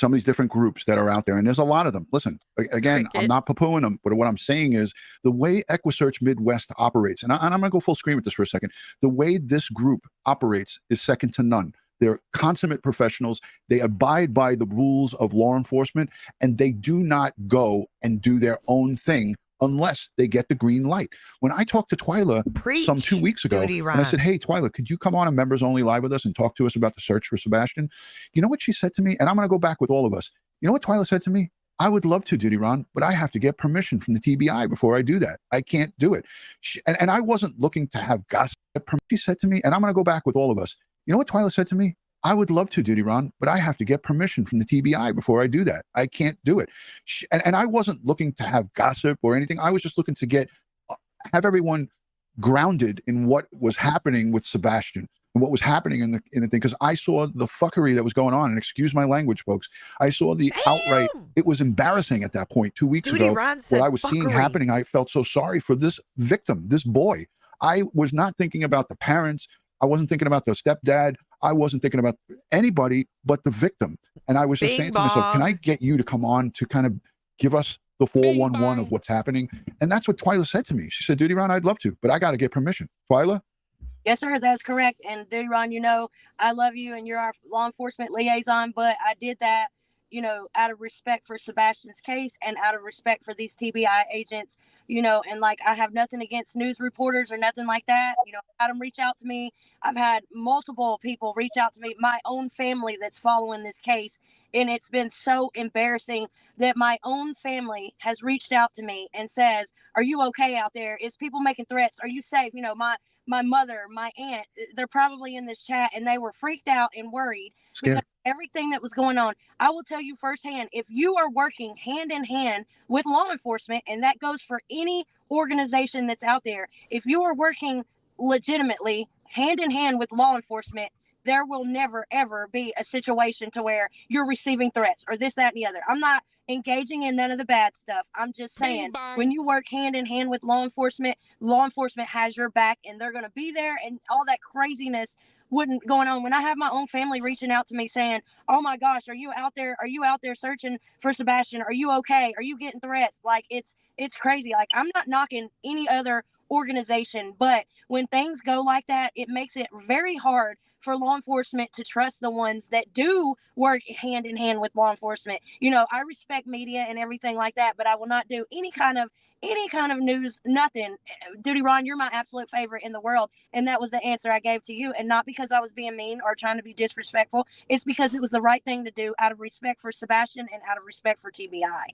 of these different groups that are out there, and there's a lot of them. Listen, again, I'm not poo-pooing them, but what I'm saying is the way Equusearch Midwest operates, and I'm going to go full screen with this for a second. The way this group operates is second to none. They're consummate professionals. They abide by the rules of law enforcement, and they do not go and do their own thing unless they get the green light. When I talked to Twyla some 2 weeks ago, and I said, hey, Twyla, could you come on a members only live with us and talk to us about the search for Sebastian? You know what she said to me? And I'm going to go back with all of us. You know what Twyla said to me? I would love to, Duty Ron, but I have to get permission from the TBI before I do that. I can't do it. And I wasn't looking to have gossip. She said to me, and I'm going to go back with all of us. You know what Twyla said to me? I would love to, Duty Ron, but I have to get permission from the TBI before I do that. I can't do it. And I wasn't looking to have gossip or anything. I was just looking to have everyone grounded in what was happening with Sebastian and what was happening in the thing, because I saw the fuckery that was going on. And excuse my language, folks. I saw the outright. It was embarrassing at that point 2 weeks ago. What I was seeing happening, I felt so sorry for this victim, this boy. I was not thinking about the parents. I wasn't thinking about the stepdad. I wasn't thinking about anybody but the victim. And I was just saying to myself, can I get you to come on to kind of give us the 411 of what's happening? And that's what Twyla said to me. She said, Duty Ron, I'd love to, but I got to get permission. Twyla? Yes, sir. That's correct. And Duty Ron, you know, I love you and you're our law enforcement liaison, but I did that, you know, out of respect for Sebastian's case and out of respect for these TBI agents, you know, and like, I have nothing against news reporters or nothing like that. You know, I've had them reach out to me. I've had multiple people reach out to me, my own family that's following this case. And it's been so embarrassing that my own family has reached out to me and says, are you okay out there? Is people making threats? Are you safe? You know, my mother, my aunt, they're probably in this chat and they were freaked out and worried because everything that was going on. I will tell you firsthand, if you are working hand in hand with law enforcement, and that goes for any organization that's out there, if you are working legitimately hand in hand with law enforcement, there will never, ever be a situation to where you're receiving threats or this, that, and the other. I'm not engaging in none of the bad stuff. I'm just saying, when you work hand in hand with law enforcement has your back and they're going to be there, and all that craziness wouldn't going on. When I have my own family reaching out to me saying, oh my gosh, are you out there searching for Sebastian? Are you okay? Are you getting threats? Like, it's crazy. Like, I'm not knocking any other organization, but when things go like that, it makes it very hard for law enforcement to trust the ones that do work hand in hand with law enforcement. You know, I respect media and everything like that, but I will not do any kind of news, nothing. Duty Ron, you're my absolute favorite in the world. And that was the answer I gave to you. And not because I was being mean or trying to be disrespectful. It's because it was the right thing to do out of respect for Sebastian and out of respect for TBI.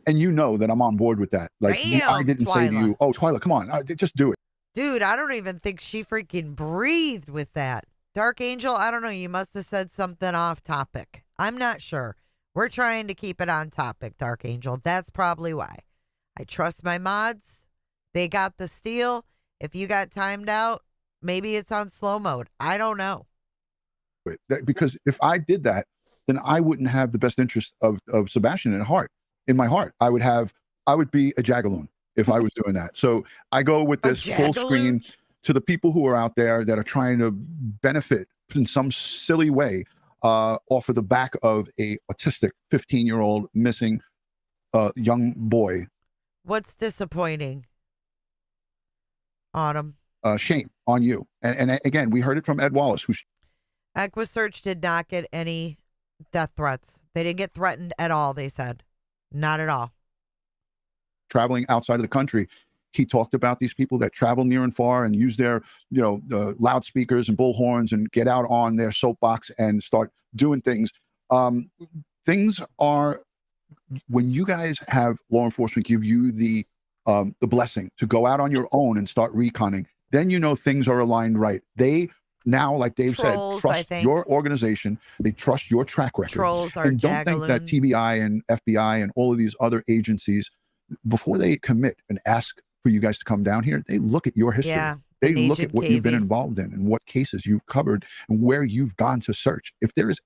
And you know that I'm on board with that. Like, I didn't say to you, oh, Twyla, come on, just do it. Dude, I don't even think she freaking breathed with that. Dark Angel, I don't know. You must have said something off topic. I'm not sure. We're trying to keep it on topic, Dark Angel. That's probably why. I trust my mods. They got the steal. If you got timed out, maybe it's on slow mode. I don't know. Because if I did that, then I wouldn't have the best interest of Sebastian in my heart. I would be a jagaloon if I was doing that. So I go with this full screen to the people who are out there that are trying to benefit in some silly way off of the back of a autistic 15-year-old missing young boy. What's disappointing, Autumn? Shame on you. And again, we heard it from Ed Wallace. Equusearch did not get any death threats. They didn't get threatened at all, they said. Not at all. Traveling outside of the country. He talked about these people that travel near and far and use their, loudspeakers and bullhorns and get out on their soapbox and start doing things. Things are, when you guys have law enforcement give you the blessing to go out on your own and start reconning, then you know things are aligned right. They now, like Dave said, trust your organization. They trust your track record. And don't think that TBI and FBI and all of these other agencies, before they commit and ask for you guys to come down here, they look at your history. Yeah, they look at what you've been involved in and what cases you've covered and where you've gone to search. If there is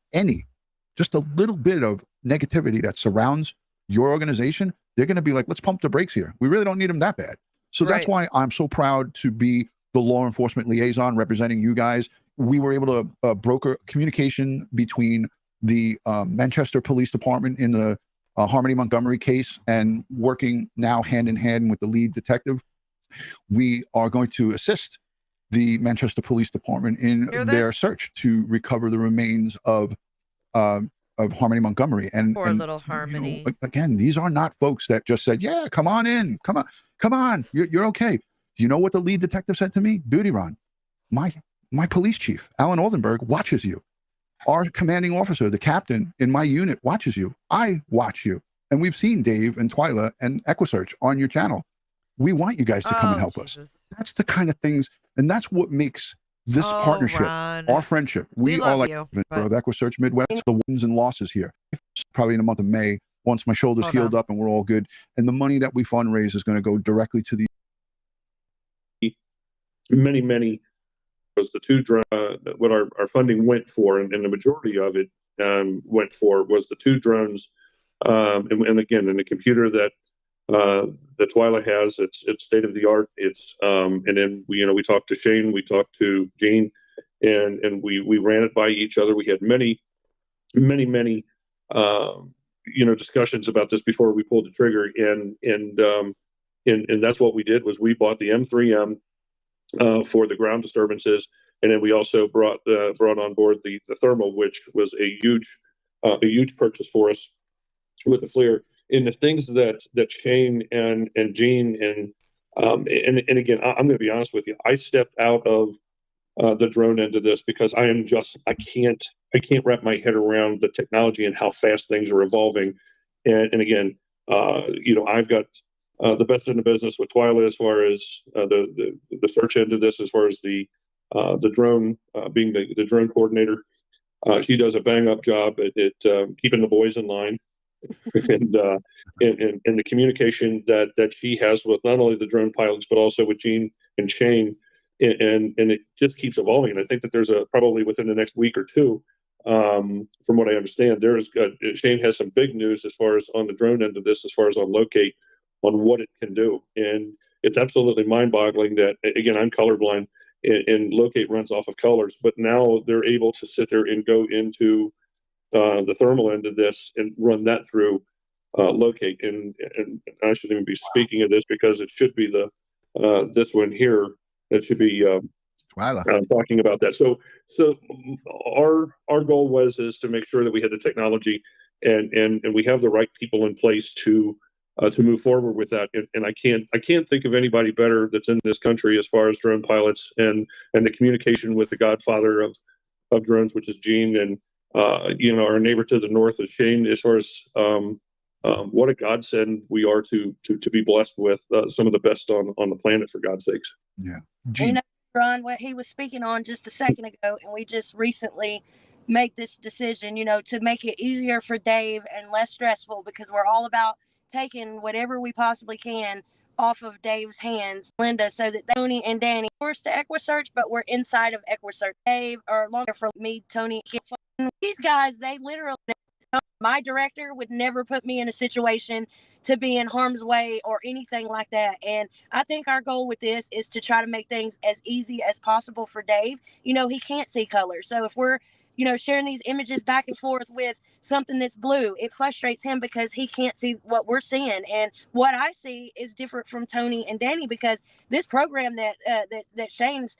just a little bit of negativity that surrounds your organization, they're going to be like, let's pump the brakes here. We really don't need them that bad. So that's why I'm so proud to be the law enforcement liaison representing you guys. We were able to broker communication between the Manchester Police Department in the Harmony Montgomery case and working now hand in hand with the lead detective. We are going to assist the Manchester Police Department in their search to recover the remains of Harmony Montgomery. And little Harmony. You know, again, these are not folks that just said, yeah, come on in, come on, you're okay. Do you know what the lead detective said to me? Duty Ron, my police chief, Alan Oldenburg, watches you. Our commanding officer, the captain in my unit, watches you. I watch you. And we've seen Dave and Twyla and Equusearch on your channel. We want you guys to come and help us. That's the kind of things, and that's what makes this partnership, our friendship. We are like of Equusearch Midwest, the wins and losses here. Probably in the month of May, once my shoulder's healed up and we're all good. And the money that we fundraise is going to go directly to the many was the two what our funding went for, and the majority of it went for was the 2 drones, and again, in the computer that Twyla has, it's state of the art. It's and then we talked to Shane, we talked to Gene, and we ran it by each other. We had many discussions about this before we pulled the trigger, and that's what we did. Was we bought the M3M for the ground disturbances, and then we also brought on board the thermal, which was a huge purchase for us with the FLIR. In the things that Shane and Gene and again, I'm going to be honest with you, I stepped out of the drone end of this because I can't wrap my head around the technology and how fast things are evolving. And again, I've got the best in the business with Twyla as far as the search end of this, as far as the drone being the drone coordinator. She does a bang up job at keeping the boys in line. and the communication that she has with not only the drone pilots but also with Gene and Shane, and it just keeps evolving. And I think that there's probably within the next week or two, from what I understand, Shane has some big news as far as on the drone end of this, as far as on locate, on what it can do. And it's absolutely mind-boggling that, again, I'm colorblind, and locate runs off of colors, but now they're able to sit there and go into the thermal end of this and run that through locate. And I shouldn't even be speaking of this because it should be this one here that should be talking about that. So our goal is to make sure that we had the technology and we have the right people in place to move forward with that. And I can't think of anybody better that's in this country as far as drone pilots and the communication with the godfather of drones, which is Gene, and our neighbor to the north is Shane, as far as what a godsend we are to be blessed with some of the best on the planet, for God's sakes. Yeah. Ron, what he was speaking on just a second ago, and we just recently made this decision, to make it easier for Dave and less stressful, because we're all about taking whatever we possibly can off of Dave's hands, Linda, so that Tony and Danny, of course, to Equusearch, but we're inside of Equusearch. Dave, or longer for me, Tony, these guys, they literally, my director would never put me in a situation to be in harm's way or anything like that. And I think our goal with this is to try to make things as easy as possible for Dave. He can't see color. So if we're, sharing these images back and forth with something that's blue, it frustrates him because he can't see what we're seeing. And what I see is different from Tony and Danny, because this program that Shane's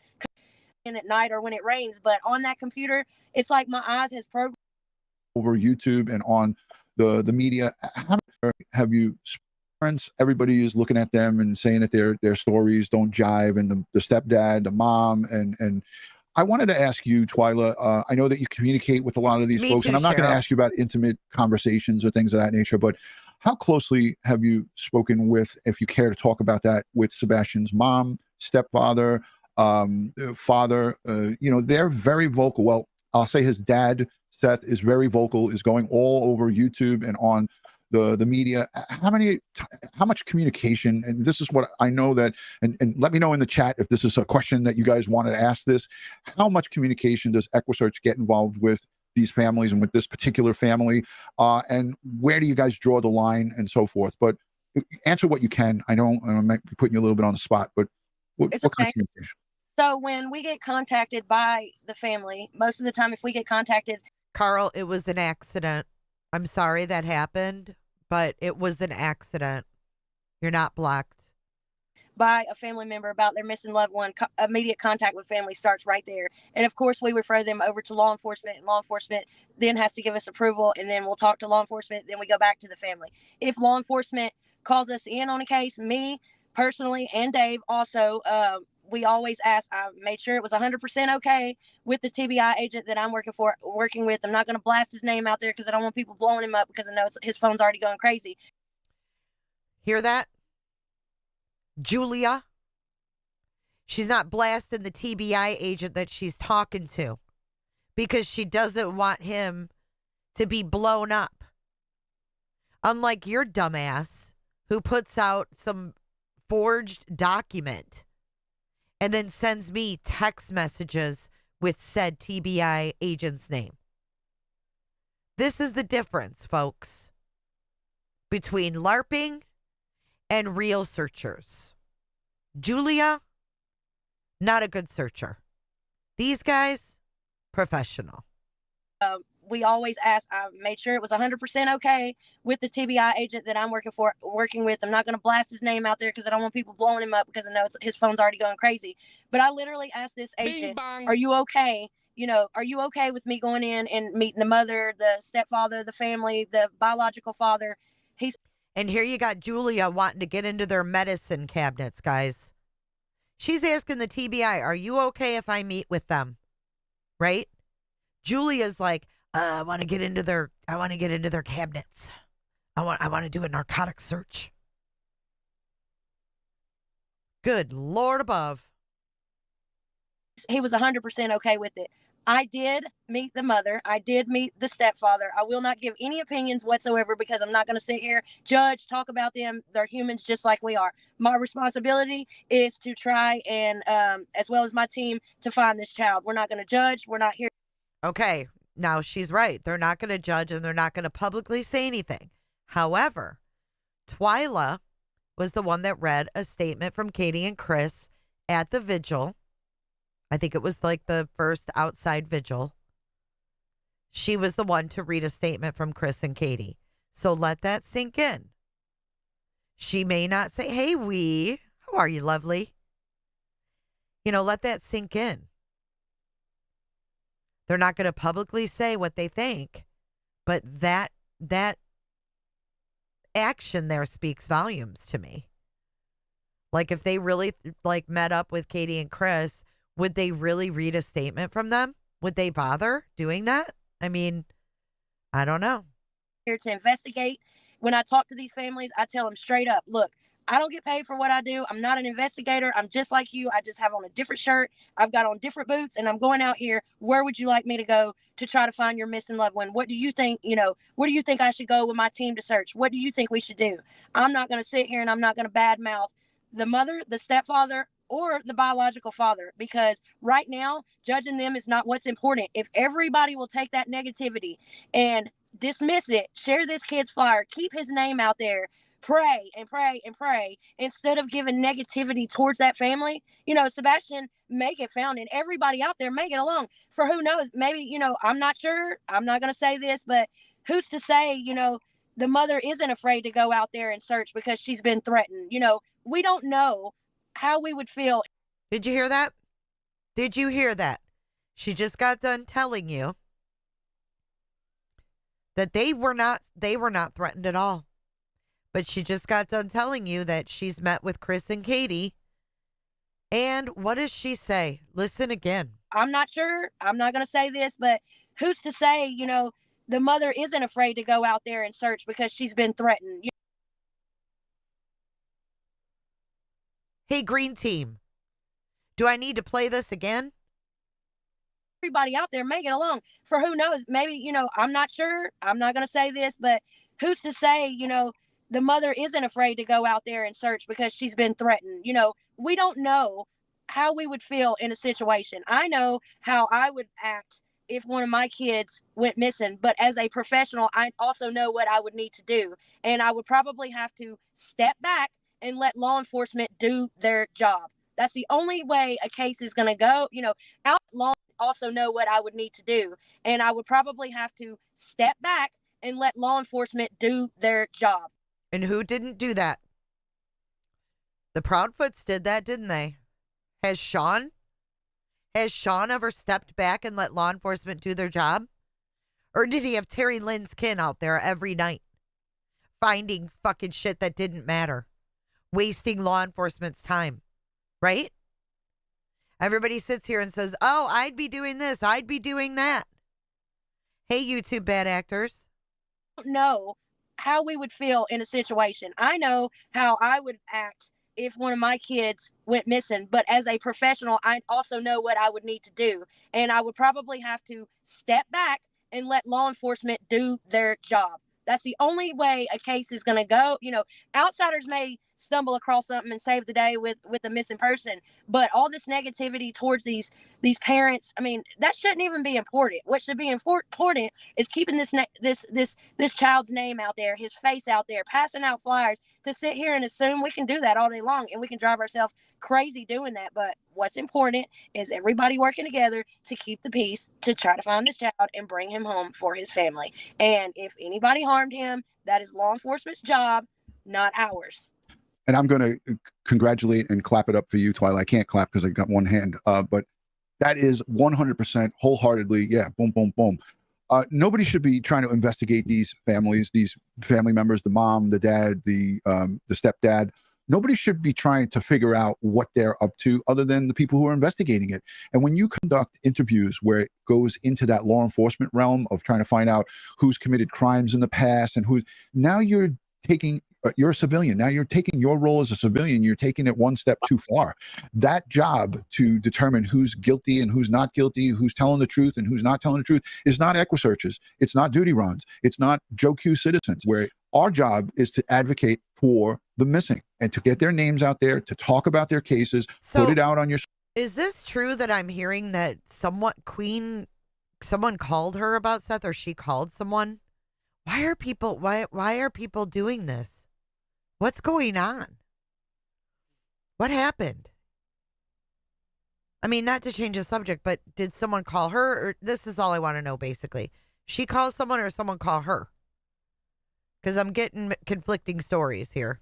in at night or when it rains, but on that computer, it's like my eyes has programmed over YouTube and on the media. How have you parents? Everybody is looking at them and saying that their stories don't jive, and the stepdad, the mom, and I wanted to ask you, Twyla, I know that you communicate with a lot of these folks, and I'm not going to ask you about intimate conversations or things of that nature, but how closely have you spoken with, if you care to talk about that, with Sebastian's mom, stepfather, father? They're very vocal. Well, I'll say his dad, Seth, is very vocal, is going all over YouTube and on the media. How much communication, and this is what I know that, and let me know in the chat if this is a question that you guys wanted to ask this, how much communication does Equusearch get involved with these families and with this particular family, and where do you guys draw the line and so forth? But answer what you can. I know I might be putting you a little bit on the spot, but what kind of communication? So when we get contacted by the family, most of the time, if we get contacted, Carl, it was an accident. I'm sorry that happened, but it was an accident. You're not blocked. By a family member about their missing loved one, immediate contact with family starts right there. And of course, we refer them over to law enforcement, and law enforcement then has to give us approval, and then we'll talk to law enforcement. Then we go back to the family. If law enforcement calls us in on a case, me personally and Dave also, we always ask. I made sure it was 100% okay with the TBI agent that I'm working with. I'm not going to blast his name out there because I don't want people blowing him up because I know his phone's already going crazy. Hear that? Julia? She's not blasting the TBI agent that she's talking to because she doesn't want him to be blown up. Unlike your dumbass who puts out some forged document and then sends me text messages with said TBI agent's name. This is the difference, folks, between LARPing and real searchers. Julia, not a good searcher. These guys, professional. We always ask. I made sure it was 100% okay with the TBI agent that I'm working with. I'm not going to blast his name out there because I don't want people blowing him up because I know his phone's already going crazy. But I literally asked this agent, "Are you okay? Are you okay with me going in and meeting the mother, the stepfather, the family, the biological father?" And here you got Julia wanting to get into their medicine cabinets, guys. She's asking the TBI, "Are you okay if I meet with them?" Right? Julia's like, I want to get into their cabinets. I want to do a narcotic search. Good Lord above. He was 100% okay with it. I did meet the mother. I did meet the stepfather. I will not give any opinions whatsoever because I'm not going to sit here, judge, talk about them. They're humans just like we are. My responsibility is to try and, as well as my team, to find this child. We're not going to judge. We're not here. Okay. Now, she's right. They're not going to judge and they're not going to publicly say anything. However, Twyla was the one that read a statement from Katie and Chris at the vigil. I think it was like the first outside vigil. She was the one to read a statement from Chris and Katie. So let that sink in. She may not say, "Hey, how are you, lovely?" Let that sink in. They're not going to publicly say what they think, but that action there speaks volumes to me. Like if they really met up with Katie and Chris, would they really read a statement from them? Would they bother doing that? I mean, I don't know. Here to investigate. When I talk to these families, I tell them straight up, look, I don't get paid for what I do. I'm not an investigator. I'm just like you. I just have on a different shirt. I've got on different boots and I'm going out here. Where would you like me to go to try to find your missing loved one? What do you think, where do you think I should go with my team to search? What do you think we should do? I'm not going to sit here and I'm not going to badmouth the mother, the stepfather, or the biological father, because right now, judging them is not what's important. If everybody will take that negativity and dismiss it, share this kid's flyer, keep his name out there, pray and pray and pray instead of giving negativity towards that family. Sebastian may get found and everybody out there may get along. For who knows, maybe, I'm not sure. I'm not going to say this, but who's to say, the mother isn't afraid to go out there and search because she's been threatened. We don't know how we would feel. Did you hear that? Did you hear that? She just got done telling you that they were not threatened at all. But she just got done telling you that she's met with Chris and Katie. And what does she say? Listen again. I'm not sure. I'm not going to say this, but who's to say, the mother isn't afraid to go out there and search because she's been threatened. Hey, Green Team, do I need to play this again? Everybody out there may get along. For who knows, maybe, I'm not sure. I'm not going to say this, but who's to say, the mother isn't afraid to go out there and search because she's been threatened. We don't know how we would feel in a situation. I know how I would act if one of my kids went missing, but as a professional, I also know what I would need to do. And I would probably have to step back and let law enforcement do their job. That's the only way a case is going to go. Out law also know what I would need to do. And I would probably have to step back and let law enforcement do their job. And who didn't do that? The Proudfoots did that, didn't they? Has Sean ever stepped back and let law enforcement do their job? Or did he have Terry Lynn's kin out there every night finding fucking shit that didn't matter? Wasting law enforcement's time, right? Everybody sits here and says, oh, I'd be doing this. I'd be doing that. Hey, YouTube bad actors. Know how we would feel in a situation. I know how I would act if one of my kids went missing, but as a professional, I also know what I would need to do. And I would probably have to step back and let law enforcement do their job. That's the only way a case is going to go. You know, outsiders may stumble across something and save the day with a missing person, but all this negativity towards these parents, I mean, that shouldn't even be important. What should be important is keeping this child's name out there, his face out there, passing out flyers. To sit here and assume we can do that all day long and we can drive ourselves crazy doing that. But what's important is everybody working together to keep the peace, to try to find this child and bring him home for his family. And if anybody harmed him, that is law enforcement's job, not ours. And I'm going to congratulate and clap it up for you, Twyla. I can't clap because I've got one hand, but that is 100% wholeheartedly. Yeah, boom, boom, boom. Nobody should be trying to investigate these families, these family members, the mom, the dad, the stepdad. Nobody should be trying to figure out what they're up to other than the people who are investigating it. And when you conduct interviews where it goes into that law enforcement realm of trying to find out who's committed crimes in the past and now you're taking, you're a civilian. Now you're taking your role as a civilian. You're taking it one step too far. That job to determine who's guilty and who's not guilty, who's telling the truth and who's not telling the truth is not Equusearch's. It's not duty runs. It's not Joe Q citizens, where our job is to advocate for the missing and to get their names out there, to talk about their cases, put it out on your. Is this true that I'm hearing that someone called her about Seth, or she called someone? Why are people doing this? What's going on? What happened? I mean, not to change the subject, but did someone call her? Or this is all I want to know, basically. She calls someone or someone call her? Because I'm getting conflicting stories here.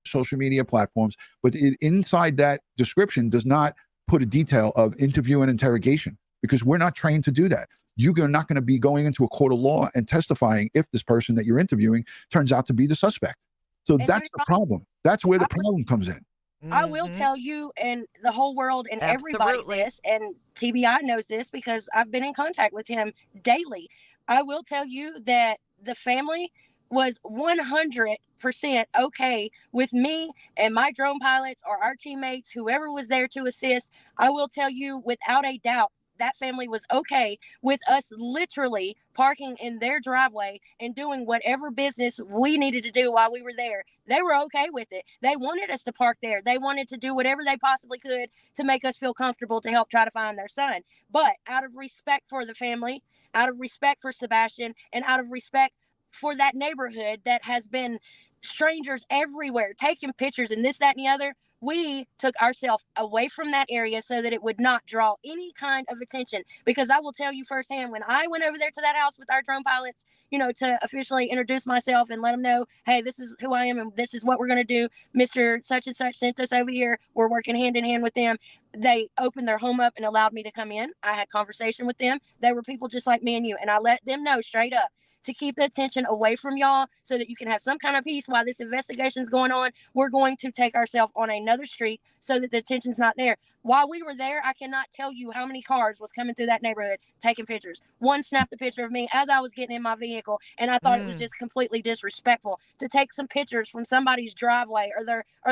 Social media platforms, but inside that description does not put a detail of interview and interrogation, because we're not trained to do that. You're not going to be going into a court of law and testifying if this person that you're interviewing turns out to be the suspect. So that's the problem. That's where the problem comes in. I will tell you and the whole world and everybody this, and TBI knows this because I've been in contact with him daily. I will tell you that the family was 100% okay with me and my drone pilots or our teammates, whoever was there to assist. I will tell you without a doubt, that family was okay with us literally parking in their driveway and doing whatever business we needed to do while we were there. They were okay with it. They wanted us to park there. They wanted to do whatever they possibly could to make us feel comfortable to help try to find their son. But out of respect for the family, out of respect for Sebastian, and out of respect for that neighborhood that has been strangers everywhere taking pictures and this, that, and the other, we took ourselves away from that area so that it would not draw any kind of attention. Because I will tell you firsthand, when I went over there to that house with our drone pilots, to officially introduce myself and let them know, hey, this is who I am and this is what we're going to do. Mr. Such and Such sent us over here. We're working hand in hand with them. They opened their home up and allowed me to come in. I had conversation with them. They were people just like me and you. And I let them know straight up to keep the attention away from y'all so that you can have some kind of peace while this investigation is going on. We're going to take ourselves on another street so that the attention's not there. While we were there, I cannot tell you how many cars was coming through that neighborhood taking pictures. One snapped a picture of me as I was getting in my vehicle, and I thought it was just completely disrespectful to take some pictures from somebody's driveway or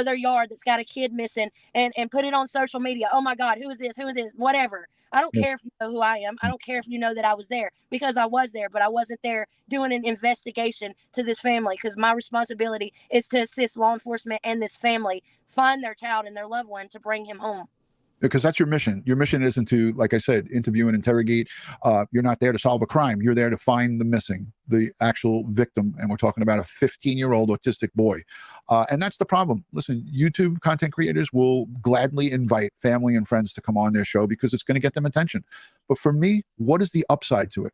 their yard that's got a kid missing and put it on social media. Oh my God, who is this? Who is this? Whatever. I don't care if you know who I am. I don't care if you know that I was there, because I was there, but I wasn't there doing an investigation to this family, because my responsibility is to assist law enforcement and this family find their child and their loved one to bring him home. Because that's your mission. Your mission isn't to, like I said, interview and interrogate. You're not there to solve a crime. You're there to find the missing, the actual victim. And we're talking about a 15-year-old autistic boy. And that's the problem. Listen, YouTube content creators will gladly invite family and friends to come on their show because it's going to get them attention. But for me, what is the upside to it?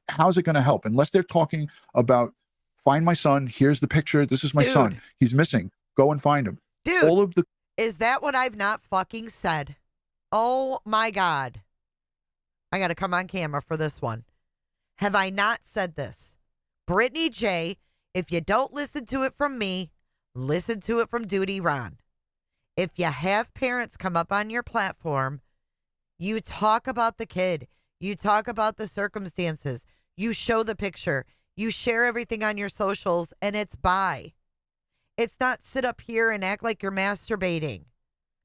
How's it going to help? Unless they're talking about, find my son, here's the picture, this is my son, he's missing, go and find him. Dude, is that what I've not fucking said? Oh my God. I got to come on camera for this one. Have I not said this? Brittany J., if you don't listen to it from me, listen to it from Duty Ron. If you have parents come up on your platform, you talk about the kid, you talk about the circumstances, you show the picture, you share everything on your socials, and it's bye. It's not sit up here and act like you're masturbating.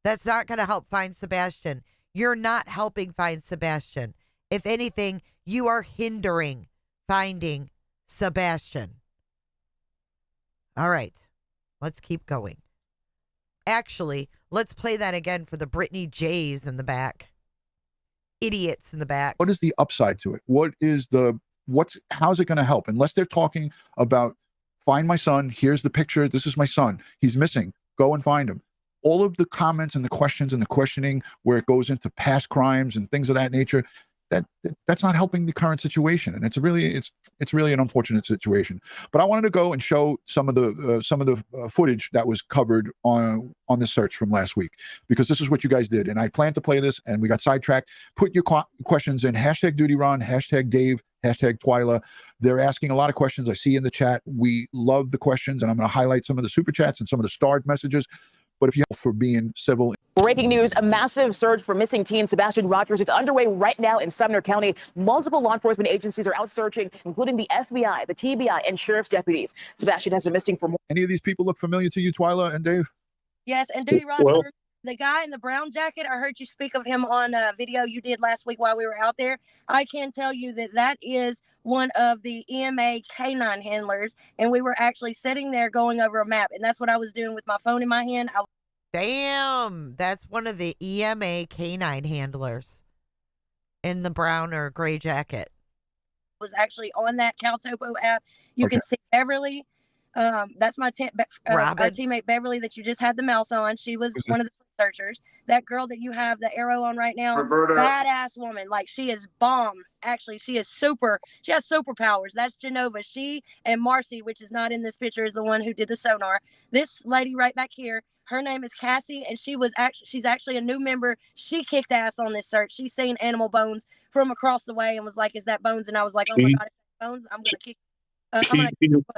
That's not going to help find Sebastian. You're not helping find Sebastian. If anything, you are hindering finding Sebastian. All right, let's keep going. Actually, let's play that again for the Brittany J's in the back. Idiots in the back. What is the upside to it? How's it going to help? Unless they're talking about, find my son, here's the picture, this is my son, he's missing, go and find him. All of the comments and the questions and the questioning where it goes into past crimes and things of that nature, that's not helping the current situation, and it's really an unfortunate situation. But I wanted to go and show some of the footage that was covered on this search from last week, because this is what you guys did, and I planned to play this, and we got sidetracked. Put your questions in #DutyRon, #Dave, #Twyla. They're asking a lot of questions I see in the chat. We love the questions, and I'm going to highlight some of the super chats and some of the starred messages. But if you for being civil. Breaking news, a massive search for missing teen Sebastian Rogers is underway right now in Sumner County. Multiple law enforcement agencies are out searching, including the FBI, the TBI, and sheriff's deputies. Sebastian has been missing for more. Any of these people look familiar to you, Twyla and Dave? Yes, and Duty Rod, the guy in the brown jacket, I heard you speak of him on a video you did last week while we were out there. I can tell you that is one of the EMA canine handlers, and we were actually sitting there going over a map, and that's what I was doing with my phone in my hand. Damn, that's one of the EMA canine handlers in the brown or gray jacket. Was actually on that Caltopo app. You can see Beverly. That's my teammate Beverly that you just had the mouse on. She was one of the searchers. That girl that you have the arrow on right now, Roberta. Badass woman. Like, she is bomb. Actually, she has superpowers. That's Genova. She and Marcy, which is not in this picture, is the one who did the sonar. This lady right back here, her name is Cassie, and she's actually a new member. She kicked ass on this search. She's seen animal bones from across the way and was like, "Is that bones?" And I was like, "Oh my God, bones! I'm gonna kick."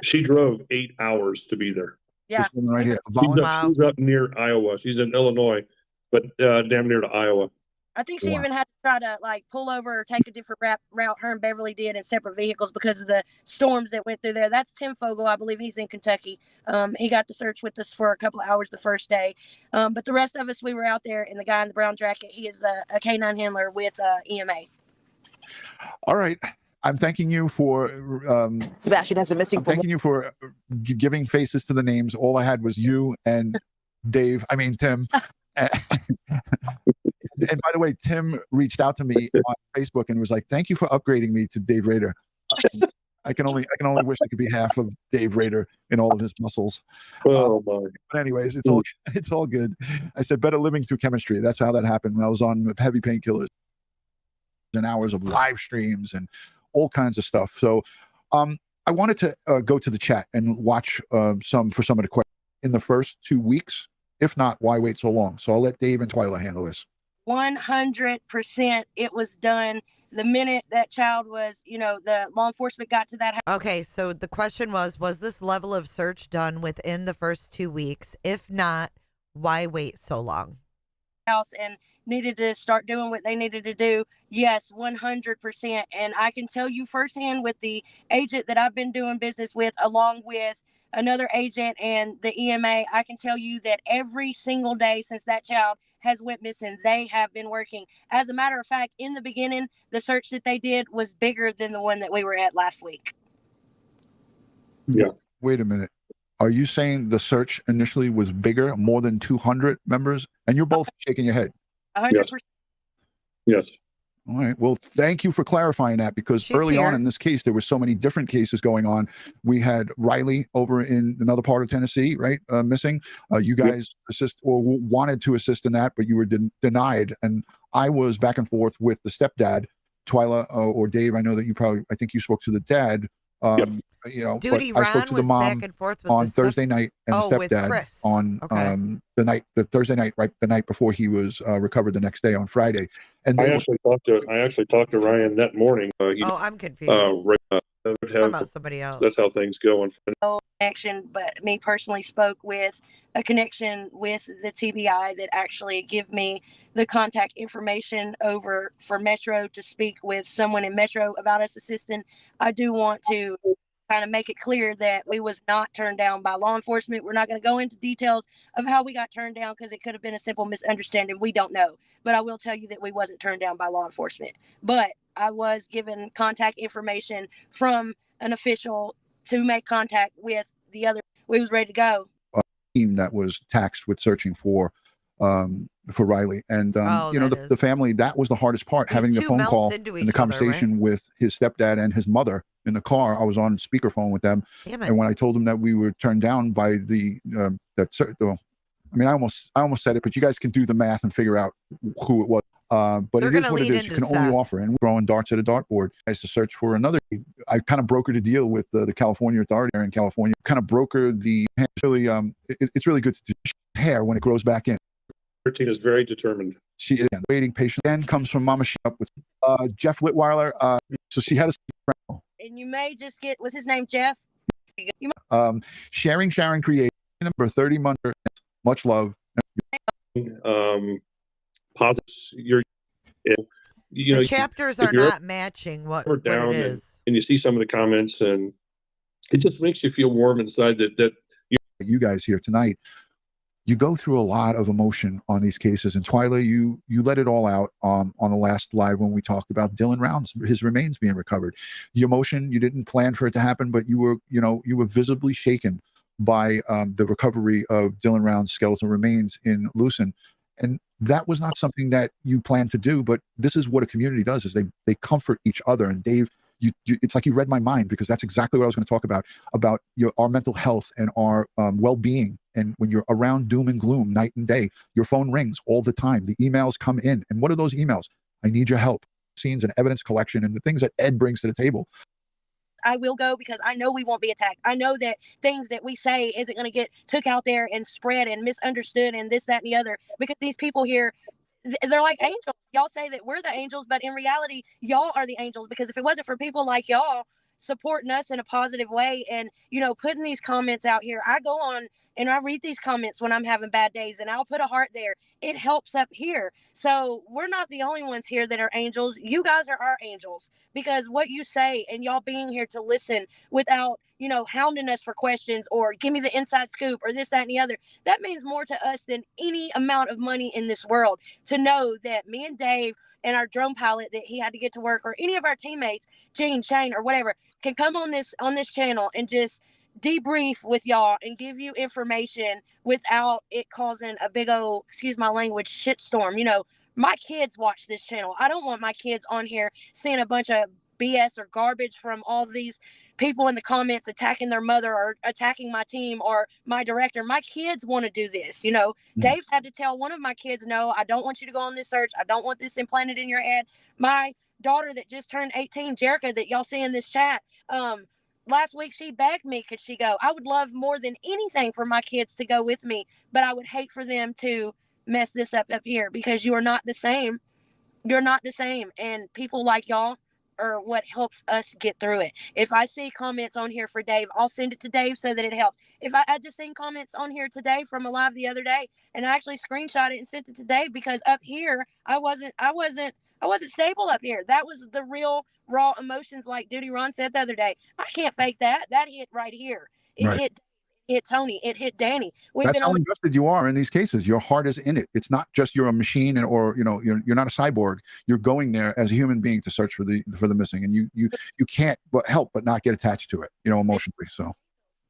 She drove 8 hours to be there. Yeah, this one right here. She's up near Iowa. She's in Illinois, but damn near to Iowa. I think she even had to try to pull over or take a different route. Her and Beverly did in separate vehicles because of the storms that went through there. That's Tim Fogel. I believe he's in Kentucky. He got to search with us for a couple of hours the first day. But the rest of us, we were out there, and the guy in the brown jacket, he is a canine handler with EMA. All right. I'm thanking you for Sebastian has been missing. I'm thanking you for giving faces to the names. All I had was you and Tim. And by the way, Tim reached out to me on Facebook and was like, "Thank you for upgrading me to Dave Rader." I can only wish I could be half of Dave Rader in all of his muscles. Oh my! But anyways, it's all good. I said, better living through chemistry. That's how that happened when I was on heavy painkillers and hours of live streams and all kinds of stuff. So I wanted to go to the chat and watch some of the questions in the first 2 weeks. If not, why wait so long? So I'll let Dave and Twyla handle this. 100% it was done the minute that child was, the law enforcement got to that house. Okay, so the question was this level of search done within the first 2 weeks? If not, why wait so long? House and needed to start doing what they needed to do. Yes, 100%. And I can tell you firsthand with the agent that I've been doing business with, along with another agent and the EMA, I can tell you that every single day since that child has went missing, they have been working. As a matter of fact, in the beginning, the search that they did was bigger than the one that we were at last week. Yeah. Wait a minute. Are you saying the search initially was bigger, more than 200 members? And you're both shaking your head. 100%. Yes. All right. Well, thank you for clarifying that, because early on in this case, there were so many different cases going on. We had Riley over in another part of Tennessee, right? Missing. You guys assist or wanted to assist in that, but you were denied. And I was back and forth with the stepdad, Twyla or Dave. I know that I think you spoke to the dad. Duty I spoke to the mom back and forth with on Thursday night and the stepdad on the Thursday night, right, the night before he was recovered the next day on Friday. And I actually talked to Ryan that morning. I'm confused. about somebody else. That's how things go. No connection, but me personally spoke with a connection with the TBI that actually give me the contact information over for Metro to speak with someone in Metro about us assisting. I do want to kind of make it clear that we was not turned down by law enforcement. We're not going to go into details of how we got turned down because it could have been a simple misunderstanding. We don't know. But I will tell you that we wasn't turned down by law enforcement. But I was given contact information from an official to make contact with the other. We was ready to go. A team that was taxed with searching for Riley, and the family, that was the hardest part. Having the phone call and the conversation with his stepdad and his mother in the car. I was on speakerphone with them, and when I told them that we were turned down by I almost said it, but you guys can do the math and figure out who it was. But it is what it is. You can only offer, and we're throwing darts at a dartboard as to search for another. I kind of brokered a deal with the California authority there in California. Kind of broker the really. It's really good to do hair when it grows back in. 13 is very determined. She is waiting patiently. Then comes from Mama Up with Jeff Whitweiler. So she had a. And you may just get, what's his name, Jeff? Sharing Creation, number 30 months. Much love. Positive. The chapters are not matching what it is. And you see some of the comments, and it just makes you feel warm inside that you guys here tonight, you go through a lot of emotion on these cases. And Twyla, you let it all out on the last live when we talked about Dylan Rounds, his remains being recovered. The emotion, you didn't plan for it to happen, but you were visibly shaken by the recovery of Dylan Rounds' skeletal remains in Lucin. And that was not something that you planned to do, but this is what a community does, is they comfort each other. And Dave, it's like you read my mind, because that's exactly what I was going to talk about our mental health and our well-being. And when you're around doom and gloom night and day, your phone rings all the time. The emails come in. And what are those emails? I need your help. Scenes and evidence collection and the things that Ed brings to the table. I will go because I know we won't be attacked. I know that things that we say isn't going to get took out there and spread and misunderstood and this, that, and the other, because these people here, they're like angels. Y'all say that we're the angels, but in reality, y'all are the angels, because if it wasn't for people like y'all supporting us in a positive way and, putting these comments out here, I go on and I read these comments when I'm having bad days, and I'll put a heart there. It helps up here. So we're not the only ones here that are angels. You guys are our angels, because what you say and y'all being here to listen without, hounding us for questions or give me the inside scoop or this, that, and the other, that means more to us than any amount of money in this world, to know that me and Dave and our drone pilot that he had to get to work, or any of our teammates, Gene, Shane, or whatever, can come on this channel and just debrief with y'all and give you information without it causing a big old, excuse my language, shitstorm. My kids watch this channel. I don't want my kids on here seeing a bunch of BS or garbage from all these people in the comments attacking their mother or attacking my team or my director. My kids want to do this. Dave's had to tell one of my kids, no, I don't want you to go on this search. I don't want this implanted in your head. My daughter that just turned 18, Jerica, that y'all see in this chat, last week she begged me, could she go? I would love more than anything for my kids to go with me, but I would hate for them to mess this up here, because you are not the same. You're not the same. And people like y'all are what helps us get through it. If I see comments on here for Dave, I'll send it to Dave so that it helps. If I just seen comments on here today from a live the other day, and I actually screenshot it and sent it to Dave, because up here I wasn't stable up here. That was the real raw emotions, like Duty Ron said the other day. I can't fake that. That hit right here. It hit Tony. It hit Danny. That's how invested you are in these cases. Your heart is in it. It's not just you're a machine, or you're not a cyborg. You're going there as a human being to search for the missing, and you can't but help but not get attached to it, emotionally. So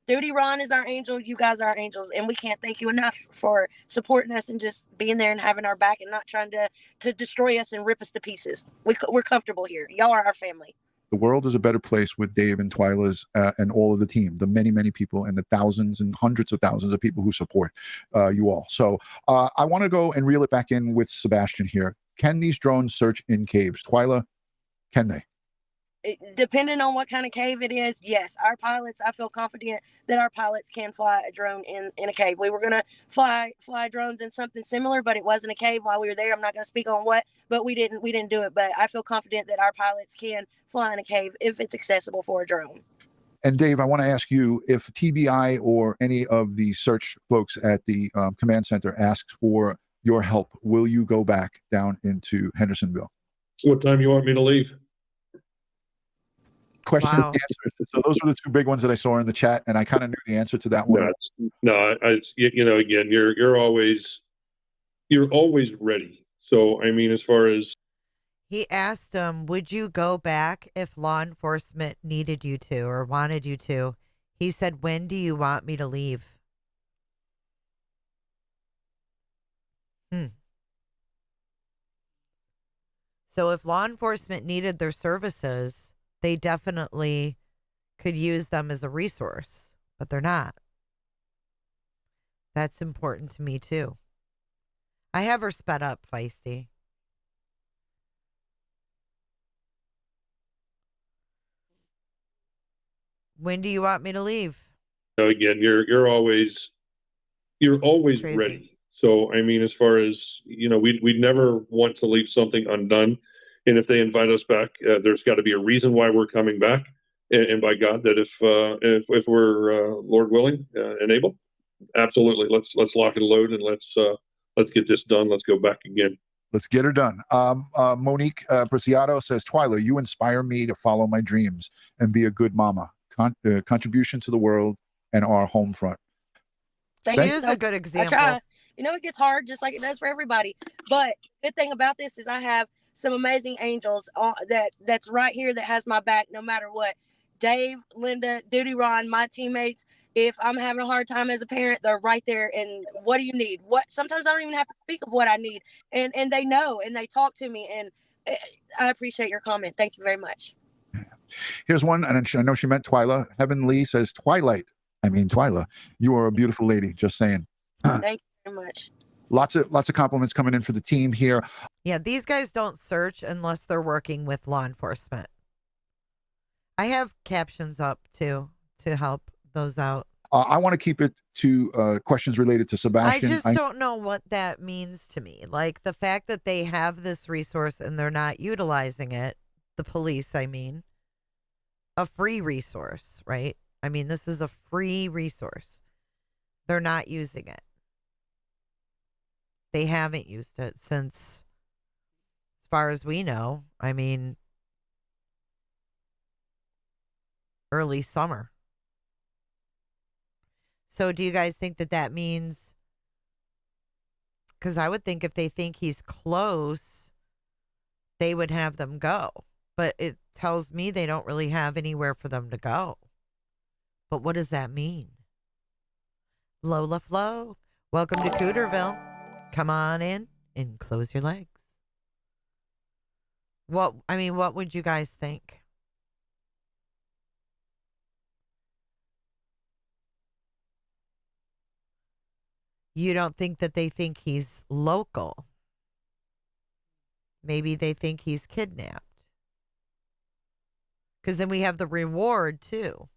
Duty Ron is our angel. You guys are our angels, and we can't thank you enough for supporting us and just being there and having our back and not trying to destroy us and rip us to pieces. We're comfortable here. Y'all are our family. The world is a better place with Dave and Twyla's and all of the team, the many, many people, and the thousands and hundreds of thousands of people who support you all. So I want to go and reel it back in with Sebastian here. Can these drones search in caves? Twyla, can they? depending on what kind of cave it is, yes, our pilots, I feel confident that our pilots can fly a drone in a cave. We were going to fly drones in something similar, but it wasn't a cave while we were there. I'm not going to speak on what, but we didn't do it. But I feel confident that our pilots can fly in a cave if it's accessible for a drone. And Dave, I want to ask you if TBI or any of the search folks at the command center asks for your help, will you go back down into Hendersonville? What time you want me to leave? Question and answer. So those were the two big ones that I saw in the chat, and I kind of knew the answer to that one. Again, you're always ready. So I mean, as far as he asked him, would you go back if law enforcement needed you to or wanted you to? He said, when do you want me to leave? So if law enforcement needed their services, they definitely could use them as a resource, but they're not. That's important to me too. I have her sped up, Feisty. When do you want me to leave? Again, you're always ready. So I mean, as far as we'd never want to leave something undone. And if they invite us back, there's got to be a reason why we're coming back. And by God, that if we're Lord willing and able, absolutely, let's lock and load and let's get this done. Let's go back again. Let's get her done. Monique Preciado says, Twyla, you inspire me to follow my dreams and be a good mama. Contribution to the world and our home front. She is a good example. I try. It gets hard just like it does for everybody. But good thing about this is I have some amazing angels that's right here that has my back no matter what. Dave, Linda, Duty Ron, my teammates. If I'm having a hard time as a parent, they're right there. And what do you need? Sometimes I don't even have to speak of what I need. And they know and they talk to me. And I appreciate your comment. Thank you very much. Here's one, and I know she meant Twyla. Heaven Lee says, Twyla, you are a beautiful lady. Just saying. Thank you very much. Lots of compliments coming in for the team here. Yeah, these guys don't search unless they're working with law enforcement. I have captions up too to help those out. I want to keep it to questions related to Sebastian. I just don't know what that means to me. Like the fact that they have this resource and they're not utilizing it. The police, I mean. A free resource, right? I mean, this is a free resource. They're not using it. They haven't used it since, as far as we know, I mean, early summer. So do you guys think that means, because I would think if they think he's close, they would have them go. But it tells me they don't really have anywhere for them to go. But what does that mean? Lola Flo, welcome to Cooterville. Come on in and close your legs. What would you guys think? You don't think that they think he's local? Maybe they think he's kidnapped. Because then we have the reward, too.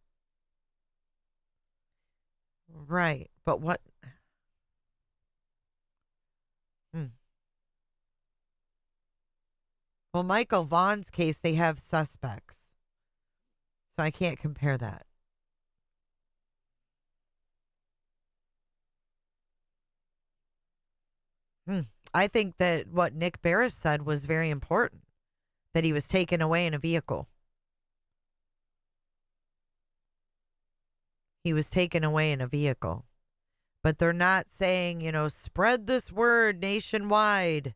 Right. But what? Well, Michael Vaughn's case, they have suspects. So I can't compare that. I think that what Nick Beres said was very important. That he was taken away in a vehicle. He was taken away in a vehicle. But they're not saying, spread this word nationwide.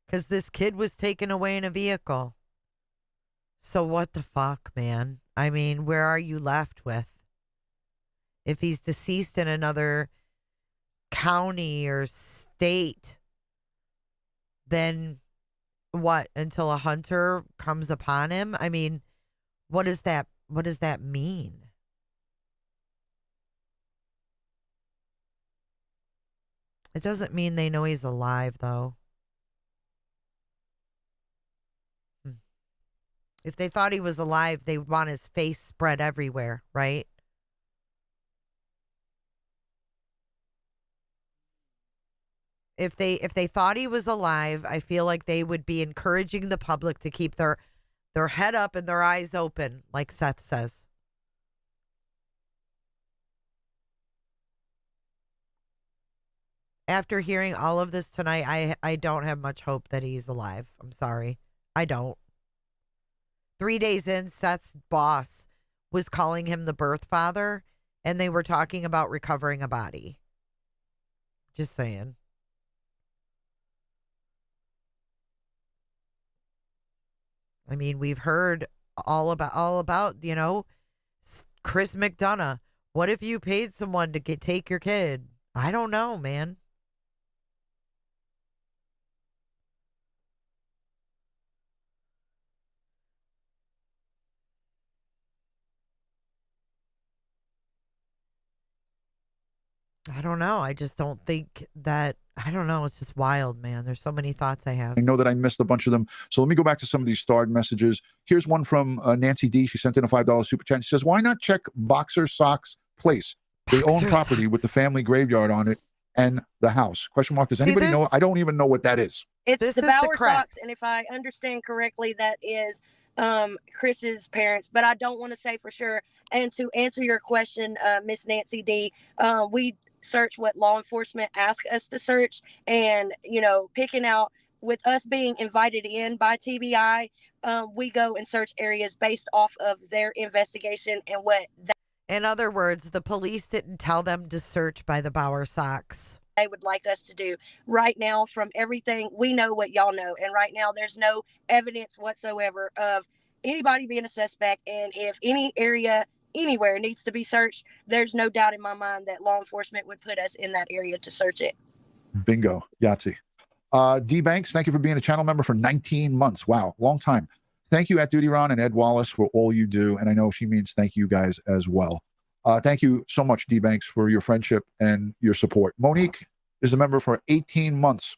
Because this kid was taken away in a vehicle. So what the fuck, man? I mean, where are you left with? If he's deceased in another county or state, then what? Until a hunter comes upon him? I mean, what does that mean? It doesn't mean they know he's alive, though. If they thought he was alive, they would want his face spread everywhere, right? If they thought he was alive, I feel like they would be encouraging the public to keep their head up and their eyes open, like Seth says. After hearing all of this tonight, I don't have much hope that he's alive. I'm sorry. I don't. 3 days in, Seth's boss was calling him the birth father, and they were talking about recovering a body. Just saying. I mean, we've heard all about, you know, Chris McDonough. What if you paid someone to take your kid? I don't know, man. I don't know. I just don't think that, I don't know. It's just wild, man. There's so many thoughts I have. I know that I missed a bunch of them. So let me go back to some of these starred messages. Here's one from Nancy D. She sent in a $5 super chat. She says, why not check Boxer Socks Place? They own property with the family graveyard on it and the house. Question mark. Does anybody know? I don't even know what that is. It's the Bower Socks, and if I understand correctly, that is Chris's parents, but I don't want to say for sure. And to answer your question, Miss Nancy D, we search what law enforcement ask us to search, and you know, picking out, with us being invited in by TBI, we go and search areas based off of their investigation and what in other words, the police didn't tell them to search by the Bower Socks. They would like us to do. Right now, from everything, we know what y'all know, and right now there's no evidence whatsoever of anybody being a suspect, and if any area anywhere needs to be searched, there's no doubt in my mind that law enforcement would put us in that area to search it. Bingo. Yahtzee. D Banks, thank you for being a channel member for 19 months. Wow, long time. Thank you, At Duty Ron and Ed Wallace, for all you do. And I know she means thank you guys as well. Thank you so much, D Banks, for your friendship and your support. Monique is a member for 18 months.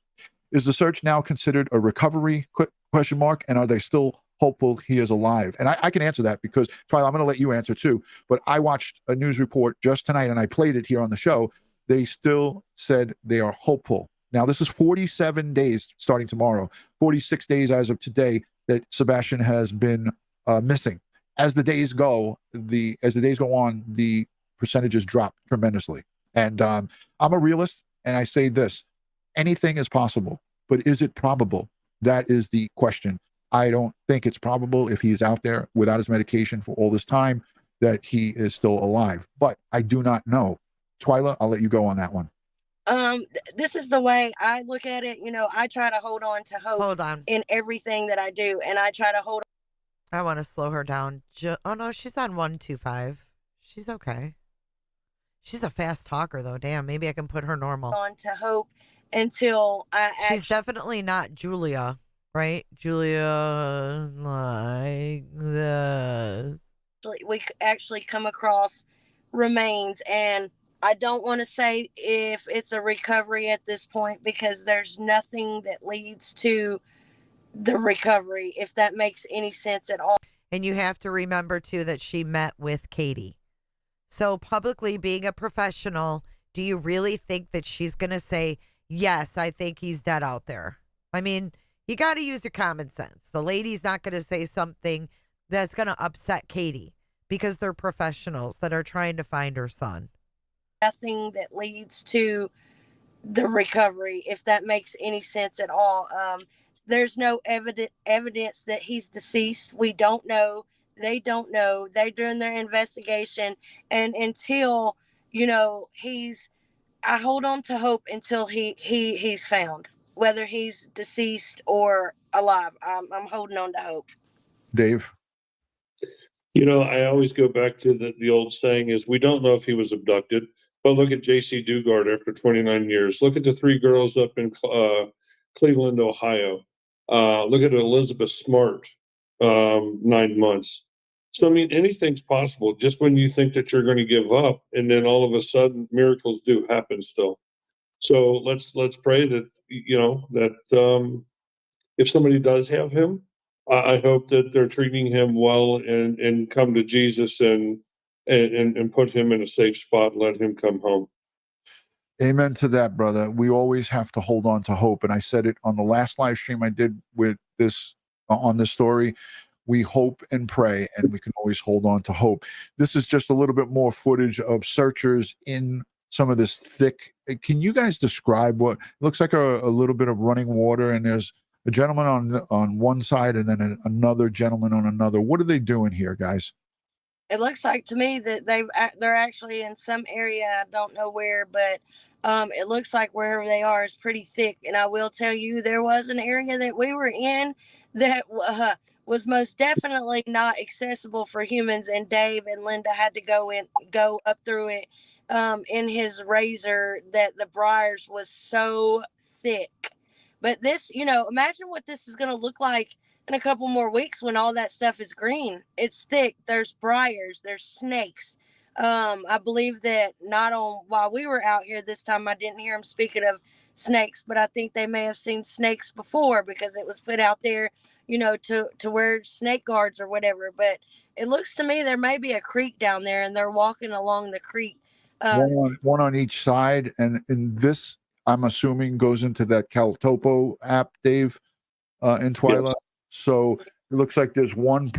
Is the search now considered a recovery? Question mark. And are they still hopeful he is alive? And I can answer that because, Twyla, I'm going to let you answer too. But I watched a news report just tonight and I played it here on the show. They still said they are hopeful. Now, this is 47 days starting tomorrow, 46 days as of today that Sebastian has been missing. As the days go on, the percentages drop tremendously. And I'm a realist, and I say this: anything is possible, but is it probable? That is the question. I don't think it's probable, if he's out there without his medication for all this time, that he is still alive. But I do not know. Twyla, I'll let you go on that one. This is the way I look at it. You know, I try to hold on to hope in everything that I do, and I try to hold I want to slow her down. Oh, no, she's on 125. She's okay. She's a fast talker, though. Damn, maybe I can put her normal. on to hope until I She's definitely not Julia, right? Julia like this. we actually come across remains, and I don't want to say if it's a recovery at this point, because there's nothing that leads to the recovery, if that makes any sense at all. And you have to remember, too, that she met with Katie. So publicly being a professional, do you really think that she's going to say, yes, I think he's dead out there? I mean, you got to use your common sense. The lady's not going to say something that's going to upset Katie because they're professionals that are trying to find her son. Nothing that leads to the recovery, if that makes any sense at all. There's no evidence that he's deceased. We don't know. They don't know. They're doing their investigation. And until, you know, I hold on to hope until he's found, whether he's deceased or alive. I'm holding on to hope. Dave? You know, I always go back to the old saying is, we don't know if he was abducted, but look at J.C. Dugard after 29 years. Look at the 3 girls up in Cleveland, Ohio. Look at Elizabeth Smart, 9 months. So, I mean, anything's possible just when you think that you're going to give up, and then all of a sudden miracles do happen still. So let's pray that, you know, that if somebody does have him, I hope that they're treating him well and come to Jesus and put him in a safe spot and let him come home. Amen to that, brother. We always have to hold on to hope. And I said it on the last live stream I did with this on this story. We hope and pray, and we can always hold on to hope. This is just a little bit more footage of searchers in some of this thick. Can you guys describe what it looks like? A little bit of running water, and there's a gentleman on one side and then another gentleman on another. What are they doing here, guys? It looks like to me that they're actually in some area. I don't know where, but it looks like wherever they are is pretty thick. And I will tell you, there was an area that we were in that was most definitely not accessible for humans. And Dave and Linda had to go up through it in his razor. That the briars was so thick. But this, imagine what this is going to look like in a couple more weeks when all that stuff is green. It's thick. There's briars. There's snakes. I believe that while we were out here this time, I didn't hear them speaking of snakes, but I think they may have seen snakes before because it was put out there, to wear snake guards or whatever. But it looks to me there may be a creek down there, and they're walking along the creek. One on each side, and this, I'm assuming, goes into that Caltopo app, Dave, in Twyla. Yes. So it looks like there's one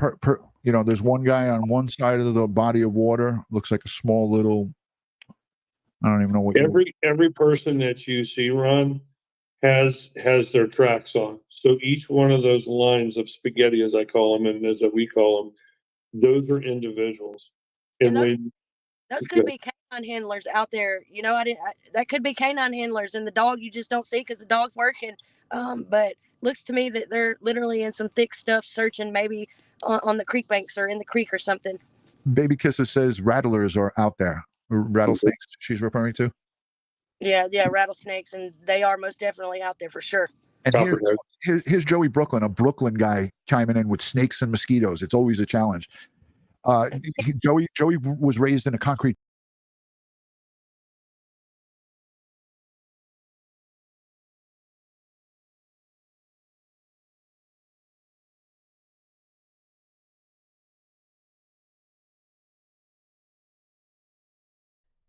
there's one guy on one side of the body of water. Looks like a small little. I don't even know what. Every person that you see, Ron, has their tracks on. So each one of those lines of spaghetti, as I call them, and as we call them, those are individuals. And those could be canine handlers out there. That could be canine handlers, and the dog you just don't see because the dog's working. But looks to me that they're literally in some thick stuff searching, maybe on the creek banks or in the creek or something. Baby Kisser says rattlers are out there. Rattlesnakes she's referring to. Yeah, rattlesnakes, and they are most definitely out there for sure. And here's Joey Brooklyn, a Brooklyn guy, chiming in with snakes and mosquitoes. It's always a challenge. Joey was raised in a concrete.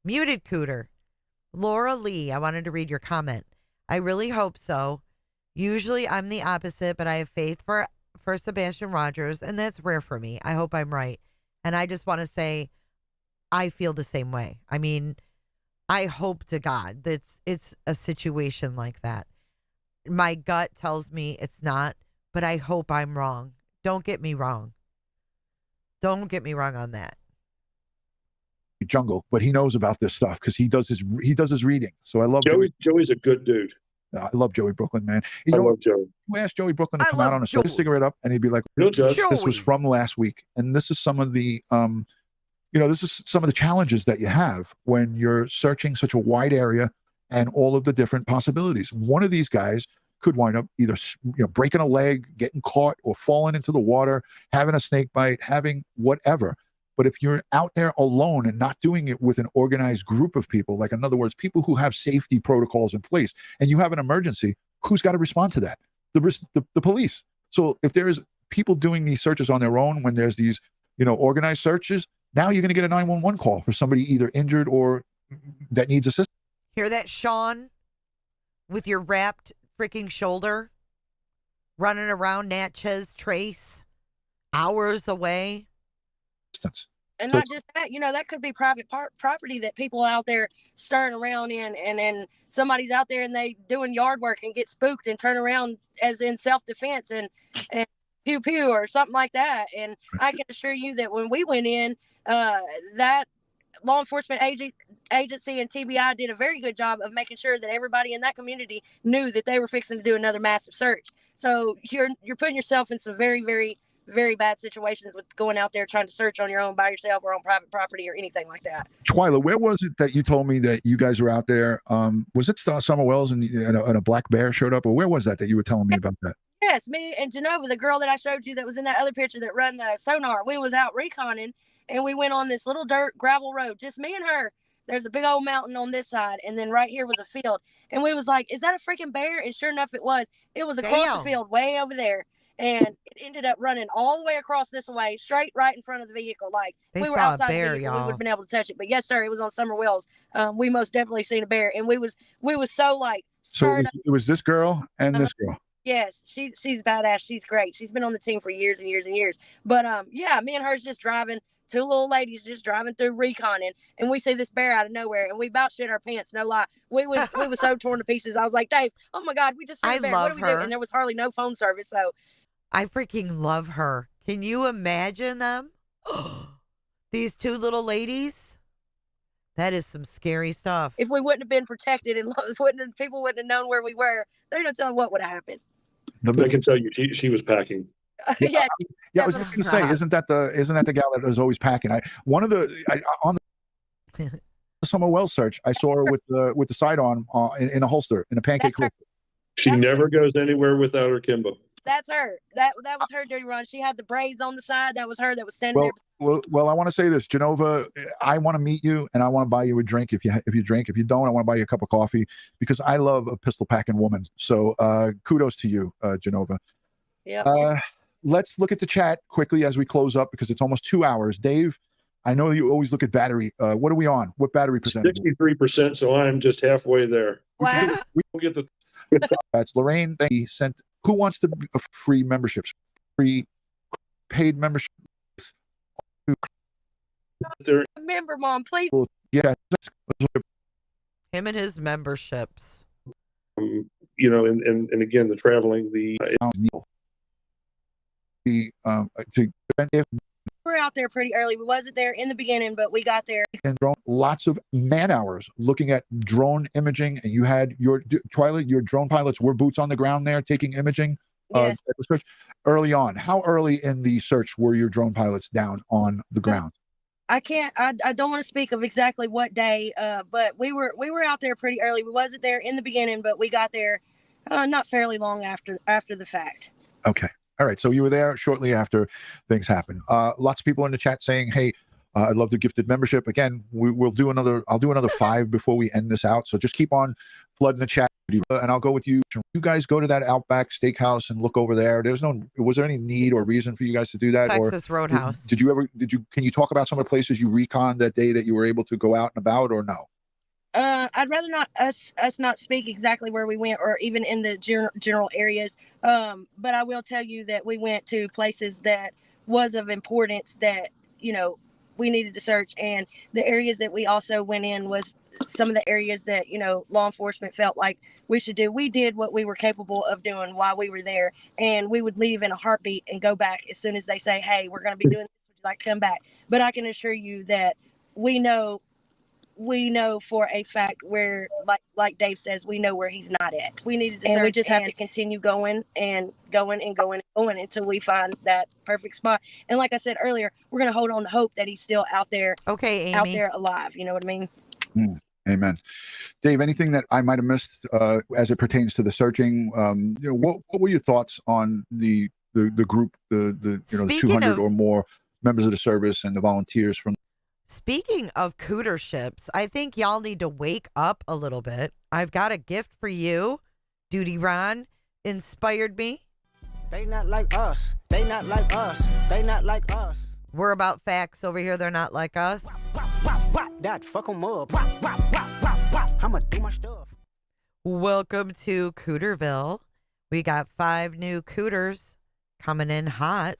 Muted Cooter. Laura Lee, I wanted to read your comment. I really hope so. Usually I'm the opposite, but I have faith for Sebastian Rogers, and that's rare for me. I hope I'm right. And I just want to say I feel the same way. I mean, I hope to God that it's a situation like that. My gut tells me it's not, but I hope I'm wrong. Don't get me wrong. Don't get me wrong on that. Jungle, but he knows about this stuff because he does his reading. So I love Joey's a good dude. I love Joey Brooklyn, man. I love Joey. You ask Joey Brooklyn to come out on a cigarette up, and he'd be like, "No judge." This was from last week, and this is some of the this is some of the challenges that you have when you're searching such a wide area and all of the different possibilities. One of these guys could wind up either breaking a leg, getting caught, or falling into the water, having a snake bite, having whatever. But if you're out there alone and not doing it with an organized group of people, like in other words, people who have safety protocols in place, and you have an emergency, who's got to respond to that? The police. So if there's people doing these searches on their own, when there's these, organized searches, now you're going to get a 911 call for somebody either injured or that needs assistance. Hear that, Sean? With your wrapped freaking shoulder, running around Natchez Trace, hours away. And not just that, that could be private property that people out there stirring around in, and then somebody's out there and they doing yard work and get spooked and turn around as in self-defense and pew pew or something like that. And I can assure you that when we went in, that law enforcement agency and TBI did a very good job of making sure that everybody in that community knew that they were fixing to do another massive search. So you're putting yourself in some very, very, very bad situations with going out there trying to search on your own by yourself or on private property or anything like that. Twyla, where was it that you told me that you guys were out there? Was it Summer Wells and a black bear showed up, or where was that you were telling me about that? Yes, me and Genova, the girl that I showed you that was in that other picture that run the sonar, we was out reconning, and we went on this little dirt gravel road, just me and her. There's a big old mountain on this side, and then right here was a field. And we was like, is that a freaking bear? And sure enough, it was. It was across the field way over there. and it ended up running all the way across this way, straight right in front of the vehicle. Like They we were saw a outside bear, the vehicle, we y'all. would have been able to touch it. But yes, sir, it was on Summer Wells. We most definitely seen a bear, and we was so like So stirred it was this girl and this girl. Yes, she's badass. She's great. She's been on the team for years and years and years. But yeah, me and her's just driving, two little ladies just driving through reconning, and we see this bear out of nowhere, and we about shit our pants. No lie, we was so torn to pieces. I was like, Dave, oh my God, we just seen a bear. What do we do? And there was hardly no phone service. So I freaking love her. Can you imagine them? These two little ladies. That is some scary stuff. If we wouldn't have been protected and people wouldn't have known where we were, they're not telling what would have happened. I can tell you, she was packing. Yeah, I was just going to say, isn't that the gal that was always packing? On the Summer Wells search, I saw her with the sidearm in a holster, in a pancake holster. She never goes anywhere without her Kimbo. That's her. That was her dirty run. She had the braids on the side. That was her. That was standing there. Well, I want to say this, Genova. I want to meet you, and I want to buy you a drink if you drink. If you don't, I want to buy you a cup of coffee because I love a pistol packing woman. So kudos to you, Genova. Yeah. Let's look at the chat quickly as we close up because it's almost 2 hours. Dave, I know you always look at battery. What are we on? What battery percentage? 63%. So I'm just halfway there. Wow. We will get the. That's Lorraine. They sent. Who wants the free memberships? Free paid memberships? Remember, Mom, please. Yeah. Him and his memberships. And again, the traveling, We're out there pretty early. We wasn't there in the beginning, but we got there. And lots of man hours looking at drone imaging, and you had your Twilight, your drone pilots were boots on the ground there taking imaging. Yes. Early on, how early in the search were your drone pilots down on the ground? I don't want to speak of exactly what day, but we were out there pretty early. We wasn't there in the beginning, but we got there not fairly long after the fact. Okay. All right. So you were there shortly after things happened. Lots of people in the chat saying, hey, I'd love the gifted membership. Again, I'll do another 5 before we end this out. So just keep on flooding the chat. And I'll go with you. You guys go to that Outback Steakhouse and look over there. Was there any need or reason for you guys to do that? Texas Roadhouse. Can you talk about some of the places you reconned that day that you were able to go out and about, or no? I'd rather not us not speak exactly where we went or even in the general areas. But I will tell you that we went to places that was of importance that, we needed to search. And the areas that we also went in was some of the areas that, law enforcement felt like we should do. We did what we were capable of doing while we were there. And we would leave in a heartbeat and go back as soon as they say, hey, we're going to be doing this. Would you like to come back? But I can assure you that we know for a fact where, like Dave says, we know where he's not at. We needed to search, and we just have to continue going until we find that perfect spot. And like I said earlier, we're going to hold on to hope that he's still out there. Okay, Amy. Out there alive. You know what I mean? Amen. Dave, anything that I might have missed as it pertains to the searching? What were your thoughts on the group, the 200 or more members of the service and the volunteers from? Speaking of cooterships, I think y'all need to wake up a little bit. I've got a gift for you. Duty Ron inspired me. They not like us. They not like us. They not like us. We're about facts over here. They're not like us. That fuck 'em up. I'ma do my stuff. Welcome to Cooterville. We got 5 new cooters coming in hot.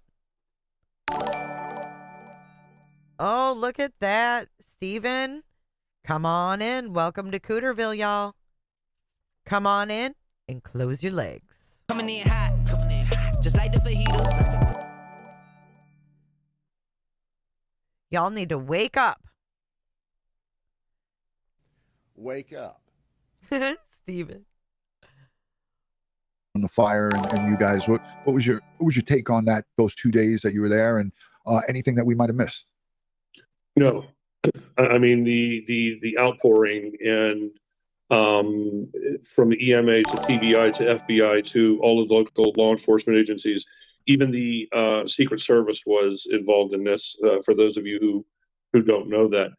Oh, look at that. Steven, come on in. Welcome to Cooterville, y'all. Come on in and close your legs. Coming in hot, just like the fajita. Y'all need to wake up. Wake up. Steven. On the fire and you guys, what was your take on those 2 days that you were there, and anything that we might have missed? No, I mean the outpouring and from the EMA to TBI to FBI to all of the local law enforcement agencies, even the Secret Service was involved in this. For those of you who don't know that,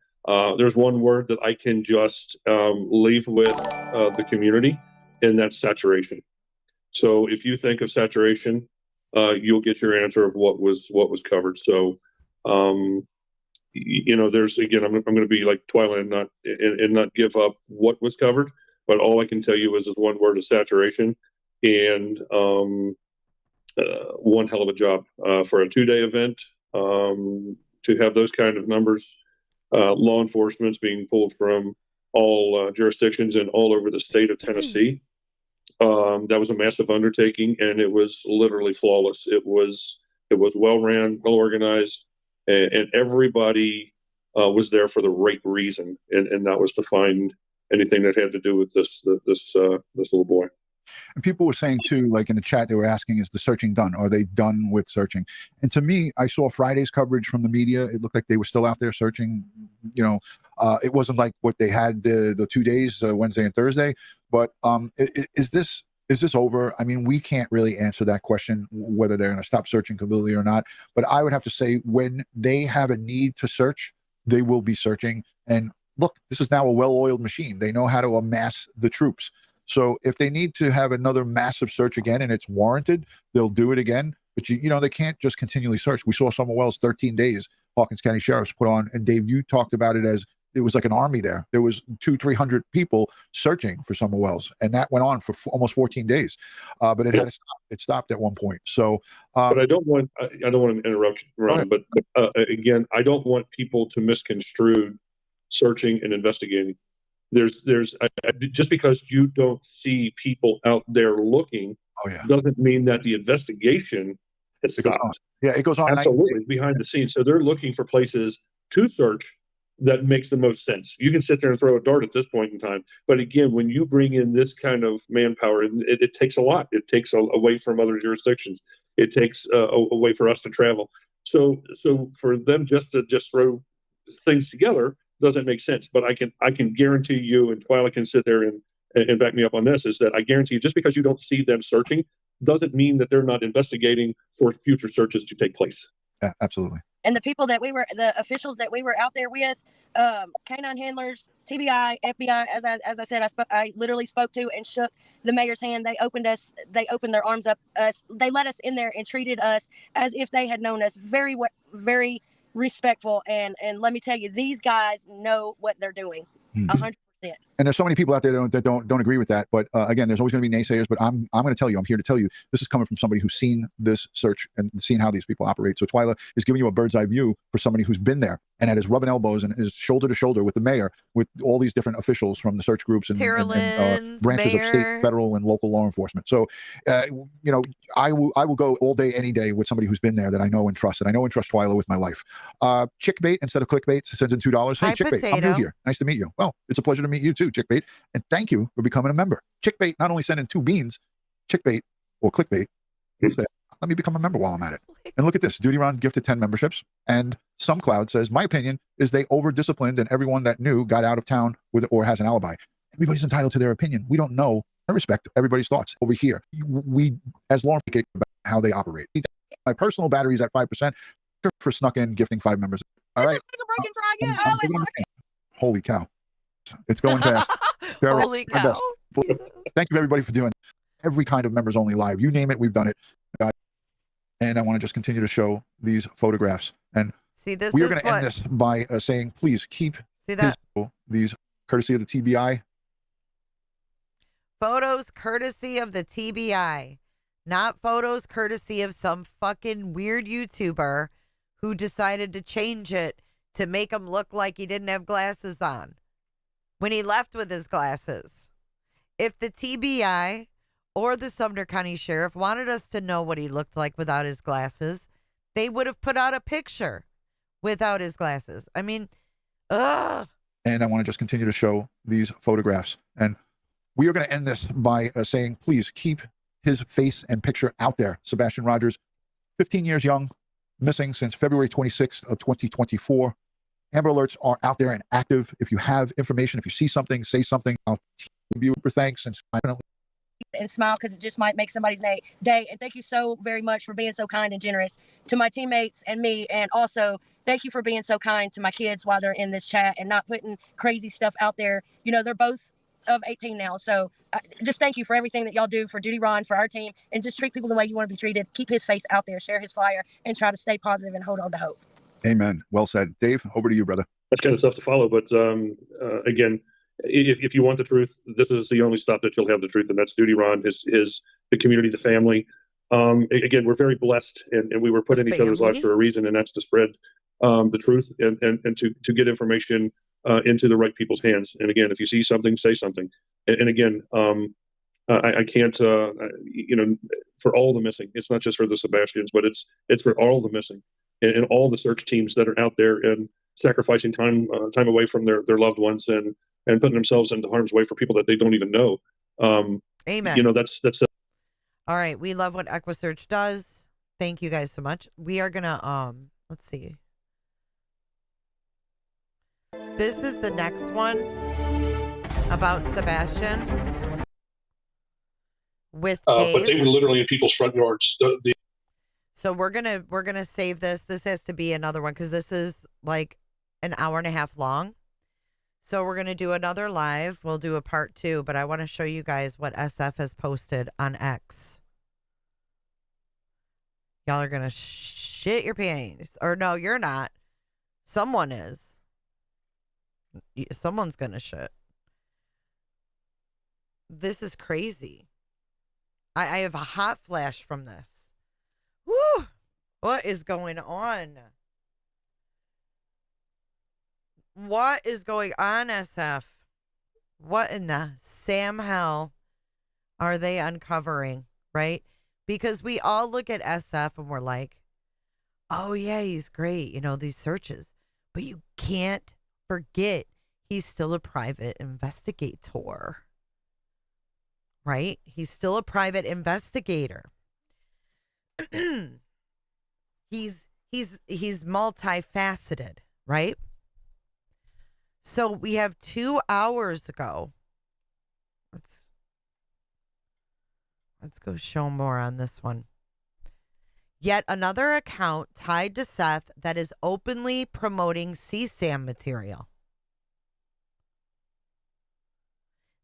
there's one word that I can just leave with the community, and that's saturation. So if you think of saturation, you'll get your answer of what was covered. So, there's, again, I'm going to be like Twilight and not give up what was covered, but all I can tell you is one word of saturation, and one hell of a job for a 2-day event to have those kind of numbers. Law enforcement's being pulled from all jurisdictions and all over the state of Tennessee. That was a massive undertaking, and it was literally flawless. It was well ran, well organized, and everybody was there for the right reason, and that was to find anything that had to do with this little boy. And people were saying too, like in the chat, they were asking, is the searching done? Are they done with searching? And to me, I saw Friday's coverage from the media. It looked like they were still out there searching. It wasn't like what they had the 2 days, Wednesday and Thursday. But is this over? I mean, we can't really answer that question, whether they're going to stop searching completely or not. But I would have to say, when they have a need to search, they will be searching. And look, this is now a well-oiled machine. They know how to amass the troops. So if they need to have another massive search again and it's warranted, they'll do it again. But they can't just continually search. We saw Summer Wells 13 days, Hawkins County Sheriff's put on, and Dave, you talked about it as it was like an army there. There was 200-300 people searching for Summer Wells, and that went on for almost 14 days. But it had to stop. It stopped at one point. So, but I don't want to interrupt, Ron. But again, I don't want people to misconstrue searching and investigating. There's just because you don't see people out there looking doesn't mean that the investigation has stopped. It goes on absolutely behind the scenes. So they're looking for places to search that makes the most sense. You can sit there and throw a dart at this point in time, but again, when you bring in this kind of manpower, it takes a lot. It takes away from other jurisdictions. It takes away for us to travel. So for them just to throw things together doesn't make sense. But I can guarantee you, and Twyla can sit there and back me up on this, is that I guarantee you, just because you don't see them searching doesn't mean that they're not investigating for future searches to take place. Yeah, absolutely. And the officials that we were out there with, canine handlers, TBI, FBI, as I said, I literally spoke to and shook the mayor's hand. They opened their arms up us. They let us in there and treated us as if they had known us. Very, very respectful. And let me tell you, these guys know what they're doing. 100%. And there's so many people out there that don't agree with that. But again, there's always going to be naysayers. But I'm going to tell you, I'm here to tell you, this is coming from somebody who's seen this search and seen how these people operate. So Twyla is giving you a bird's eye view for somebody who's been there and is rubbing elbows and is shoulder to shoulder with the mayor, with all these different officials from the search groups and branches of state, federal, and local law enforcement. So, I will go all day, any day with somebody who's been there that I know and trust. And I know and trust Twyla with my life. Chickbait instead of clickbait sends in $2. Hey, Chickbait, I'm new here. Nice to meet you. Well, it's a pleasure to meet you too, Chickbait. And thank you for becoming a member. Chickbait not only sent in 2 beans, Chickbait or clickbait said, let me become a member while I'm at it. And look at this. Duty Ron gifted 10 memberships. And Some Cloud says, my opinion is they over-disciplined and everyone that knew got out of town with or has an alibi. Everybody's entitled to their opinion. We don't know. I respect everybody's thoughts over here. We, as law enforcement, about how they operate. My personal battery's at 5%. For snuck in gifting 5 members. All right. Holy cow. It's going fast. Holy cow. Thank you, everybody, for doing every kind of members only live. You name it, we've done it. And I want to just continue to show these photographs. And see, this we are going to end this by saying, please keep these courtesy of the TBI. Photos courtesy of the TBI, not photos courtesy of some fucking weird YouTuber who decided to change it to make him look like he didn't have glasses on when he left with his glasses. If the TBI or the Sumner County Sheriff wanted us to know what he looked like without his glasses, they would have put out a picture without his glasses. I mean, ugh. And I want to just continue to show these photographs. And we are going to end this by saying, please keep his face and picture out there. Sebastian Rogers, 15 years young, missing since February 26th of 2024. Amber Alerts are out there and active. If you have information, if you see something, say something. I'll give you for thanks and smile, because it just might make somebody's day. And thank you so very much for being so kind and generous to my teammates and me. And also, thank you for being so kind to my kids while they're in this chat and not putting crazy stuff out there. They're both of 18 now. So just thank you for everything that y'all do for Duty Ron, for our team, and just treat people the way you want to be treated. Keep his face out there, share his fire, and try to stay positive and hold on to hope. Amen. Well said. Dave, over to you, brother. That's kind of tough to follow, but again, if you want the truth, this is the only stop that you'll have the truth, and that's Duty Ron, the community, the family. Again, we're very blessed, and we were put in each other's lives for a reason, and that's to spread the truth and to get information into the right people's hands. And again, if you see something, say something. And again, I can't, for all the missing, it's not just for the Sebastians, but it's for all the missing and all the search teams that are out there and sacrificing time away from their loved ones and putting themselves into harm's way for people that they don't even know. Amen. That's all right. We love what Equusearch does. Thank you guys so much. We are gonna let's see. This is the next one about Sebastian with Dave. But they were literally in people's front yards. So we're gonna save this. This has to be another one because this is like an hour and a half long. So we're gonna do another live. We'll do a part 2, but I want to show you guys what SF has posted on X. Y'all are gonna shit your pants, or no, you're not. Someone is. Someone's gonna shit. This is crazy. I have a hot flash from this. Woo! What is going on? What is going on, SF? What in the Sam hell are they uncovering, right? Because we all look at SF and we're like, oh yeah, he's great, these searches. But you can't forget he's still a private investigator. Right? He's still a private investigator. He's multifaceted, right? So we have 2 hours ago. Let's go show more on this one. Yet another account tied to Seth that is openly promoting CSAM material.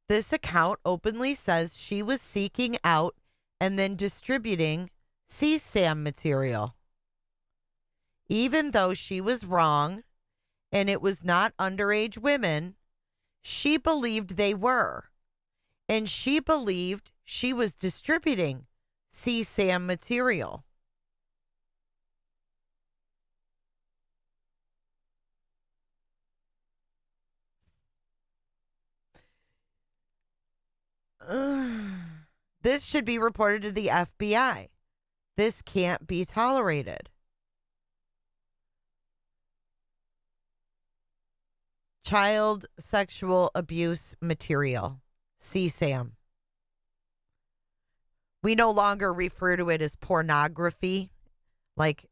This account openly says she was seeking out and then distributing CSAM material. Even though she was wrong and it was not underage women, she believed they were. And she believed she was distributing CSAM material. This should be reported to the FBI. This can't be tolerated. Child sexual abuse material, CSAM. We no longer refer to it as pornography. Like,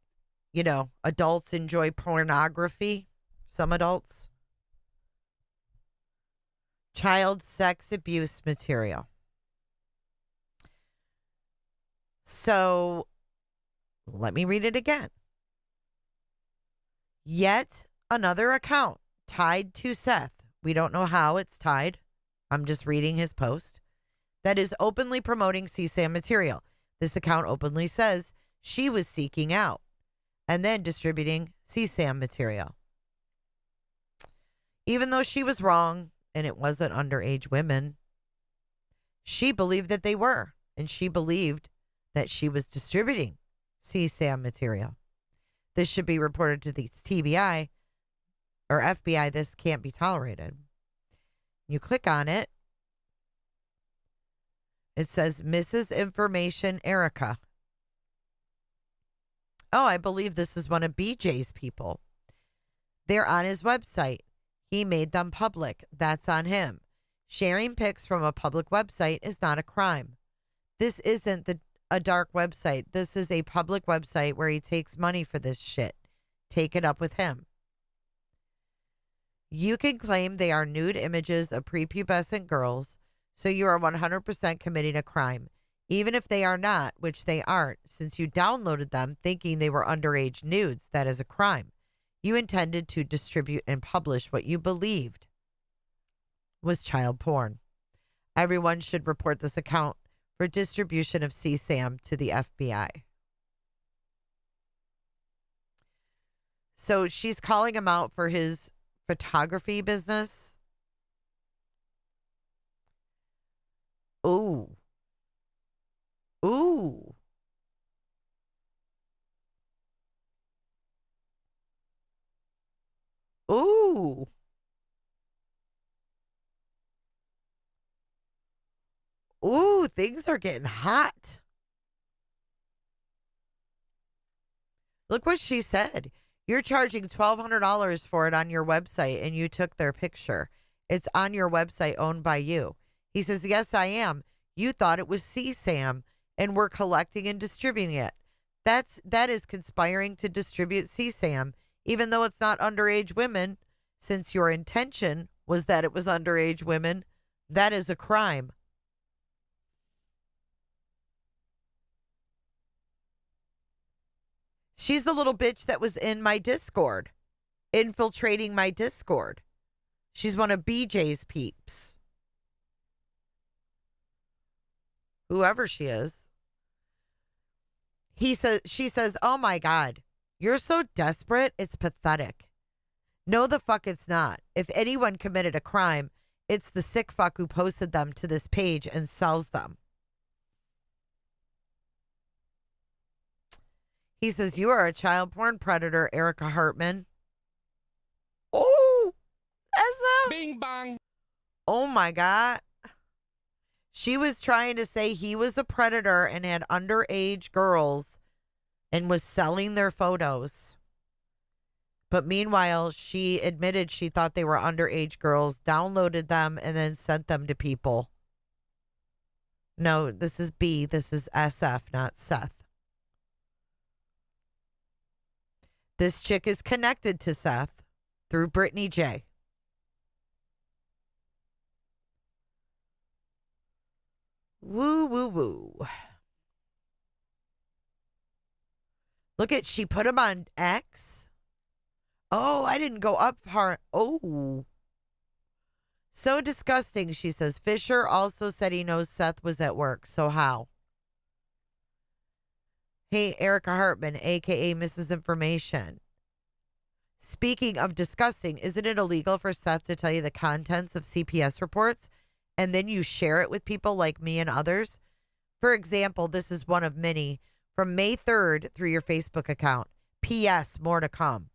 adults enjoy pornography. Some adults. Child sex abuse material. So, let me read it again. Yet another account tied to Seth. We don't know how it's tied. I'm just reading his post. That is openly promoting CSAM material. This account openly says she was seeking out and then distributing CSAM material. Even though she was wrong and it wasn't underage women, she believed that they were, and she believed that she was distributing CSAM material. This should be reported to the TBI or FBI. This can't be tolerated. You click on it. It says Mrs. Information Erica. Oh, I believe this is one of BJ's people. They're on his website. He made them public. That's on him. Sharing pics from a public website is not a crime. This isn't a dark website. This is a public website where he takes money for this shit. Take it up with him. You can claim they are nude images of prepubescent girls, so you are 100% committing a crime. Even if they are not, which they aren't, since you downloaded them thinking they were underage nudes, that is a crime. You intended to distribute and publish what you believed was child porn. Everyone should report this account for distribution of CSAM to the FBI. So she's calling him out for his photography business. Ooh. Ooh. Ooh. Ooh, things are getting hot. Look what she said. You're charging $1,200 for it on your website, and you took their picture. It's on your website owned by you. He says, yes, I am. You thought it was CSAM, and we're collecting and distributing it. That is conspiring to distribute CSAM, even though it's not underage women, since your intention was that it was underage women. That is a crime. She's the little bitch that was in my Discord, infiltrating my Discord. She's one of BJ's peeps. Whoever she is. She says, oh my God, you're so desperate, it's pathetic. No, the fuck it's not. If anyone committed a crime, it's the sick fuck who posted them to this page and sells them. He says, you are a child porn predator, Erica Hartman. Oh, that's a Bing bang. Oh my God. She was trying to say he was a predator and had underage girls and was selling their photos. But meanwhile, she admitted she thought they were underage girls, downloaded them, and then sent them to people. No, this is B. This is SF, not Seth. This chick is connected to Seth through Brittany J. Woo, woo, woo. Look at, she put him on X. Oh, I didn't go up hard. Oh. So disgusting, she says. Fisher also said he knows Seth was at work. So how? Hey, Erica Hartman, a.k.a. Mrs. Information. Speaking of disgusting, isn't it illegal for Seth to tell you the contents of CPS reports and then you share it with people like me and others? For example, this is one of many from May 3rd through your Facebook account. P.S. More to come.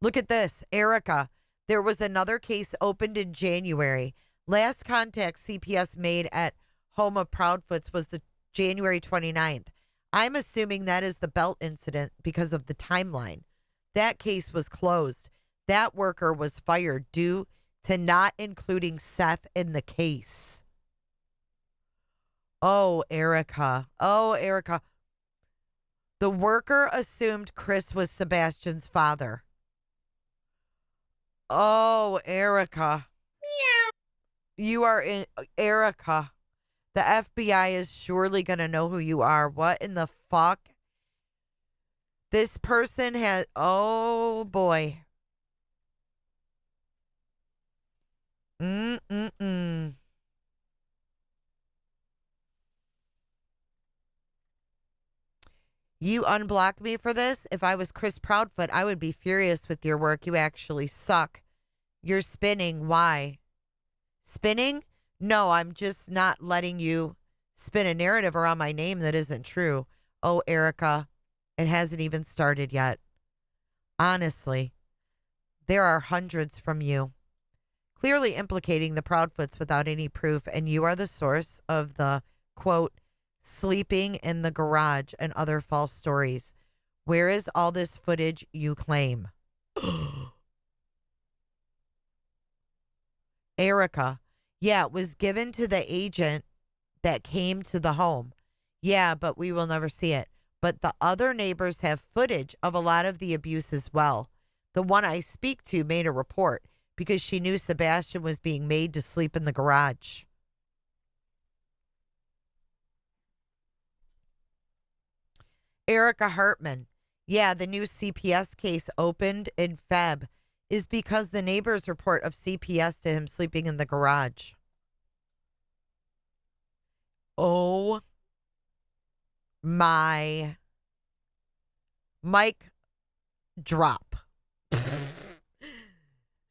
Look at this, Erica. There was another case opened in January. Last contact CPS made at home of Proudfoots was the January 29th. I'm assuming that is the belt incident because of the timeline. That case was closed. That worker was fired due to not including Seth in the case. Oh, Erica. Oh, Erica. The worker assumed Chris was Sebastian's father. Oh, Erica. Meow. You are in Erica. The FBI is surely going to know who you are. What in the fuck? This person has, oh boy. Mm-mm-mm. You unblocked me for this? If I was Chris Proudfoot, I would be furious with your work. You actually suck. You're spinning. Why? Spinning? No, I'm just not letting you spin a narrative around my name that isn't true. Oh, Erica, it hasn't even started yet. Honestly, there are hundreds from you, clearly implicating the Proudfoots without any proof, and you are the source of the, quote, sleeping in the garage and other false stories. Where is all this footage you claim? Erica, yeah, it was given to the agent that came to the home. Yeah, but we will never see it. But the other neighbors have footage of a lot of the abuse as well. The one I speak to made a report because she knew Sebastian was being made to sleep in the garage. Erica Hartman, yeah, the new CPS case opened in Feb is because the neighbors report of CPS to him sleeping in the garage. Oh my mic drop.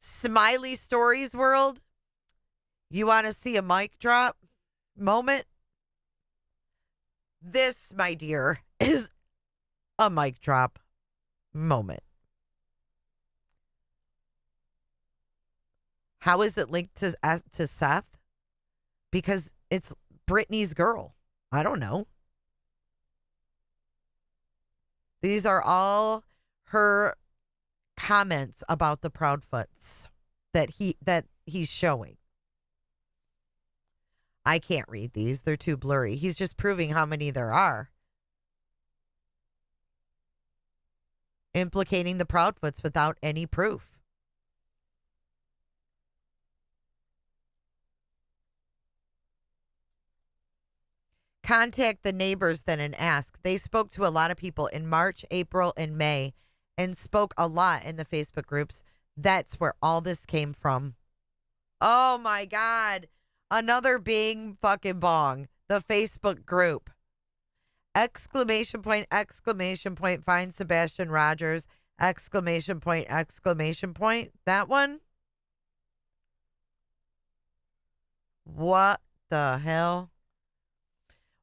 Smiley Stories world. You want to see a mic drop moment? This, my dear, is a mic drop moment. How is it linked to Seth? Because it's Brittany's girl. I don't know. These are all her comments about the Proudfoots that he's showing. I can't read these. They're too blurry. He's just proving how many there are. Implicating the Proudfoots without any proof. Contact the neighbors then and ask. They spoke to a lot of people in March, April, and May and spoke a lot in the Facebook groups. That's where all this came from. Oh my God. Another bing fucking bong. The Facebook group. Exclamation point, find Sebastian Rogers. Exclamation point. That one? What the hell?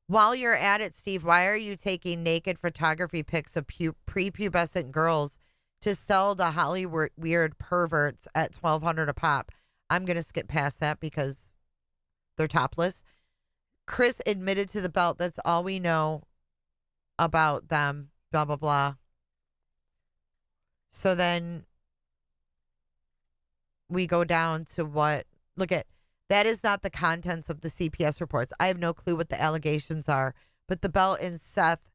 While you're at it, Steve, why are you taking naked photography pics of prepubescent girls to sell to Hollywood weird perverts at $1,200 a pop? I'm going to skip past that because they're topless. Chris admitted to the belt. That's all we know about them. Blah, blah, blah. So then we go down to what? Look at. That is not the contents of the CPS reports. I have no clue what the allegations are. But the belt and Seth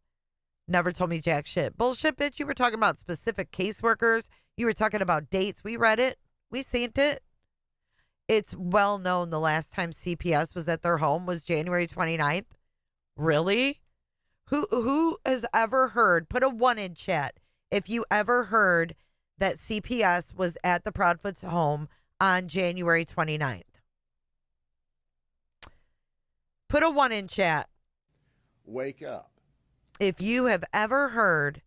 never told me jack shit. Bullshit, bitch. You were talking about specific caseworkers. You were talking about dates. We read it. We seen it. It's well known the last time CPS was at their home was January 29th. Really? Who has ever heard? Put a 1 in chat. If you ever heard that CPS was at the Proudfoots' home on January 29th. Put a 1 in chat. Wake up. If you have ever heard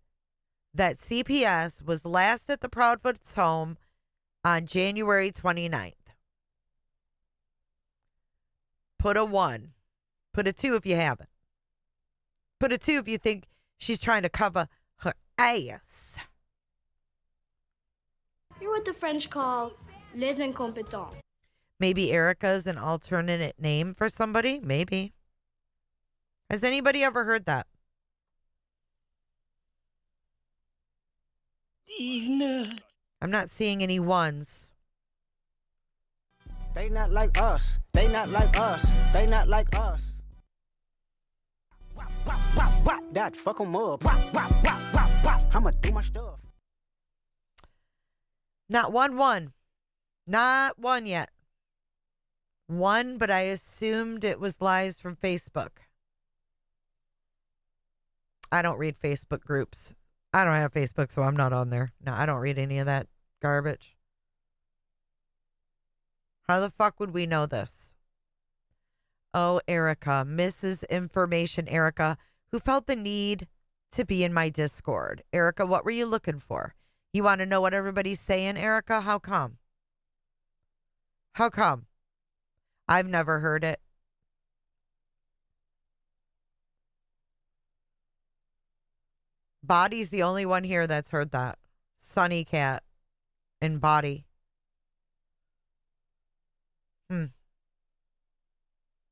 that CPS was last at the Proudfoots' home on January 29th. Put a 1. Put a 2 if you haven't. Put a 2 if you think she's trying to cover her ass. You're what the French call les incompetents. Maybe Erica's an alternate name for somebody? Maybe. Has anybody ever heard that? These nuts. I'm not seeing any ones. They not like us. They not like us. They not like us. That fuck 'em up. I'ma do my stuff. Not one. Not one yet. One, but I assumed it was lies from Facebook. I don't read Facebook groups. I don't have Facebook, so I'm not on there. No, I don't read any of that garbage. How the fuck would we know this? Oh, Erica, Mrs. Information Erica, who felt the need to be in my Discord. Erica, what were you looking for? You want to know what everybody's saying, Erica? How come? How come? I've never heard it. Body's the only one here that's heard that. Sunny Cat and Body.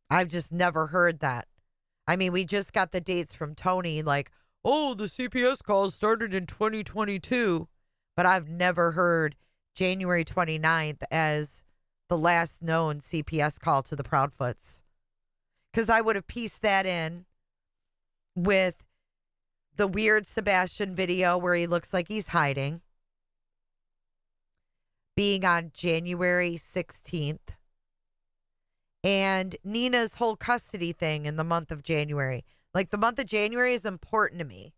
I've just never heard that. I mean, we just got the dates from Tony, like, oh, the CPS calls started in 2022. But I've never heard January 29th as the last known CPS call to the Proudfoots. Because I would have pieced that in with the weird Sebastian video where he looks like he's hiding. Being on January 16th. And Nina's whole custody thing in the month of January. Like, the month of January is important to me.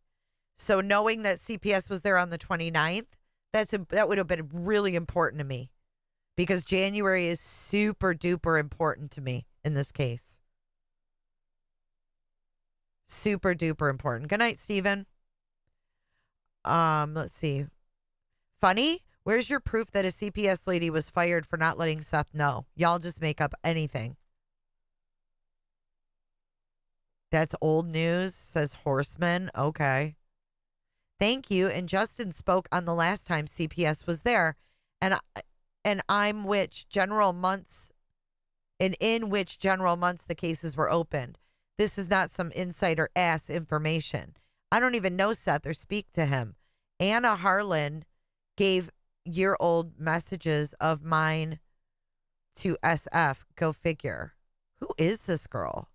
So knowing that CPS was there on the 29th, that would have been really important to me. Because January is super duper important to me in this case. Super duper important. Good night, Steven. Let's see. Funny? Where's your proof that a CPS lady was fired for not letting Seth know? Y'all just make up anything. That's old news, says Horseman. Okay. Thank you. And Justin spoke on the last time CPS was there. And in which general months the cases were opened. This is not some insider ass information. I don't even know Seth or speak to him. Anna Harlan gave year-old messages of mine to SF. Go figure. Who is this girl?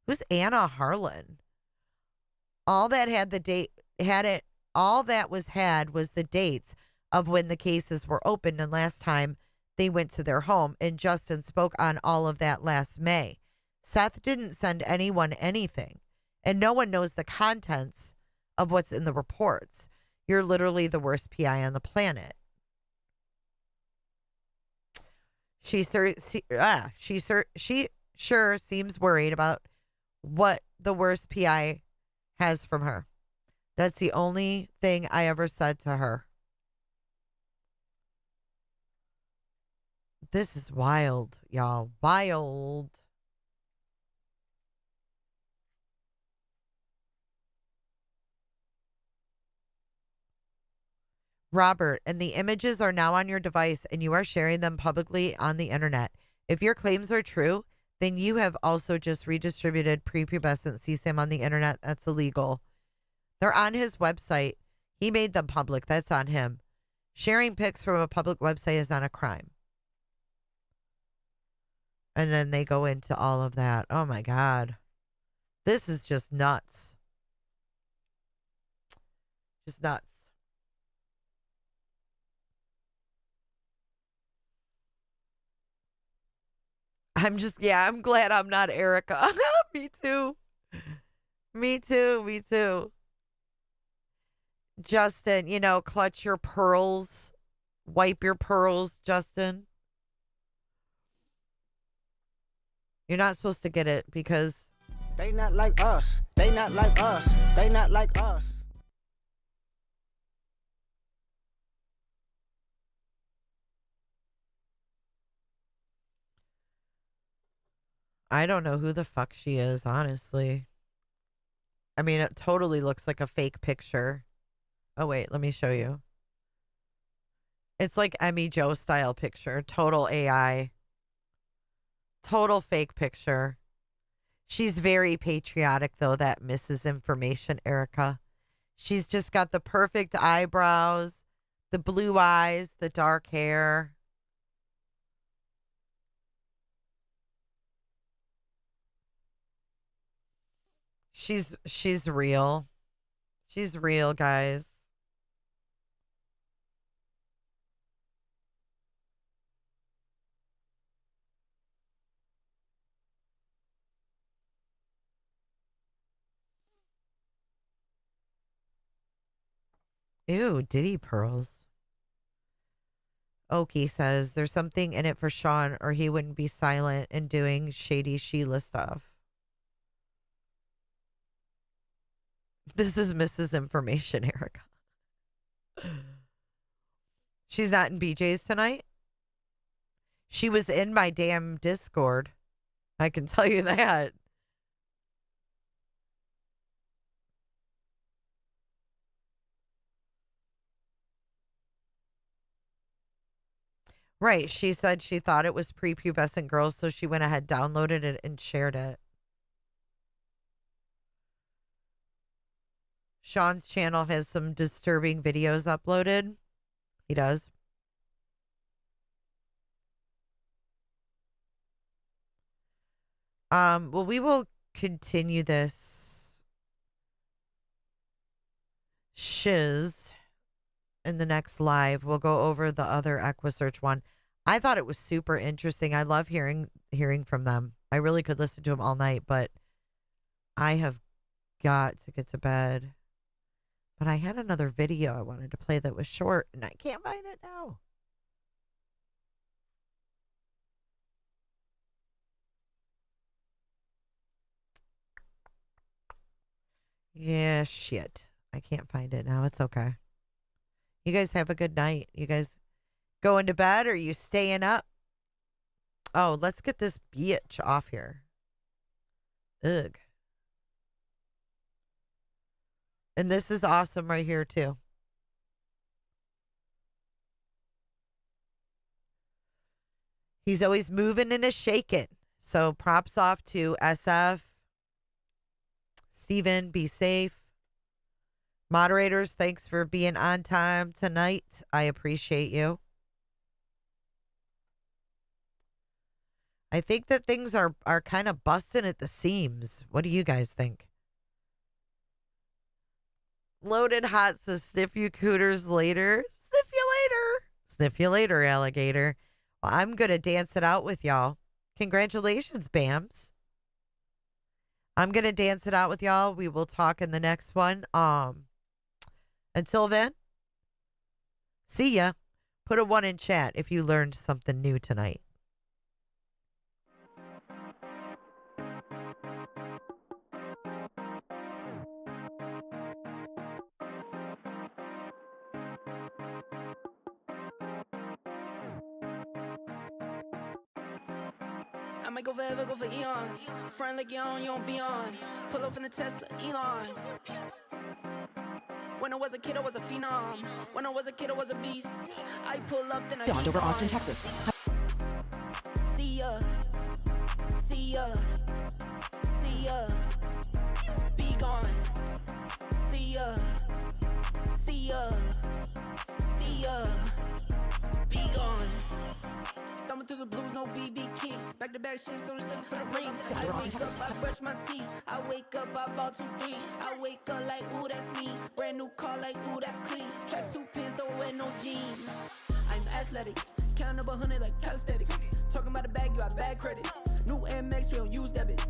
Who's Anna Harlan? All that was the dates of when the cases were opened and last time they went to their home, and Justin spoke on all of that last May. Seth didn't send anyone anything, and no one knows the contents of what's in the reports. You're literally the worst PI on the planet. She sure seems worried about what the worst PI has from her. That's the only thing I ever said to her. This is wild, y'all. Wild. Robert, and the images are now on your device and you are sharing them publicly on the internet. If your claims are true, then you have also just redistributed prepubescent CSAM on the internet. That's illegal. They're on his website. He made them public. That's on him. Sharing pics from a public website is not a crime. And then they go into all of that. Oh my God. This is just nuts. Just nuts. I'm glad I'm not Erica. Me too. Me too. Justin, clutch your pearls. Wipe your pearls, Justin. You're not supposed to get it because they not like us. They not like us. They not like us. I don't know who the fuck she is, honestly. I mean, it totally looks like a fake picture. Oh, wait, let me show you. It's like Emmy Joe style picture. Total AI. Total fake picture. She's very patriotic, though, that Mrs. Information, Erica. She's just got the perfect eyebrows, the blue eyes, the dark hair. She's real. She's real, guys. Ew, Diddy pearls. Okie says there's something in it for Sean or he wouldn't be silent and doing shady Sheila stuff. This is Mrs. Information, Erica. She's not in BJ's tonight. She was in my damn Discord. I can tell you that. Right. She said she thought it was prepubescent girls, so she went ahead, downloaded it, and shared it. Sean's channel has some disturbing videos uploaded. He does. Well, we will continue this shiz in the next live. We'll go over the other Equusearch one. I thought it was super interesting. I love hearing from them. I really could listen to them all night, but I have got to get to bed. But I had another video I wanted to play that was short, and I can't find it now. Yeah, shit. I can't find it now. It's okay. You guys have a good night. You guys going to bed or are you staying up? Oh, let's get this bitch off here. Ugh. And this is awesome right here, too. He's always moving and a shaking. So props off to SF. Steven, be safe. Moderators, thanks for being on time tonight. I appreciate you. I think that things are kind of busting at the seams. What do you guys think? Loaded Hot says, sniff you cooters later. Sniff you later. Sniff you later, alligator. Well, I'm going to dance it out with y'all. Congratulations, Bams. I'm going to dance it out with y'all. We will talk in the next one. Until then, see ya. Put a 1 in chat if you learned something new tonight. I might go forever, go for eons. Friend like you don't be on. Pull up in the Tesla, Elon. When I was a kid, I was a phenom. When I was a kid, I was a beast. I pull up, then I Dawned over Austin, Texas. See ya. See ya. See ya. Be gone. See ya. See ya. See ya. Be gone. Thumbing through the blues, no BB King. Back to back shit, so just looking for the ring. I wake up, I brush my teeth. I wake up, I bought 2, 3. I wake up like, ooh, that's me. Brand new car, like, ooh, that's clean. Tracksuit pants, don't wear no jeans. I'm athletic, counting up 100 like calisthenics. Talking about a bag, you got bad credit. New MX, we don't use debit.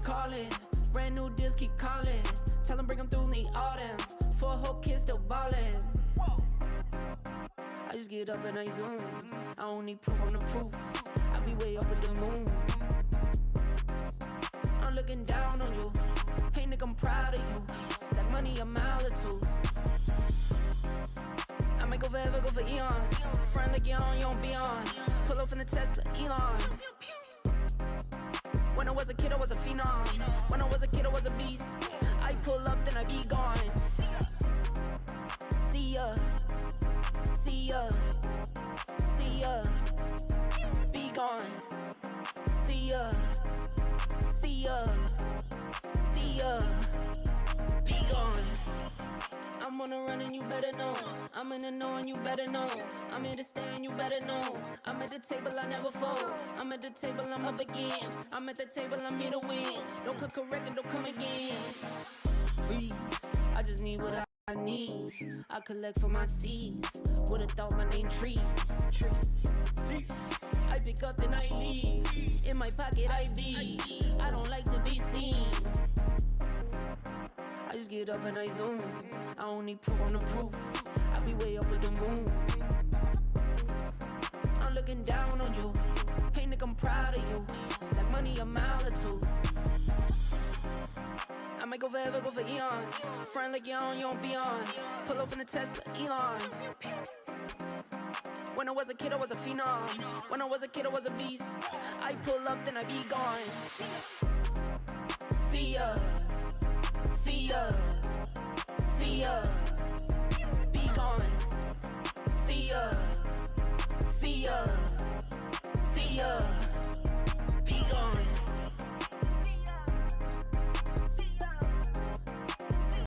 Calling, brand new deals, keep calling. Tell them bring them through, need all them. 4 whole kids still ballin'. I just get up and I zoom. I don't need proof on the proof. I be way up at the moon. I'm looking down on you. Hey, nigga, I'm proud of you. Stack money a mile or 2. I might go forever, go for eons. Friend like you don't be on. Pull up in the Tesla, Elon. When I was a kid, I was a phenom. When I was a kid, I was a beast. I pull up, then I be gone. See ya. See ya. See ya. Be gone. See ya. See ya. See ya. Be gone. I'm on a run and you better know. I'm in the know and you better know. I'm here to stay and you better know. I'm at the table, I never fold. I'm at the table, I'm up again. I'm at the table, I'm here to win. Don't cook a record, don't come again. Please, I just need what I need. I collect for my seeds. Would've thought my name tree. I pick up then I leave. In my pocket I be. I don't like to be seen. I just get up and I zoom. I don't need proof on the proof. I be way up at the moon. I'm looking down on you. Hey, nigga, I'm proud of you. Stack money a mile or 2. I might go forever, go for eons. Friend like you don't be on. Pull up in the Tesla, Elon. When I was a kid, I was a phenom. When I was a kid, I was a beast. I pull up, then I be gone. See ya. See ya.